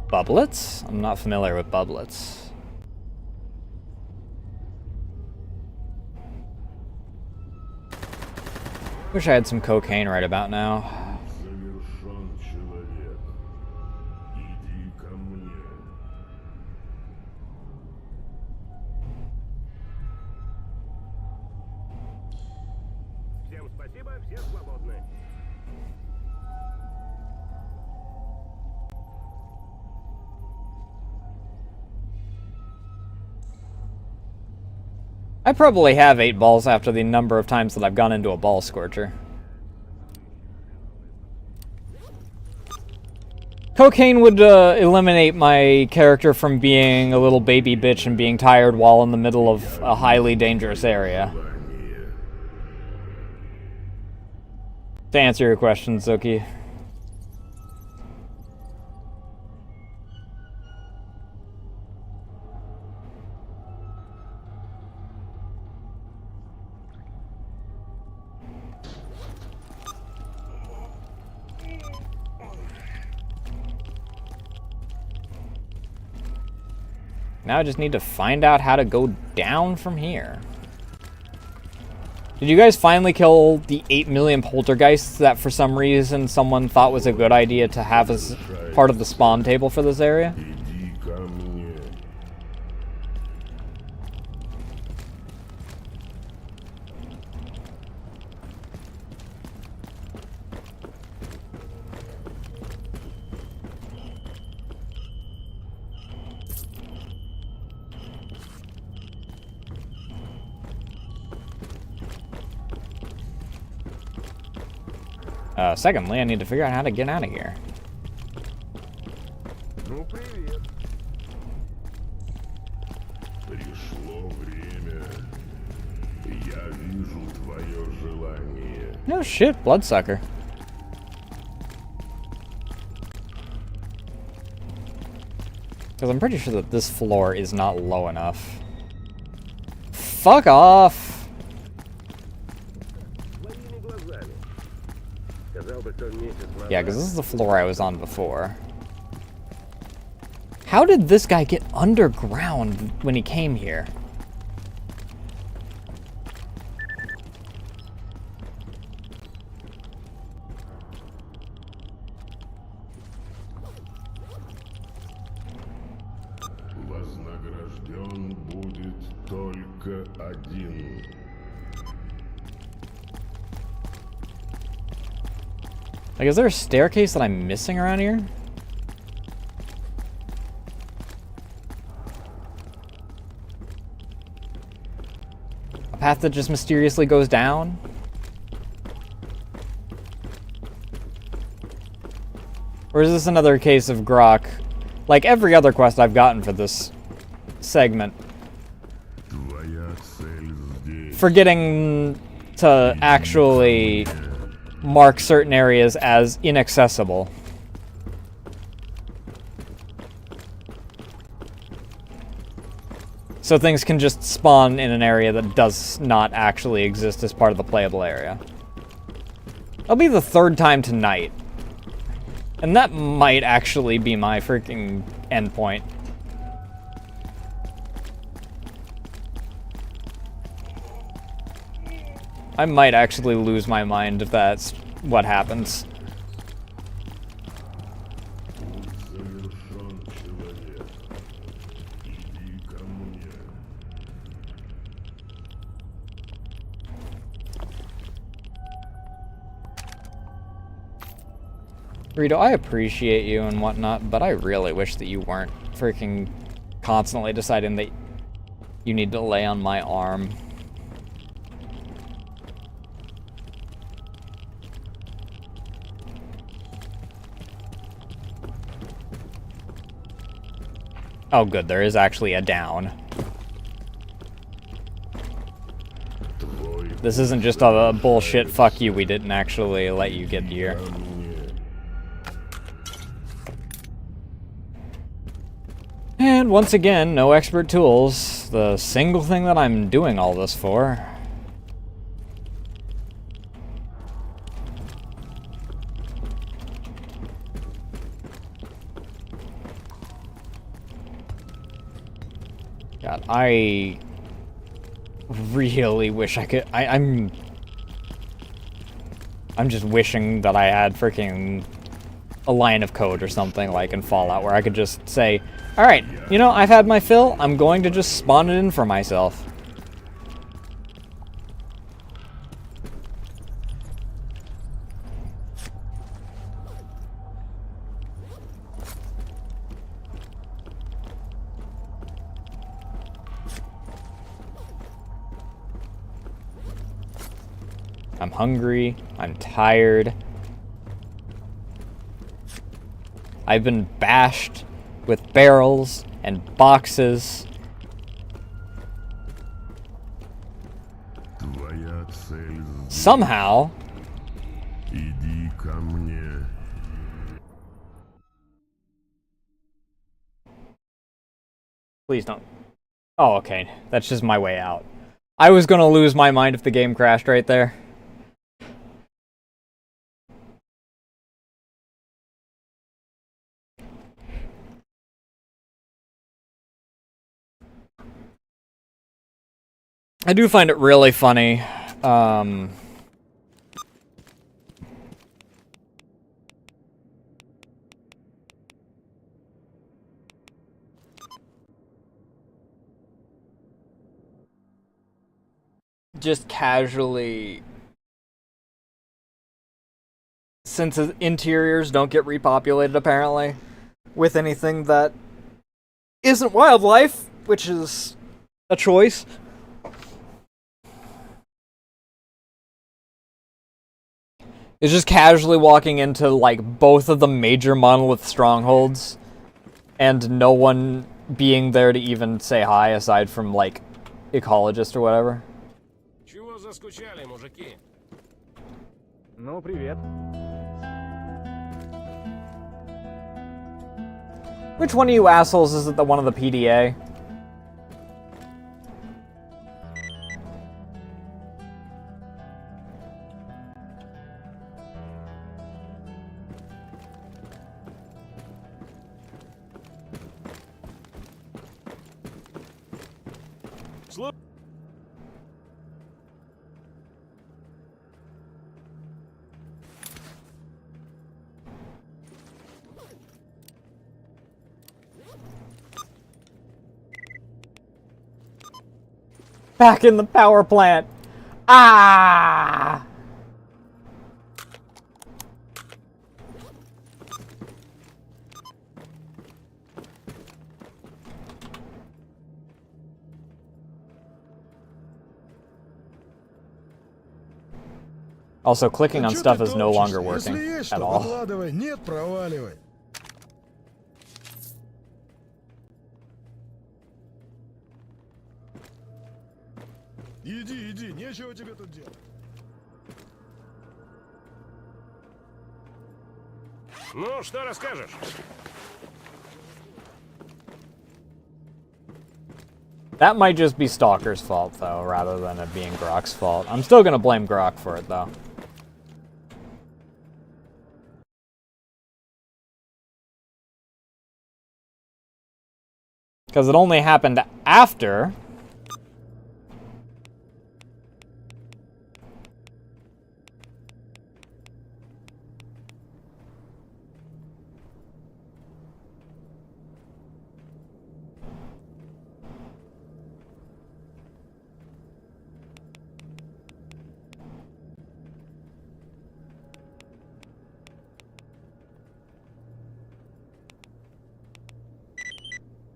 A: Bubblets? I'm not familiar with bubblets. Wish I had some cocaine right about now.
K: Завершен человек. Иди ко мне.
C: Всем спасибо, все свободны.
A: I probably have 8 balls after the number of times that I've gone into a ball scorcher. Cocaine would eliminate my character from being a little baby bitch and being tired while in the middle of a highly dangerous area. To answer your question, Zuki. Now I just need to find out how to go down from here. Did you guys finally kill the 8 million poltergeists that for some reason someone thought was a good idea to have as part of the spawn table for this area?
K: Иди ко мне.
A: Secondly, I need to figure out how to get out of here.
C: Ну, привет.
K: Пришло время. Я вижу твое желание.
A: No shit, bloodsucker. Because I'm pretty sure that this floor is not low enough. Fuck off!
C: Своими глазами. Сказал бы, что месяц назад.
A: Yeah, because this is the floor I was on before. How did this guy get underground when he came here?
K: Вознагражден будет только один.
A: Like, is there a staircase that I'm missing around here? A path that just mysteriously goes down? Or is this another case of Grok? Like every other quest I've gotten for this segment.
K: Твоя цель здесь.
A: Forgetting to actually mark certain areas as inaccessible. So things can just spawn in an area that does not actually exist as part of the playable area. That'll be the 3rd time tonight. And that might actually be my freaking endpoint. I might actually lose my mind if that's what happens.
K: Завершен человек. Иди ко мне.
A: Rito, I appreciate you and whatnot, but I really wish that you weren't freaking constantly deciding that you need to lay on my arm. Oh good, there is actually a down. This isn't just a bullshit fuck you, we didn't actually let you get here. And once again, no expert tools. The single thing that I'm doing all this for. God, I really wish I could. I'm just wishing that I had freaking a line of code or something like in Fallout where I could just say, alright, you know, I've had my fill, I'm going to just spawn it in for myself. I'm hungry, I'm tired. I've been bashed with barrels and boxes.
K: Твоя цель здесь.
A: Somehow,
K: Иди ко мне.
A: please don't. Oh, okay. That's just my way out. I was gonna lose my mind if the game crashed right there. I do find it really funny. Just casually, since interiors don't get repopulated apparently with anything that isn't wildlife, which is a choice. Is just casually walking into like both of the major monolith strongholds and no one being there to even say hi aside from like ecologist or whatever.
B: Чего заскучали, мужики?
J: Ну, привет.
A: Which one of you assholes is it the one of the PDA? Back in the power plant. Ah! Also, clicking on
E: Чё
A: stuff
E: ты
A: is no longer
E: топчешься?
A: working
E: Если есть
A: at
E: что,
A: all.
E: выкладывай. Нет, проваливай. Иди, иди, нечего тебе тут делать.
B: Ну, что расскажешь?
A: That might just be Stalker's fault, though, rather than it being Grok's fault. I'm still gonna blame Grok for it, though. Because it only happened after...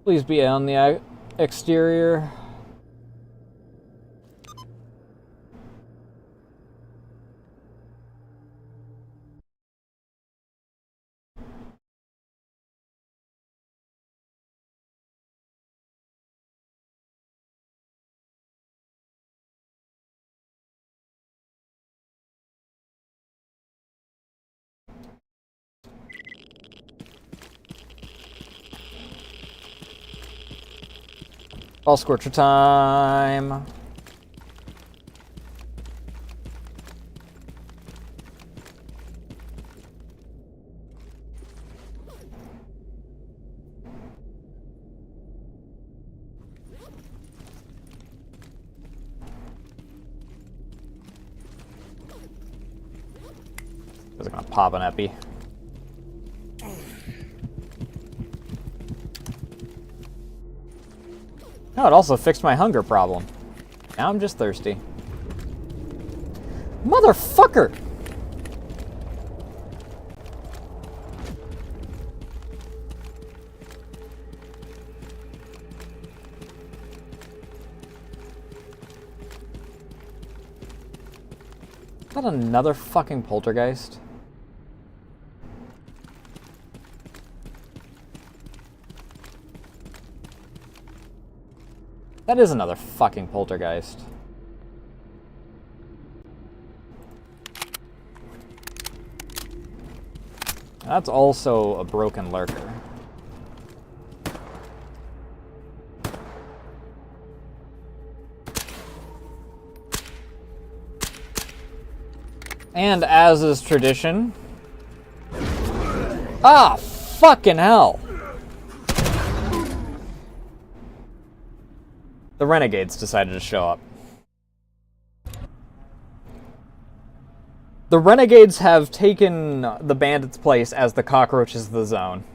A: Please be on the exterior. All Scorcher time. pop an epi. No, it also fixed my hunger problem. Now I'm just thirsty. Motherfucker! Is that another fucking poltergeist? That is another fucking poltergeist. That's also a broken lurker. And as is tradition... Ah, fucking hell! The renegades decided to show up. The renegades have taken the bandits' place as the cockroaches of the zone.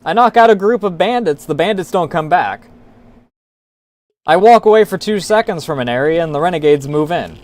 A: I knock out a group of bandits, the bandits don't come back. I walk away for 2 seconds from an area and the renegades move in.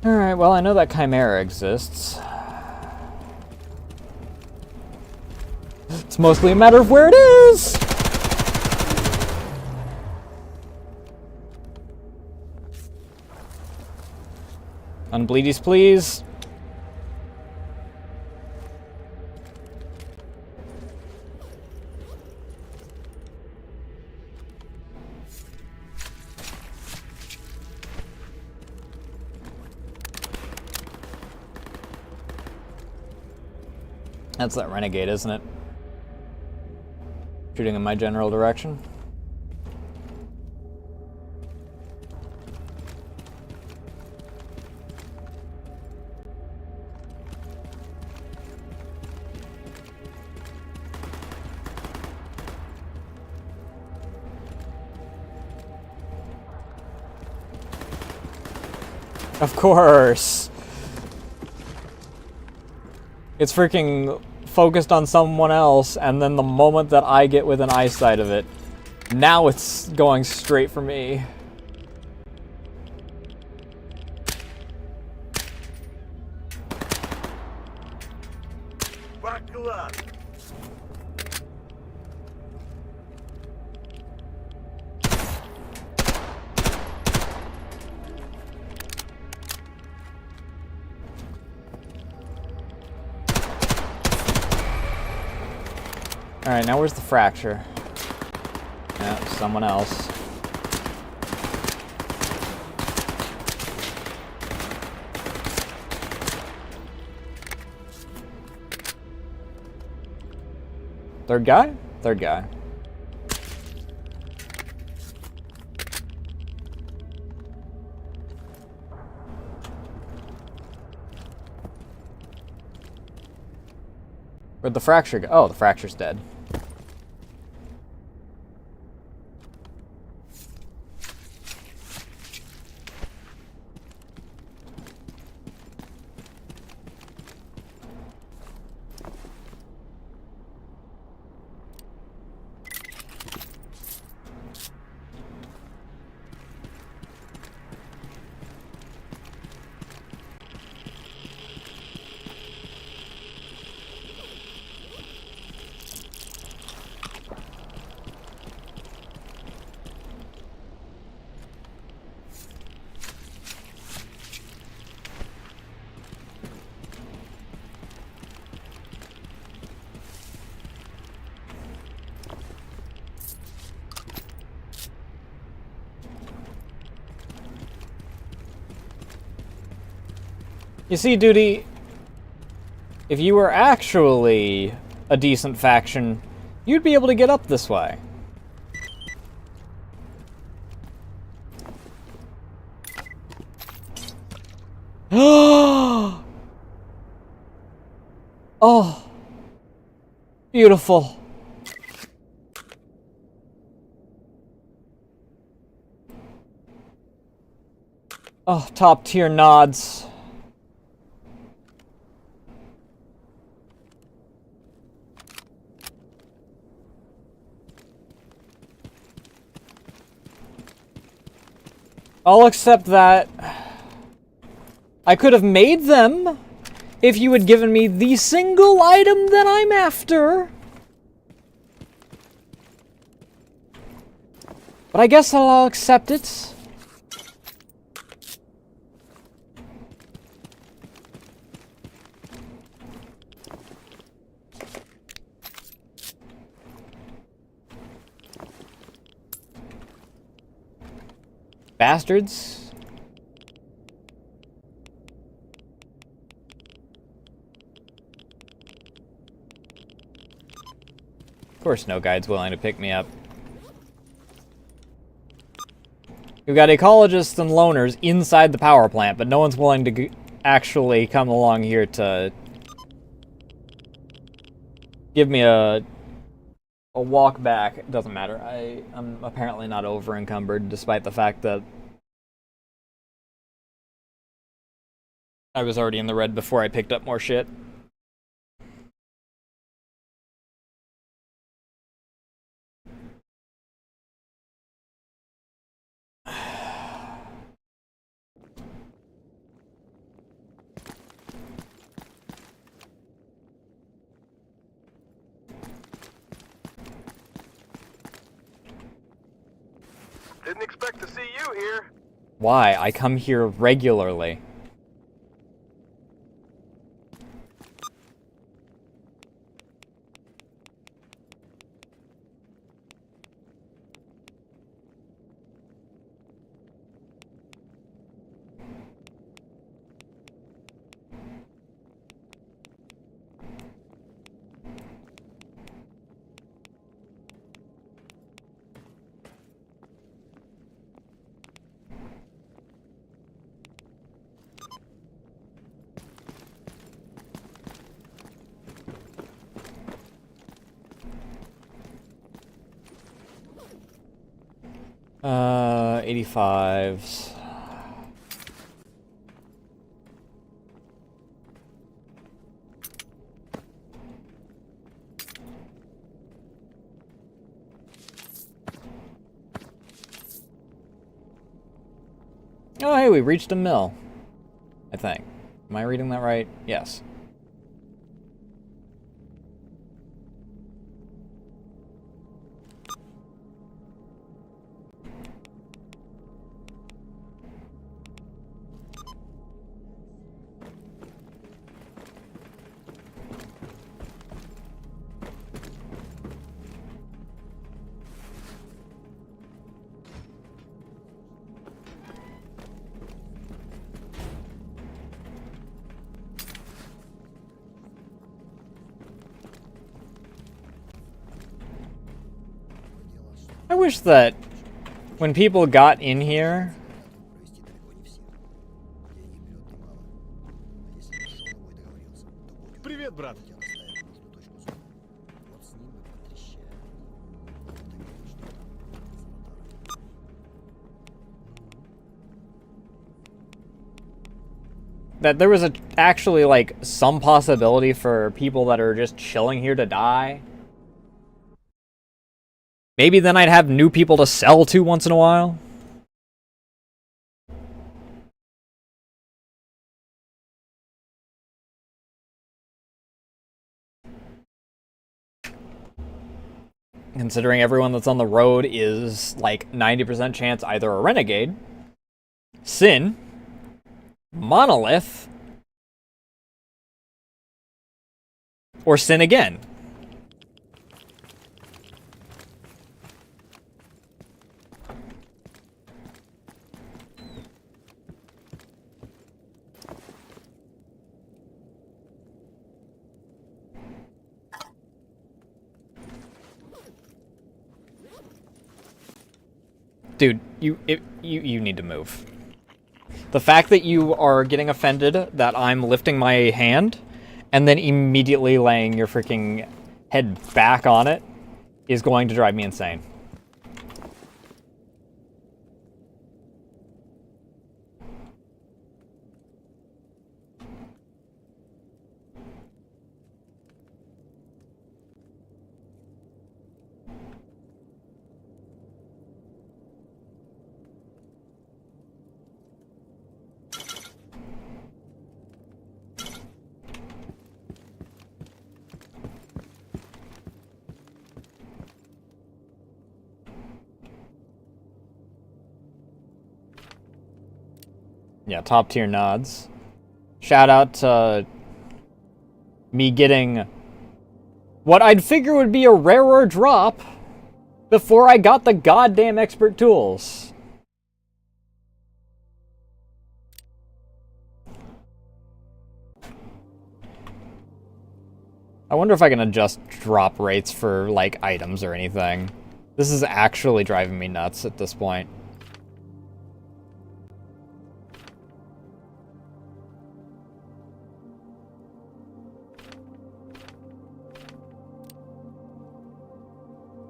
A: Alright, well, I know that Chimera exists. It's mostly a matter of where it is! Unbleedies, please. That's that renegade, isn't it? Shooting in my general direction. Of course! It's freaking focused on someone else, and then the moment that I get within eyesight of it, now it's going straight for me.
D: Buckle up.
A: Alright, now where's the fracture? Yeah, someone else. Third guy? Third guy. Where'd the fracture go? Oh, the fracture's dead. You see, Duty, if you were actually a decent faction, you'd be able to get up this way. Oh, beautiful. Oh, top tier nods. I'll accept that. I could have made them if you had given me the single item that I'm after. But I guess I'll accept it. Bastards. Of course no guide's willing to pick me up. We've got ecologists and loners inside the power plant, but no one's willing to actually come along here to give me a walk back. It doesn't matter. I'm apparently not over encumbered, despite the fact that I was already in the red before I picked up more shit.
C: Didn't expect to see you here.
A: Why? I come here regularly. Uh, 85s. Oh, hey, we reached a mill. I think. Am I reading that right? Yes. I wish that when people got in here,
E: Привет, брат.
A: that there was actually like some possibility for people that are just chilling here to die. Maybe then I'd have new people to sell to once in a while. Considering everyone that's on the road is like 90% chance either a renegade, Sin, Monolith, or Sin again. Dude, you need to move. The fact that you are getting offended that I'm lifting my hand and then immediately laying your freaking head back on it is going to drive me insane. Yeah, top tier nods. Shout out to me getting what I'd figure would be a rarer drop before I got the goddamn expert tools. I wonder if I can adjust drop rates for, like, items or anything. This is actually driving me nuts at this point.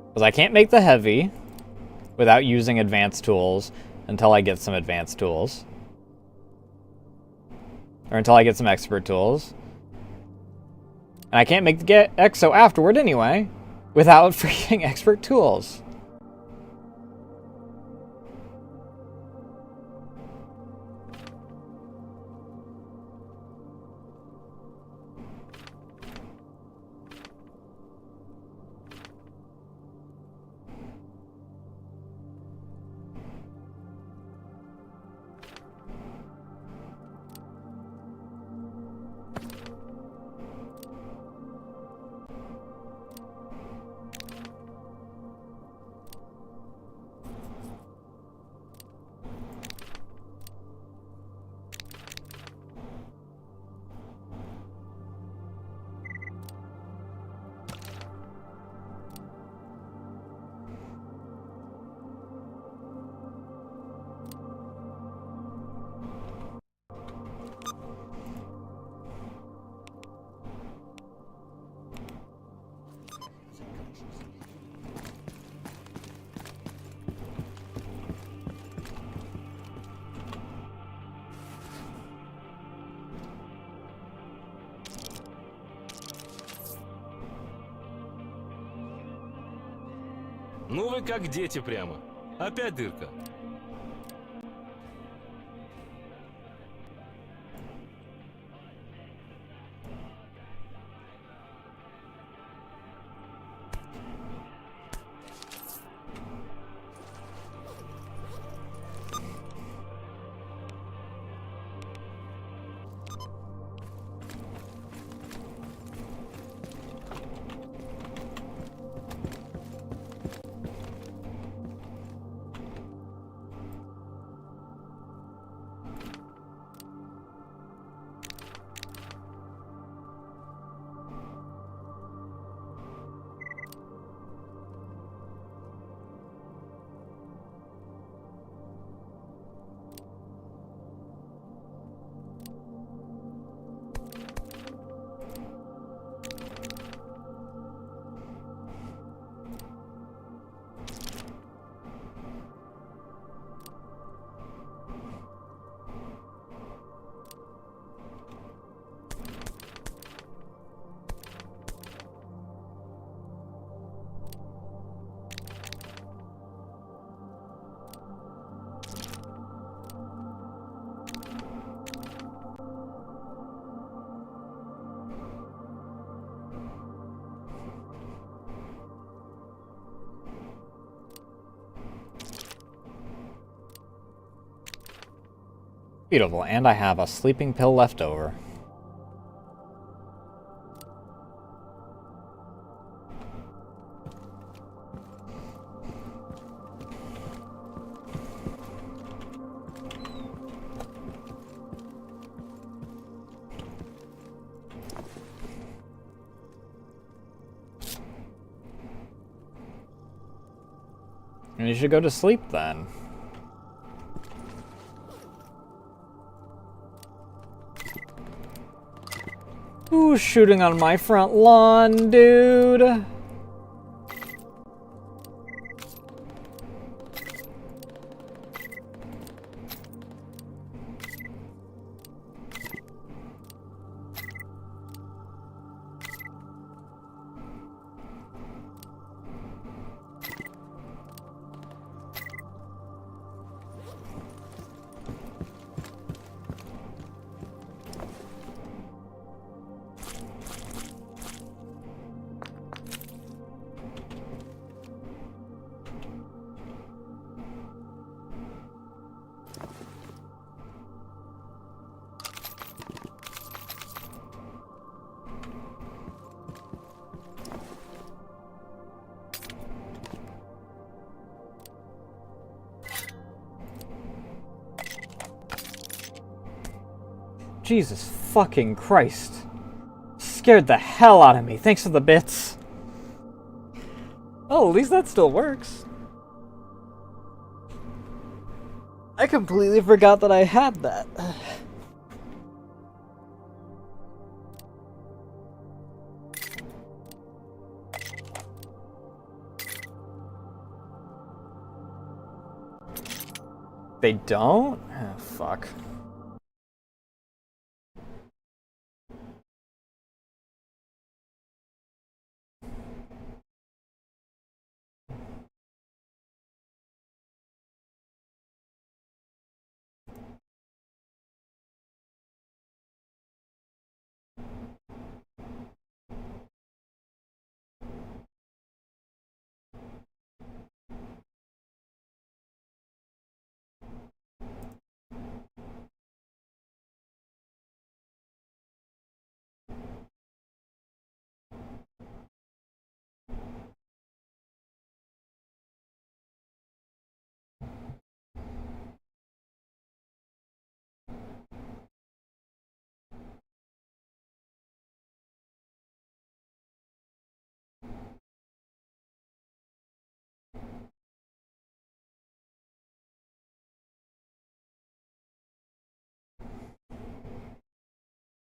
A: Because I can't make the heavy without using advanced tools until I get some advanced tools. Or until I get some expert tools. And I can't make the exo afterward anyway without freaking expert tools.
F: Ну вы как дети прямо. Опять дырка.
A: Beautiful, and I have a sleeping pill left over. And you should go to sleep then. Who's shooting on my front lawn, dude? Jesus fucking Christ. Scared the hell out of me. Thanks for the bits. Oh, at least that still works. I completely forgot that I had that. They don't? Oh, fuck.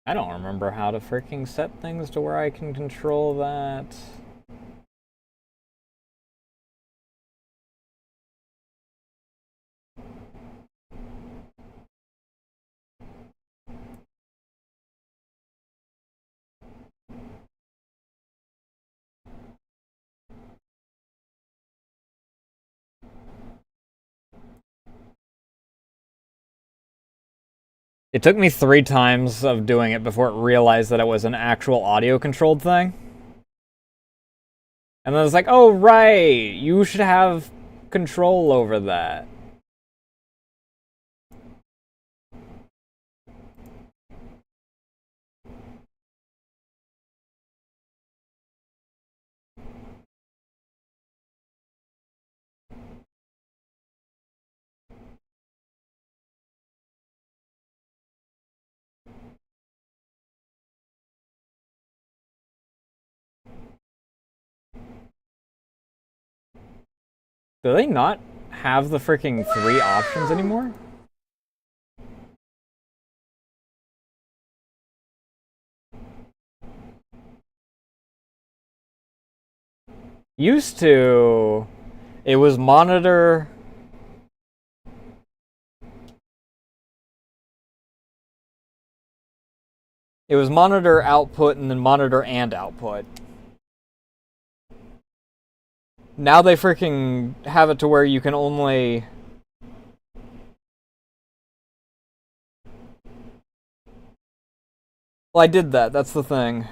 A: I don't remember how to freaking set things to where I can control that. It took me 3 times of doing it before it realized that it was an actual audio-controlled thing. And then it's like, oh, right, you should have control over that. Do they not have the freaking 3 options anymore? Used to, it was monitor. It was monitor output and then monitor and output. Now they freaking have it to where you can only... Well, I did that. That's the thing.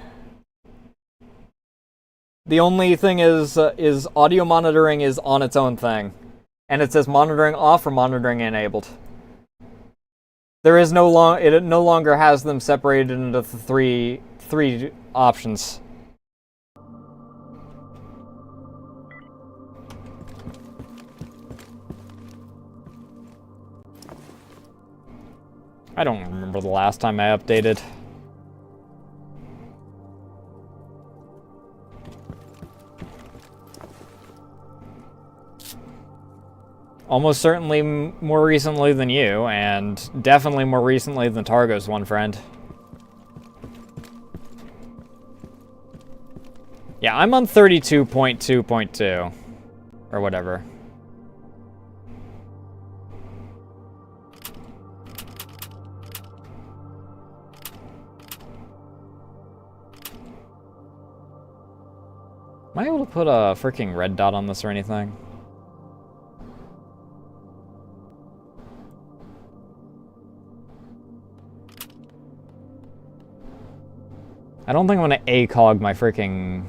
A: The only thing is audio monitoring is on its own thing. And it says monitoring off or monitoring enabled. There is it no longer has them separated into the three options. I don't remember the last time I updated. Almost certainly more recently than you, and definitely more recently than Targo's one friend. Yeah, I'm on 32.2.2. Or whatever. Am I able to put a freaking red dot on this or anything? I don't think I'm gonna ACOG my freaking...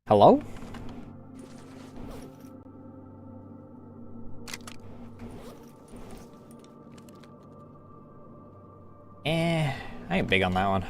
A: Hello? I ain't big on that one.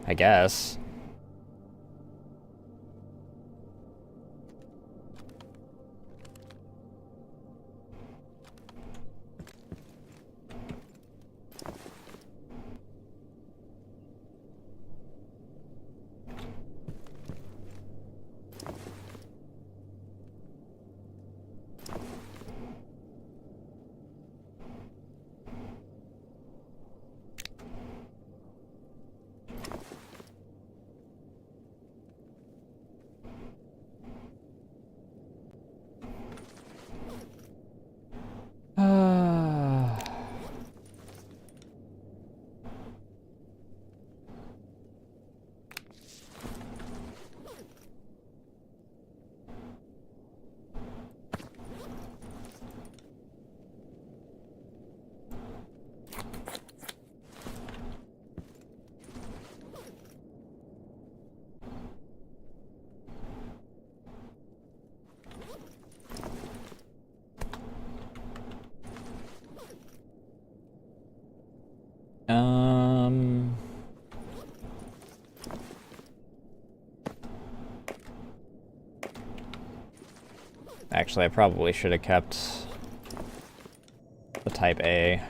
A: I guess. Actually, I probably should have kept the type A.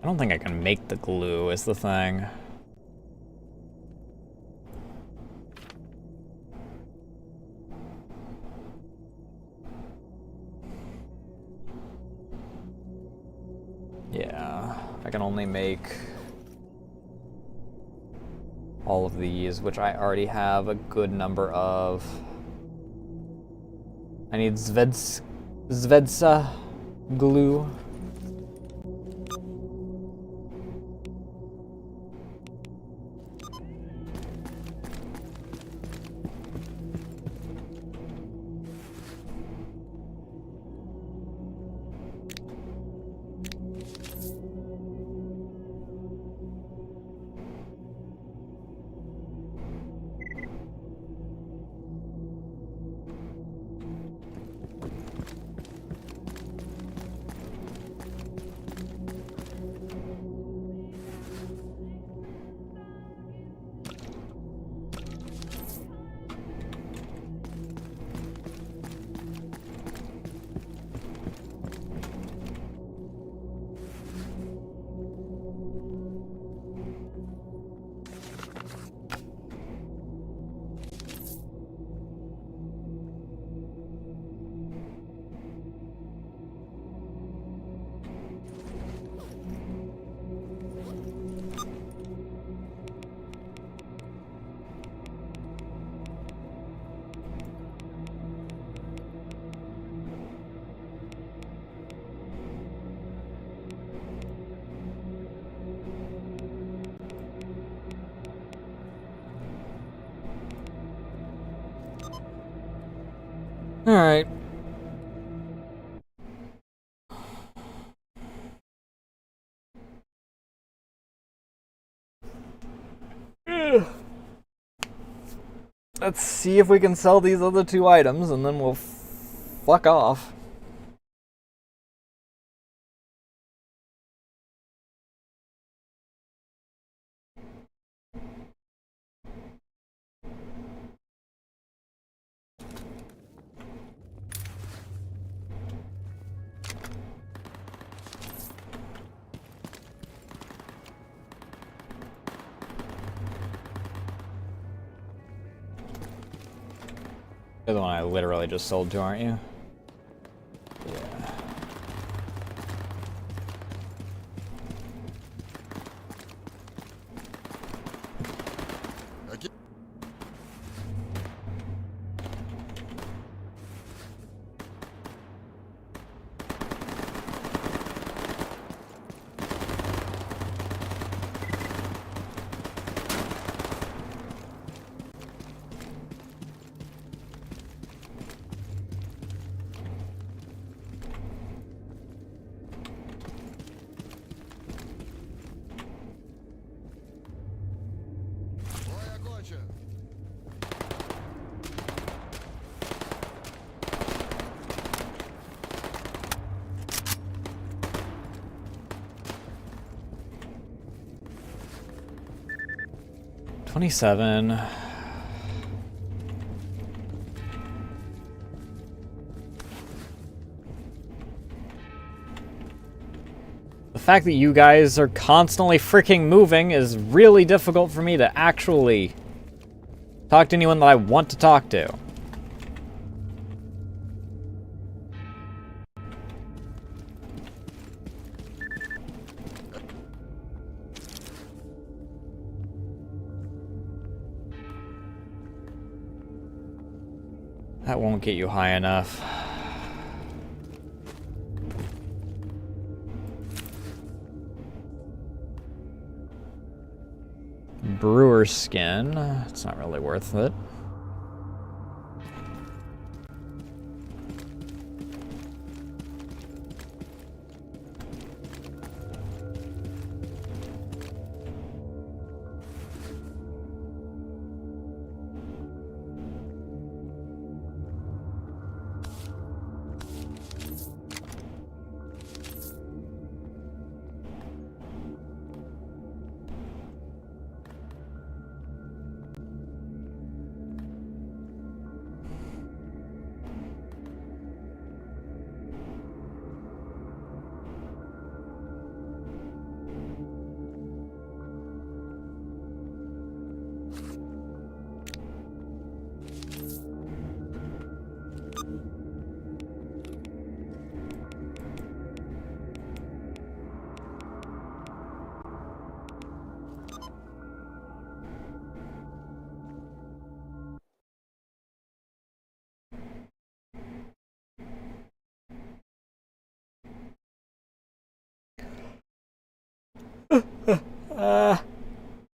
A: I don't think I can make the glue is the thing. Yeah, I can only make all of these, which I already have a good number of. I need Zvedsa glue. Alright. Let's see if we can sell these other 2 items, and then we'll fuck off. You're the one I literally just sold to, aren't you? Yeah. $27. The fact that you guys are constantly freaking moving is really difficult for me to actually talk to anyone that I want to talk to. That won't get you high enough. Brewer's skin. It's not really worth it.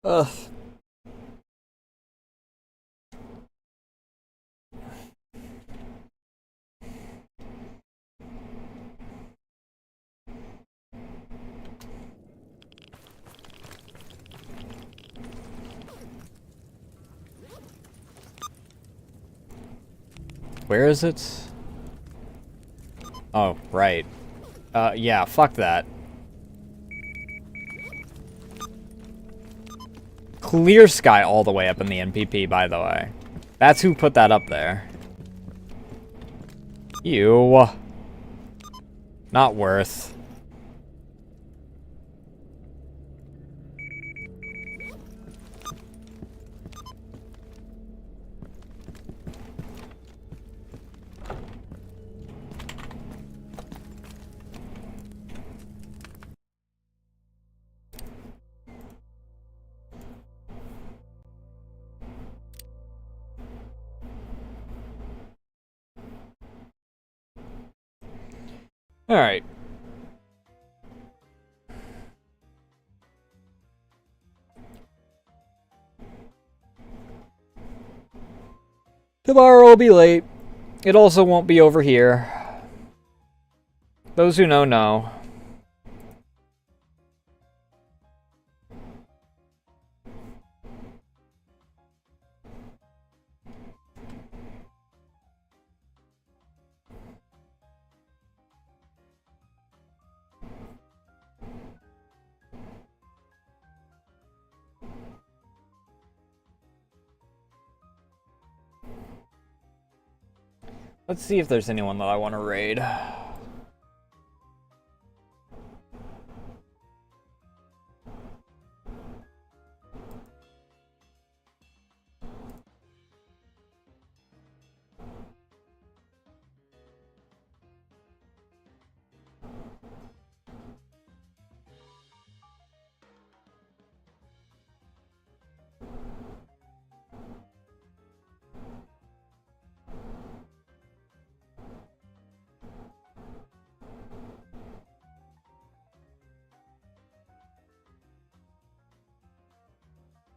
A: Ugh. Where is it? Oh, right. Yeah, fuck that. Clear sky all the way up in the NPP, by the way. That's who put that up there. Ew. Not worth. Alright. Tomorrow will be late. It also won't be over here. Those who know, know. Let's see if there's anyone that I want to raid.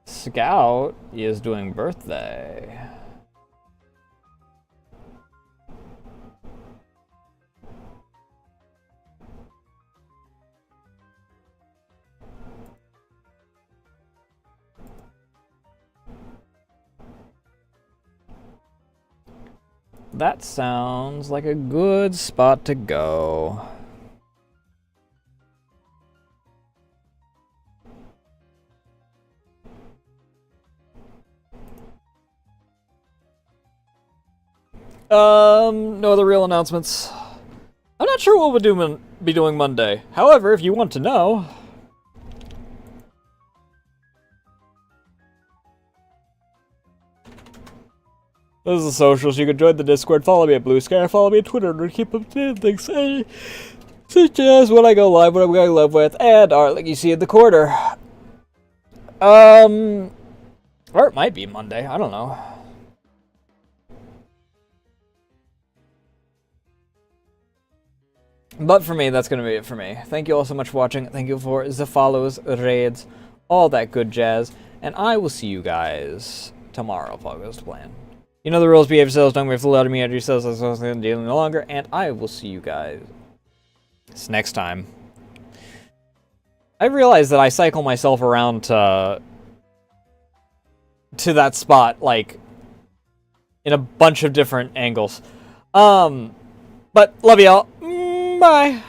A: Scout is doing birthday. That sounds like a good spot to go. No other real announcements. I'm not sure what we'll be doing Monday. However, if you want to know... This is the socials. You can join the Discord, follow me at Blue Sky, follow me on Twitter to keep up to date things. Such as when I go live, what I'm going live with, and art like you see in the corner. Or it might be Monday, I don't know. But for me, that's going to be it for me. Thank you all so much for watching. Thank you for the follows, raids, all that good jazz. And I will see you guys tomorrow if all goes to plan. You know the rules, behave yourselves, don't wait for the loud me out of yourselves, I'm dealing no longer. And I will see you guys next time. I realize that I cycle myself around to that spot, like, in a bunch of different angles. But love y'all. Bye.